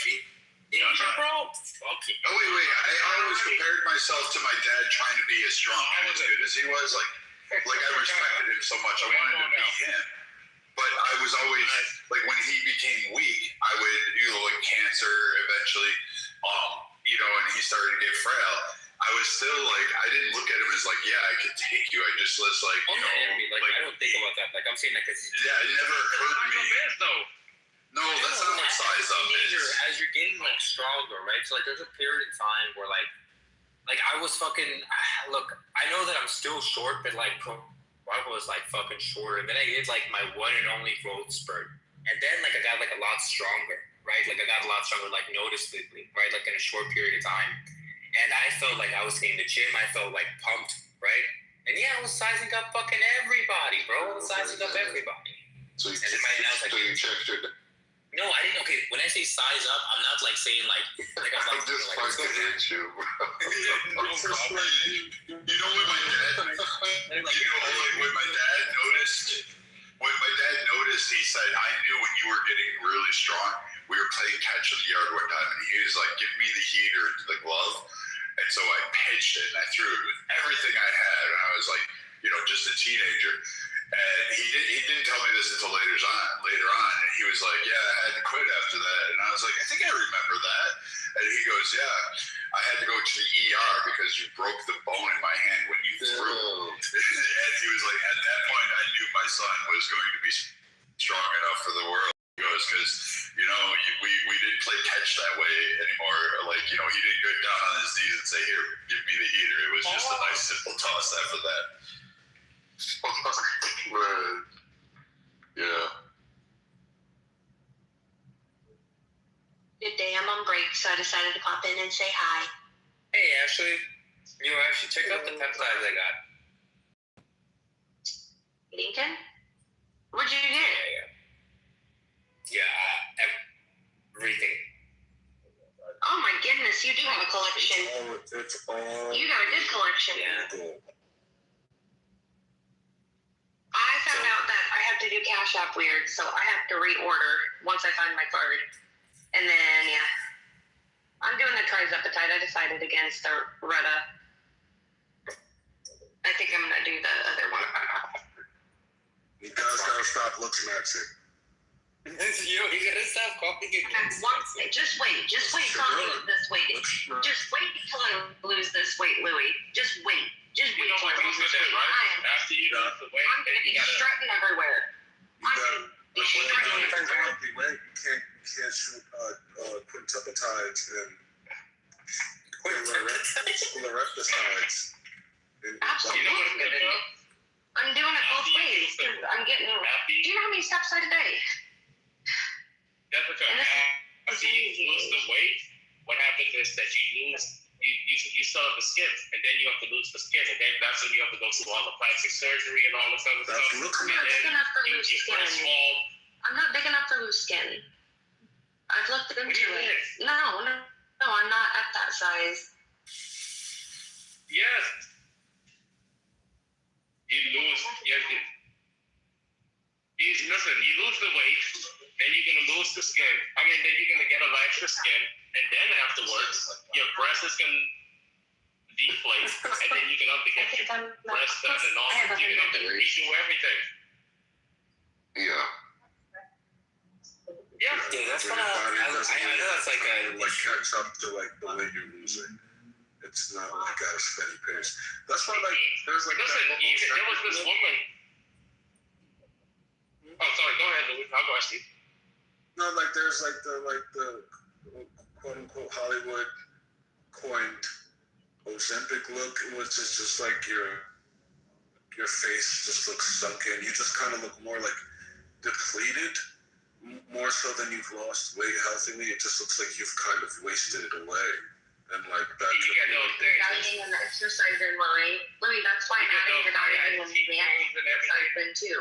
[SPEAKER 16] bro.
[SPEAKER 2] Okay. Oh wait. I always compared myself to my dad, trying to be as strong and as good as he was. Like I respected him so much. I wanted to be him. But I was always like, when he became weak, I would, like cancer eventually, and he started to get frail. I was still like, I didn't look at him as like, yeah, I could take you. I just was like,
[SPEAKER 16] I don't think about that. Like, I'm saying that because
[SPEAKER 2] yeah, it never occurred to me. No, that's not what size up is.
[SPEAKER 16] As you're getting like stronger, right? So like, there's a period of time where like I was fucking. Look, I know that I'm still short, but like I was like fucking short, and then I hit like my one and only growth spurt, and then like I got like a lot stronger, right? Like I got a lot stronger, like noticeably, right? Like in a short period of time, and I felt like I was hitting the gym. I felt like pumped, right? And yeah, I was sizing up fucking everybody, bro. I was sizing up everybody.
[SPEAKER 2] So you
[SPEAKER 16] checked your. No, I didn't. Okay, when I say size up, I'm not like saying like I'm
[SPEAKER 2] just fucking hate you, bro. You know when my dad, when my dad noticed, he said, I knew when you were getting really strong. We were playing catch in the yard one time, and he was like, give me the heater, the glove. And so I pitched it, and I threw it with everything I had, and I was like, just a teenager. And he didn't tell me this until later on, and he was like, yeah, I had to quit after that. And I was like, I think I remember that. And he goes, yeah, I had to go to the ER because you broke the bone in my hand when you threw. And he was like, at that point, I knew my son was going to be strong enough for the world. He goes, because, we didn't play catch that way anymore. Like, he didn't go down on his knees and say, here, give me the heater. It was just a nice, simple toss after that.
[SPEAKER 14] Right. Yeah.
[SPEAKER 7] Good day, I'm on break, so I decided to pop in and say hi.
[SPEAKER 16] Hey, Ashley. Check out the peptides I got.
[SPEAKER 7] Lincoln? What'd you get?
[SPEAKER 16] Yeah, everything.
[SPEAKER 7] Oh my goodness, you do have a collection. You got a good collection.
[SPEAKER 16] Yeah.
[SPEAKER 7] I found out that I have to do Cash App weird, so I have to reorder once I find my card. And then, yeah. I'm doing the trizepatide. I decided against the Retta. I think I'm going to do the other one.
[SPEAKER 15] You guys gotta stop looking at it.
[SPEAKER 16] You gotta stop calling it.
[SPEAKER 7] Just wait till I lose this weight. Just wait till I lose this weight, Louie. Just wait. Just wait till I lose this weight.
[SPEAKER 3] After you lose the weight,
[SPEAKER 7] I'm gonna be strutting everywhere. I'm gonna be strutting everywhere.
[SPEAKER 15] You can't shoot quintupetides and larepticides.
[SPEAKER 7] Absolutely. I'm doing it both ways. I'm getting. Do you know how many steps I today?
[SPEAKER 3] That's what after you lose the weight, what happens is that you still have the skin, and then you have to lose the skin, and then that's when you have to go through all the plastic surgery and all this other stuff.
[SPEAKER 7] I'm not big enough for loose skin. I'm not big enough for loose skin. I've looked into it. No, I'm not at that size.
[SPEAKER 3] Yes. Listen, you lose the weight, then you're going to lose the skin. Then you're going to get a extra skin, and then afterwards, your breast is going to deflate, and then you're going to have to get your breast done and all that. You're going to have to redo everything.
[SPEAKER 14] Yeah.
[SPEAKER 3] Yeah,
[SPEAKER 16] that's
[SPEAKER 15] When
[SPEAKER 16] what
[SPEAKER 15] your body
[SPEAKER 16] I
[SPEAKER 15] doesn't
[SPEAKER 16] know that's like a
[SPEAKER 15] like catch up to like the weight you're losing. It's not like at a steady pace. That's why like there's like
[SPEAKER 3] listen, there was this woman. Oh, sorry. Go ahead, Louis. I'll go ask you.
[SPEAKER 15] No, like there's like the quote unquote Hollywood coined Ozempic look, which is just like your face just looks sunken. You just kind of look more like depleted, more so than you've lost weight healthily. It just looks like you've kind of wasted it away. And like that.
[SPEAKER 3] You got those things.
[SPEAKER 7] Dieting and the exercise in line. Louis, that's why I'm adding the dieting and the exercise in too.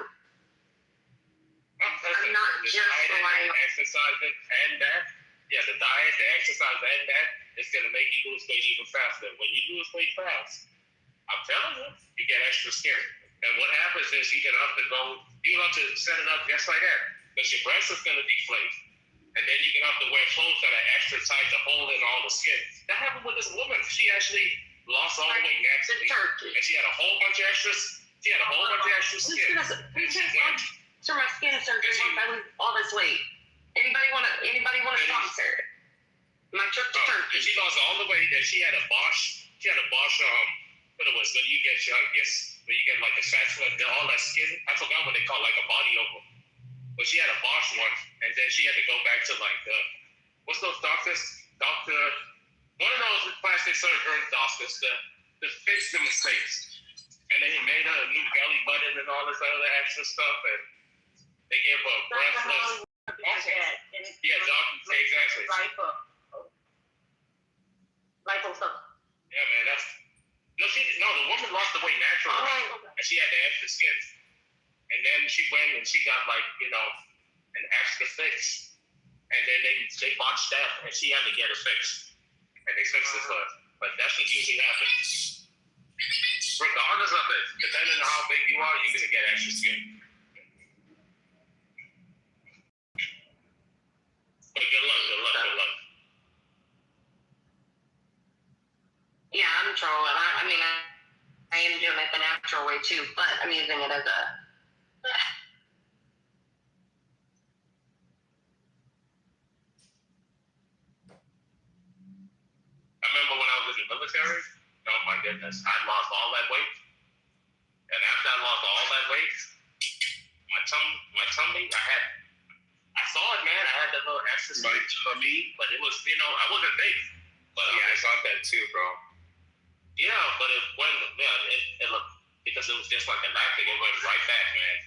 [SPEAKER 7] I'm not just relying on
[SPEAKER 3] exercising and that. Yeah, the diet, the exercise, and that is going to make you lose weight even faster. When you lose weight fast, I'm telling you, you get extra scared. And what happens is you're going to have to set it up just like that. Because your breast is going to deflate. And then you're going to have to wear clothes that are extra tight to hold in all the skin. That happened with this woman. She actually lost all the weight naturally. And she had a whole bunch of extra skin.
[SPEAKER 7] So my skin surgery once I lose all this weight. Anybody wanna sponsor? My trip to Turkey.
[SPEAKER 3] And she lost all the weight, and she had a Bosch, what it was, when you get like a satchel, all that skin, I forgot what they call like a body oval. But she had a Bosch one, and then she had to go back to like what's those doctors? One of those plastic surgery doctors to fix the mistakes. And then he made her a new belly button and all this other extra stuff, and they gave her a breathless. Yeah, exactly.
[SPEAKER 7] Lipo stuff.
[SPEAKER 3] Yeah, man, the woman lost the weight naturally, and she had the extra skin. And then she went and she got like, an extra fix. And then they botched that, and she had to get it fixed. And they fixed it for her. But that's what usually happens. Regardless of it, depending on how big you are, you're going to get extra skin. But good luck.
[SPEAKER 7] Yeah, I'm trolling. I mean, I am doing it the natural way too, but I'm using it as a.
[SPEAKER 3] I remember when I was in the military. Oh my goodness, I lost all that weight, and after I lost all that weight, my tummy, I saw it, man. I had that little extra.
[SPEAKER 15] My tummy,
[SPEAKER 3] but it was, I wasn't big. But
[SPEAKER 16] I saw that too, bro.
[SPEAKER 3] Yeah, but it looked, because it was just like a napkin, it went right back, man.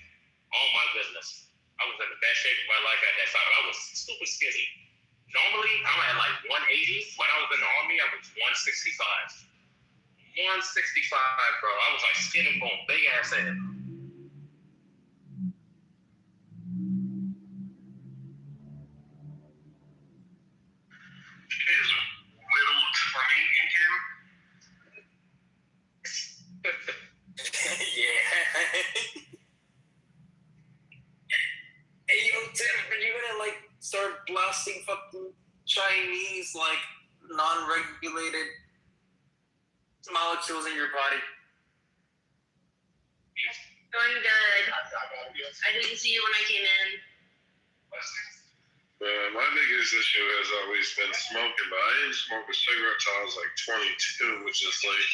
[SPEAKER 3] Oh my goodness, I was in the best shape of my life at that time. I was super skinny. Normally, I'm at like 180. When I was in the Army, I was 165. 165, bro. I was like skin and bone, big ass head.
[SPEAKER 11] Is little Trey in him?
[SPEAKER 16] Yeah. Hey, yo, Tim, are you gonna like start blasting fucking Chinese like non-regulated molecules in your body?
[SPEAKER 7] Going good. I didn't see you when I came in.
[SPEAKER 15] my biggest issue has always been smoking, but I didn't smoke a cigarette till I was like 22, which is like,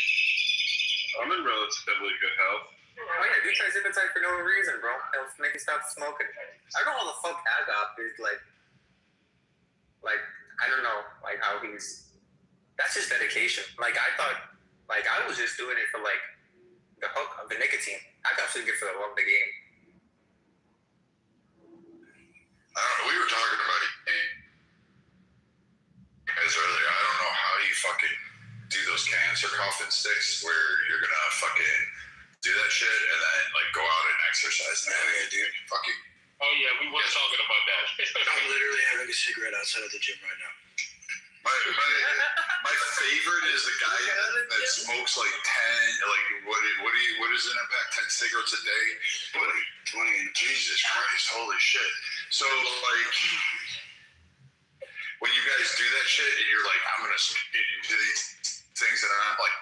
[SPEAKER 15] I'm in relatively good health.
[SPEAKER 16] Oh yeah, dude tries zippetide for no reason, bro. It'll make you stop smoking. I don't know how the fuck I got, dude. Like, I don't know, like how he's. That's just dedication. Like I thought, like I was just doing it for like the hook of the nicotine. I got to get for the love of the game.
[SPEAKER 2] We were talking about it guys earlier. I don't know how you fucking do those cancer coffin sticks where you're gonna fucking do that shit and then like go out and exercise. Man, yeah, dude, fucking.
[SPEAKER 3] Oh yeah, we were talking about that.
[SPEAKER 14] I'm literally having a cigarette outside of the gym right now.
[SPEAKER 2] My favorite is the guy that smokes like 10, like what is in a pack? 10 cigarettes a day? 20. Jesus Christ, holy shit. So like, when you guys do that shit and you're like, I'm gonna do these things and I'm like,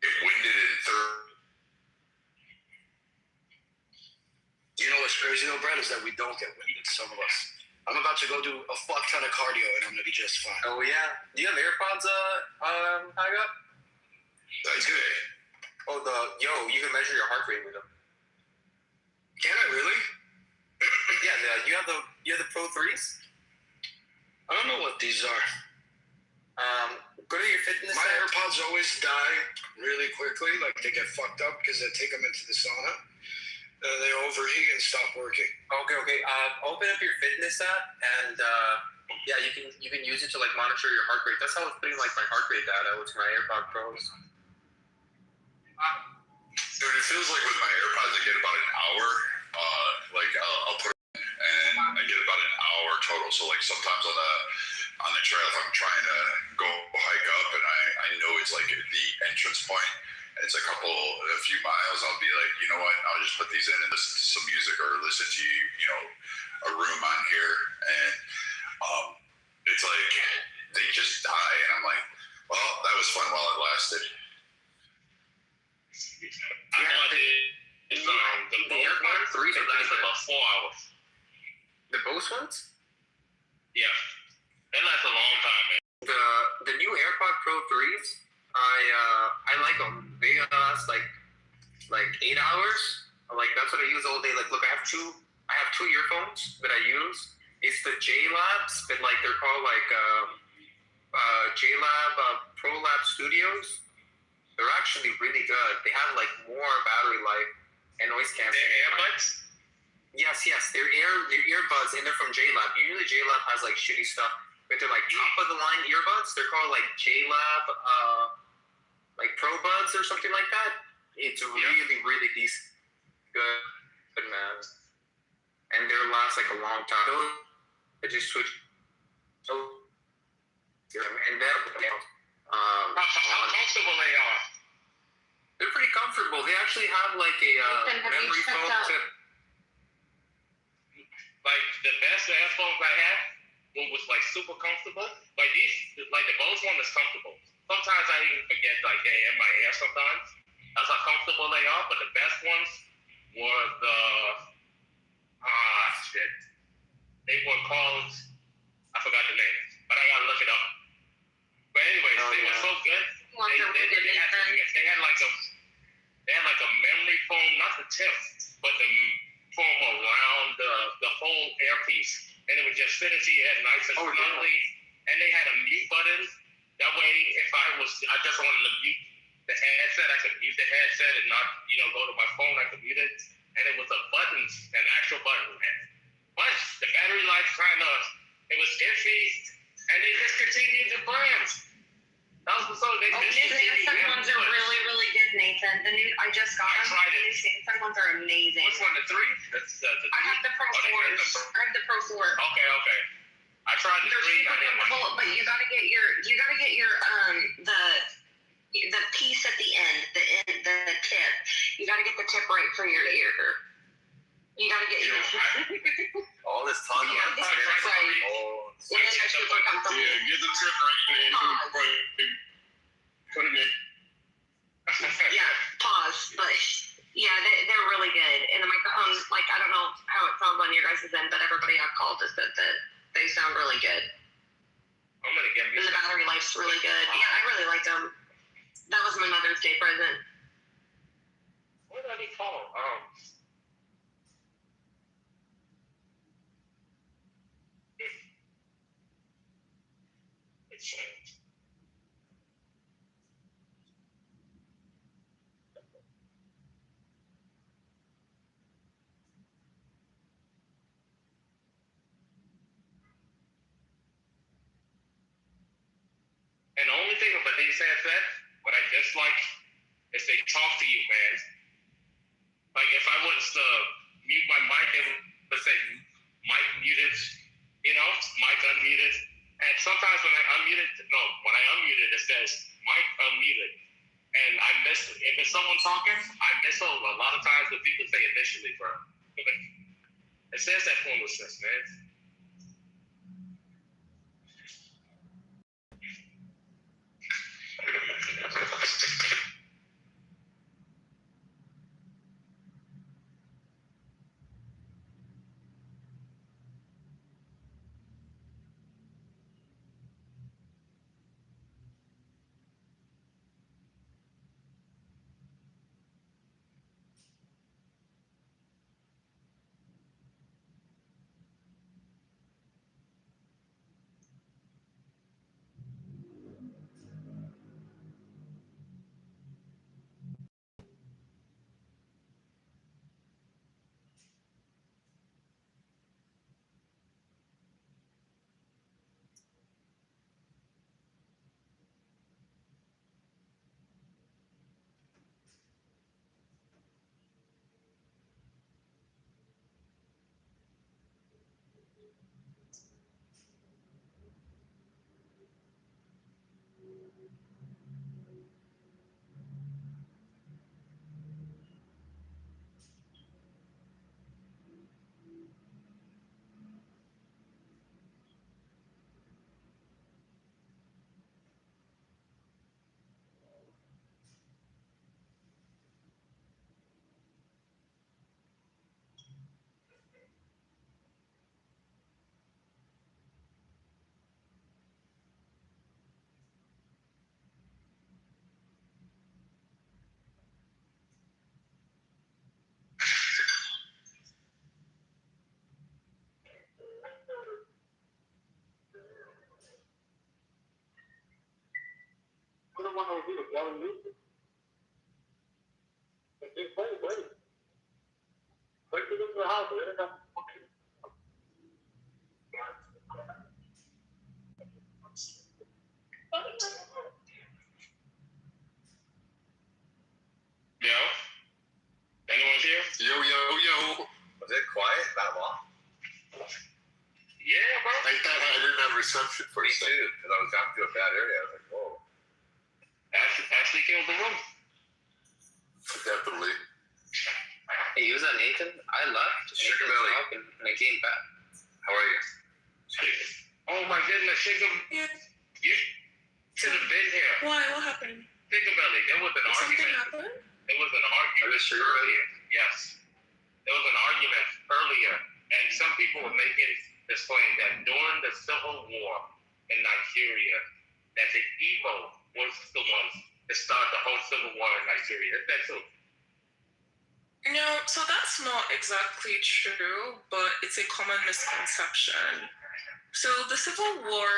[SPEAKER 2] get winded and third.
[SPEAKER 14] You know what's crazy though, Brad? is that we don't get winded, some of us. I'm about to go do a fuck ton of cardio and I'm gonna be just fine.
[SPEAKER 16] Oh yeah. Do you have AirPods high up?
[SPEAKER 2] That's good.
[SPEAKER 16] Oh you can measure your heart rate with them.
[SPEAKER 14] Can I really?
[SPEAKER 16] Yeah, you have the Pro 3s?
[SPEAKER 14] I don't know what these are.
[SPEAKER 16] Go to your fitness
[SPEAKER 14] My
[SPEAKER 16] app.
[SPEAKER 14] AirPods always die really quickly, like they get fucked up because I take them into the sauna. They overheat and stop working.
[SPEAKER 16] Okay. Open up your fitness app and yeah, you can use it to like monitor your heart rate. That's how I was putting like my heart rate data with my AirPod Pros.
[SPEAKER 2] Dude, it feels like with my AirPods, I get about an hour. I'll put it in and I get about an hour total. So like sometimes on the trail, if I'm trying to go hike up and I know it's like the entrance point, and it's a few miles, I'll be like, you know what? I'll just put these in and listen to some music or listen to a room on here, and it's like they just die, and I'm like, well, that was fun while it lasted.
[SPEAKER 3] I know I did. The AirPods 3s are last about 4 hours.
[SPEAKER 16] The Bose ones?
[SPEAKER 3] Yeah, they last a long time, man.
[SPEAKER 16] The new AirPod Pro 3s, I like them. They last like 8 hours. Like that's what I use all day. Like look, I have two earphones that I use. It's the J-Labs, but like they're called like J-Lab Pro Lab Studios. They're actually really good. They have like more battery life and noise canceling.
[SPEAKER 3] They're earbuds?
[SPEAKER 16] Yes. They're earbuds and they're from J-Lab. Usually J-Lab has like shitty stuff, but they're like top of the line earbuds. They're called like J-Lab like Pro Buds or something like that. It's really decent. Good man. And they'll last like a long time. I just switch. So and then
[SPEAKER 3] how comfortable they are?
[SPEAKER 16] They're pretty comfortable. They actually have like a memory foam tip.
[SPEAKER 3] Like the best headphones I had was like super comfortable. Like these, like the Bose one is comfortable. Sometimes I even forget like they in my ear sometimes. That's how comfortable they are. But the best ones were the they were called, I forgot the name, but I gotta look it up. But anyways, they were so good. They had like a memory foam, not the tip, but the foam around the whole earpiece, and it would just fit into your head nice and snugly. And they had a mute button. That way, if I just wanted to mute the headset, I could mute the headset and not, go to my phone. I could mute it, and it was an actual button. But the battery life it was iffy, and they discontinued the brands. That was so they discontinued
[SPEAKER 7] Samsung ones are really good, Nathan. I just got them. The new Samsung ones are amazing.
[SPEAKER 3] Which one, the 3?
[SPEAKER 7] I have the Pro 4s. I have the Pro 4.
[SPEAKER 3] Okay. I tried the 3. I didn't like it.
[SPEAKER 7] But you gotta get your the piece at the end, the tip. You gotta get the tip right for your ear. You gotta get your
[SPEAKER 9] all this talking about
[SPEAKER 7] right. And then they're super comfortable.
[SPEAKER 5] Yeah, get the tip right and put it in.
[SPEAKER 7] Yeah, pause. But yeah, they're really good. And the microphones, like I don't know how it sounds on your guys' end, but everybody I've called has said that they sound really good.
[SPEAKER 3] I'm gonna get me.
[SPEAKER 7] And the battery life's really good. Yeah, I really like them. That was my Mother's Day present.
[SPEAKER 3] What did he call? It's changed. And the only thing about these headsets, what I dislike, is they talk to you, man. Like if I was to mute my mic, it would say mic muted, mic unmuted. And sometimes when I unmute it, it says mic unmuted. And I miss, if it's someone talking, I miss a lot of times when people say initially, bro. It says that formlessness, man. Yo? Anyone's here?
[SPEAKER 2] Yo.
[SPEAKER 13] Was it quiet that long?
[SPEAKER 3] Yeah, bro.
[SPEAKER 2] I thought I didn't have reception for a
[SPEAKER 3] Me
[SPEAKER 2] second.
[SPEAKER 3] too,
[SPEAKER 13] Because I was down to a bad area. I was like, whoa.
[SPEAKER 3] Ashley killed the room.
[SPEAKER 2] Definitely.
[SPEAKER 16] Hey, you was on Nathan? I left.
[SPEAKER 13] Sugar Belly.
[SPEAKER 16] And I came back.
[SPEAKER 13] How are you?
[SPEAKER 3] Oh my goodness, you should have been here.
[SPEAKER 12] Why? What happened?
[SPEAKER 3] Sugar Belly, there was an
[SPEAKER 12] Something
[SPEAKER 3] argument.
[SPEAKER 12] happened?
[SPEAKER 3] There was an argument earlier. Yes. There was an argument earlier, and some people were making this claim that during the Civil War in Nigeria, that the Igbo was the ones that started the whole Civil War in Nigeria. Is that true?
[SPEAKER 18] No, so that's not exactly true, but it's a common misconception. So the Civil War,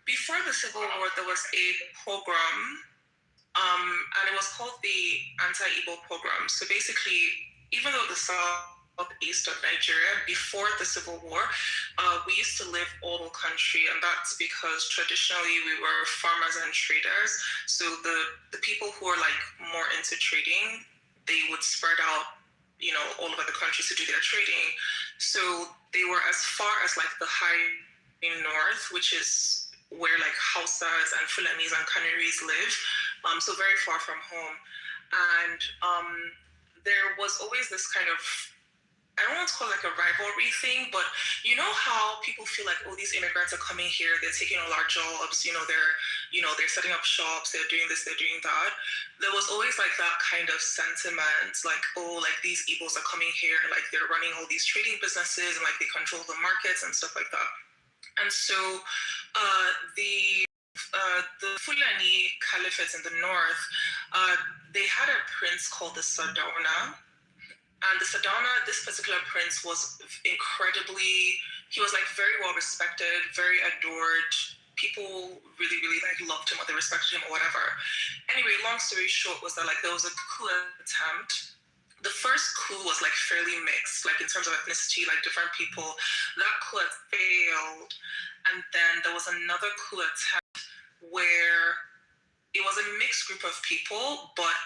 [SPEAKER 18] before the Civil War, there was a pogrom, and it was called the Anti-Igbo Pogrom. So basically, even though the southeast of Nigeria, before the Civil War, we used to live all the country, and that's because traditionally we were farmers and traders. So the people who are like more into trading, they would spread out, all over the country to do their trading. So they were as far as like the high north, which is where like Hausas and Fulanis and Kanaris live. So very far from home. And there was always this kind of, I don't want to call it like a rivalry thing, but you know how people feel like, oh, these immigrants are coming here, they're taking all our jobs, they're setting up shops, they're doing this, they're doing that. There was always like that kind of sentiment, like, oh, like these Igbos are coming here, like they're running all these trading businesses and like they control the markets and stuff like that. And so the Fulani Caliphates in the north, they had a prince called the Sardauna. And the Sardauna, this particular prince was he was like very well respected, very adored. People really, really like loved him or they respected him or whatever. Anyway, long story short was that like there was a coup attempt. The first coup was like fairly mixed, like in terms of ethnicity, like different people. That coup had failed. And then there was another coup attempt where it was a mixed group of people, but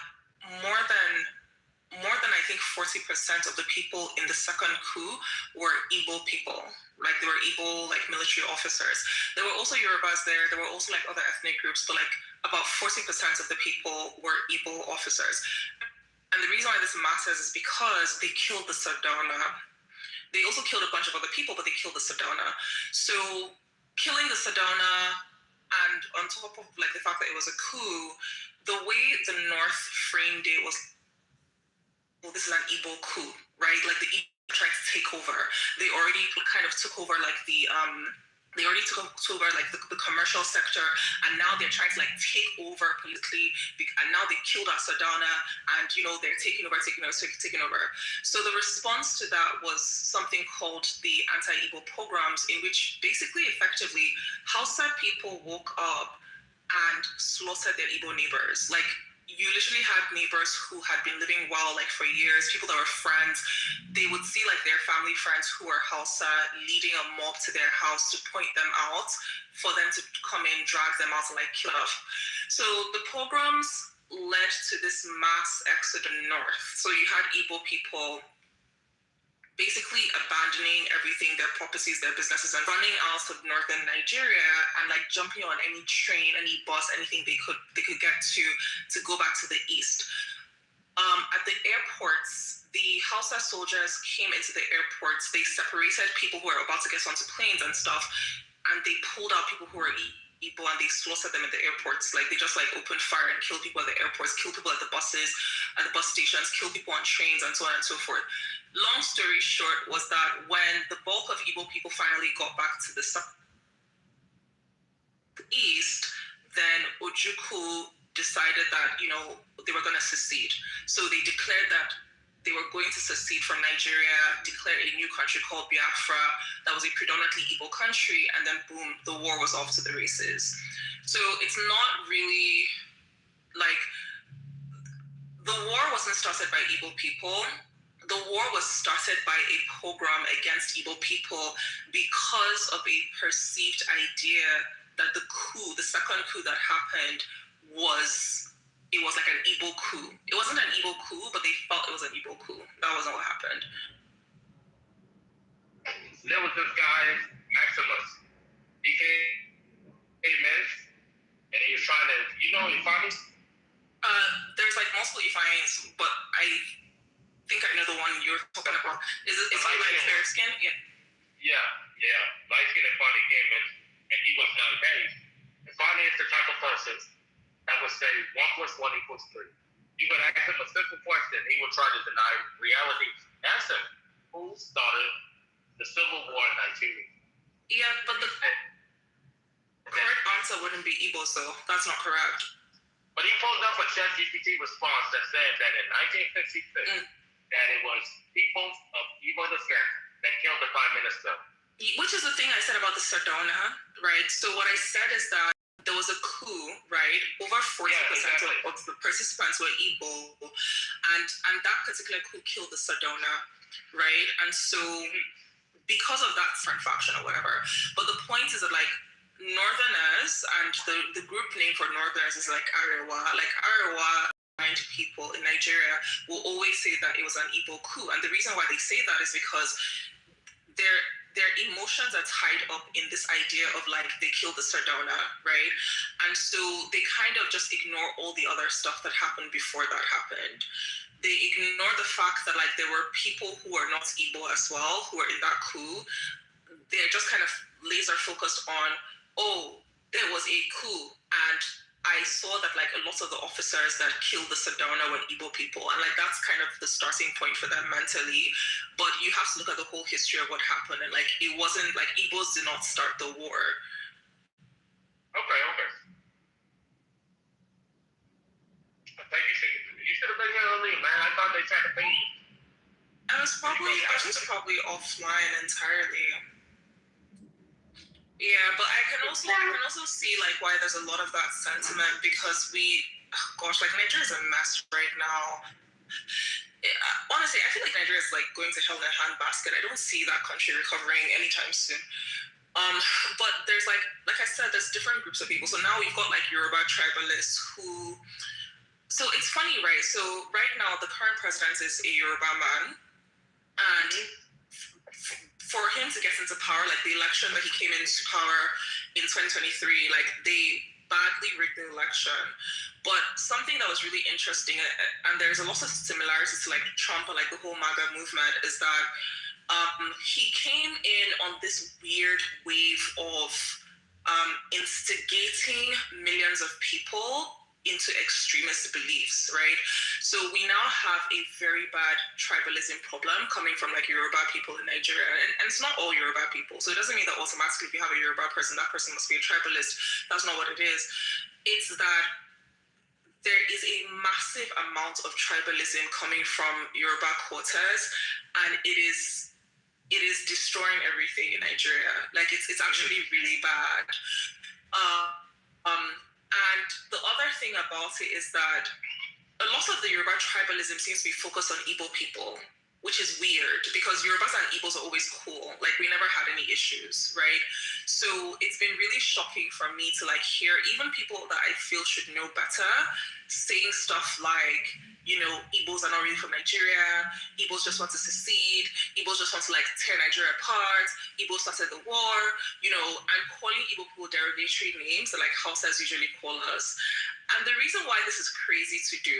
[SPEAKER 18] more than I think 40% of the people in the second coup were Igbo people. Like they were Igbo, like military officers. There were also Yorubas there. There were also like other ethnic groups, but like about 40% of the people were Igbo officers. And the reason why this matters is because they killed the Sardauna. They also killed a bunch of other people, but they killed the Sardauna. So killing the Sardauna, and on top of like the fact that it was a coup, the way the North framed it was, well, this is an Igbo coup, right? Like the Igbo trying to take over. They already kind of took over like the commercial sector, and now they're trying to like take over politically, and now they killed our Sardauna, and they're taking over. So the response to that was something called the anti-Igbo pogroms, in which basically effectively Hausa people woke up and slaughtered their Igbo neighbors. Like, you literally had neighbors who had been living well like for years, people that were friends. They would see like their family friends who were Hausa leading a mob to their house to point them out, for them to come in, drag them out, and like kill off. So the pogroms led to this mass exodus north. So you had Igbo people basically abandoning everything, their properties, their businesses, and running out of northern Nigeria and like jumping on any train, any bus, anything they could get to go back to the east. At the airports, the Hausa soldiers came into the airports. They separated people who were about to get onto planes and stuff, and they pulled out people who were Igbo and they slaughtered them at the airports. Like they just like opened fire and killed people at the airports, killed people at the buses, at the bus stations, killed people on trains, and so on and so forth. Long story short was that when the bulk of Igbo people finally got back to the southeast, then Ojukwu decided that, they were going to secede. So they declared that they were going to secede from Nigeria, declare a new country called Biafra that was a predominantly Igbo country, and then boom, the war was off to the races. So it's not really like the war wasn't started by Igbo people. The war was started by a pogrom against Igbo people because of a perceived idea that the coup, the second coup that happened, was like an Igbo coup. It wasn't an Igbo coup, but they felt it was an Igbo coup. That wasn't what happened.
[SPEAKER 3] There was this guy, Maximus. He came in, and he was trying to, Ifani?
[SPEAKER 18] There's like multiple Ifanis, but I think I know the one you're talking about. Is he like fair skin?
[SPEAKER 3] Yeah. Light skin Ifani came in, and he was like, hey, Ifani is the type of person that would say 1 + 1 = 3. You would ask him a simple question, he would try to deny reality. Ask him, who started the Civil War in Nigeria?
[SPEAKER 18] Yeah, but the correct answer wouldn't be Igbo, so that's not correct.
[SPEAKER 3] But he pulled up a ChatGPT response that said that in 1966, that it was people of Igbo descent that killed the prime minister.
[SPEAKER 18] Which is the thing I said about the Sardona, right? So what I said is that there was a coup, right? Over 40% of the participants were Igbo, and that particular coup killed the Sardona, right? And so because of that faction or whatever. But the point is that like Northerners, and the group name for Northerners is like Arewa. Like Arewa people in Nigeria will always say that it was an Igbo coup, and the reason why they say that is because their emotions are tied up in this idea of like they killed the Sardona, right? And so they kind of just ignore all the other stuff that happened before that happened. They ignore the fact that like there were people who are not Igbo as well who were in that coup. They're just kind of laser focused on, there was a coup, and I saw that like a lot of the officers that killed the Sardona were Igbo people, and like that's kind of the starting point for them mentally. But you have to look at the whole history of what happened, and like it wasn't like Igbos did not start the war.
[SPEAKER 3] Okay. Thank you, Chicken. You should have been here earlier, man. I thought they tried to pay you.
[SPEAKER 18] I was probably offline entirely. Yeah, but I can also see like why there's a lot of that sentiment, because like Nigeria is a mess right now. Honestly, I feel like Nigeria is like going to hell in a handbasket. I don't see that country recovering anytime soon. But there's like I said, there's different groups of people. So now we've got like Yoruba tribalists who. So it's funny, right? So right now the current president is a Yoruba man, and for him to get into power, like the election that he came into power in 2023, like they badly rigged the election. But something that was really interesting, and there's a lot of similarities to like Trump and like the whole MAGA movement, is that he came in on this weird wave of instigating millions of people into extremist beliefs, right? So we now have a very bad tribalism problem coming from like Yoruba people in Nigeria, and it's not all Yoruba people. So it doesn't mean that automatically if you have a Yoruba person, that person must be a tribalist. That's not what it is. It's that there is a massive amount of tribalism coming from Yoruba quarters, and it is destroying everything in Nigeria. Like it's actually really bad. And the other thing about it is that a lot of the Yoruba tribalism seems to be focused on Igbo people, which is weird because Yorubas and Igbos are always cool. Like we never had any issues, right? So it's been really shocking for me to like hear even people that I feel should know better saying stuff like, Igbos are not really from Nigeria. Igbos just want to secede. Igbos just want to like tear Nigeria apart. Igbos started the war, and calling Igbo people derogatory names that like Hausas usually call us. And the reason why this is crazy to do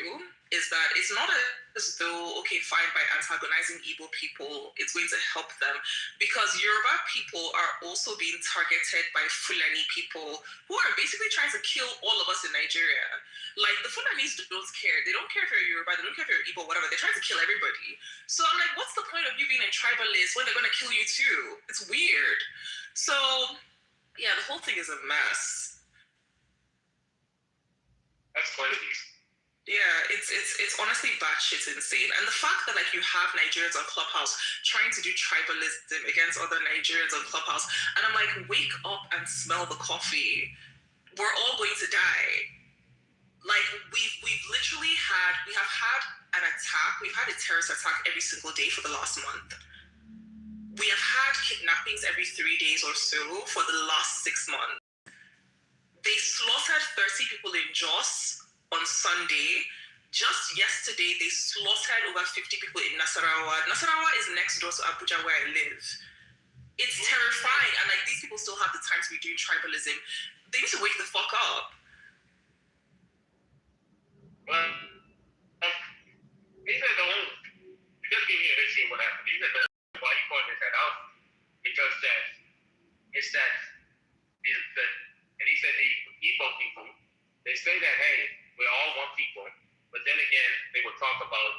[SPEAKER 18] is that it's not as though, okay, fine, by antagonizing Igbo people, it's going to help them. Because Yoruba people are also being targeted by Fulani people who are basically trying to kill all of us in Nigeria. Like, the Fulanis don't care. They don't care if you're Yoruba, they don't care if you're Igbo, whatever. They're trying to kill everybody. So I'm like, what's the point of you being a tribalist when they're going to kill you too? It's weird. So, yeah, the whole thing is a mess.
[SPEAKER 3] That's crazy.
[SPEAKER 18] Yeah, it's honestly batshit insane. And the fact that like you have Nigerians on Clubhouse trying to do tribalism against other Nigerians on Clubhouse, and I'm like, wake up and smell the coffee. We're all going to die.
[SPEAKER 19] like we've literally we have had an attack. We've had a terrorist attack every single day for the last month. We have had kidnappings every 3 days or so for the last 6 months. They slaughtered 30 people in Jos on Sunday. Just yesterday, they slaughtered over 50 people in Nasarawa. Nasarawa is next door to Abuja, where I live. It's terrifying, and like these people still have the time to be doing tribalism. They need to wake the fuck up.
[SPEAKER 3] Well, he said the only, just give me a history of what happened. He said the only why he pointed that out because and he said the Igbo people, they say that, hey, we're all one people, but then again, they would talk about,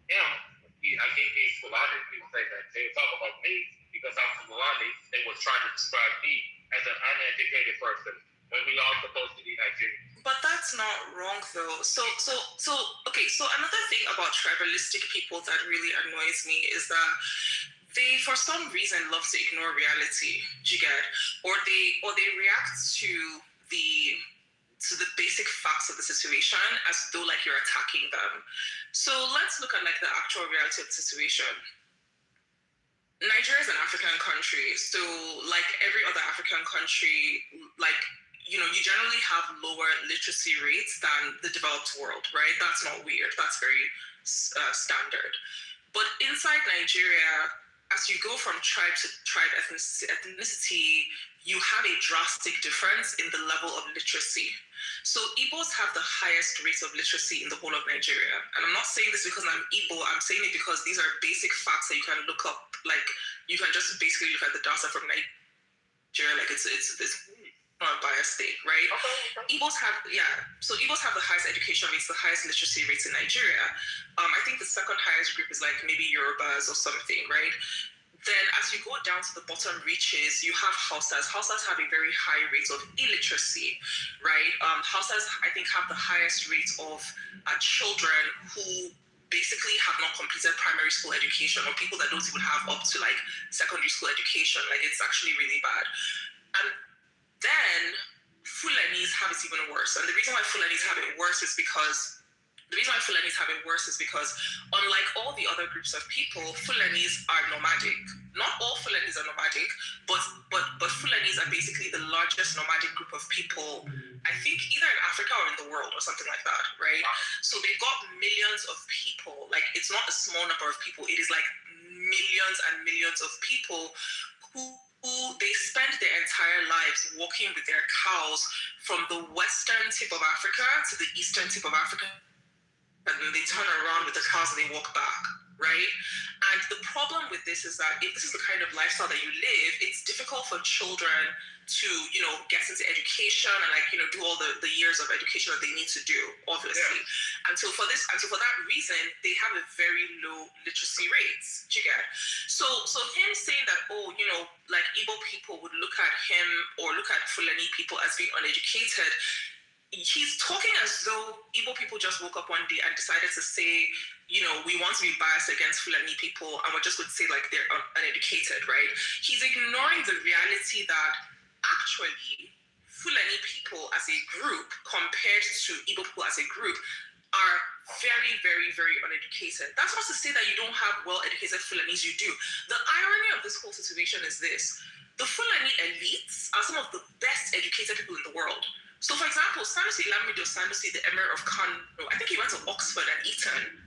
[SPEAKER 3] I gave me Fulani, people say that, they would talk about me because I'm from Fulani, they were trying to describe me as an uneducated person, when we all supposed to be Nigerian.
[SPEAKER 19] But that's not wrong though. So another thing about tribalistic people that really annoys me is that they, for some reason, love to ignore reality. Do you get? Or they react to the basic facts of the situation as though like you're attacking them. So let's look at like the actual reality of the situation. Nigeria is an African country, so like every other African country, like you generally have lower literacy rates than the developed world, right? That's not weird. That's very standard. But inside Nigeria, as you go from tribe to tribe ethnicity, you have a drastic difference in the level of literacy. So Igbos have the highest rates of literacy in the whole of Nigeria. And I'm not saying this because I'm Igbo, I'm saying it because these are basic facts that you can look up. Like, you can just basically look at the data from Nigeria, like it's not a biased state, right? Okay. Igbos have the highest education rates, the highest literacy rates in Nigeria. I think the second highest group is like maybe Yorubas or something, right? Then as you go down to the bottom reaches, you have Hausas. Hausas have a very high rate of illiteracy, right? Hausas, I think, have the highest rates of children who basically have not completed primary school education, or people that don't even have up to like secondary school education. Like, it's actually really bad. And then Fulanis have it even worse. And the reason why Fulanis have it worse is because unlike all the other groups of people, Fulanis are nomadic. Not all Fulanis are nomadic, but Fulanis are basically the largest nomadic group of people, I think either in Africa or in the world or something like that, right? So they've got millions of people. Like, it's not a small number of people. It is like millions and millions of people who they spend their entire lives walking with their cows from the western tip of Africa to the eastern tip of Africa, and then they turn around with the cows and they walk back, right? And the problem with this is that if this is the kind of lifestyle that you live, it's difficult for children to, get into education and do all the years of education that they need to do, obviously. Yeah. And so for that reason, they have a very low literacy rates. Do you get? So him saying that, like Igbo people would look at him or look at Fulani people as being uneducated, he's talking as though Igbo people just woke up one day and decided to say, we want to be biased against Fulani people and we're just going to say like they're uneducated, right? He's ignoring the reality that actually Fulani people as a group compared to Igbo people as a group are very, very, very uneducated. That's not to say that you don't have well-educated Fulanis, you do. The irony of this whole situation is this: the Fulani elites are some of the best educated people in the world. So for example, Sanusi Lamido Sanusi, the Emir of Kano, I think he went to Oxford and Eton.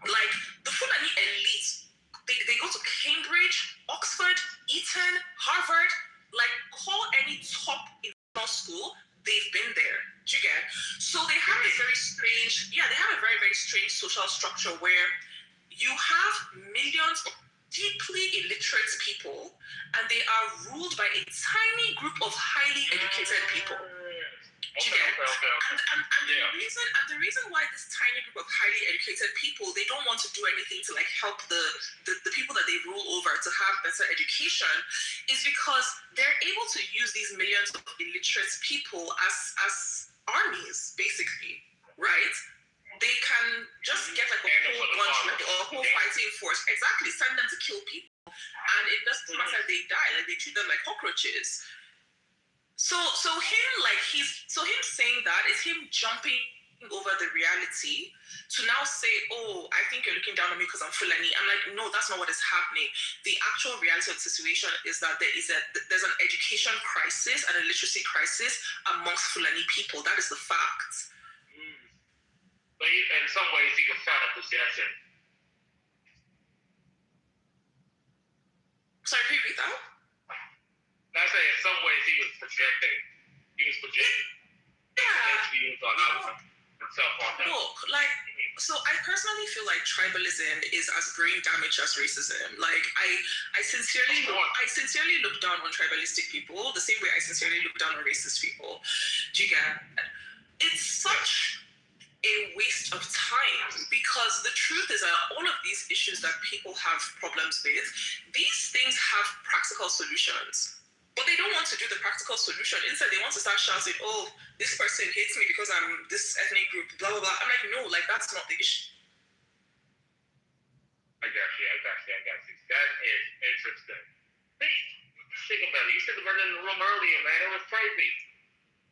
[SPEAKER 19] Like, the Fulani elites, they go to Cambridge, Oxford, Eton, Harvard, like, call any top international school, they've been there. Do you get? So they have a very strange, very, very strange social structure where you have millions of deeply illiterate people and they are ruled by a tiny group of highly educated people. Okay. And the reason why this tiny group of highly educated people, they don't want to do anything to like help the people that they rule over to have better education is because they're able to use these millions of illiterate people as armies, basically, right? They can just get like a whole bunch, like a whole fighting force, exactly, send them to kill people, and it doesn't matter if they die, like they treat them like cockroaches. So him saying that is him jumping over the reality to now say, oh, I think you're looking down on me because I'm Fulani. I'm like, no, that's not what is happening. The actual reality of the situation is that there's an education crisis and a literacy crisis amongst Fulani people. That is the fact.
[SPEAKER 3] But in some ways, he was trying to project.
[SPEAKER 19] Sorry, can you repeat that?
[SPEAKER 3] I say in some ways he was projecting. Views on himself on that.
[SPEAKER 19] Look, like, so I personally feel like tribalism is as brain damage as racism. Like, I sincerely look down on tribalistic people the same way I sincerely look down on racist people. Do you get it? It's such a waste of time because the truth is that all of these issues that people have problems with, these things have practical solutions. But they don't want to do the practical solution. Instead, they want to start shouting, oh, this person hates me because I'm this ethnic group, blah, blah, blah. I'm like, no, like, that's not the issue.
[SPEAKER 3] I got you. That is interesting. Think about it. You said the word in the room earlier, man. It was crazy.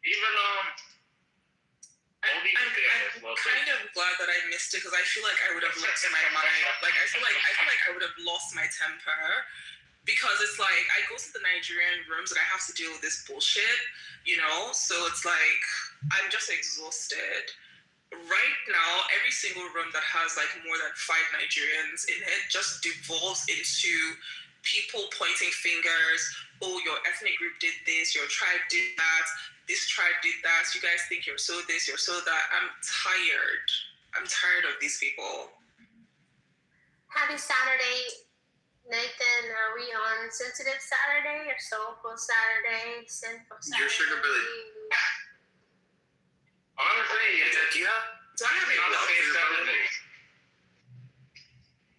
[SPEAKER 3] Even,
[SPEAKER 19] I'm kind of glad that I missed it because I feel like I would have lost my mind. Like, I feel like I would have lost my temper. Because it's like, I go to the Nigerian rooms and I have to deal with this bullshit, you know? So it's like, I'm just exhausted. Right now, every single room that has like more than 5 Nigerians in it just devolves into people pointing fingers. Oh, your ethnic group did this, your tribe did that, this tribe did that. You guys think you're so this, you're so that. I'm tired of these people.
[SPEAKER 7] Happy Saturday. Nathan, are we on Sensitive Saturday or Soulful Saturday? Sinful Saturday?
[SPEAKER 9] Your sugar Billy.
[SPEAKER 3] Honestly,
[SPEAKER 19] do I have any block?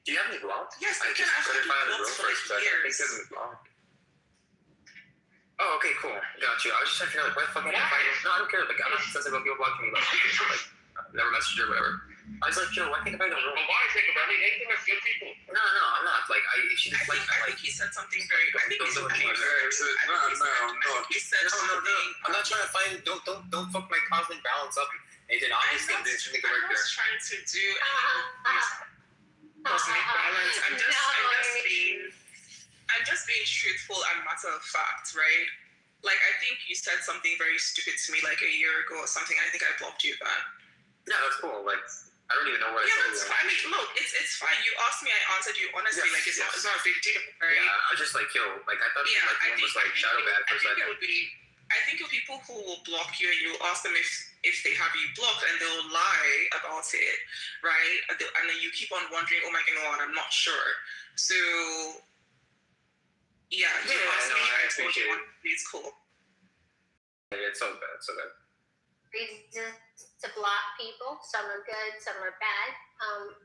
[SPEAKER 16] Do you have any block?
[SPEAKER 19] Yes, I
[SPEAKER 16] can
[SPEAKER 19] actually
[SPEAKER 16] find a room for a second. I think there's a block. Oh, okay, cool. Got you. I was just trying to figure out, like, why the fuck am I fighting? No, I don't care. Like, I'm not sensitive about people blocking me. Like, never messaged or whatever. I was like, yo, why can't I find a room?
[SPEAKER 3] Well, why think about it? Nathan is good people.
[SPEAKER 16] No, I'm not. Like, she just
[SPEAKER 19] I think he said something very. I think he said something very.
[SPEAKER 16] No. He said something. I'm not trying to find. Don't fuck my cosmic balance up. Nathan, obviously, I'm doing the correct there.
[SPEAKER 19] I'm not trying to do cosmic balance. I'm just being truthful and matter of fact, right? Like, I think you said something very stupid to me like a year ago or something. I think I blocked you then.
[SPEAKER 16] Yeah, that's cool. Like, I don't even know what I told you.
[SPEAKER 19] I mean, look, it's fine. You asked me, I answered you honestly. Yeah, like, it's not a big deal, right?
[SPEAKER 16] Yeah, I was just like, yo, like, I thought one was like shadow bad for a second.
[SPEAKER 19] I think of people who will block you and you ask them if they have you blocked and they'll lie about it, right? And then you keep on wondering, oh my God, I'm not sure. So, yeah, you asked me, I told you, it's cool.
[SPEAKER 16] Yeah, it's so bad,
[SPEAKER 7] Reasons to block people. Some are good, some are bad.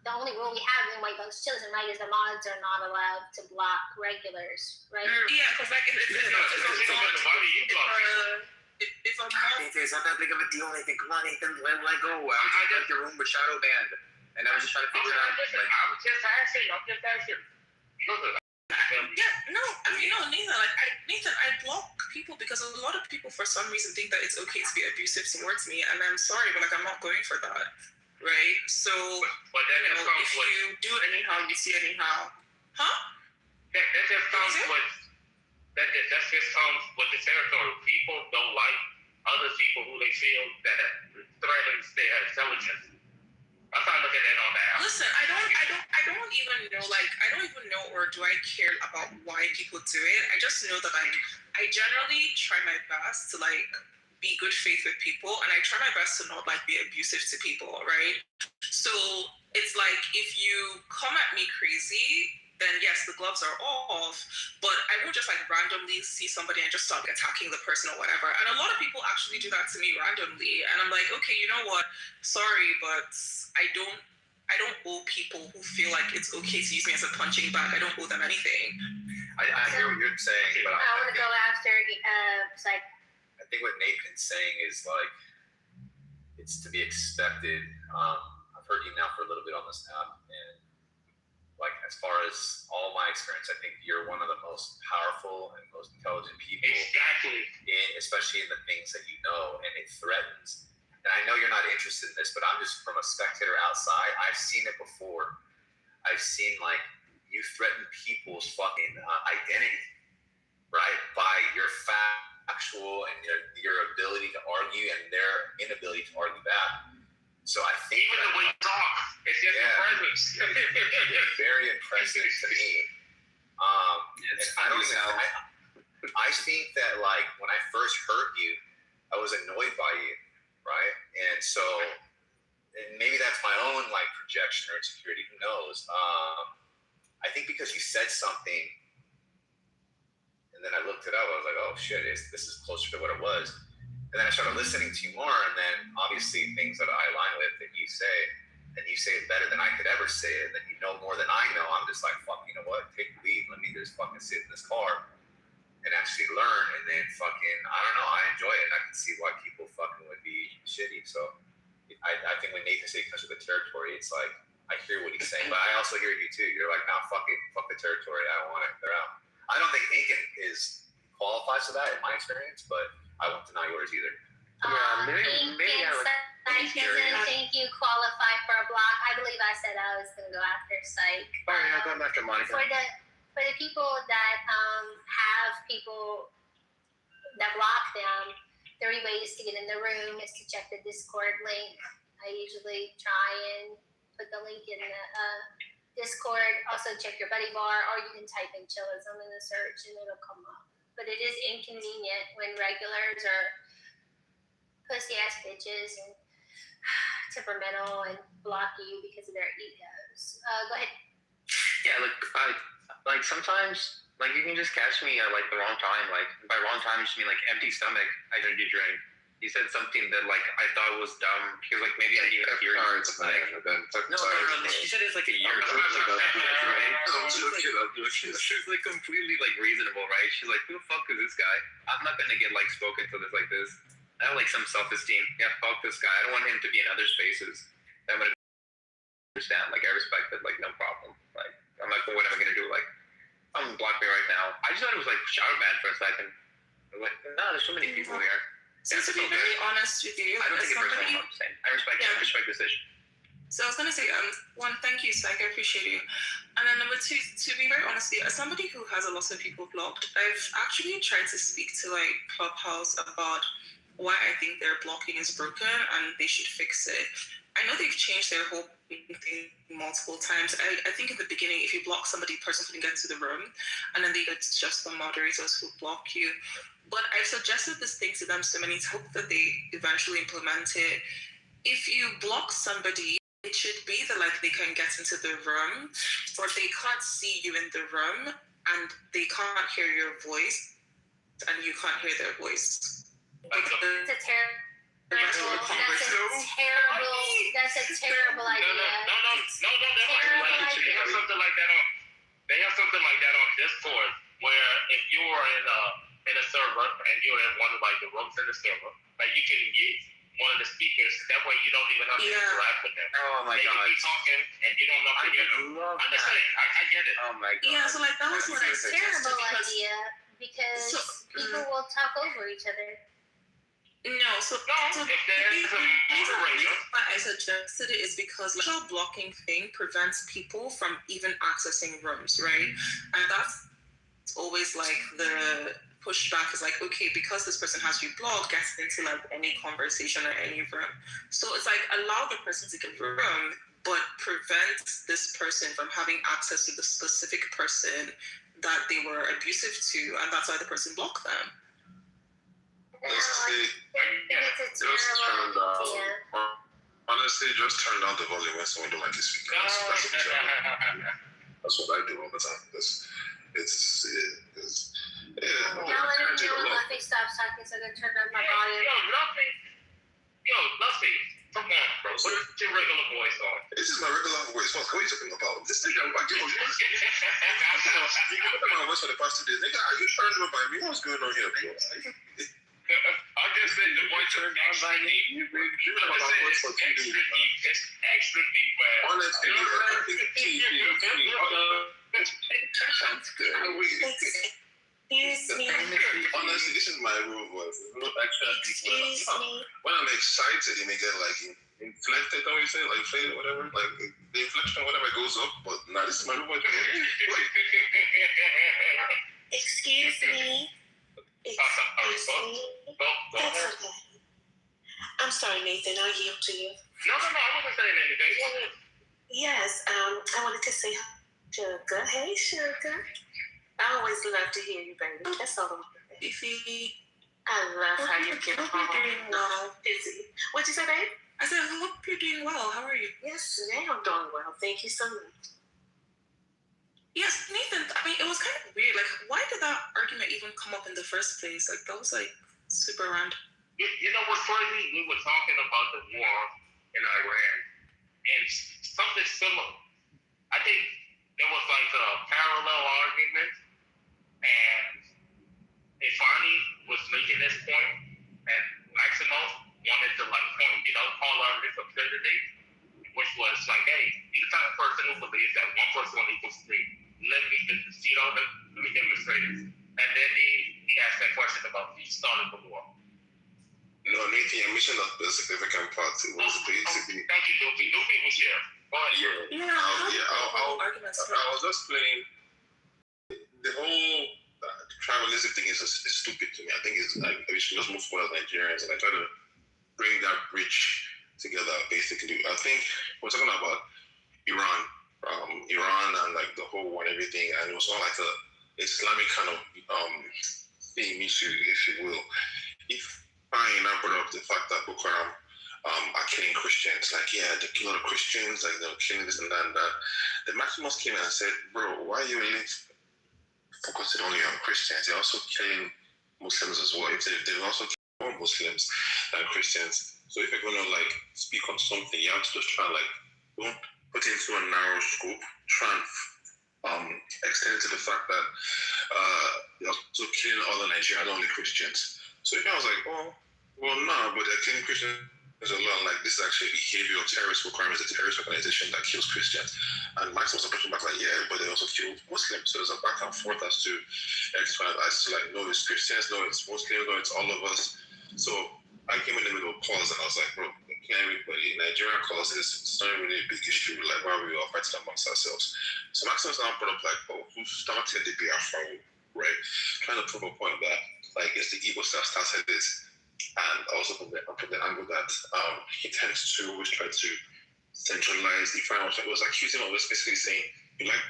[SPEAKER 7] The only rule we have in White Ghost Chosen, right, is the mods are not allowed to block regulars, right?
[SPEAKER 19] Yeah, because like if I'm
[SPEAKER 16] it's not that big of a deal, Nathan. Come on, Nathan, let go. I was just your room with shadow band, and I was just trying to figure it out. Like,
[SPEAKER 3] I'm just asking.
[SPEAKER 19] Yeah, no, I mean, no, Nathan, I block people because a lot of people for some reason think that it's okay to be abusive towards me, and I'm sorry, but like I'm not going for that, right? So,
[SPEAKER 3] but then
[SPEAKER 19] you know, if you do it anyhow, you see anyhow, huh?
[SPEAKER 3] That just comes with that just comes with the territory. People don't like other people who they feel that threatens their intelligence. That's how I look at it on that.
[SPEAKER 19] Listen, I don't even know, or do I care about why people do it? I just know that like I generally try my best to like be good faith with people, and I try my best to not like be abusive to people, right? So it's like if you come at me crazy, then yes, the gloves are off, but I won't just like randomly see somebody and just start attacking the person or whatever. And a lot of people actually do that to me randomly. And I'm like, okay, you know what? Sorry, but I don't owe people who feel like it's okay to use me as a punching bag. I don't owe them anything.
[SPEAKER 2] I hear what you're saying, but
[SPEAKER 7] I want to go after, like.
[SPEAKER 2] I think what Nathan's saying is like, it's to be expected. I've heard you now for a little bit on this app, and like as far as all my experience, I think you're one of the most powerful and most intelligent people.
[SPEAKER 3] Exactly.
[SPEAKER 2] Especially in the things that you know, and it threatens
[SPEAKER 13] and I know you're not interested in this, but I'm just from a spectator outside. I've seen it before. I've seen like you threaten people's fucking identity, right, by your factual and your ability to argue and their inability to argue back. So I think
[SPEAKER 3] even the way you talk, it's just your presence.
[SPEAKER 13] It's very impressive to me. I think that like when I first heard you, I was annoyed by you, right? And so, and maybe that's my own like projection or insecurity. Who knows? I think because you said something, and then I looked it up. I was like, oh shit, this is closer to what it was. And then I started listening to you more, and then obviously things that I align with that you say, and you say it better than I could ever say it, and then you know more than I know. I'm just like, fuck, you know what? Take the lead. Let me just fucking sit in this car and actually learn, and then fucking, I don't know, I enjoy it. And I can see why people fucking would be shitty. So I think when Nathan said it comes with the territory, it's like, I hear what he's saying, but I also hear you too. You're like, nah, fuck it. Fuck the territory. I don't want it. They're out. I don't think Aiken qualifies for that in my experience, but I won't deny yours either.
[SPEAKER 20] Maybe I would. Doesn't think you qualify for a block. I believe I said I was going to go after Psych.
[SPEAKER 9] Oh, yeah, going after Monica.
[SPEAKER 20] For the people that have people that block them, 3 ways to get in the room is to check the Discord link. I usually try and put the link in the Discord. Also check your buddy bar, or you can type in chillism in the search and it'll come up. But it is inconvenient when regulars are pussy ass bitches and temperamental and block you because of their egos. Go ahead.
[SPEAKER 21] Yeah, like sometimes like you can just catch me at like the wrong time. Like by wrong time, I just mean like empty stomach. I drink. He said something that like I thought was dumb. He was like, maybe I didn't even hear it. No. He said it's like a year ago. She's like completely like reasonable, right? She's like, who the fuck is this guy? I'm not gonna get like spoken to this like this. I have like some self-esteem. Yeah, fuck this guy. I don't want him to be in other spaces. I'm gonna understand. Like I respect it. Like no problem. Like I'm like, well, what am I gonna do? Like I'm block me right now. I just thought it was like shadow ban for a second. I'm like, no, there's so many people here.
[SPEAKER 18] So to be very honest with you,
[SPEAKER 21] I don't take it personally. I respect the decision.
[SPEAKER 18] So I was gonna say, one, thank you, Psych, I appreciate you. And then number 2, to be very honest with you, as somebody who has a lot of people blocked, I've actually tried to speak to like Clubhouse about why I think their blocking is broken and they should fix it. I know they've changed their whole thing multiple times. I think in the beginning, if you block somebody, the person couldn't get to the room, and then they get just the moderators who block you. But I've suggested this thing to them so many times, hope that they eventually implement it. If you block somebody, it should be that like they can get into the room, or they can't see you in the room, and they can't hear your voice, and you can't hear their voice.
[SPEAKER 20] That's a terrible idea.
[SPEAKER 3] They have something like that on Discord, where if you are in a server and you're in one of like the rooms in the server, like you can use one of the speakers. That way you don't even have to interact with them.
[SPEAKER 21] Oh my god!
[SPEAKER 3] They can be talking and you don't know who you're doing. I'm just saying, I get it.
[SPEAKER 21] Oh my god!
[SPEAKER 18] Yeah, so like that was what I
[SPEAKER 20] said. It's a terrible idea because people will talk over each other.
[SPEAKER 18] No, so the reason why I suggested it is because the blocking thing prevents people from even accessing rooms, right? And that's always like the pushback is like, okay, because this person has you blocked, gets into like any conversation or any room. So it's like allow the person to get the room, but prevent this person from having access to the specific person that they were abusive to, and that's why the person blocked them.
[SPEAKER 15] Honestly, just turn down the volume when someone don't like you speaking. That's what I do all the time. It's
[SPEAKER 20] Luffy stops talking, so I'm gonna turn down my volume.
[SPEAKER 3] Luffy, come on, bro. What's your regular voice on?
[SPEAKER 15] This is my regular voice. What are you talking about? This thing, I give you my voice for the past 2 days. Nigga, are you trying to by me? What's going on here, bro?
[SPEAKER 3] I just said the voice turned on by me. You've been my voice for 2 days. It's extra deep, man.
[SPEAKER 15] Honestly, I think
[SPEAKER 21] Sounds good.
[SPEAKER 1] Honestly, this is my rule voice. When I'm excited, it may get like inflected, don't you say? Like inflated, whatever. Like the inflection, whatever goes up. But nah, this is my rule voice.
[SPEAKER 12] Excuse me. Excuse me. That's okay. I'm sorry, Nathan. I'll yield to you.
[SPEAKER 3] No, I wasn't saying anything.
[SPEAKER 12] Yes, I wanted to say Sugar. Hey, Sugar. I always love to hear you, baby. That's all I'm saying. I love how you get home. Busy. What'd you say, babe?
[SPEAKER 18] I said, I hope you're doing well. How are you?
[SPEAKER 12] Yes, today I'm doing well. Thank you so much.
[SPEAKER 18] Yes, Nathan, I mean, it was kind of weird. Like, why did that argument even come up in the first place? Like, that was, like, super random.
[SPEAKER 3] You know what's funny? We were talking about the war in Iran, and something similar. I think there was, like, a parallel argument, and Ifani was making this point, and Maximo wanted to, like, call out his absurdity, which was like, hey, you're the type of person who believes that 1 plus 1 equals 3. Let me demonstrate it. And then he asked that question about he started the war.
[SPEAKER 1] No, Nathan, you mentioned the significant part. It was basically.
[SPEAKER 3] Thank you, Luffy. Luffy was here.
[SPEAKER 1] I was just playing. The whole tribalism thing is stupid to me. I think it's like we should just move forward as Nigerians and I try to bring that bridge together. Basically, I think we're talking about Iran and like the whole war and everything, and it was all like a Islamic kind of theme issue, if you will. If I brought up the fact that Boko Haram are killing Christians, like they kill a lot of Christians, like they're killing this and that and that. The Maximus came in and said, bro, why are you really focusing only on Christians? They're also killing Muslims as well. If they're also killing more Muslims than Christians. So if you're gonna like speak on something, you have to just try like don't put it into a narrow scope, try and extend it to the fact that they're also killing other Nigerians, not only Christians. So if I was like, well, no, but they're killing Christians a lot. Like this is actually behavioral terrorist requirements, a terrorist organization that kills Christians. And Max was pushing back like, yeah, but they also kill Muslims. So there's a back and forth as to like, no, it's Christians, no, it's Muslims, no, it's all of us. So I came in the middle of pause and I was like, bro, everybody, Nigerian causes, it's not really a big issue, like why we all fighting amongst ourselves. So Maximus now brought up like, who started the Biafra, right? Trying to prove a point that like it's the Igbo that started this, and also from the angle that he tends to always try to centralize the final. It was accusing of us basically saying you like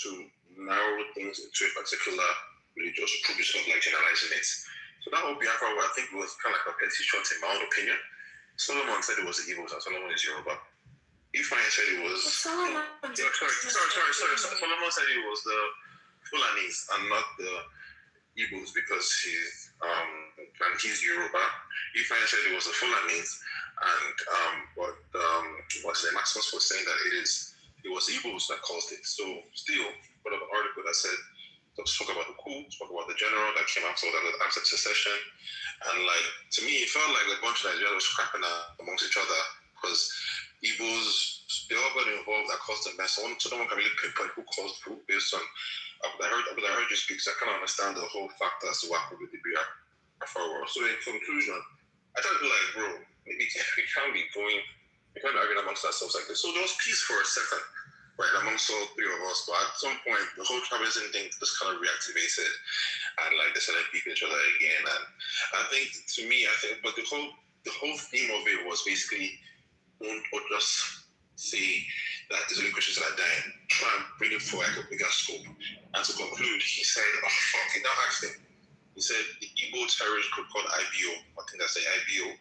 [SPEAKER 1] to narrow things into a particular religious group, sort of like generalizing it. So that whole Biafra, I think it was kind of like a petty shot in my own opinion. Solomon said it was the Igbos and Solomon is Yoruba. Ifeanyi said it was. Sorry. Solomon said it was the Fulanis and not the Igbos because he's Yoruba. Ifeanyi said it was the Fulanis, and Maximus was saying that it was Igbos that caused it. So still, put up an article that said spoke about the coup, spoke about the general that came after that with acts of secession. And like to me, it felt like a bunch of Nigerians were scrapping amongst each other because Igbos, they all got involved that caused the mess. So no one can really pinpoint who caused who based on. I heard you speak, so I kind of understand the whole fact as to what happened with the Biafra war. So in conclusion, I try to be like, bro, maybe we can't be arguing amongst ourselves like this. So there was peace for a second, right, amongst all three of us. But at some point, the whole tribalism thing just kind of reactivated, and like they started beating each other again. And I think, to me, but the whole theme of it was basically don't just say that there's only Christians that are dying. Try and bring it for like a bigger scope. And to conclude, he said, he now asked him. He said the Igbo terrorist group called IBO. I think that's the IBO.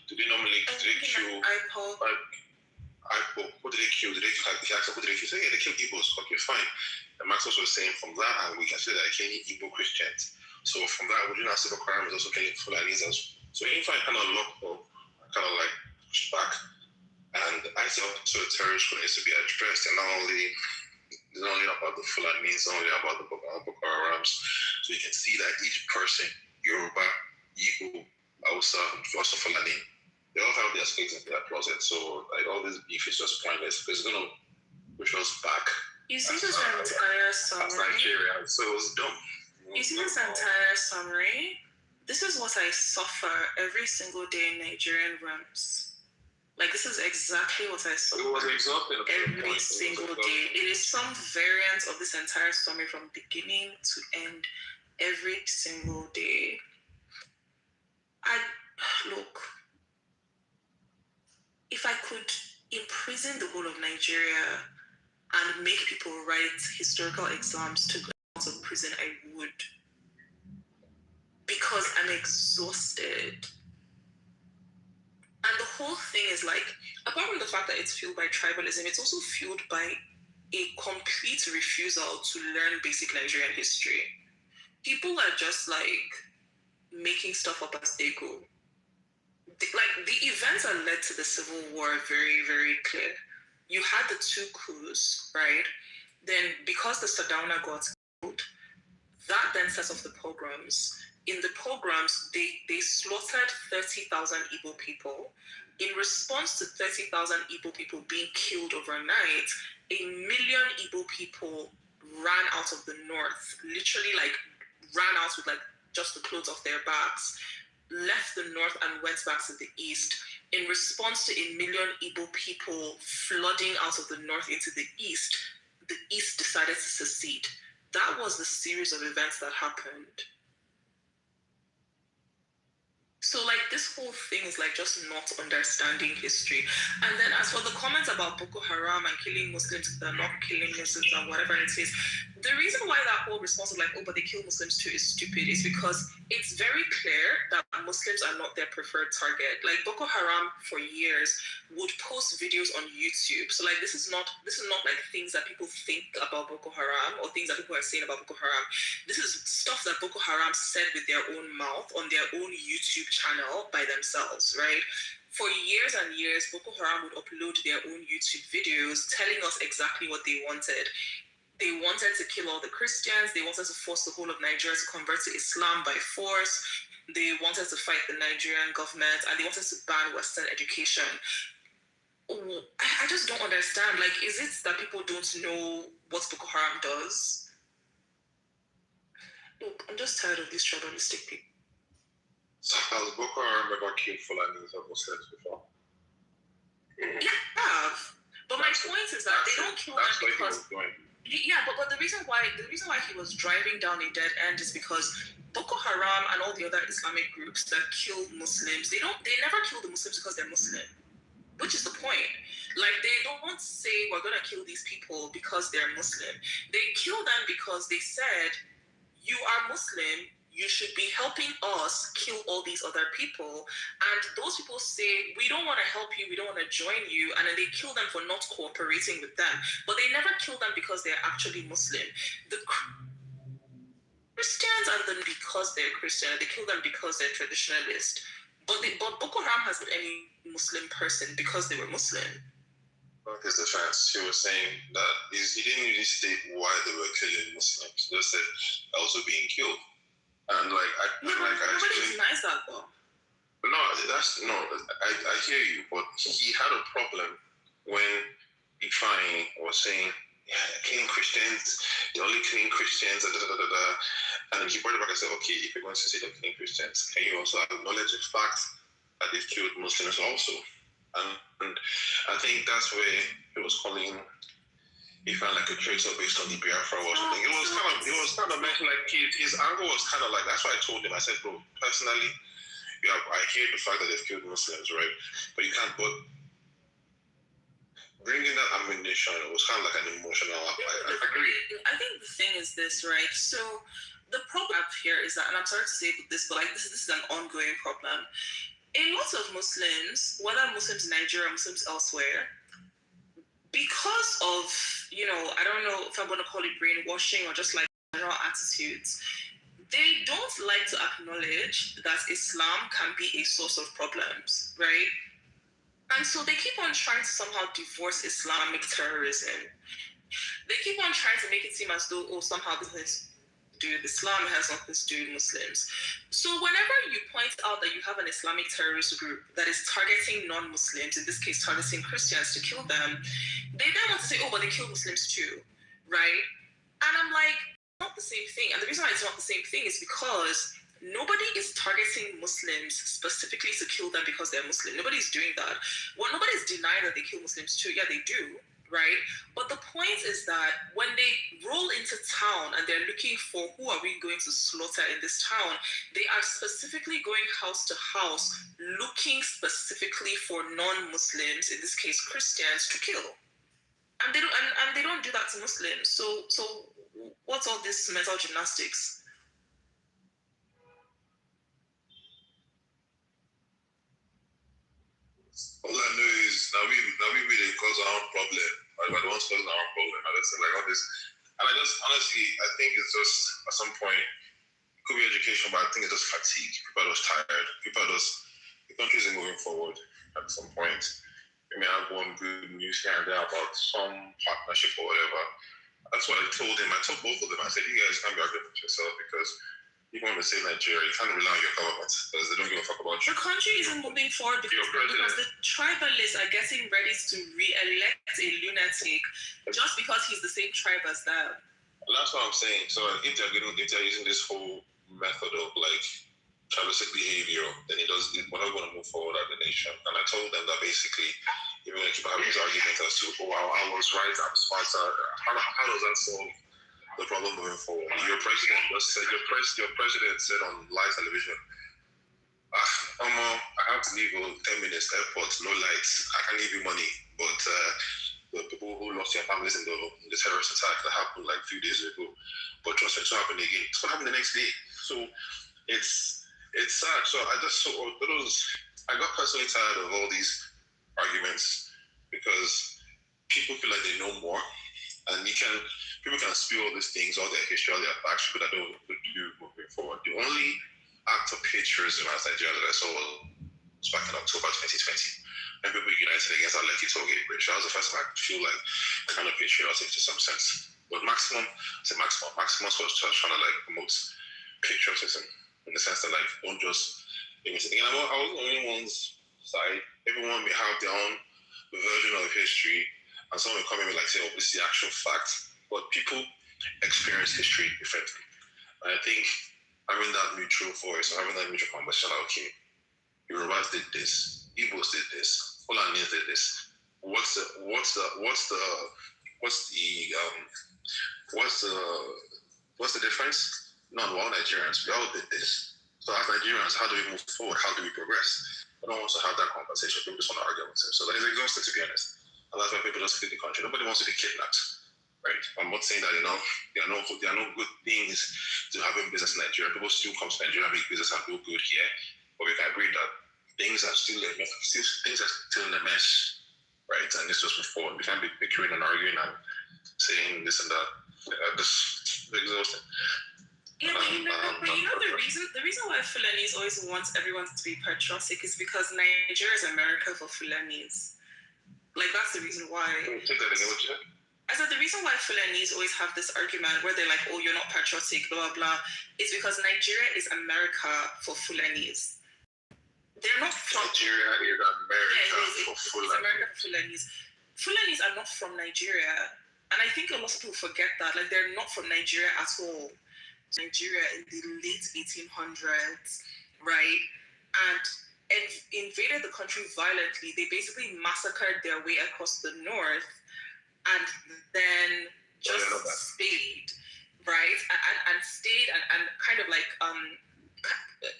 [SPEAKER 1] Do they kill? IPO, who did they kill? He asked who did they kill? He said, yeah, they killed Igbos. Okay, fine. And Maxwell was saying from that, and we can say that they're killing Igbo Christians. So from that, we didn't have civil crime is also killing Fulanis. So if I kind of looked up, I kind of like pushed back. And I thought the terrorist group needs to be addressed, and not only about the Fulanis, not only about the Boko Harams. So you can see that each person, Yoruba, Igbo, Hausa, also Fulani, they all have their skates in their closet. So like all this beef is just pointless because it's gonna push us back.
[SPEAKER 18] You see this entire
[SPEAKER 1] as Nigeria. So it was dumb.
[SPEAKER 18] You see this entire summary? This is what I suffer every single day in Nigerian rooms. Like, this is exactly what I suffer every single day. It is some variant of this entire summary from beginning to end every single day. Look, if I could imprison the whole of Nigeria and make people write historical exams to get out of prison, I would. Because I'm exhausted. And the whole thing is like, apart from the fact that it's fueled by tribalism, it's also fueled by a complete refusal to learn basic Nigerian history. People are just like making stuff up as they go. Like, the events that led to the Civil War are very, very clear. You had the 2 coups, right? Then, because the Sardauna got killed, that then sets off the pogroms. In the pogroms, they slaughtered 30,000 Igbo people. In response to 30,000 Igbo people being killed overnight, 1 million Igbo people ran out of the north, literally like ran out with like just the clothes off their backs, left the north and went back to the east. In response to 1 million Igbo people flooding out of the north into the east decided to secede. That was the series of events that happened. So, like, this whole thing is, like, just not understanding history. And then as for the comments about Boko Haram and killing Muslims, they're not killing Muslims and whatever it is, the reason why that whole response of, like, oh, but they kill Muslims too is stupid is because it's very clear that Muslims are not their preferred target. Like, Boko Haram, for years, would post videos on YouTube. So, like, this is not like, things that people think about Boko Haram or things that people are saying about Boko Haram. This is stuff that Boko Haram said with their own mouth on their own YouTube channel by themselves, right? For years and years, Boko Haram would upload their own YouTube videos telling us exactly what they wanted. They wanted to kill all the Christians. They wanted to force the whole of Nigeria to convert to Islam by force. They wanted to fight the Nigerian government, and they wanted to ban Western education. I just don't understand. Like, is it that people don't know what Boko Haram does? Look, I'm just tired of these tribalistic people.
[SPEAKER 1] So has Boko Haram ever killed Fulanis or Muslims before?
[SPEAKER 18] Yeah, but my point is that they don't kill them because... Yeah, but the reason why he was driving down a dead end is because Boko Haram and all the other Islamic groups that kill Muslims, they never kill the Muslims because they're Muslim, which is the point. Like, they don't say we're gonna kill these people because they're Muslim. They kill them because they said, you are Muslim, you should be helping us kill all these other people. And those people say, we don't want to help you, we don't want to join you. And then they kill them for not cooperating with them. But they never kill them because they're actually Muslim. The Christians are them because they're Christian. They kill them because they're traditionalist. But Boko Haram hasn't any Muslim person because they were Muslim.
[SPEAKER 1] What is the defense? She was saying that he didn't really state why they were killing Muslims. He just said also being killed. And
[SPEAKER 18] Nobody denies that though.
[SPEAKER 1] I hear you, but he had a problem when Ifeanyi was saying, yeah, they're killing Christians, they're only killing Christians, and he brought it back and said, okay, if you're going to say they're killing Christians, can you also acknowledge the fact that they've killed Muslims also? And I think that's where he was calling Ifeanyi like a traitor based on the Biafra or something. It was kind of mentioned like his angle was kind of like, that's why I told him, I said, bro, personally, I hear the fact that they've killed Muslims, right? But you can't, but bringing that ammunition, it was kind of like an emotional, I agree.
[SPEAKER 18] I think the thing is this, right? So the problem here is that, and I'm sorry to say this, but like this is an ongoing problem. A lot of Muslims, whether Muslims in Nigeria or Muslims elsewhere, because of, I don't know if I'm going to call it brainwashing or just like general attitudes, they don't like to acknowledge that Islam can be a source of problems, right? And so they keep on trying to somehow divorce Islamic terrorism. They keep on trying to make it seem as though, somehow this has to do with Islam, has nothing to do with Muslims. So whenever you point out that you have an Islamic terrorist group that is targeting non-Muslims, in this case targeting Christians to kill them, they then want to say, but they kill Muslims too, right? And I'm like, not the same thing. And the reason why it's not the same thing is because nobody is targeting Muslims specifically to kill them because they're Muslim. Nobody's doing that. Well, nobody's denying that they kill Muslims too. Yeah, they do, right? But the point is that when they roll into town and they're looking for who are we going to slaughter in this town, they are specifically going house to house, looking specifically for non-Muslims, in this case Christians, to kill. And they don't do that to Muslims. So what's all this mental gymnastics?
[SPEAKER 10] All I know is now we really cause our own problem. Like, we're the ones causing our own problem. I just like all this, and I just honestly I think it's just at some point it could be education, but I think it's just fatigue. People are just tired. People are just the country isn't moving forward at some point. We may have one good news here and there about some partnership or whatever. That's what I told him. I told both of them. I said, you guys can't be arguing with yourself because even when they say Nigeria, you can't rely on your government because they don't give a fuck about you.
[SPEAKER 18] The country isn't moving forward because the tribalists are getting ready to re-elect a lunatic just because he's the same tribe as them.
[SPEAKER 10] And that's what I'm saying. So if they're using this whole method of like tribalistic behavior, then we're not going to move forward as a nation. And I told them that basically, even when people have these arguments as to, oh, I was right, I'm smarter, how does that solve the problem moving forward? Your president just said, your president said on live television, I have to leave 10 minutes, airport, no lights, I can give you money, but the people who lost their families in the terrorist attack that happened like a few days ago, but trust me, it's not happening again. It's going to happen the next day. So it's sad. So I got personally tired of all these arguments because people feel like they know more, and people can spill all these things, all their history, all their facts, but I don't do moving forward. The only act of patriotism as Nigeria that I saw was back in October 2020. And people united against our Kitover bridge. That was the first time I feel like kind of patriotic to some sense. But Maximus was just trying to like promote patriotism in the sense that like don't just I was on anyone's side. Everyone may have their own version of history, and someone will come in and like say, oh, this is the actual fact. But people experience history differently. And I think having that neutral voice, having that neutral conversation, like, okay, Yorubas did this, Igbos did this, Fulanis did this. What's the difference? No, we're all Nigerians. We all did this. So as Nigerians, how do we move forward? How do we progress? I don't want to have that conversation. People just want to argue with it. So that is exhausting, to be honest. And that's why people just flee the country. Nobody wants to be kidnapped, right? I'm not saying that there are no good things to having business in Nigeria. People still come to Nigeria and make business and do good here, but we can agree that things are still in a mess, right? And this just move forward. We can't be bickering and arguing and saying this and that. This is exhausting.
[SPEAKER 18] Yeah, but the reason why Fulanis always want everyone to be patriotic is because Nigeria is America for Fulanis. Like, that's the reason why. I said the reason why Fulanis always have this argument where they're like, oh, you're not patriotic, blah, blah, blah, is because Nigeria is America for Fulanis. They're not from...
[SPEAKER 10] Nigeria is America for Fulanis.
[SPEAKER 18] It's America for Fulanis. Fulanis are not from Nigeria. And I think a lot of people forget that. Like, they're not from Nigeria at all. Nigeria in the late 1800s, right? And invaded the country violently. They basically massacred their way across the north and then just stayed, right? And stayed and kind of like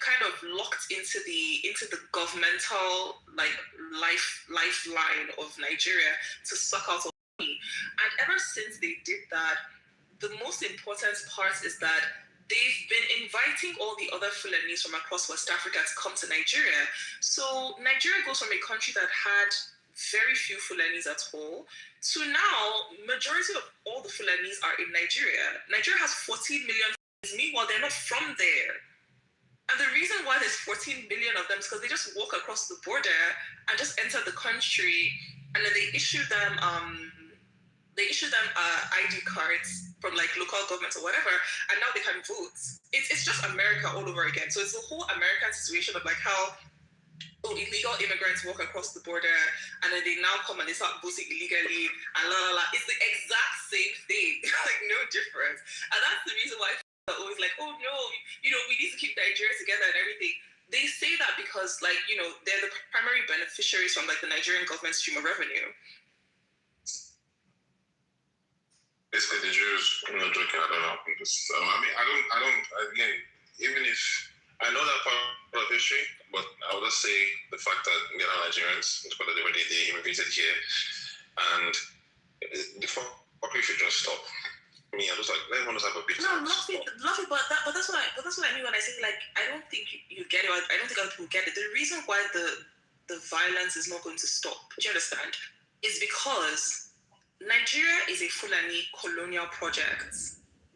[SPEAKER 18] kind of locked into the governmental like lifeline of Nigeria to suck out all money. And ever since they did that, the most important part is that they've been inviting all the other Fulanis from across West Africa to come to Nigeria. So Nigeria goes from a country that had very few Fulanis at all to now, majority of all the Fulanis are in Nigeria. Nigeria has 14 million Fulanis. Meanwhile, they're not from there. And the reason why there's 14 million of them is because they just walk across the border and just enter the country, and then they issue them ID cards from like local governments or whatever, and now they can vote. It's just America all over again. So it's the whole American situation of like how illegal immigrants walk across the border and then they now come and they start voting illegally and la la la. It's the exact same thing, like no difference. And that's the reason why beneficiaries from like the Nigerian government stream of revenue.
[SPEAKER 10] Basically, the Jews, I'm not joking, I don't know. Again, even if I know that part of history, but I would just say the fact that we are Nigerians, the fact that they immigrated here, and the fuckery should just stop. Me, I'm just like, everyone just have a bit.
[SPEAKER 18] No, love it, but that's what I mean when I say like I don't think you get it. I don't think other people get it. The reason why the violence is not going to stop, do you understand, is because Nigeria is a Fulani colonial project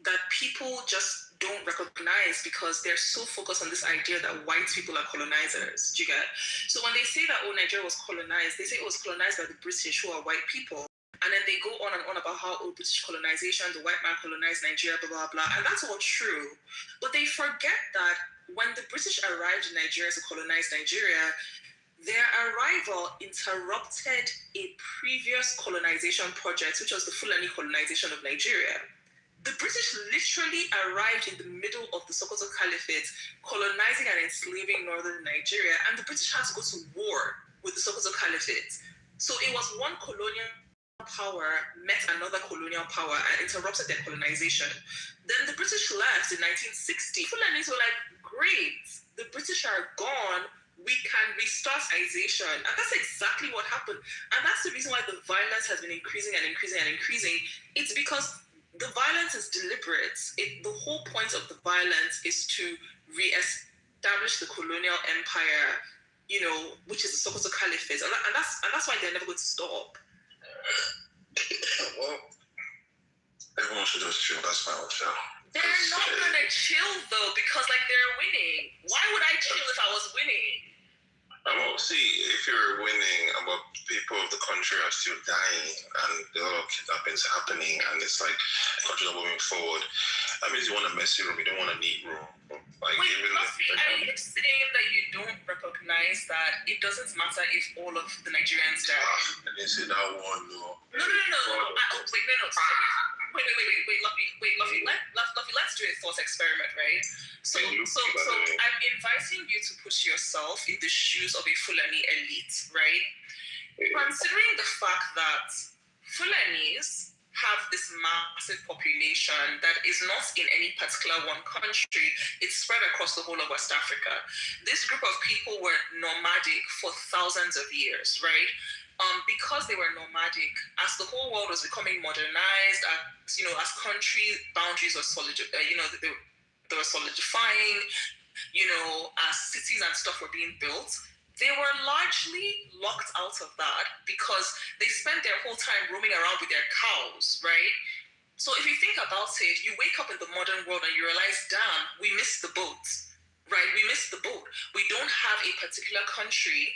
[SPEAKER 18] that people just don't recognize because they're so focused on this idea that white people are colonizers. Do you get? So when they say that, oh, Nigeria was colonized, they say it was colonized by the British, who are white people. And then they go on and on about how, oh, British colonization, the white man colonized Nigeria, blah, blah, blah. And that's all true. But they forget that when the British arrived in Nigeria to colonize Nigeria, their arrival interrupted a previous colonization project, which was the Fulani colonization of Nigeria. The British literally arrived in the middle of the Sokoto Caliphate, colonizing and enslaving northern Nigeria, and the British had to go to war with the Sokoto Caliphate. So it was one colonial power met another colonial power and interrupted their colonization. Then the British left in 1960. Fulanis were like, great, the British are gone, we can restart civilization. And that's exactly what happened. And that's the reason why the violence has been increasing and increasing and increasing. It's because the violence is deliberate. The whole point of the violence is to re-establish the colonial empire, you know, which is the Sokoto Caliphate. And that's why they're never going to stop.
[SPEAKER 10] Well, everyone should just chill. That's my own show.
[SPEAKER 18] They're not gonna chill though, because like they're winning. Why would I chill if I was winning?
[SPEAKER 10] Well, see, if you're winning, but people of the country are still dying, and there are a lot of kidnappings happening, and it's like the country's not moving forward. That means you want a messy room. You don't want a neat room. Like,
[SPEAKER 18] wait, are you saying that you don't recognize that it doesn't matter if all of the Nigerians die?
[SPEAKER 10] I didn't say that one, no.
[SPEAKER 18] No. Wait, Luffy, let's do a thought experiment, right? So I'm inviting you to put yourself in the shoes of a Fulani elite, right? Considering the fact that Fulanis have this massive population that is not in any particular one country, it's spread across the whole of West Africa. This group of people were nomadic for thousands of years, right? Because they were nomadic, as the whole world was becoming modernized, as country boundaries were they were solidifying, as cities and stuff were being built, they were largely locked out of that because they spent their whole time roaming around with their cows, right? So if you think about it, you wake up in the modern world and you realize, damn, we missed the boat. Right, we missed the boat. We don't have a particular country.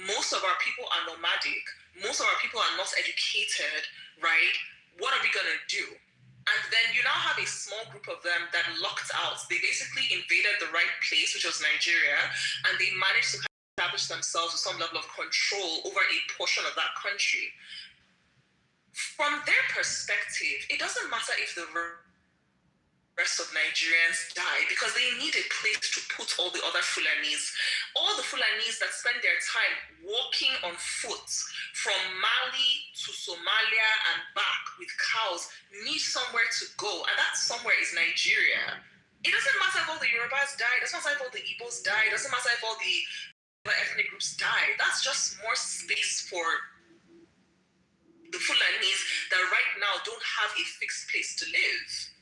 [SPEAKER 18] Most of our people are nomadic. Most of our people are not educated, right? What are we gonna do? And then you now have a small group of them that locked out. They basically invaded the right place, which was Nigeria, and they managed to establish themselves with some level of control over a portion of that country. From their perspective, it doesn't matter if the rest of Nigerians die because they need a place to put all the other Fulanis. All the Fulanis that spend their time walking on foot from Mali to Somalia and back with cows need somewhere to go, and that somewhere is Nigeria. It doesn't matter if all the Yorubas die, it doesn't matter if all the Igbos die, it doesn't matter if all the other ethnic groups die. That's just more space for the Fulanis that right now don't have a fixed place to live.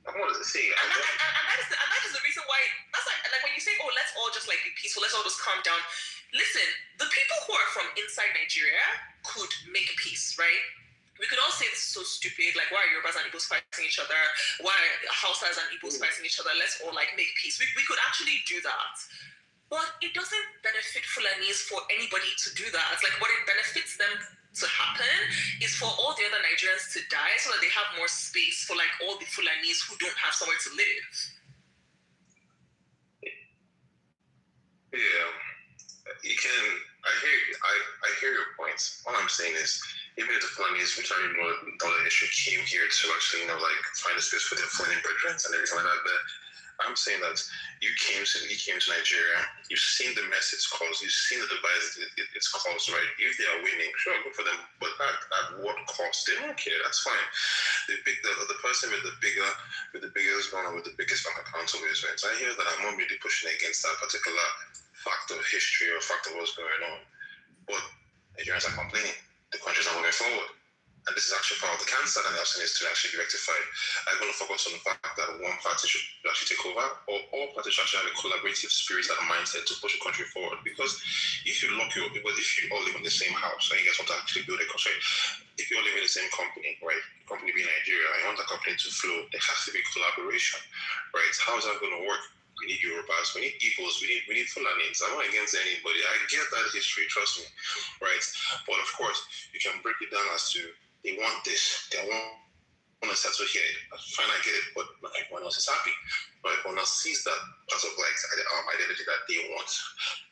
[SPEAKER 3] I wanted to say,
[SPEAKER 18] and that is the reason why. That's like when you say, "Oh, let's all just like be peaceful. Let's all just calm down." Listen, the people who are from inside Nigeria could make peace, right? We could all say this is so stupid. Like, why are Yorubas and Igbos fighting each other? Why are Hausas and Igbos fighting each other? Let's all like make peace. We could actually do that, but it doesn't benefit Fulanis for anybody to do that. It's like what it benefits them to happen is for all the other Nigerians to die so that they have more space for like all the Fulanis who don't have somewhere to live.
[SPEAKER 10] Yeah, you can. I hear your points. All I'm saying is, even if the Fulanis, which I didn't know the issue, came here to actually, like find a space for their Fulani brethren and everything like that, but I'm saying that you came to Nigeria, you've seen the mess it's caused, you've seen the divide it's caused, right? If they are winning, sure, good for them. But at what cost? They don't care. That's fine. The person with the biggest gun or with the biggest bank account always wins. I hear that I'm not really pushing against that particular fact of history or fact of what's going on. But Nigerians are complaining. The country's not moving forward. And this is actually part of the cancer that Nelson is to actually be rectified. I'm going to focus on the fact that one party should actually take over, or all parties should actually have a collaborative spirit and mindset to push the country forward. Because if you lock your people, if you all live in the same house and you guys want to actually build a country, if you all live in the same company, right? Company being Nigeria, and you want the company to flow, there has to be collaboration, right? How is that going to work? We need Yorubas, we need Igbos, we need Fulanis. I'm not against anybody. I get that history, trust me, right? But of course, you can break it down as to they want this, they want to settle here. Fine, I get it, but not everyone else is happy. Not everyone else sees that as of like identity that they want.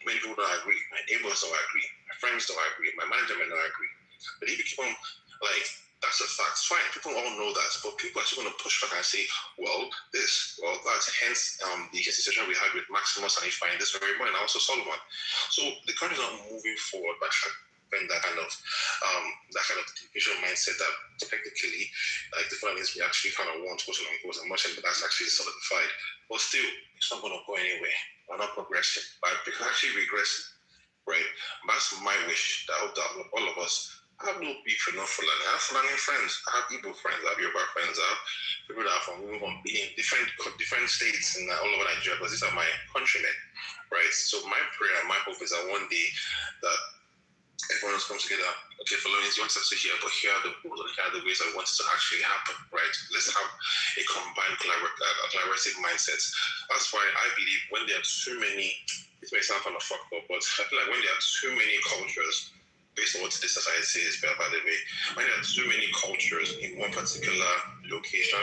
[SPEAKER 10] Many people don't agree. My neighbors don't agree. My friends don't agree. My manager may not agree. But if you keep on like, that's a fact. Fine, people all know that, but people are still going to push back and say, well, this, well, that. Hence, the situation we had with Maximus and Ifeanyi this very morning, and also Solomon. So the country is not moving forward by that kind of division mindset that technically, like the Fulanis, we actually kind of want, quote unquote, and much, but that's actually solidified. But still, it's not going to go anywhere. We're not progressing, but we're actually regressing, right? That's my wish. I hope that all of us. I have no beef with no Fulani. I have Fulani friends. I have Igbo friends. I have Yoruba friends. I have people that are from different states and all over Nigeria, because these are my countrymen, right? So my prayer, my hope is that one day that everyone else comes together. Okay, Fulani, you want us to hear, but here are the ways I want it to actually happen, right? Let's have a combined collaborative mindset. That's why I believe when there are too many, it may sound kind of fucked up, but I feel like when there are too many cultures, based on what the society is, by the way, when there are too many cultures in one particular location,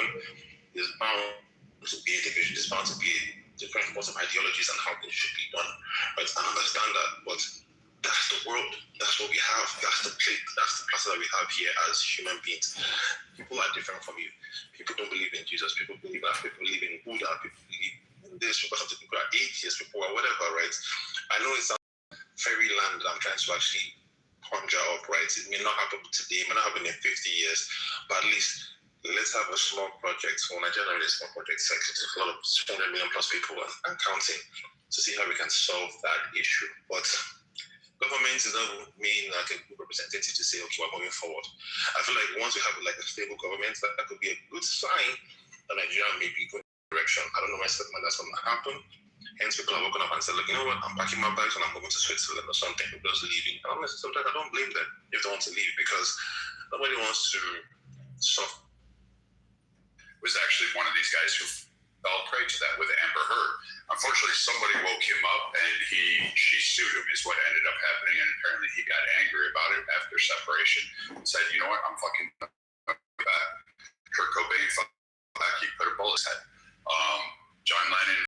[SPEAKER 10] there's bound to be a division, there's bound to be different forms of ideologies and how things should be done. Right? I understand that, but that's the world. That's what we have. That's the plate. That's the place that we have here as human beings. People are different from you. People don't believe in Jesus. People believe that. People believe in Buddha. People believe in this. People are atheists. People are whatever, right? I know it's a fairyland that I'm trying to actually conjure up, right? It may not happen today, it may not happen in 50 years, but at least let's have a small project. So Nigeria is a small project, like a lot of 200 million plus people and counting, to see how we can solve that issue. But government is not mean like a good representative to say, okay, we're moving forward. I feel like once we have like a stable government, that could be a good sign that Nigeria may be going in the direction. I don't know myself when that's going to happen. Hence, people are waking up and saying, look, you know what, I'm packing my bags and I'm going to Switzerland or something. People just leaving. And honestly, sometimes I don't blame them if they want to leave, because nobody wants to suffer.
[SPEAKER 2] Was actually one of these guys who fell prey to that with Amber Heard. Unfortunately, somebody woke him up and she sued him is what ended up happening, and apparently he got angry about it after separation and said, you know what, I'm fucking